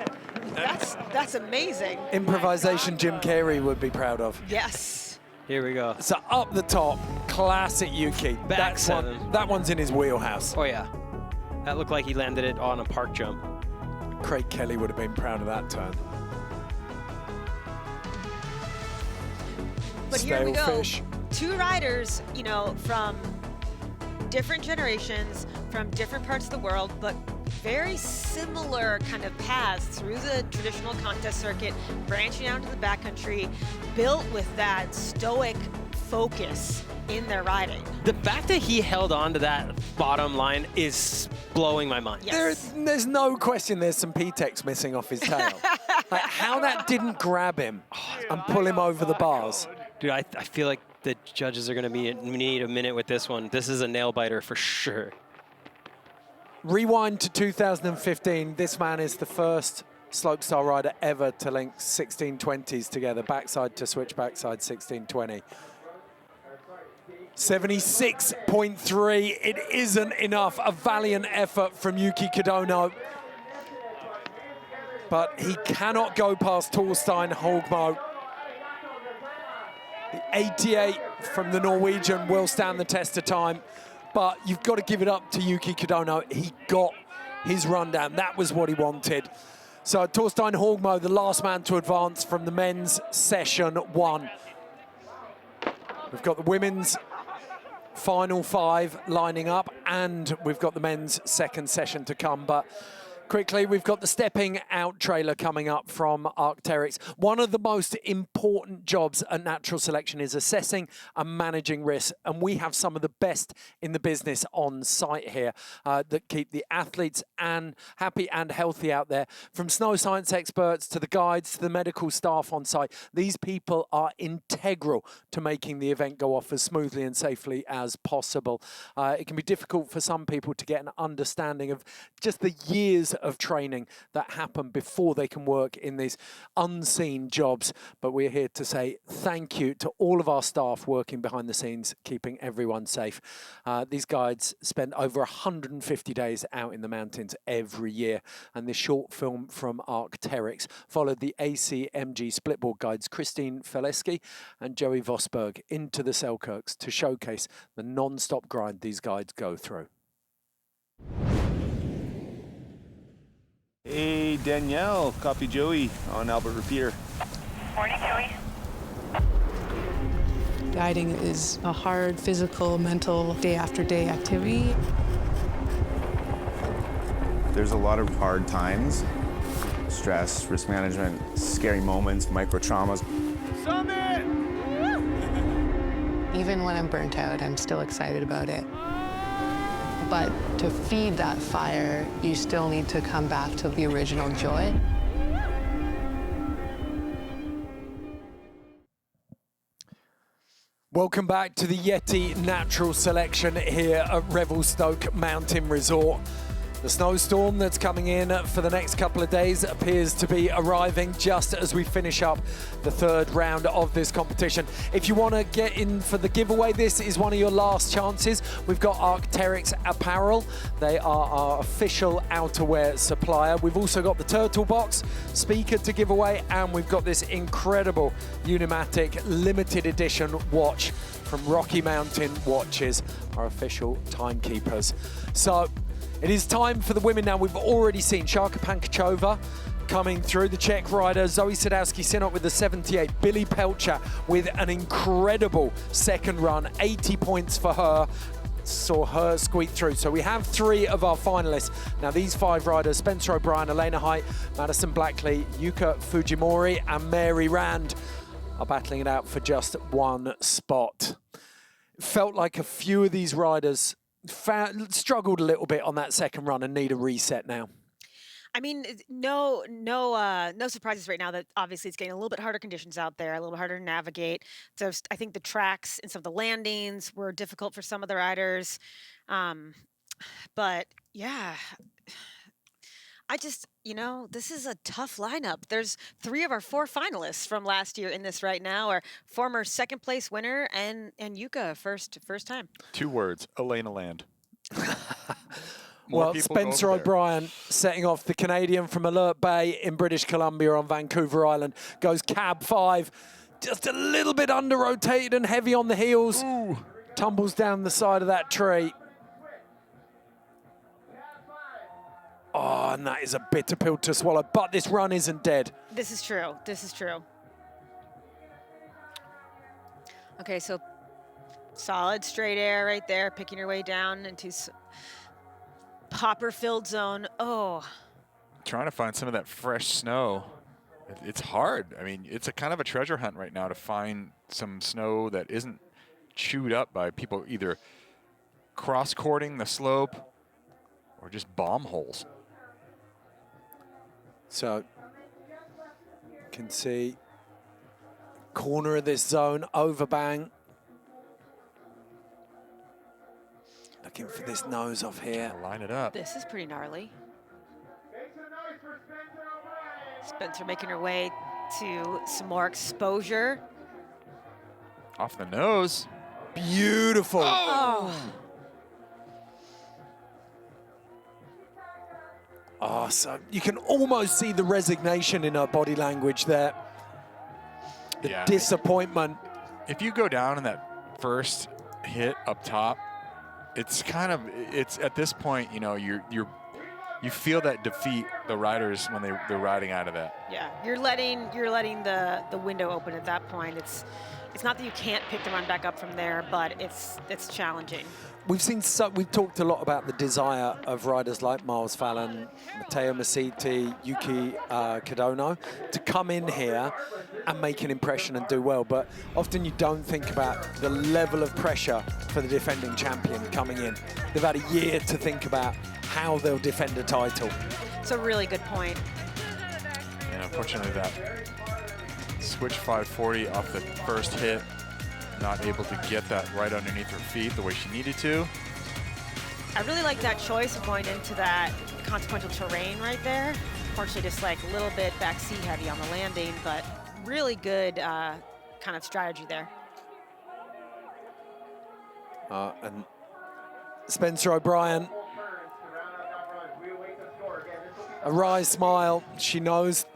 That's amazing. Improvisation Jim Carrey would be proud of. Yes. Here we go. So up the top, classic Yuki. Back 7. That one's in his wheelhouse. Oh, yeah. That looked like he landed it on a park jump. Craig Kelly would have been proud of that turn. But here we go. Fish. Two riders, you know, from different generations, from different parts of the world, but very similar kind of paths through the traditional contest circuit, branching out into the backcountry, built with that stoic focus in their riding. The fact that he held on to that bottom line is blowing my mind. Yes. There's no question there's some P-Tex missing off his tail. Like how that didn't grab him and pull him over the bars. Dude, I feel like the judges are going to need a minute with this one. This is a nail biter for sure. Rewind to 2015. This man is the first slopestyle rider ever to link 1620s together, backside to switch backside 1620. 76.3. It isn't enough. A valiant effort from Yuki Kodono. But he cannot go past Torstein Horgmo. The 88 from the Norwegian will stand the test of time, but you've got to give it up to Yuki Kodono. He got his rundown. That was what he wanted. So Torstein Horgmo, the last man to advance from the men's session 1. We've got the women's final 5 lining up, and we've got the men's second session to come. But quickly, we've got the stepping out trailer coming up from Arc'teryx. One of the most important jobs at natural selection is assessing and managing risks. And we have some of the best in the business on site here that keep the athletes happy and healthy out there. From snow science experts to the guides to the medical staff on site, these people are integral to making the event go off as smoothly and safely as possible. It can be difficult for some people to get an understanding of just the years of training that happen before they can work in these unseen jobs. But we're here to say thank you to all of our staff working behind the scenes, keeping everyone safe. These guides spend over 150 days out in the mountains every year. And this short film from Arc'teryx followed the ACMG splitboard guides Christine Feleski and Joey Vosberg into the Selkirks to showcase the non-stop grind these guides go through. Hey, Danielle, copy Joey on Albert Repeater. Morning, Joey. Guiding is a hard physical, mental, day after day activity. There's a lot of hard times, stress, risk management, scary moments, micro traumas. Summit! Even when I'm burnt out, I'm still excited about it. But to feed that fire, you still need to come back to the original joy. Welcome back to the Yeti Natural Selection here at Revelstoke Mountain Resort. The snowstorm that's coming in for the next couple of days appears to be arriving just as we finish up the third round of this competition. If you want to get in for the giveaway, this is one of your last chances. We've got Arc'teryx Apparel. They are our official outerwear supplier. We've also got the Turtle Box speaker to give away, and we've got this incredible Unimatic limited edition watch from Rocky Mountain Watches, our official timekeepers. So it is time for the women now. We've already seen Sharka Pankachova coming through, the Czech rider, Zoe Sadowski-Synnott with the 78, Billy Pelchat with an incredible second run, 80 points for her. Saw her squeak through. So we have 3 of our finalists. Now these 5 riders, Spencer O'Brien, Elena Height, Madison Blackley, Yuka Fujimori and Mary Rand, are battling it out for just 1 spot. It felt like a few of these riders struggled a little bit on that second run and need a reset now. I mean, no surprises right now that obviously it's getting a little bit harder conditions out there, a little bit harder to navigate. So I think the tracks and some of the landings were difficult for some of the riders. But yeah, I just, this is a tough lineup. There's 3 of our 4 finalists from last year in this right now, our former second place winner and Yuka first time. 2 words, Elena Land. Well, Spencer O'Brien setting off the Canadian from Alert Bay in British Columbia on Vancouver Island. Goes cab 5, just a little bit under-rotated and heavy on the heels. Ooh. Tumbles down the side of that tree. Oh, and that is a bitter pill to swallow, but this run isn't dead. This is true. This is true. Okay, so solid straight air right there, picking your way down into popper-filled zone. Oh. Trying to find some of that fresh snow. It's hard. I mean, it's a kind of a treasure hunt right now to find some snow that isn't chewed up by people either cross-cording the slope or just bomb holes. So, you can see corner of this zone, overbang. Looking for this nose off here. Line it up. This is pretty gnarly. Spencer making her way to some more exposure. Off the nose. Beautiful. Oh. Oh, so you can almost see the resignation in her body language there. The disappointment. If you go down in that first hit up top, it's kind of, it's at this point, you feel that defeat, the riders, when they're riding out of that. Yeah, you're letting the window open at that point. It's not that you can't pick the run back up from there, but it's challenging. We've talked a lot about the desire of riders like Miles Fallon, Matteo Masiti, Yuki Kadono to come in here and make an impression and do well. But often you don't think about the level of pressure for the defending champion coming in. They've had a year to think about how they'll defend a title. It's a really good point. And unfortunately that switch 540 off the first hit, not able to get that right underneath her feet the way she needed to. I really like that choice of going into that consequential terrain right there. Unfortunately, just like a little bit backseat heavy on the landing, but really good kind of strategy there. And Spencer O'Brien, a wry smile. She knows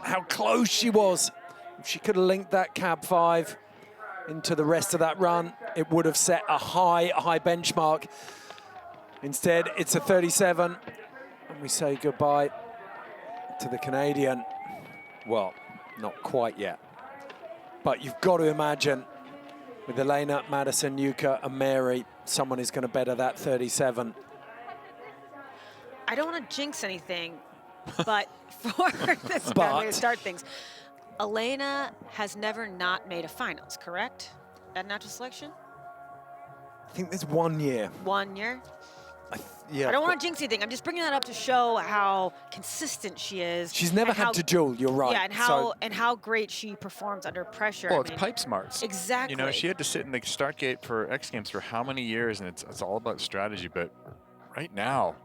how close she was. If she could have linked that cab 5 into the rest of that run, it would have set a high benchmark. Instead, it's a 37, and we say goodbye to the Canadian. Well, not quite yet, but you've got to imagine with Elena, Madison, Yuka, and Mary. Someone is going to better that 37. I don't want to jinx anything, but for this is a bad way to start things. Elena has never not made a finals, correct? At natural selection? I think there's 1 year. 1 year? Yeah. I don't want to jinx anything. I'm just bringing that up to show how consistent she is. She's never had to duel, you're right. Yeah, and how great she performs under pressure. Well, I it's mean, pipe smarts. Exactly. You know, she had to sit in the start gate for X Games for how many years, and it's all about strategy. But right now,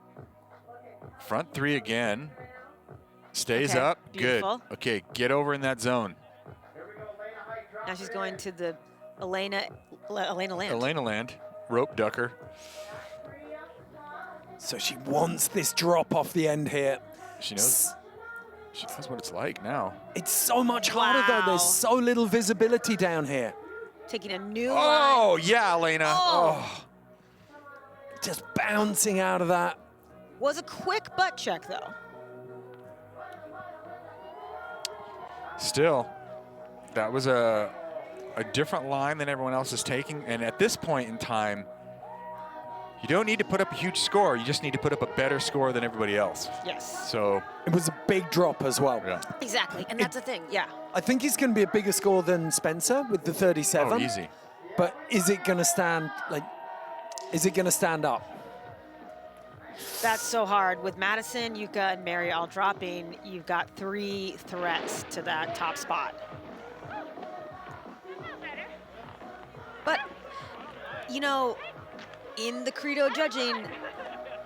front three again. Stays Okay, up. beautiful. Good. Okay, get over in that zone. Now she's going to the Elena land. Elena land. Rope ducker. So she wants this drop off the end here. She knows what it's like now. It's so much harder, though. There's so little visibility down here. Taking a new Oh, line. yeah, Elena. Oh. Just bouncing out of that. Was a quick butt check, though. Still, that was a different line than everyone else is taking. And at this point in time, you don't need to put up a huge score. You just need to put up a better score than everybody else. Yes. So it was a big drop as well. Yeah. Exactly, and that's the thing, yeah. I think he's going to be a bigger score than Spencer with the 37. Oh, easy. But is it going to stand, is it going to stand up? That's so hard. With Madison, Yuka, and Mary all dropping, you've got 3 threats to that top spot. But, you know, in the credo judging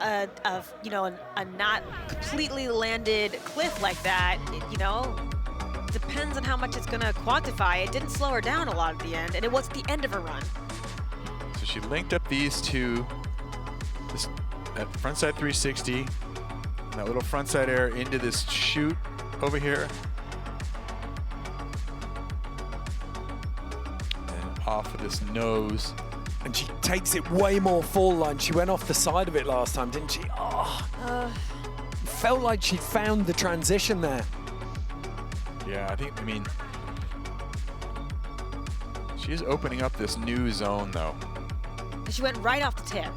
of, you know, a not completely landed cliff like that, you know, depends on how much it's going to quantify. It didn't slow her down a lot at the end, and it was the end of her run. So she linked up these two, that frontside 360, that little frontside air into this chute over here. And off of this nose. And she takes it way more full line. She went off the side of it last time, didn't she? Oh, felt like she'd found the transition there. Yeah, I mean, she is opening up this new zone, though. And she went right off the tip.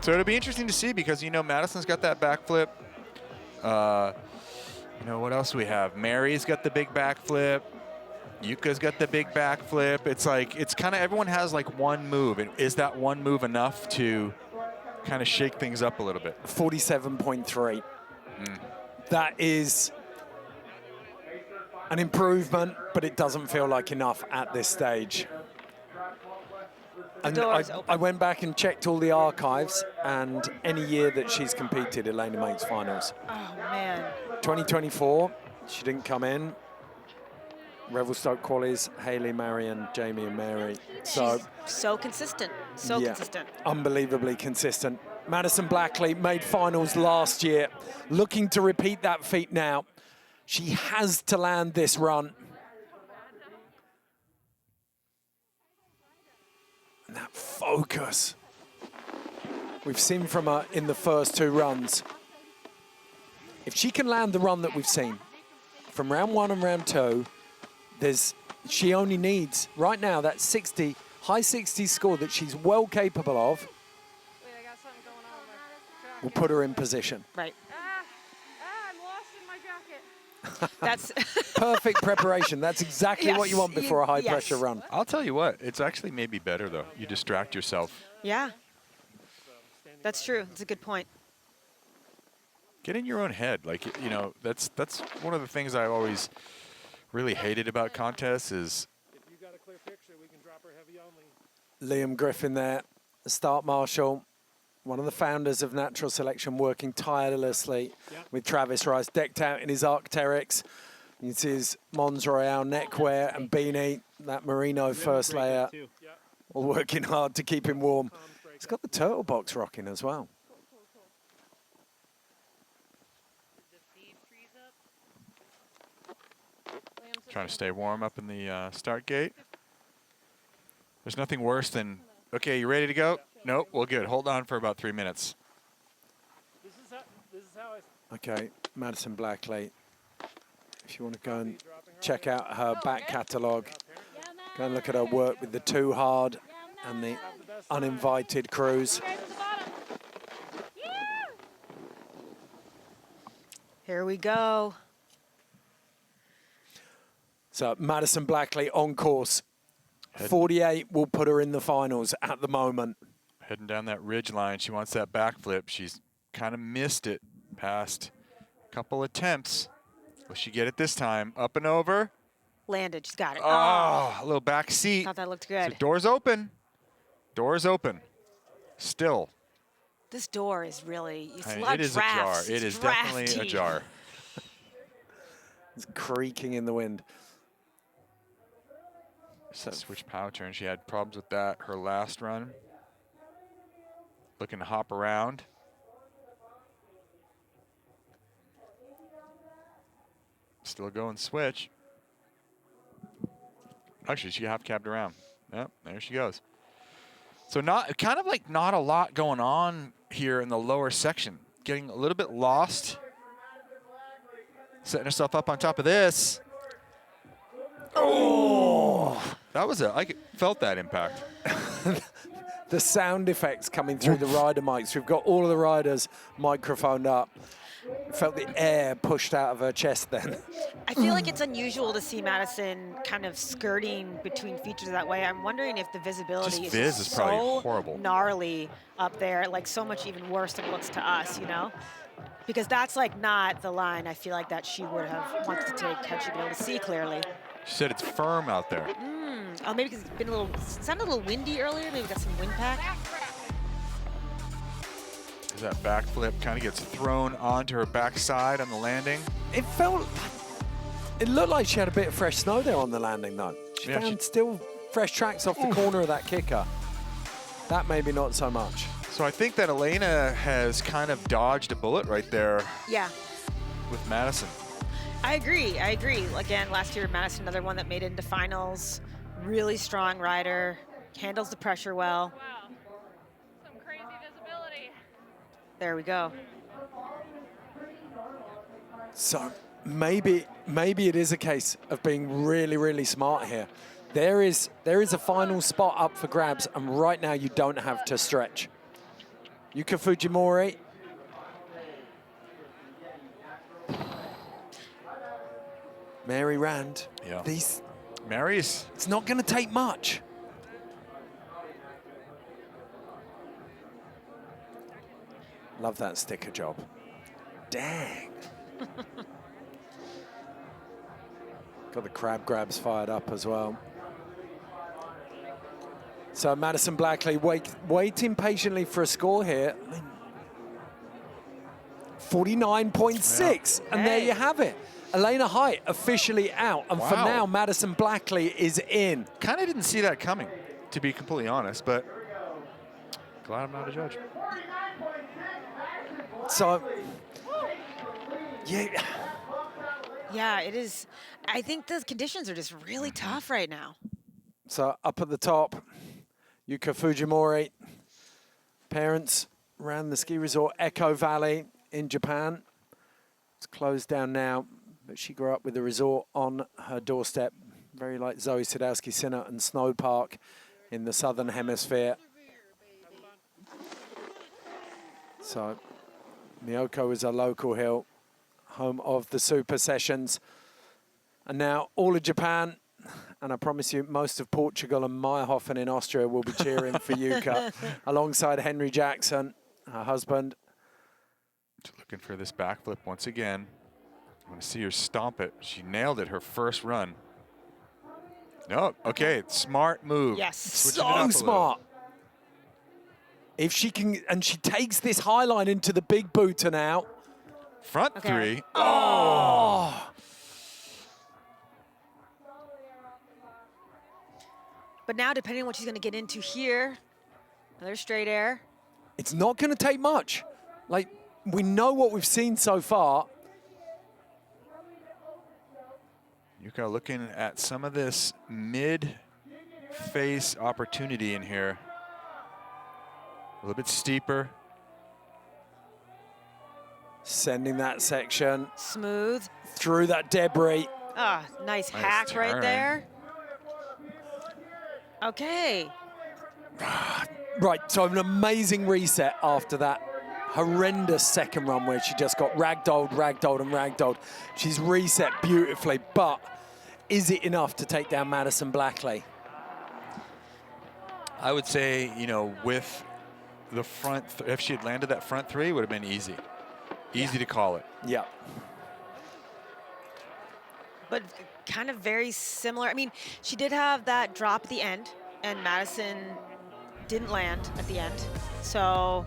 So it'll be interesting to see because, you know, Madison's got that backflip. You know, what else do we have? Mary's got the big backflip. Yuka's got the big backflip. It's like, it's kind of, everyone has like one move. And is that one move enough to kind of shake things up a little bit? 47.3. That is an improvement, but it doesn't feel like enough at this stage. And I went back and checked all the archives, and any year that she's competed, Elena makes finals. Oh, man. 2024, she didn't come in. Revelstoke qualies, Haley, Marion, Jamie, and Mary. So she's so consistent, so consistent. Unbelievably consistent. Madison Blackley made finals last year, looking to repeat that feat now. She has to land this run. And that focus we've seen from her in the first 2 runs. If she can land the run that we've seen from round 1 and round 2, she only needs, right now, that 60, high 60 score that she's well capable of. Will put her in position. Right. I'm lost in my jacket. That's perfect preparation. That's exactly what you want before a high pressure run. I'll tell you what, it's actually maybe better though. You distract yourself. Yeah. That's true. That's a good point. Get in your own head. Like, you know, that's one of the things I always really hated about contests is. If you got a clear picture, we can drop her heavy only. Liam Griffin there, the start marshal, one of the founders of Natural Selection, working tirelessly with Travis Rice, decked out in his Arc'teryx. You can see his Mons Royale neckwear and beanie, that merino first layer, all working hard to keep him warm. He's got the turtle box rocking as well. Trying to stay warm up in the start gate. There's nothing worse than, okay, you ready to go? Nope, well, good. Hold on for about 3 minutes. This is how I... Okay, Madison Blackley. If you want to go and check out her back catalogue, Go and look at her work with the too hard and the uninvited crews. Here we go. So Madison Blackley on course. 48 will put her in the finals at the moment. Heading down that ridge line. She wants that backflip. She's kind of missed it past a couple attempts. Will she get it this time? Up and over. Landed. She's got it. Oh, a little back seat. Thought that looked good. So door's open. Door's open. Still. This door is really, it's I a mean, lot it of is a jar. drafts. It It's is definitely a drafty. jar. It's creaking in the wind. So switch power turn. She had problems with that her last run. Looking to hop around. Still going switch. Actually, she half cabbed around. Yep, there she goes. So not a lot going on here in the lower section. Getting a little bit lost. Setting herself up on top of this. Oh! That was I felt that impact. The sound effects coming through the rider mics. We've got all of the riders microphoned up. Felt the air pushed out of her chest then. I feel like it's unusual to see Madison kind of skirting between features that way. I'm wondering if the visibility Just viz is probably so horrible. gnarly up there, like so much even worse than it looks to us, you know? Because that's like not the line I feel like that she would have wanted to take had she been able to see clearly. She said it's firm out there. Oh, maybe because it's been sounded a little windy earlier. Maybe got some wind pack. As that backflip kind of gets thrown onto her backside on the landing. It looked like she had a bit of fresh snow there on the landing though. She found still fresh tracks off the corner of that kicker. That maybe not so much. So I think that Elena has kind of dodged a bullet right there Yeah. with Madison. I agree. Again, last year, Madison, another one that made it into finals. Really strong rider, handles the pressure well. Wow. Some crazy visibility. There we go. So maybe it is a case of being really, really smart here. There is a final spot up for grabs, and right now you don't have to stretch. Yuka Fujimori. Mary Rand. Yeah. Mary's. It's not going to take much. Love that sticker job. Dang. Got the crab grabs fired up as well. So Madison Blackley waiting patiently for a score here. 49.6, and there you have it. Elena Height officially out, and for now, Madison Blackley is in. Kind of didn't see that coming, to be completely honest, but glad I'm not a judge. So, Yeah, it is. I think the conditions are just really tough right now. So up at the top, Yuka Fujimori. Parents ran the ski resort Echo Valley in Japan. It's closed down now, but she grew up with the resort on her doorstep, very like Zoe Sadowski-Sinnott and Snow Park in the Southern Hemisphere. So Miyoko is a local hill, home of the Super Sessions. And now all of Japan, and I promise you most of Portugal and Meyerhofen in Austria will be cheering for Yuka alongside Henry Jackson, her husband. Just looking for this backflip once again. I want to see her stomp it. She nailed it her first run. No, okay, smart move. Yes. Switching it up So a little. smart. If she can, and she takes this high line into the big booter now. Front three. Oh! But now, depending on what she's going to get into here, another straight air. It's not going to take much. Like, we know what we've seen so far. Yuka looking at some of this mid-face opportunity in here. A little bit steeper. Sending that section. Smooth. Through that debris. Ah, nice hack right turn. there. Okay. Right, so an amazing reset after that horrendous second run where she just got ragdolled, ragdolled, and ragdolled. She's reset beautifully, but is it enough to take down Madison Blackley? I would say, you know, with the front, if she had landed that front three, it would have been easy. Easy to call it. Yeah. But kind of very similar. I mean, she did have that drop at the end, and Madison didn't land at the end. So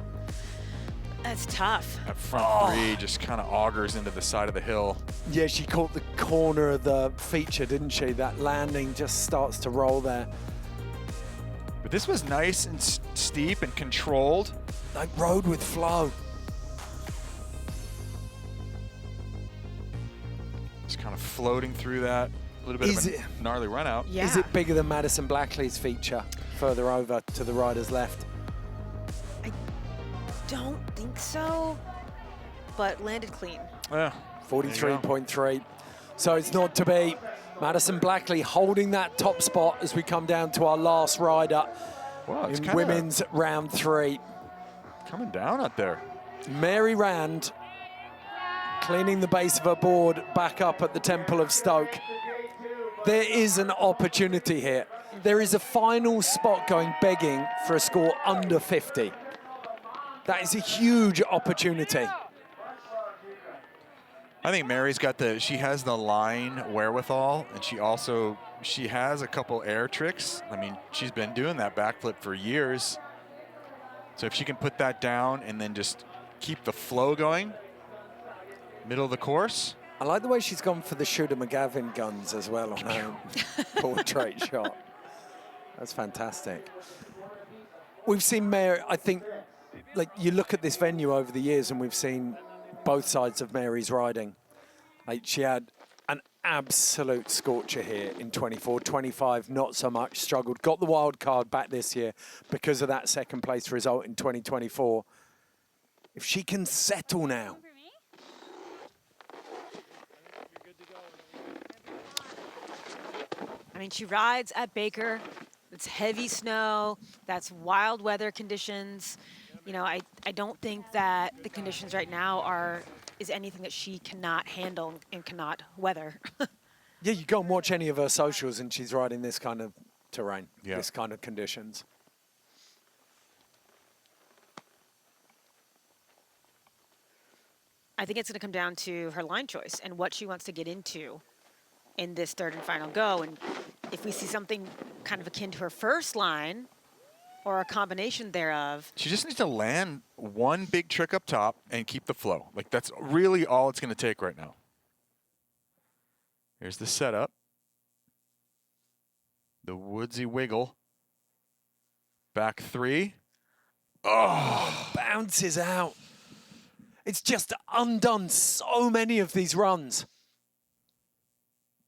that's tough. That front three just kind of augers into the side of the hill. Yeah, she caught the corner of the feature, didn't she? That landing just starts to roll there. But this was nice and steep and controlled. Like rode with flow. Just kind of floating through that. A little bit of a gnarly run out. Yeah. Is it bigger than Madison Blackley's feature further over to the rider's left? Don't think so, but landed clean. Yeah. 43.3. So it's not to be. Madison Blackley holding that top spot as we come down to our last rider in women's round 3. Coming down out there. Mary Rand cleaning the base of her board back up at the Temple of Stoke. There is an opportunity here. There is a final spot going begging for a score under 50. That is a huge opportunity. I think Mary's got she has the line wherewithal, and she has a couple air tricks. I mean, she's been doing that backflip for years. So if she can put that down and then just keep the flow going, middle of the course. I like the way she's gone for the Shooter McGavin guns as well on her portrait shot. That's fantastic. We've seen Mary, I think, like you look at this venue over the years and we've seen both sides of Mary's riding. Like she had an absolute scorcher here in 24, 25, not so much, struggled. Got the wild card back this year because of that second place result in 2024. If she can settle now. I mean, she rides at Baker. It's heavy snow. That's wild weather conditions. You know, I don't think that the conditions right now is anything that she cannot handle and cannot weather. Yeah, you go and watch any of her socials and she's riding this kind of terrain, this kind of conditions. I think it's going to come down to her line choice and what she wants to get into in this third and final go. And if we see something kind of akin to her first line or a combination thereof. She just needs to land one big trick up top and keep the flow. Like that's really all it's going to take right now. Here's the setup. The woodsy wiggle. Back three. Oh, bounces out. It's just undone so many of these runs.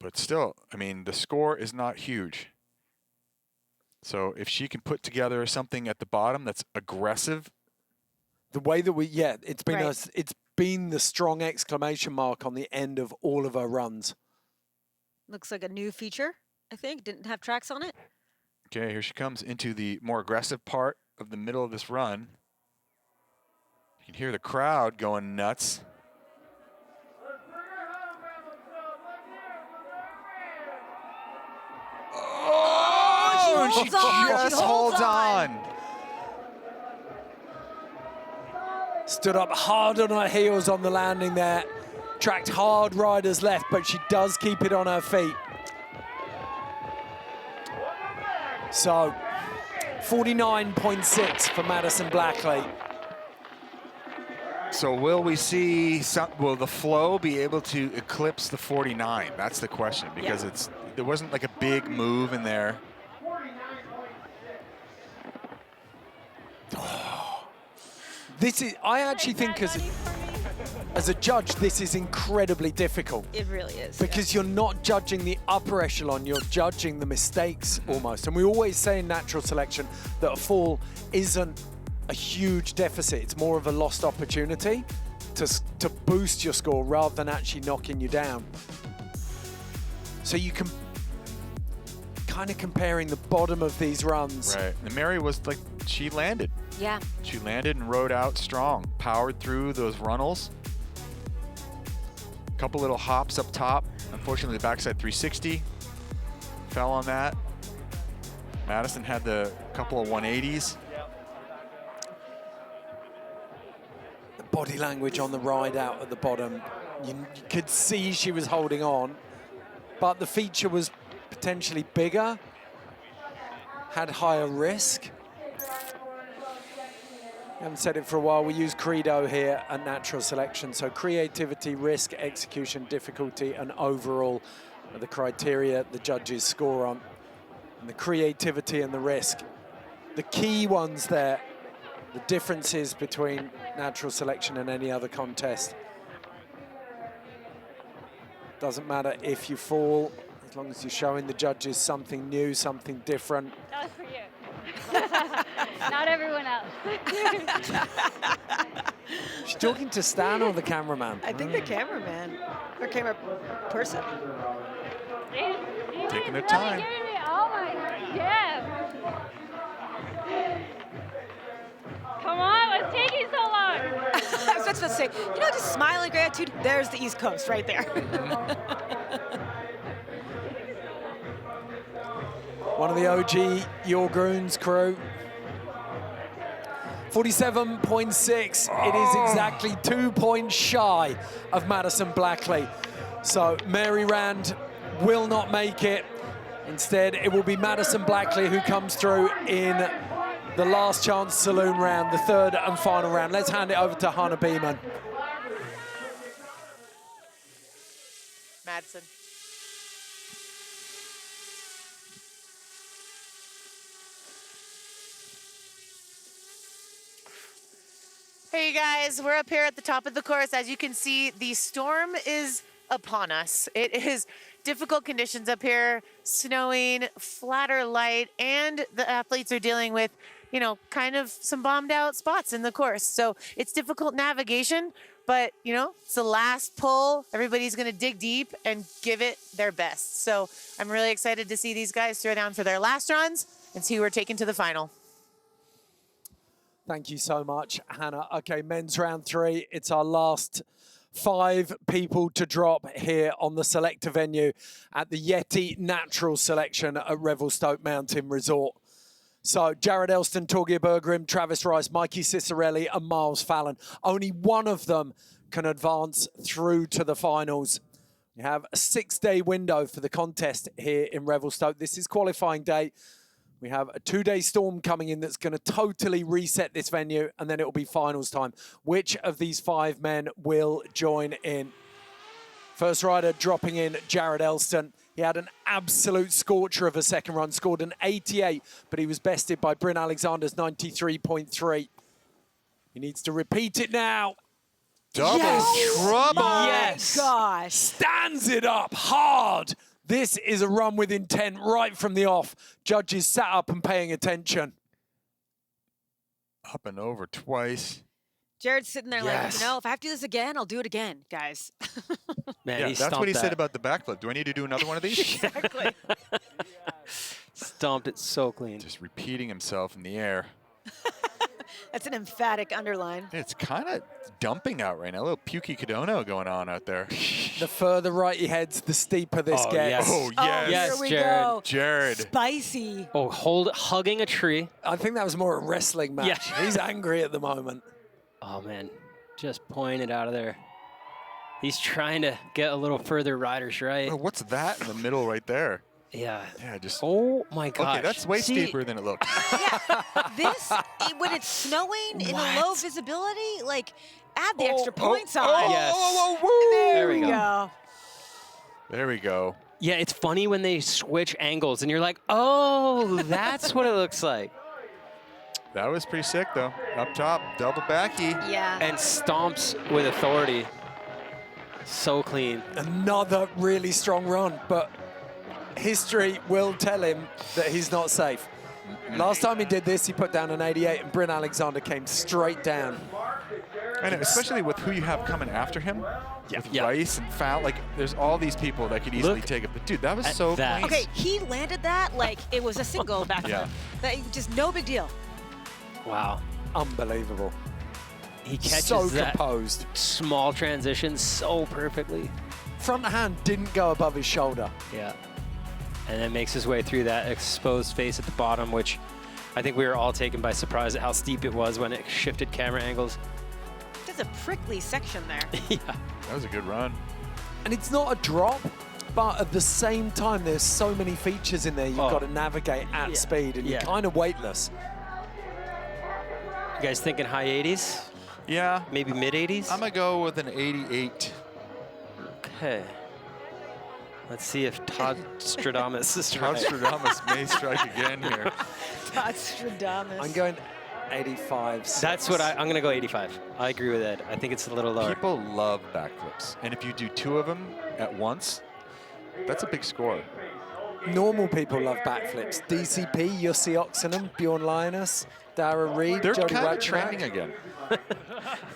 But still, I mean, the score is not huge. So if she can put together something at the bottom that's aggressive. The way that it's been it's been the strong exclamation mark on the end of all of her runs. Looks like a new feature, I think. Didn't have tracks on it. Okay, here she comes into the more aggressive part of the middle of this run. You can hear the crowd going nuts. Oh, she just holds on. Stood up hard on her heels on the landing there. Tracked hard riders left, but she does keep it on her feet. So, 49.6 for Madison Blackley. So will we see will the flow be able to eclipse the 49? That's the question, because there wasn't like a big move in there. This is, I actually think as a judge, this is incredibly difficult. It really is. Because you're not judging the upper echelon, you're judging the mistakes almost. And we always say in natural selection that a fall isn't a huge deficit. It's more of a lost opportunity to boost your score rather than actually knocking you down. So you can kind of comparing the bottom of these runs. Right. And Mary was like, she landed. Yeah. She landed and rode out strong, powered through those runnels. Couple little hops up top. Unfortunately, the backside 360 fell on that. Madison had the couple of 180s. The body language on the ride out at the bottom, you could see she was holding on, but the feature was potentially bigger, had higher risk. I haven't said it for a while, we use Credo here at Natural Selection. So creativity, risk, execution, difficulty, and overall are the criteria the judges score on. And the creativity and the risk, the key ones there, the differences between Natural Selection and any other contest. Doesn't matter if you fall, as long as you're showing the judges something new, something different. That was for you. Not everyone else. She's talking to Stan or the cameraman? I think the cameraman, or camera person. Taking their time. Oh my God, yeah. Come on, what's taking so long? I was just about to say, you know, just smiling gratitude, there's the East Coast right there. One of the OG Your Groons crew. 47.6. It is exactly 2 points shy of Madison Blackley. So Mary Rand will not make it. Instead, it will be Madison Blackley who comes through in the last chance saloon round, the third and final round. Let's hand it over to Hannah Beeman. Madison. Hey guys, we're up here at the top of the course. As you can see, the storm is upon us. It is difficult conditions up here, snowing, flatter light, and the athletes are dealing with, you know, kind of some bombed out spots in the course. So it's difficult navigation, but you know, it's the last pull. Everybody's gonna dig deep and give it their best. So I'm really excited to see these guys throw down for their last runs and see who we're taking to the final. Thank you so much, Hannah. Okay, men's round 3. It's our last 5 people to drop here on the selector venue at the Yeti Natural Selection at Revelstoke Mountain Resort. So Jared Elston, Torgeir Bergrim, Travis Rice, Mikey Cicerelli, and Miles Fallon. Only one of them can advance through to the finals. We have a 6-day window for the contest here in Revelstoke. This is qualifying day. We have a 2-day storm coming in that's going to totally reset this venue, and then it will be finals time. Which of these 5 men will join in? First rider dropping in, Jared Elston. He had an absolute scorcher of a second run, scored an 88, but he was bested by Bryn Alexander's 93.3. He needs to repeat it now. Double trouble. Yes. Gosh. Stands it up hard. This is a run with intent right from the off. Judges sat up and paying attention. Up and over twice. Jared's sitting there like, you know, if I have to do this again, I'll do it again, guys. Man, yeah, he that's what he stomped said that. about the backflip. Do I need to do another one of these? Exactly. Stomped it so clean. Just repeating himself in the air. That's an emphatic underline. It's kind of dumping out right now. A little pukey Cadono going on out there. The further right he heads, the steeper this gets. Yes. Oh, yes. Yes, here we Jared. go. Jared. Spicy. Oh, hugging a tree. I think that was more a wrestling match. Yeah. He's angry at the moment. Oh, man. Just pointed out of there. He's trying to get a little further riders right. Oh, what's that in the middle right there? Yeah. Yeah, just. Oh, my gosh. Okay, that's way steeper than it looks. This, when it's snowing in a low visibility, like, add the extra points on. Yes. There we we go. There we go. Yeah, it's funny when they switch angles and you're like, oh, that's what it looks like. That was pretty sick, though. Up top, double backy. Yeah. And stomps with authority. So clean. Another really strong run, but history will tell him that he's not safe. Last time he did this, he put down an 88, and Bryn Alexander came straight down. I know, especially with who you have coming after him. With Rice and Foul, like there's all these people that could easily take it. But dude, that was so clean. Okay, he landed that like it was a single back then. That, just no big deal. Wow. Unbelievable. He catches so that composed. small transition so perfectly. Front hand didn't go above his shoulder. Yeah. And then makes his way through that exposed face at the bottom, which I think we were all taken by surprise at how steep it was when it shifted camera angles. There's a prickly section there. Yeah. That was a good run. And it's not a drop, but at the same time, there's so many features in there you've got to navigate at speed, and you're kind of weightless. You guys thinking high 80s? Yeah. Maybe mid 80s? I'm going to go with an 88. Okay. Let's see if Todd Stradamus is Todd Stradamus may strike again here. Todd Stradamus. I'm going 85. That's what I'm going to go 85. I agree with Ed. I think it's a little lower. People love backflips. And if you do 2 of them at once, that's a big score. Normal people love backflips. DCP, Jussi Oksanen, Bjorn Linus, Dara Reed, They're Jody kind of Wagner. trending again.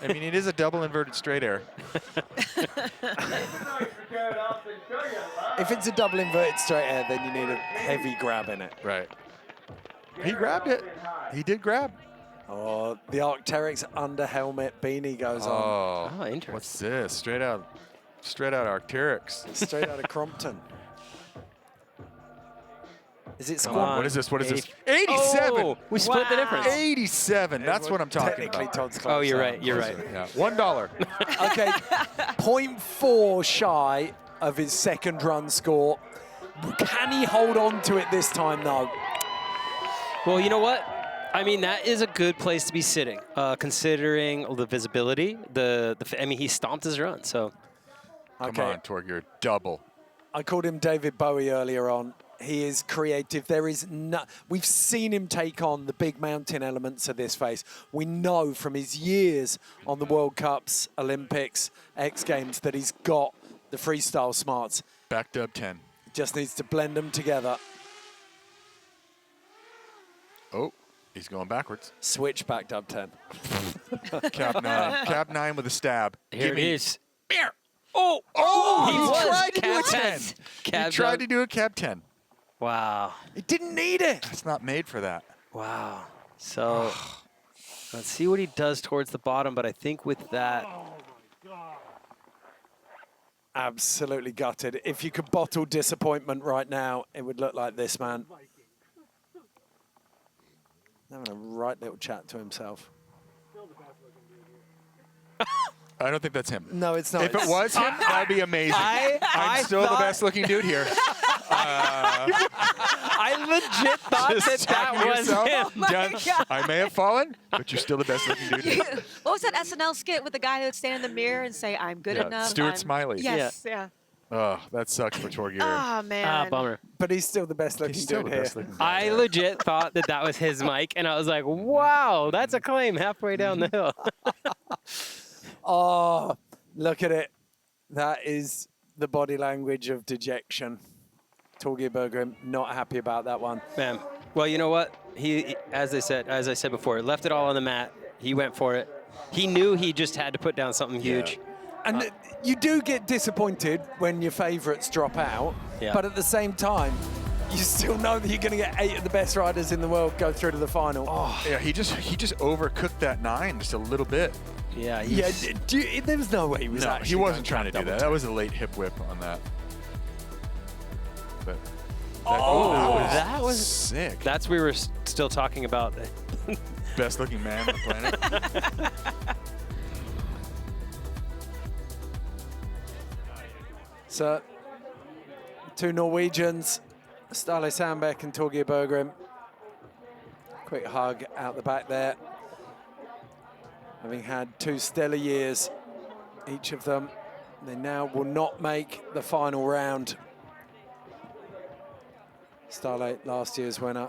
I mean, it is a double inverted straight air. If it's a double inverted straight air, then you need a heavy grab in it. Right. He grabbed it. He did grab. Oh, the Arc'teryx under helmet beanie goes on. Oh, interesting. What's this? Straight out Arc'teryx. Straight out of Crompton. Is it Come squad? on, what is this? What is this? 87. Oh, we split the difference. 87. That's what I'm talking Technically, about. Todd's close. Oh, you're right. You're right. Yeah. $1. Okay, 0.4 shy of his second run score. Can he hold on to it this time, though? Well, you know what? I mean, that is a good place to be sitting, considering the visibility. I mean, he stomped his run, so. Come on, Torg, you're double. I called him David Bowie earlier on. He is creative. There is no. We've seen him take on the big mountain elements of this face. We know from his years on the World Cups, Olympics, X Games that he's got the freestyle smarts. Back dub 10. Just needs to blend them together. Oh, he's going backwards. Switch back dub 10. Cab 9. Cab 9 with a stab. Here it is. Here. Oh! Oh! He He tried to do a cab 10. 10. He tried to do a cab 10. Wow. It didn't need it. It's not made for that. Wow. So let's see what he does towards the bottom, but I think with that. Absolutely gutted. If you could bottle disappointment right now, it would look like this, man. Having a right little chat to himself. I don't think that's him. No, it's not. If it was him, that'd be amazing. I'm still the best looking dude here. I legit thought that was him. God. I may have fallen, but you're still the best looking dude here. What was that SNL skit with the guy who'd stand in the mirror and say, "I'm good enough"? Stuart I'm... Smiley. Yes, yeah. Oh, that sucks for Torgear. Oh man. Bummer. But he's still the best looking still dude the here. best looking dude. I legit thought that was his mic, and I was like, wow, that's a claim halfway down the hill. Oh, look at it. That is the body language of dejection. Torgeir Berggren not happy about that one. Man, well, you know what? He, as I said before, left it all on the mat. He went for it. He knew he just had to put down something huge. And you do get disappointed when your favourites drop out, but at the same time, you still know that you're going to get 8 of the best riders in the world go through to the final. Oh, yeah, he just overcooked that 9 just a little bit. Yeah, there was no way he was actually he wasn't going trying to do double that. tap. That was a late hip whip on that. But that was sick. That's we were still talking about. Best looking man on the planet. So, 2 Norwegians, Stale Sandbeck and Torgeir Berggren. Quick hug out the back there. Having had 2 stellar years, each of them, they now will not make the final round. Stale, last year's winner.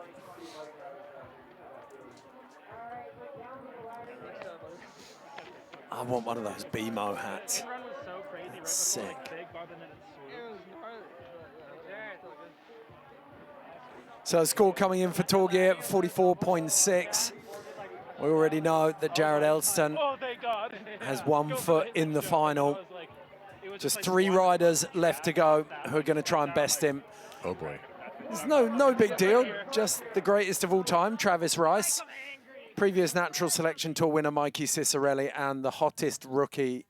I want one of those BMO hats. That's sick. So score coming in for Torgeir, 44.6. We already know that Jared Elston has 1 foot in the final. Just 3 riders left to go who are going to try and best him. Oh boy. It's no big deal. Just the greatest of all time, Travis Rice. Previous Natural Selection Tour winner, Mikey Cicerelli, and the hottest rookie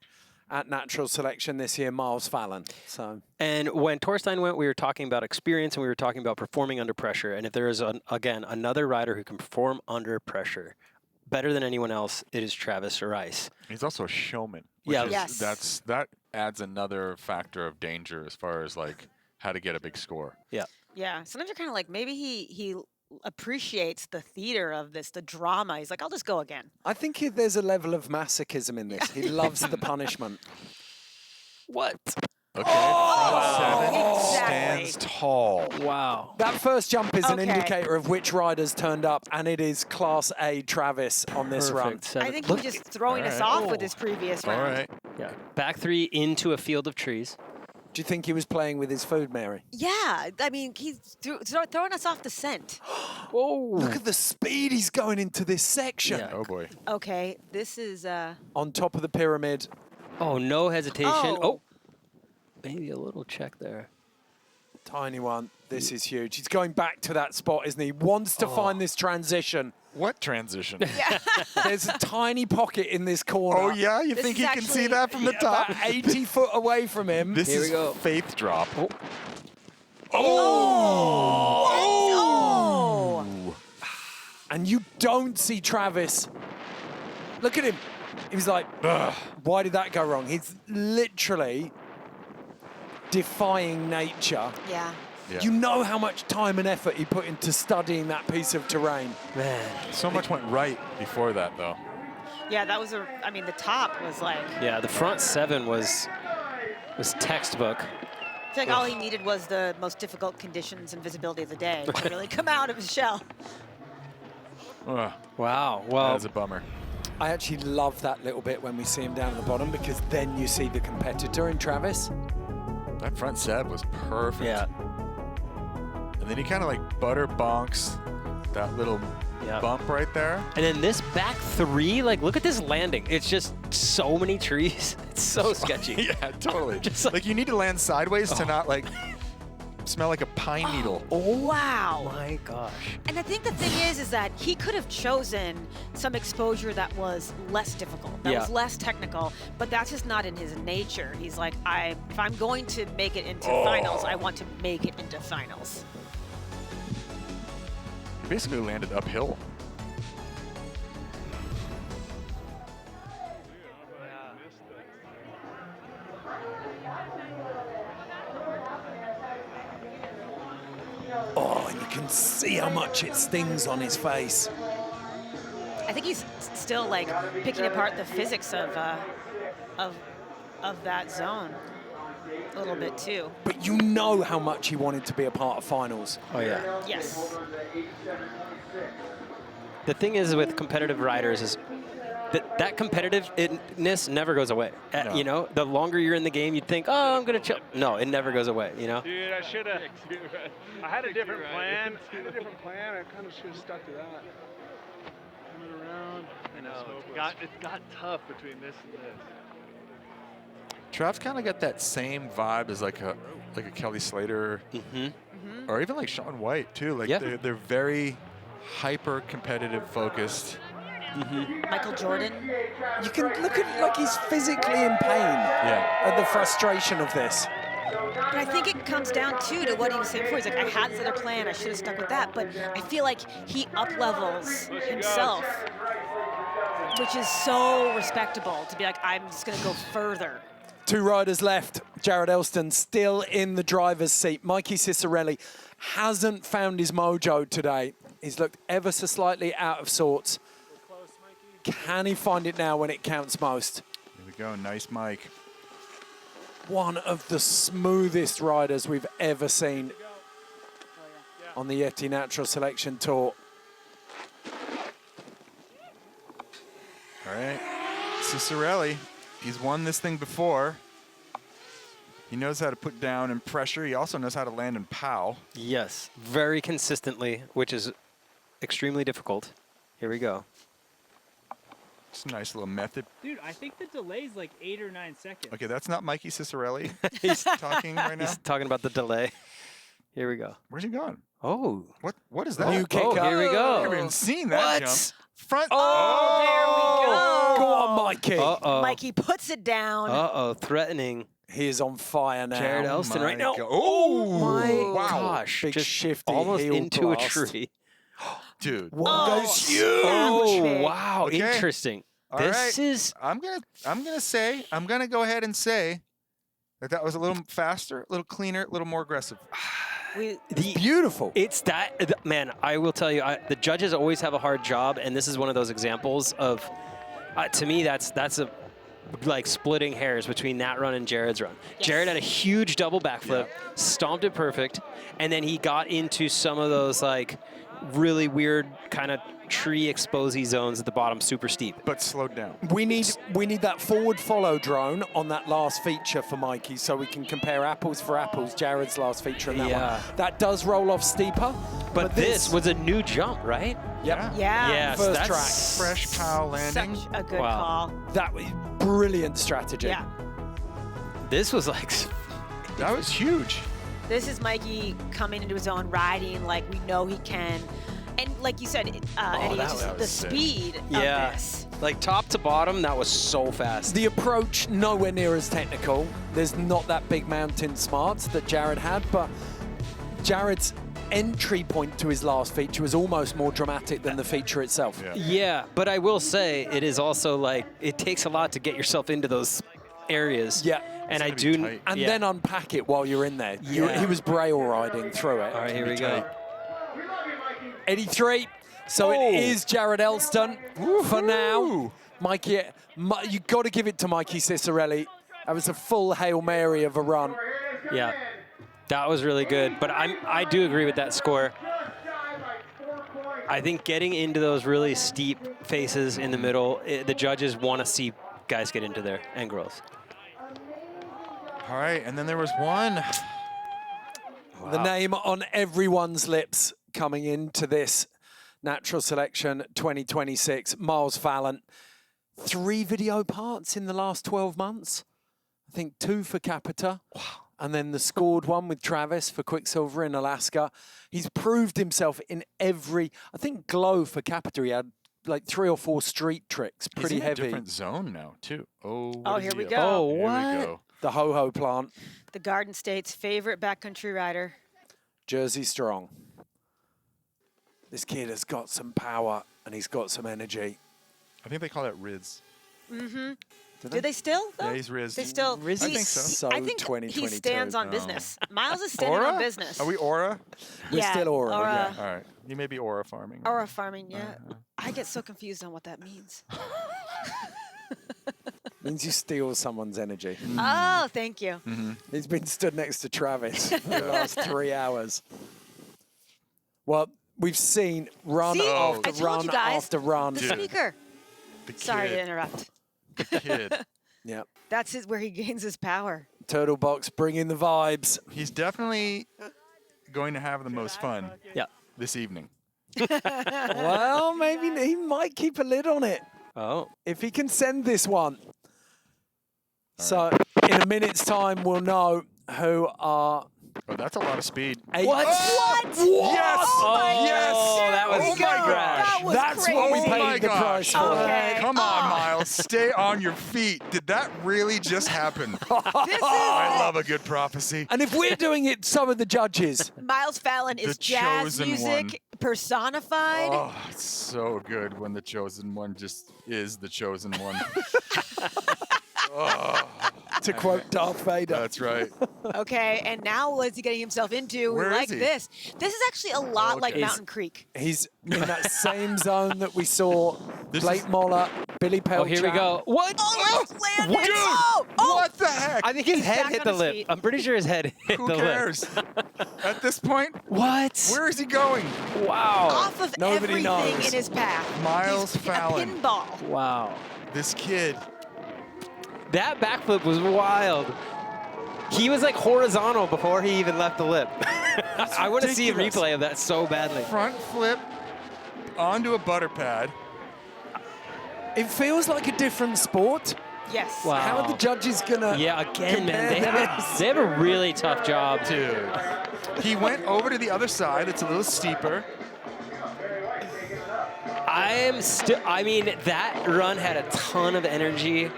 at Natural Selection this year, Miles Fallon. So. And when Torstein went, we were talking about experience and we were talking about performing under pressure. And if there is, again, another rider who can perform under pressure better than anyone else, it is Travis Rice. He's also a showman. Yeah. That adds another factor of danger as far as like how to get a big score. Yeah. Yeah. Sometimes you're kind of like, maybe he appreciates the theater of this, the drama. He's like, I'll just go again. I think there's a level of masochism in this. He loves the punishment. What? Okay, Oh, stands tall. Wow. That first jump is an Okay. indicator of which riders turned up, and it is Class A Travis on this run. I think he was just throwing us off with his previous round. All right. Yeah. Back 3 into a field of trees. Do you think he was playing with his food, Mary? Yeah, I mean, he's throwing us off the scent. Whoa. Look at the speed he's going into this section. Yeah. Oh boy. Okay, this is On top of the pyramid. Oh, no hesitation. Oh. Oh. Maybe a little check there. Tiny one. This is huge. He's going back to that spot, isn't he? Wants to find this transition. What transition? There's a tiny pocket in this corner. Oh yeah, you This think is he can see actually- that from the top? About 80 foot away from him. This Here we is go. faith drop. oh. And you don't see Travis. Look at him. He was like, ugh, why did that go wrong? He's literally defying nature. Yeah. Yeah. You know how much time and effort he put into studying that piece of terrain. Man. So much went right before that, though. Yeah, that was I mean, the top was like, Yeah, the front 7 was textbook. I feel like all he needed was the most difficult conditions and visibility of the day to really come out of his shell. Ugh, Wow. Well, that's a bummer. I actually love that little bit when we see him down at the bottom, because then you see the competitor in Travis. That front set was perfect. yeah. And then he kind of like butter bonks that little bump right there. And then this back 3, like, look at this landing. It's just so many trees. It's so sketchy. Yeah, totally. Just like you need to land sideways to not like smell like a pine needle. Oh, wow. My gosh. And I think the thing is that he could have chosen some exposure that was less difficult, that Yeah. was less technical, but that's just not in his nature. He's like, if I'm going to make it into finals, I want to make it into finals. He basically landed uphill. Oh, and you can see how much it stings on his face. I think he's still like picking apart the physics of that zone a little bit too. But you know how much he wanted to be a part of finals. Oh, yeah. Yes. The thing is with competitive riders is that competitiveness never goes away. No. You know, the longer you're in the game, you'd think, oh, I'm going to chill. No, it never goes away, you know? Dude, I should have. I had a different plan. I kind of should have stuck to that. Coming around. I know. It got tough between this and this. Trav's kind of got that same vibe as like a Kelly Slater, or even like Shaun White too. Like they're very hyper competitive focused. Michael Jordan. You can look at like he's physically in pain at the frustration of this. But I think it comes down to what he was saying before. He's like, I had this other plan. I should have stuck with that. But I feel like he up-levels himself, which is so respectable to be like, I'm just going to go further. 2 riders left. Jared Elston still in the driver's seat. Mikey Cicerelli hasn't found his mojo today. He's looked ever so slightly out of sorts. Can he find it now when it counts most? Here we go, nice Mike. One of the smoothest riders we've ever seen on the Yeti Natural Selection Tour. All right, Cicerelli, he's won this thing before. He knows how to put down in pressure. He also knows how to land in pow. Yes, very consistently, which is extremely difficult. Here we go. It's a nice little method. Dude, I think the delay is like 8 or 9 seconds. Okay, that's not Mikey Cicerelli. He's talking right now. He's talking about the delay. Here we go. Where's he going? Oh. What is that? New kicker. Here we go. I haven't even seen that jump. Front. Oh, there we go. Go on, Mikey. Uh-oh. Mikey puts it down. Uh-oh, threatening. He is on fire now. Jared Elston right now. Oh, my wow. gosh. Big Just shifty almost heel into blast. a tree. Dude. One goes huge. Oh, wow. Okay. Interesting. All This right. is... I'm gonna go ahead and say that was a little faster, a little cleaner, a little more aggressive. It's beautiful. It's that, man, I will tell you, the judges always have a hard job, and this is one of those examples of, to me, that's a, like splitting hairs between that run and Jared's run. Yes. Jared had a huge double backflip, stomped it perfect, and then he got into some of those like really weird kind of tree exposey zones at the bottom, super steep. But slowed down. We need that forward follow drone on that last feature for Mikey so we can compare apples for apples, Jared's last feature and that one. That does roll off steeper. But this was a new jump, right? Yep. Yeah. Yes, First that's track. Fresh pow landing. Such a good Wow. call. That was brilliant strategy. Yeah. This was like... That was huge. This is Mikey coming into his own, riding like we know he can. And like you said, Eddie, it's just the speed of this. Like top to bottom, that was so fast. The approach nowhere near as technical. There's not that big mountain smarts that Jared had, but Jared's entry point to his last feature was almost more dramatic than the feature itself. Yeah, but I will say it is also like, it takes a lot to get yourself into those areas. Yeah. And I do, and then unpack it while you're in there. He was braille riding through it. All right, here we go. 83. So it is Jared Elston for now. Mikey, you got to give it to Mikey Cicerelli. That was a full Hail Mary of a run. Yeah, that was really good. But I do agree with that score. I think getting into those really steep faces in the middle, the judges want to see guys get into there and growth. All right, and then there was one. The name on everyone's lips coming into this Natural Selection 2026, Miles Fallon. 3 video parts in the last 12 months. I think 2 for Capita. Wow. And then the scored one with Travis for Quicksilver in Alaska. He's proved himself in every, I think Glow for Capita, he had like 3 or 4 street tricks, pretty He's in heavy. a different zone now, too. Oh, here we go. Oh, Here what? we go. The Ho-Ho plant. The Garden State's favorite backcountry rider. Jersey strong. This kid has got some power and he's got some energy. I think they call that Riz. Mm-hmm. Do they still, though? Yeah, he's Riz. They still. I think so. I think he stands on business. Miles is standing Aura? on business. Are we Aura? We're still Aura. Aura. All right. You may be Aura farming. Aura farming, yeah. I get so confused on what that means. Means you steal someone's energy. Oh, thank you. He's been stood next to Travis for the last 3 hours. Well, we've seen run See? after I told run you guys, after run. The speaker. The Sorry kid. to interrupt. The kid. Yep. That's where he gains his power. Turtle Box bringing the vibes. He's definitely going to have the most fun this evening. Well, maybe he might keep a lid on it. Oh. If he can send this one. So in a minute's time, we'll know who are... Oh, that's a lot of speed. What? What? Yes! Oh, Yes! That was Oh my gosh! That was That's what we crazy. paid the price for. Okay. Come on, Miles. Stay on your feet. Did that really just happen? I love a good prophecy. And if we're doing it, some of the judges. Miles Fallon is jazz chosen music one. personified. Oh, it's so good when the chosen one just is the chosen one. Oh, To quote Darth Vader. that's right. Okay, and now what's he getting himself into? Where We is like he? this. This is actually a lot like Okay. Mountain Creek. He's in that same zone that we saw Blake Moller, Billy Pelchat. Oh, here we go. What? Oh, landed. What? Oh, What the heck? I think his head back hit on the his lip. feet. I'm pretty sure his head hit Who the cares? At this point, lip. What? where is he going? Wow. off of Nobody everything knows. in his path. Miles He's Fallon. A pinball. Wow. This kid. That backflip was wild. He was like horizontal before he even left the lip. I want to see a ridiculous. replay of that so badly. Front flip onto a butter pad. It feels like a different sport. Yes. Wow. How are the judges gonna? Yeah, again, man, they compare have a really tough job. Dude. He went over to the other side. It's a little steeper. I mean, that run had a ton of energy,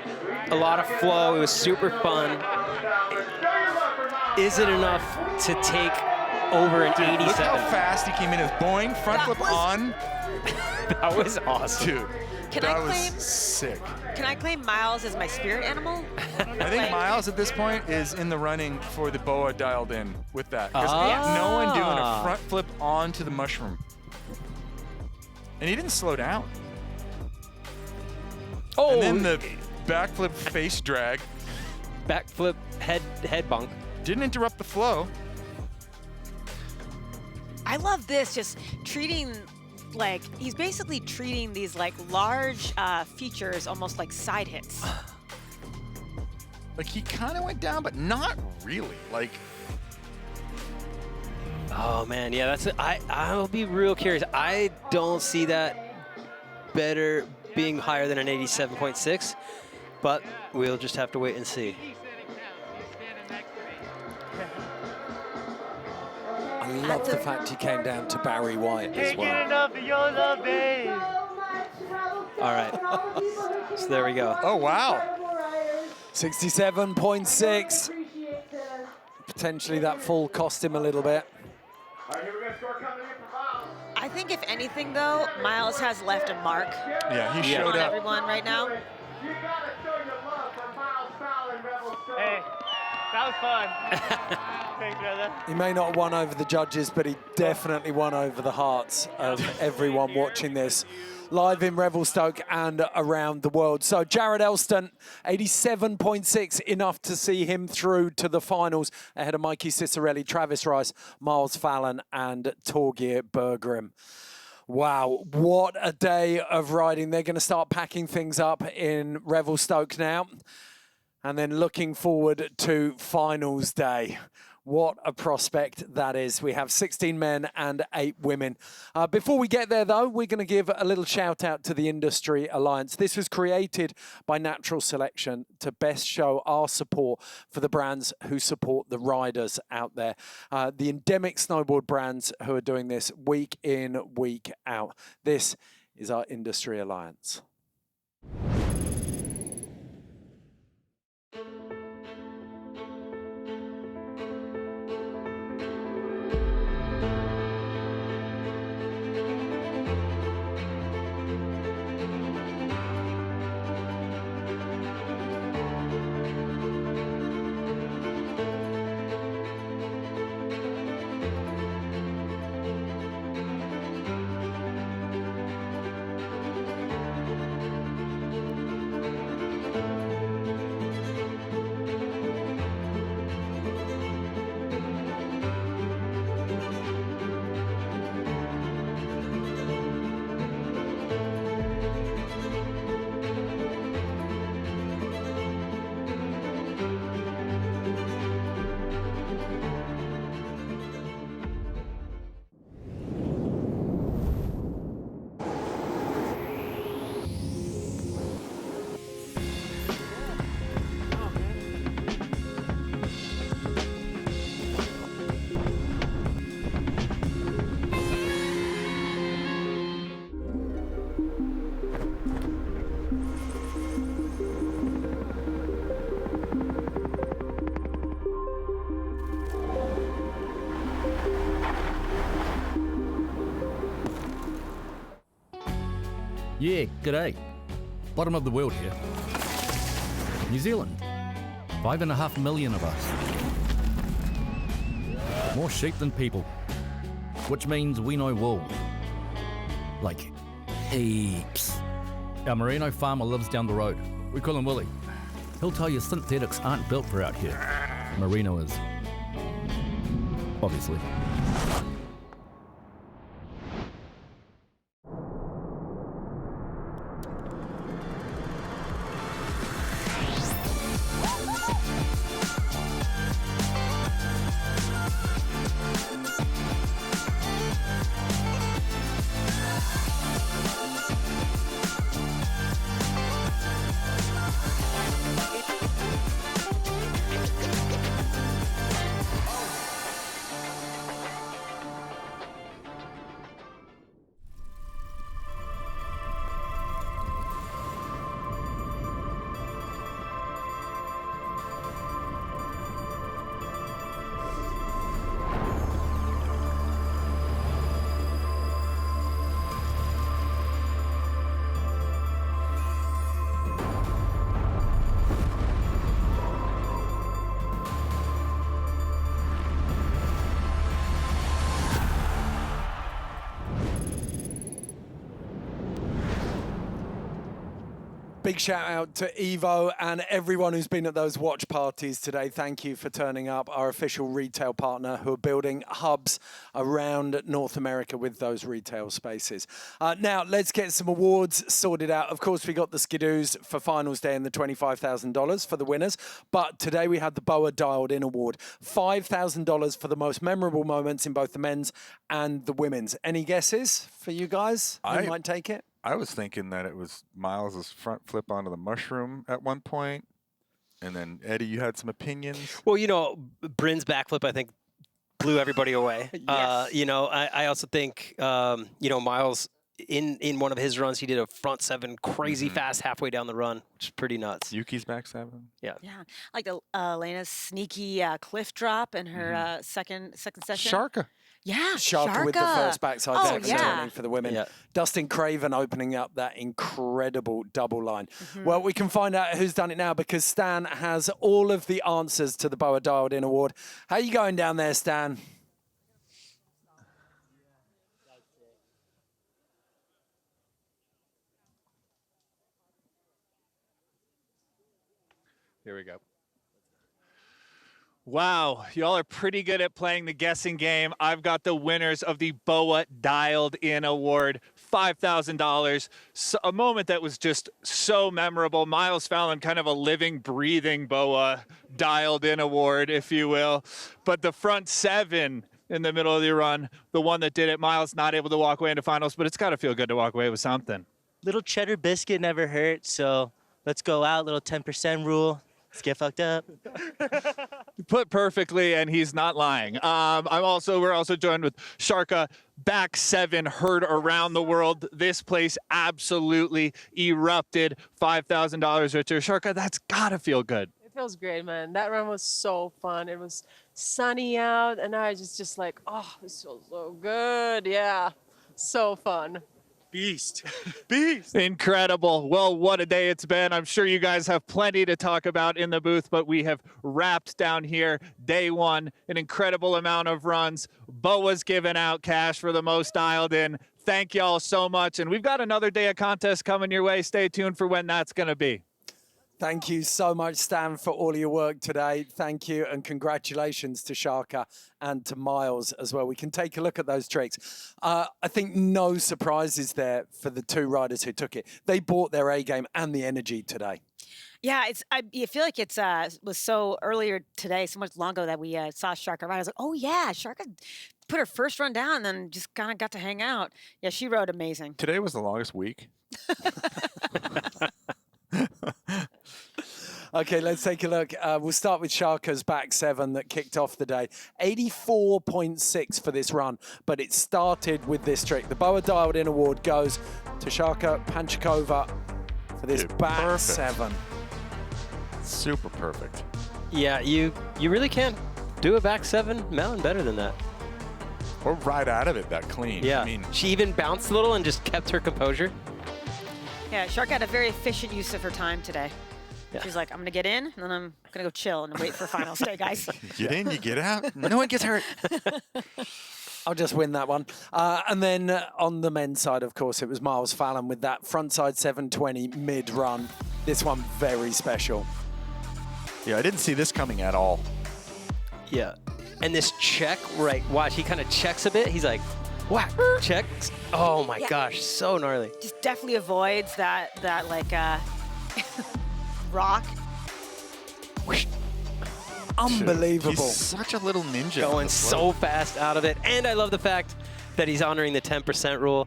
a lot of flow. It was super fun. Is it enough to take over an 87? Look how fast he came in. His boing, front flip on. That was awesome. Dude, that was sick. Can I claim Miles as my spirit animal? I think Miles at this point is in the running for the BOA dialed in with that. Because no one doing a front flip onto the mushroom. And he didn't slow down. Oh. And then the backflip face drag. Backflip head bunk. Didn't interrupt the flow. I love this, just treating, like, he's basically treating these, like, large features almost like side hits. Like, he kind of went down, but not really. Like, oh man, yeah, that's it. I'll be real curious. I don't see that better being higher than an 87.6, but we'll just have to wait and see. I love the fact he came down to Barry White as well. Get enough of your love, babe. All right, so there we go. Oh wow. 67.6. Potentially that fall cost him a little bit. I think if anything, though, Miles has left a mark Yeah, he showed on up. everyone right now. Hey, that was fun. Thanks, brother. He may not have won over the judges, but he definitely won over the hearts of everyone watching this live in Revelstoke and around the world. So Jared Elston, 87.6, enough to see him through to the finals ahead of Mikey Cicerelli, Travis Rice, Miles Fallon and Torgeir Bergrim. Wow, what a day of riding. They're going to start packing things up in Revelstoke now. And then looking forward to finals day. What a prospect that is. We have 16 men and 8 women. Before we get there, though, we're going to give a little shout out to the Industry Alliance. This was created by Natural Selection to best show our support for the brands who support the riders out there. The endemic snowboard brands who are doing this week in, week out. This is our Industry Alliance. Yeah, g'day. Bottom of the world here. New Zealand. 5.5 million of us. More sheep than people. Which means we know wool. Like, heaps. Our merino farmer lives down the road. We call him Willie. He'll tell you synthetics aren't built for out here. Merino is. Obviously. Big shout out to Evo and everyone who's been at those watch parties today. Thank you for turning up, our official retail partner who are building hubs around North America with those retail spaces. Now, let's get some awards sorted out. Of course, we got the skidoos for finals day and the $25,000 for the winners. But today we had the BOA Dialed In Award, $5,000 for the most memorable moments in both the men's and the women's. Any guesses for you guys? Who might take it? I was thinking that it was Miles's front flip onto the mushroom at one point. And then, Eddie, you had some opinions? Well, you know, Bryn's backflip, I think, blew everybody away. Yes. You know, I also think, you know, Miles, in one of his runs, he did a front seven crazy fast halfway down the run, which is pretty nuts. Yuki's back seven? Yeah. Yeah, like Elena's sneaky cliff drop in her second session. Sharka. Yeah, Sharka with the first backside yeah. for the women. Yeah. Dustin Craven opening up that incredible double line. Well, we can find out who's done it now because Stan has all of the answers to the BOA Dialed In Award. How you going down there, Stan? Here we go. Wow, y'all are pretty good at playing the guessing game. I've got the winners of the BOA Dialed In Award, $5,000. So, a moment that was just so memorable. Miles Fallon, kind of a living, breathing BOA Dialed In Award, if you will. But the front seven in the middle of the run, the one that did it, Miles not able to walk away into finals, but it's got to feel good to walk away with something. Little cheddar biscuit never hurt, so let's go out, little 10% rule. Let's get fucked up. Put perfectly, and he's not lying. We're also joined with Sharka, back seven, heard around the world. This place absolutely erupted. $5,000 right there. Sharka, that's gotta feel good. It feels great, man. That run was so fun. It was sunny out, and I was just like, oh, this feels so good. Yeah, so fun. Beast. Beast. Incredible. Well, what a day it's been. I'm sure you guys have plenty to talk about in the booth, but we have wrapped down here day one, an incredible amount of runs. BOA's giving out cash for the most dialed in. Thank y'all so much. And we've got another day of contest coming your way. Stay tuned for when that's going to be. Thank you so much, Stan, for all your work today. Thank you, and congratulations to Sharka and to Miles as well. We can take a look at those tricks. I think no surprises there for the two riders who took it. They brought their A game and the energy today. Yeah, I feel like it's was so earlier today, so much long ago that we saw Sharka ride. I was like, oh yeah, Sharka put her first run down and then just kind of got to hang out. Yeah, she rode amazing. Today was the longest week. Okay, let's take a look. We'll start with Sharka's back seven that kicked off the day. 84.6 for this run, but it started with this trick. The BOA Dialed In Award goes to Sharka Panchakova for this back seven. Super perfect. Yeah, you really can't do a back seven mountain better than that. Or ride out of it that clean. Yeah, I mean, she even bounced a little and just kept her composure. Yeah, Sharka had a very efficient use of her time today. Yeah. She's like, I'm going to get in, and then I'm going to go chill and wait for finals day, guys. Get in, you get out. No one gets hurt. I'll just win that one. And then on the men's side, of course, it was Miles Fallon with that frontside 720 mid-run. This one very special. Yeah, I didn't see this coming at all. Yeah. And this check, right, watch, he kind of checks a bit. He's like, whack, checks. Oh my gosh, so gnarly. Just definitely avoids that like rock. Unbelievable. He's such a little ninja. Going so fast out of it. And I love the fact that he's honoring the 10% rule.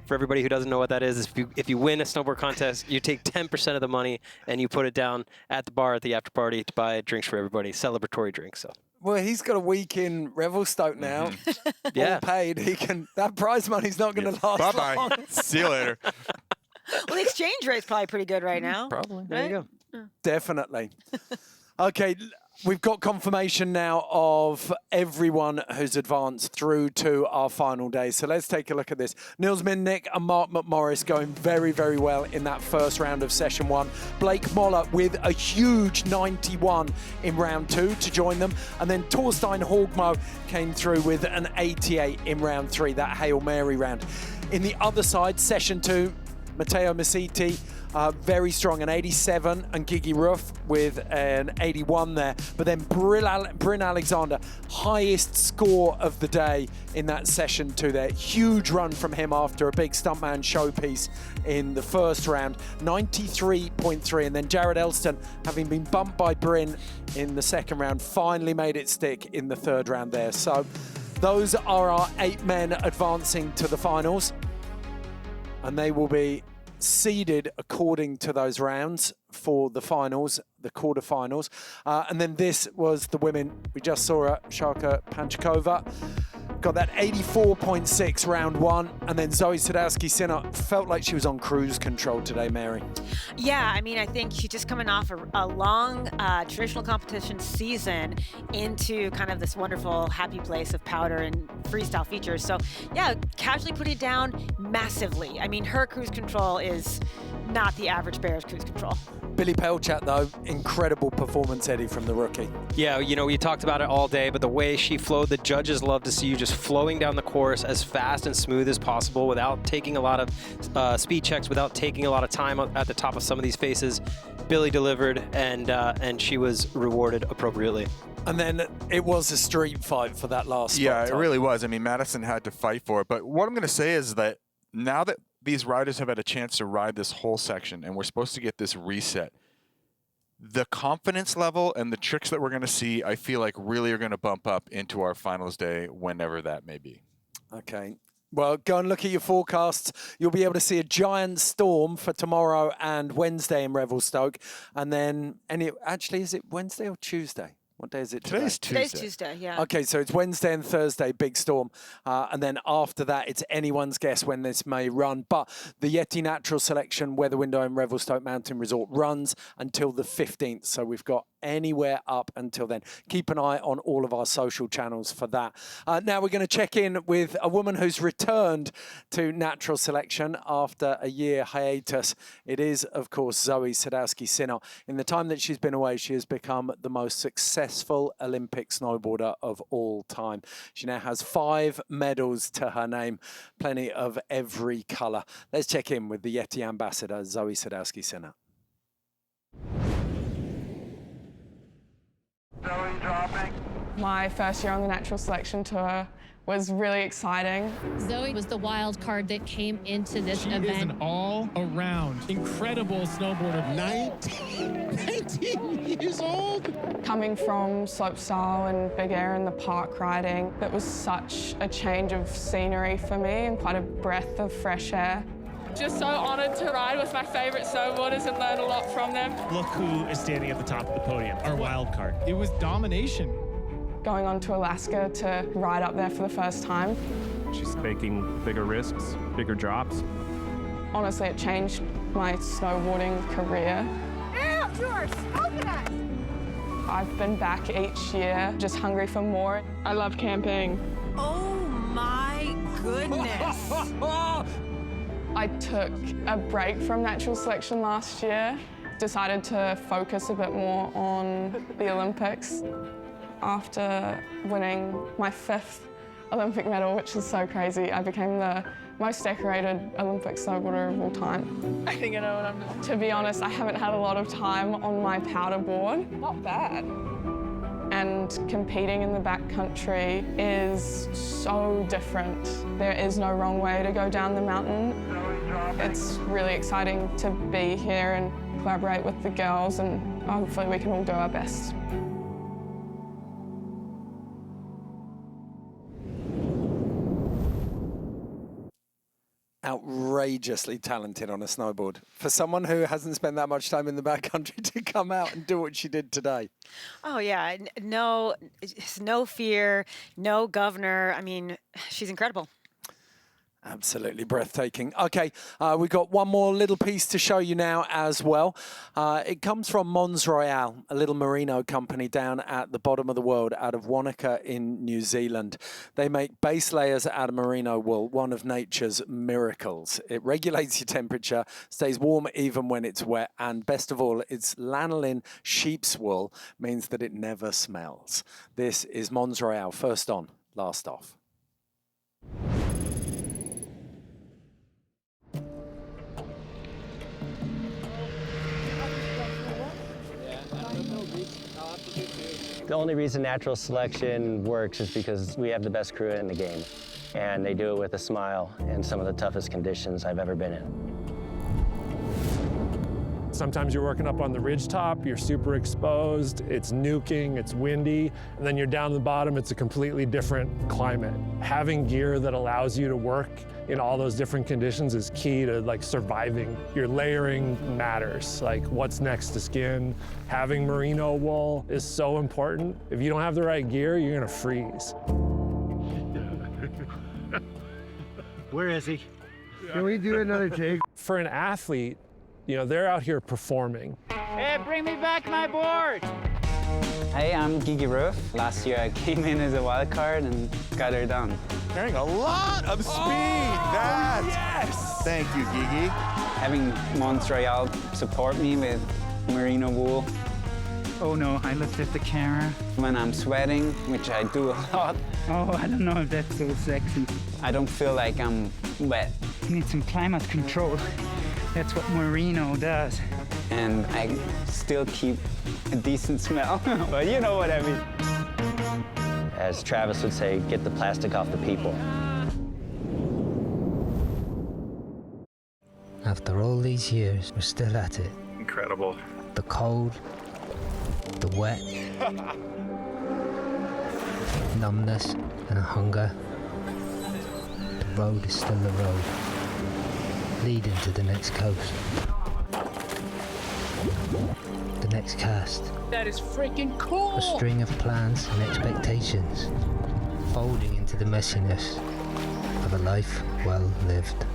For everybody who doesn't know what that is, if you win a snowboard contest, you take 10% of the money and you put it down at the bar at the after party to buy drinks for everybody, celebratory drinks. So. Well, he's got a week in Revelstoke now. Yeah. All paid. That prize money's not going to last Bye-bye. long. See you later. Well, the exchange rate's probably pretty good right now. Probably. There you go. Definitely. Okay, we've got confirmation now of everyone who's advanced through to our final day. So let's take a look at this. Niels Minnick and Mark McMorris going very, very well in that first round of session one. Blake Moller with a huge 91 in round two to join them. And then Torstein Hogmo came through with an 88 in round three, that Hail Mary round. In the other side, session two, Matteo Massiti very strong, an 87, and Gigi Ruff with an 81 there. But then Bryn Alexander, highest score of the day in that session 2 there. Huge run from him after a big stuntman showpiece in the first round, 93.3. And then Jared Elston, having been bumped by Bryn in the second round, finally made it stick in the third round there. So those are our 8 men advancing to the finals, and they will be seeded according to those rounds for the finals, the quarterfinals. And then this was the women. We just saw her, Sharka Panchakova. Got that 84.6 round 1, and then Zoe Sadowski-Sinner felt like she was on cruise control today, Mary. Yeah, I mean, I think she's just coming off a long traditional competition season into kind of this wonderful happy place of powder and freestyle features. So yeah, casually put it down massively. I mean, her cruise control is not the average bear's cruise control. Billy Pelchat, though, incredible performance, Eddie, from the rookie. Yeah, you know, we talked about it all day, but the way she flowed, the judges love to see you just flowing down the course as fast and smooth as possible without taking a lot of speed checks, without taking a lot of time at the top of some of these faces. Billy delivered, and she was rewarded appropriately. And then it was a street fight for that last spot. Yeah, it really was. I mean, Madison had to fight for it. But what I'm going to say is that now that these riders have had a chance to ride this whole section and we're supposed to get this reset, the confidence level and the tricks that we're going to see, I feel like really are going to bump up into our finals day, whenever that may be. Okay. Well, go and look at your forecasts. You'll be able to see a giant storm for tomorrow and Wednesday in Revelstoke. And then, actually, is it Wednesday or Tuesday? What day is it today? Today's Tuesday. Today's Tuesday, yeah. Okay, so it's Wednesday and Thursday, big storm. And then after that, it's anyone's guess when this may run. But the Yeti Natural Selection weather window in Revelstoke Mountain Resort runs until the 15th. So we've got anywhere up until then. Keep an eye on all of our social channels for that. Now we're going to check in with a woman who's returned to natural selection after a year hiatus. It is, of course, Zoe Sadowski-Sinner. In the time that she's been away, she has become the most successful Olympic snowboarder of all time. She now has 5 medals to her name, plenty of every colour. Let's check in with the Yeti ambassador, Zoe Sadowski-Sinner. My first year on the natural selection tour was really exciting. Zoe was the wild card that came into this event. She is an all-around incredible snowboarder. 19 years old. Coming from slopestyle and big air in the park riding, that was such a change of scenery for me and quite a breath of fresh air. Just so honored to ride with my favorite snowboarders and learn a lot from them. Look who is standing at the top of the podium, our wild card. It was domination. Going on to Alaska to ride up there for the first time. She's making bigger risks, bigger drops. Honestly, it changed my snowboarding career. Ew, you are smoking us! I've been back each year, just hungry for more. I love camping. Oh my goodness. I took a break from natural selection last year, decided to focus a bit more on the Olympics. After winning my 5th Olympic medal, which is so crazy, I became the most decorated Olympic snowboarder of all time. I think I know what I'm doing. To be honest, I haven't had a lot of time on my powder board. Not bad. And competing in the backcountry is so different. There is no wrong way to go down the mountain. It's really exciting to be here and collaborate with the girls, and hopefully we can all do our best. Outrageously talented on a snowboard. For someone who hasn't spent that much time in the backcountry to come out and do what she did today. Oh, yeah. No fear, no governor. I mean, she's incredible. Absolutely breathtaking. Okay, we've got one more little piece to show you now as well. It comes from Mons Royale, a little merino company down at the bottom of the world out of Wanaka in New Zealand. They make base layers out of merino wool, one of nature's miracles. It regulates your temperature, stays warm even when it's wet, and best of all, it's lanolin sheep's wool, means that it never smells. This is Mons Royale, first on, last off. The only reason natural selection works is because we have the best crew in the game, and they do it with a smile in some of the toughest conditions I've ever been in. Sometimes you're working up on the ridge top, you're super exposed, it's nuking, it's windy, and then you're down the bottom, it's a completely different climate. Having gear that allows you to work in all those different conditions is key to like surviving. Your layering matters, like what's next to skin. Having merino wool is so important. If you don't have the right gear, you're gonna freeze. Where is he? Can we do another take? For an athlete, you know, they're out here performing. Hey, bring me back my board! Hey, I'm Gigi. Last year I came in as a wild card and got her done. Carrying a lot of speed. Yes! Thank you, Gigi. Having Mons Royale support me with merino wool. Oh no, I looked at the camera. When I'm sweating, which I do a lot. Oh, I don't know if that's so sexy. I don't feel like I'm wet. You need some climate control. That's what merino does. And I still keep a decent smell, but you know what I mean. As Travis would say, get the plastic off the people. After all these years, we're still at it. Incredible. The cold, the wet, numbness and a hunger. The road is still the road, leading to the next coast. The next cast. That is freaking cool! A string of plans and expectations, folding into the messiness of a life well lived.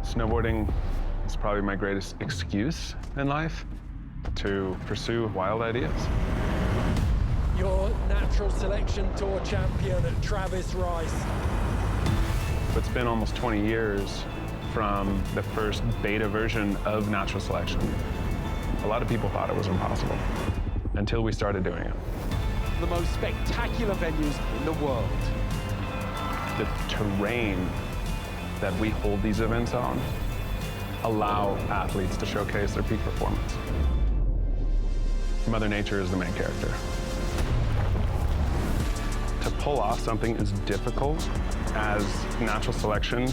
Snowboarding is probably my greatest excuse in life to pursue wild ideas. Your natural selection tour champion, Travis Rice. It's been almost 20 years from the first beta version of natural selection. A lot of people thought it was impossible until we started doing it. The most spectacular venues in the world. The terrain that we hold these events on allow athletes to showcase their peak performance. Mother Nature is the main character. To pull off something as difficult as natural selection,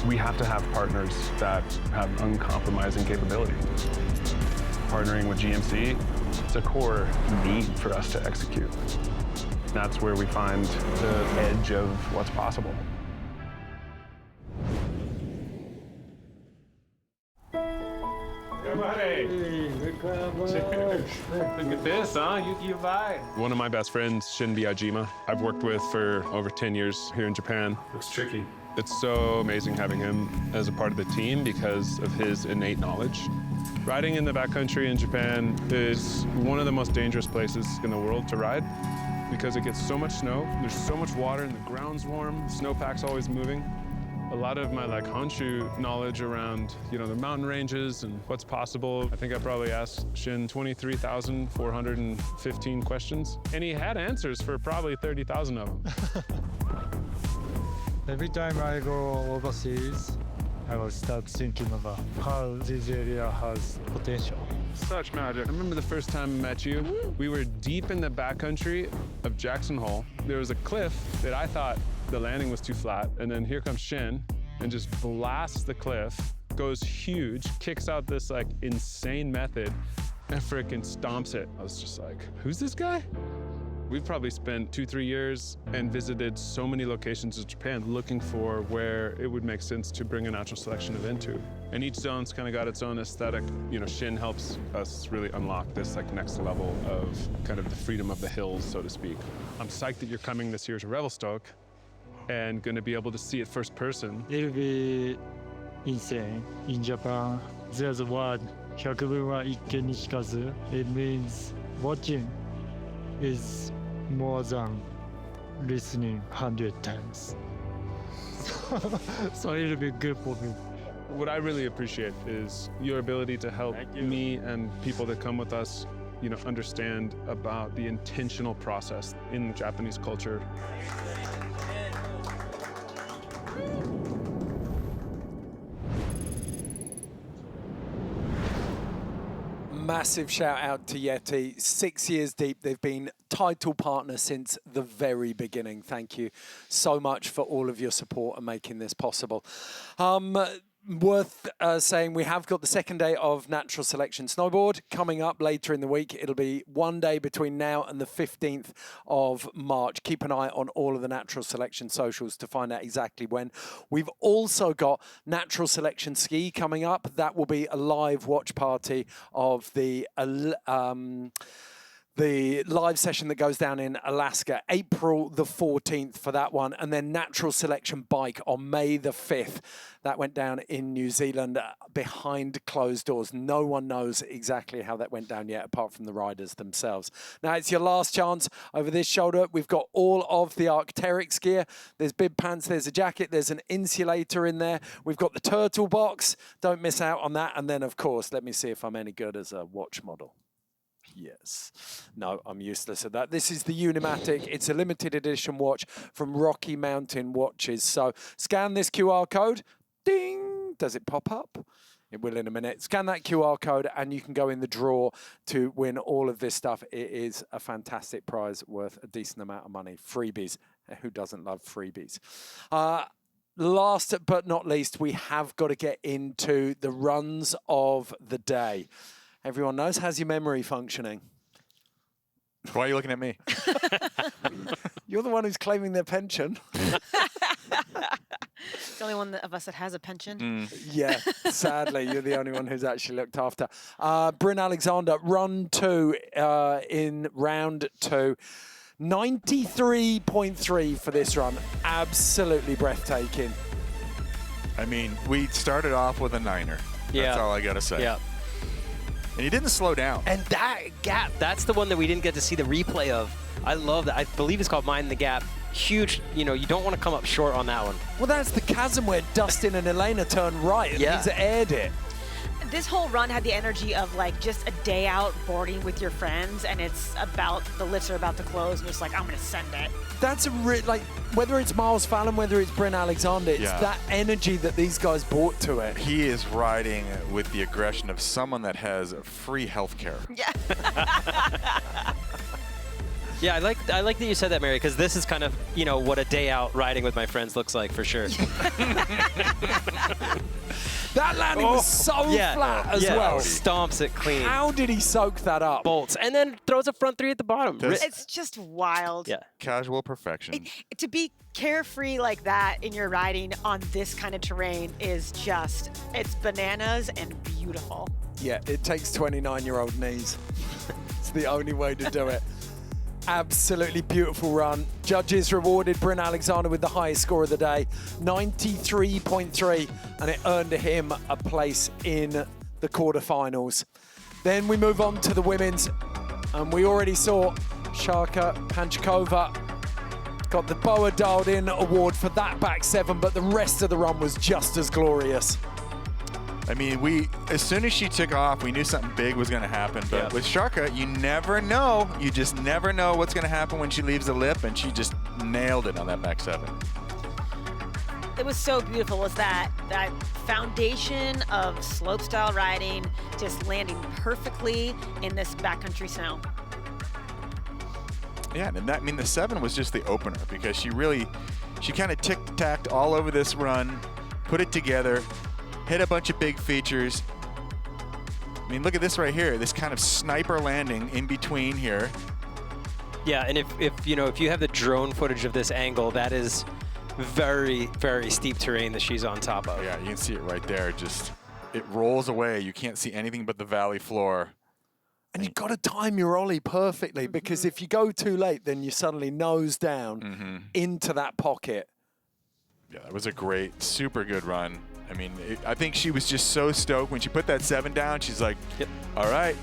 we have to have partners that have uncompromising capability. Partnering with GMC, it's a core need for us to execute. That's where we find the edge of what's possible. Look at this, huh? You vibe. One of my best friends, Shin Miyajima, I've worked with for over 10 years here in Japan. Looks tricky. It's so amazing having him as a part of the team because of his innate knowledge. Riding in the backcountry in Japan is one of the most dangerous places in the world to ride because it gets so much snow, there's so much water, and the ground's warm, the snowpack's always moving. A lot of my honshu knowledge around, the mountain ranges and what's possible. I think I probably asked Shin 23,415 questions, and he had answers for probably 30,000 of them. Every time I go overseas, I will start thinking about how this area has potential. Such magic. I remember the first time I met you, we were deep in the backcountry of Jackson Hole. There was a cliff that I thought the landing was too flat, and then here comes Shin and just blasts the cliff, goes huge, kicks out this insane method, and frickin' stomps it. I was just like, who's this guy? We've probably spent 2-3 years and visited so many locations in Japan looking for where it would make sense to bring a natural selection event to. And each zone's kind of got its own aesthetic. Shin helps us really unlock this next level of kind of the freedom of the hills, so to speak. I'm psyched that you're coming this year to Revelstoke and going to be able to see it first person. It'll be insane. In Japan, there's a word, 百聞は一見にしかず. It means watching is more than listening 100 times. So it'll be good for me. What I really appreciate is your ability to help me and people that come with us, you know, understand about the intentional process in Japanese culture. Massive shout out to Yeti. 6 years deep. They've been title partner since the very beginning. Thank you so much for all of your support and making this possible. Worth saying we have got the second day of Natural Selection Snowboard coming up later in the week. It'll be one day between now and the 15th of March. Keep an eye on all of the Natural Selection socials to find out exactly when. We've also got Natural Selection Ski coming up. That will be a live watch party of the live session that goes down in Alaska, April the 14th for that one. And then Natural Selection Bike on May the 5th. That went down in New Zealand behind closed doors. No one knows exactly how that went down yet, apart from the riders themselves. Now, it's your last chance over this shoulder. We've got all of the Arc'teryx gear. There's bib pants, there's a jacket, there's an insulator in there. We've got the turtle box. Don't miss out on that. And then, of course, let me see if I'm any good as a watch model. Yes. No, I'm useless at that. This is the Unimatic. It's a limited edition watch from Rocky Mountain Watches. So scan this QR code. Ding! Does it pop up? It will in a minute. Scan that QR code and you can go in the draw to win all of this stuff. It is a fantastic prize worth a decent amount of money. Freebies. Who doesn't love freebies? Last but not least, we have got to get into the runs of the day. Everyone knows. How's your memory functioning? Why are you looking at me? You're the one who's claiming their pension. It's the only one of us that has a pension. Yeah, sadly, you're the only one who's actually looked after. Bryn Alexander, run 2 in round 2. 93.3 for this run. Absolutely breathtaking. I mean, we started off with a 9er. That's all I got to say. Yeah. And he didn't slow down. And that gap, that's the one that we didn't get to see the replay of. I love that. I believe it's called Mind the Gap. Huge, you know, you don't want to come up short on that one. Well, that's the chasm where Dustin and Elena turned right and he's aired it. This whole run had the energy of like just a day out boarding with your friends, and it's about, the lifts are about to close, and it's like, I'm going to send it. That's a like, whether it's Miles Fallon, whether it's Bryn Alexander, it's that energy that these guys brought to it. He is riding with the aggression of someone that has free health care. Yeah. Yeah, I like that you said that, Mary, because this is kind of, you know, what a day out riding with my friends looks like for sure. That landing was so flat as well. Stomps it clean. How did he soak that up? Bolts, and then throws a front 3 at the bottom. It's just wild. Yeah. Casual perfection. To be carefree like that in your riding on this kind of terrain is just, it's bananas and beautiful. Yeah, it takes 29-year-old knees. It's the only way to do it. Absolutely beautiful run. Judges rewarded Bryn Alexander with the highest score of the day, 93.3, and it earned him a place in the quarterfinals. Then we move on to the women's, and we already saw Sharka Panchkova got the Boa Dialed In award for that back 7, but the rest of the run was just as glorious. I mean, as soon as she took off, we knew something big was going to happen. But with Sharka, you never know. You just never know what's going to happen when she leaves the lip, and she just nailed it on that back 7. It was so beautiful, was that foundation of slopestyle riding just landing perfectly in this backcountry snow. Yeah, and that, I mean, the 7 was just the opener because she kind of tick-tacked all over this run, put it together, hit a bunch of big features. I mean, look at this right here, this kind of sniper landing in between here. Yeah, and if you have the drone footage of this angle, that is very, very steep terrain that she's on top of. Yeah, you can see it right there. Just, it rolls away. You can't see anything but the valley floor. And you've got to time your ollie perfectly because if you go too late, then you suddenly nose down into that pocket. Yeah, that was a great, super good run. I mean, I think she was just so stoked when she put that 7 down. She's like, all right,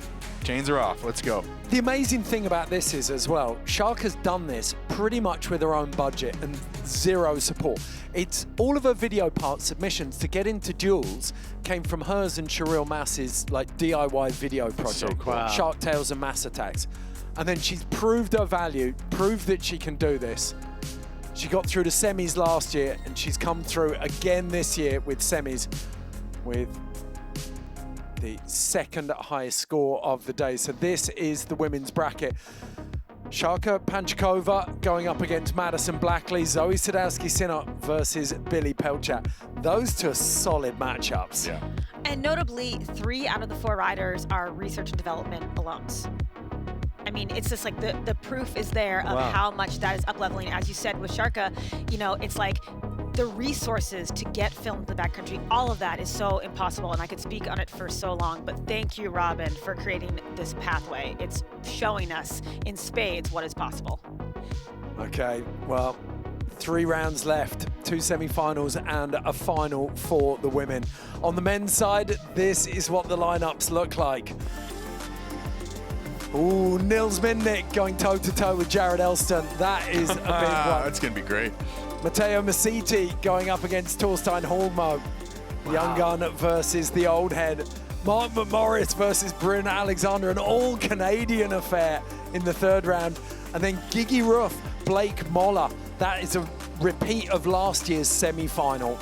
chains are off. Let's go. The amazing thing about this is as well, Shark has done this pretty much with her own budget and zero support. It's all of her video part submissions to get into duels came from hers and Cheryl Mass's like DIY video project, So cool. Wow. Shark Tales and Mass Attacks. And then she's proved her value, proved that she can do this. She got through the semis last year and she's come through again this year with semis with the second highest score of the day. So this is the women's bracket. Sharka Panchkova going up against Madison Blackley, Zoe Sadowski-Sinnott versus Billy Pelchat. Those two are solid matchups. Yeah. And notably, 3 out of the 4 riders are research and development alums. I mean, it's just like the proof is there of how much that is up-leveling. As you said with Sharka, you know, it's like the resources to get filmed in the backcountry, all of that is so impossible, and I could speak on it for so long, but thank you, Robin, for creating this pathway. It's showing us in spades what is possible. Okay, well, 3 rounds left, 2 semi-finals and a final for the women. On the men's side, this is what the lineups look like. Ooh, Nils Minnick going toe-to-toe with Jared Elston. That is a big one. That's going to be great. Matteo Massiti going up against Torstein Holmo. Young gun versus the old head. Mark McMorris versus Bryn Alexander, an all-Canadian affair in the 3rd round. And then Gigi Ruff, Blake Moller. That is a repeat of last year's semi-final.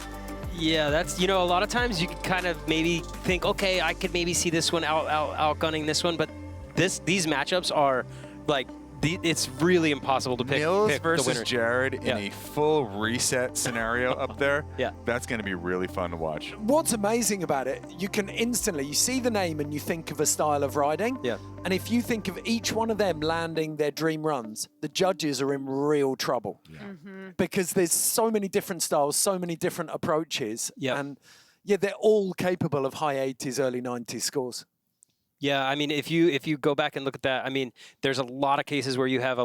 Yeah, that's, you know, a lot of times you can kind of maybe think, okay, I could maybe see this one outgunning this one, but these matchups are like, it's really impossible to pick versus the winner. Jared in a full reset scenario up there. Yeah. That's going to be really fun to watch. What's amazing about it, you can instantly, you see the name and you think of a style of riding. Yeah. And if you think of each one of them landing their dream runs, the judges are in real trouble. Yeah. Because there's so many different styles, so many different approaches. Yeah. And yeah, they're all capable of high 80s, early 90s scores. Yeah, I mean, if you go back and look at that, I mean, there's a lot of cases where you have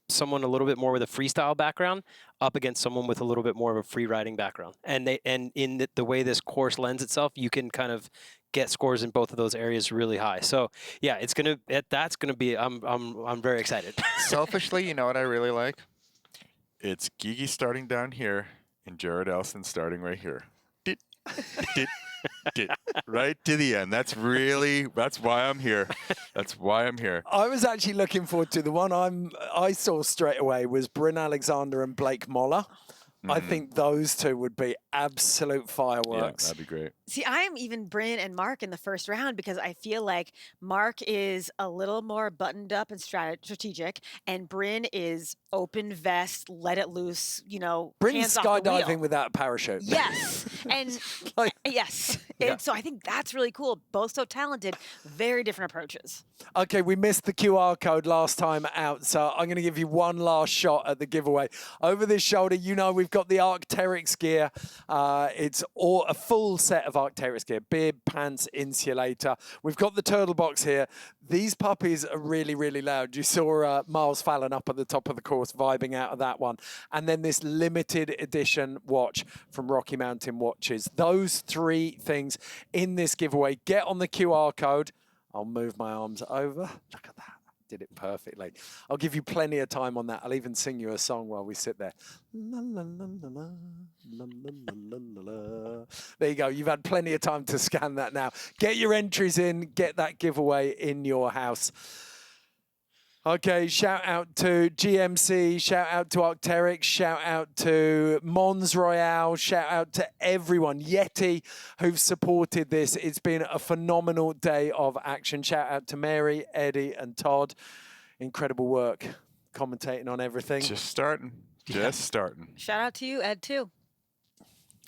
someone a little bit more with a freestyle background up against someone with a little bit more of a free riding background, and in the way this course lends itself, you can kind of get scores in both of those areas really high. So yeah, that's gonna be. I'm very excited. Selfishly, you know what I really like? It's Gigi starting down here and Jared Elston starting right here. Right to the end. That's why I'm here. That's why I'm here. I was actually looking forward to the one I saw straight away was Bryn Alexander and Blake Moller. I think those two would be absolute fireworks. Yeah, that'd be great. See, I am even Bryn and Mark in the 1st round because I feel like Mark is a little more buttoned up and strategic, and Bryn is open vest, let it loose, you know, Bryn's hands off the wheel. skydiving without a parachute. Yes, and yes, Yeah. and so I think that's really cool. Both so talented, very different approaches. Okay, we missed the QR code last time out, so I'm going to give you one last shot at the giveaway. Over this shoulder, you know we've got the Arc'teryx gear. It's a full set of Arc'teryx gear, bib, pants, insulator. We've got the turtle box here. These puppies are really, really loud. You saw Miles Fallon up at the top of the course vibing out of that one. And then this limited edition watch from Rocky Mountain Watches. Those 3 things in this giveaway. Get on the QR code. I'll move my arms over. Look at that. Did it perfectly. I'll give you plenty of time on that. I'll even sing you a song while we sit there. La, la, la, la, la, la, la, la, la, la. There you go. You've had plenty of time to scan that now. Get your entries in. Get that giveaway in your house. Okay, shout out to GMC, shout out to Arc'teryx, shout out to Mons Royale, shout out to everyone, Yeti, who've supported this. It's been a phenomenal day of action. Shout out to Mary, Eddie, and Todd. Incredible work commentating on everything. Just starting. Just starting. Shout out to you, Ed, too.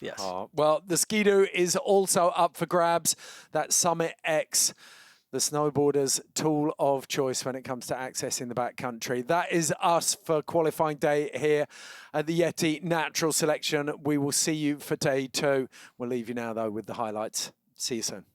Yes. Well, the Ski-Doo is also up for grabs. That Summit X, the snowboarders' tool of choice when it comes to accessing the backcountry. That is us for qualifying day here at the Yeti Natural Selection. We will see you for day 2. We'll leave you now, though, with the highlights. See you soon.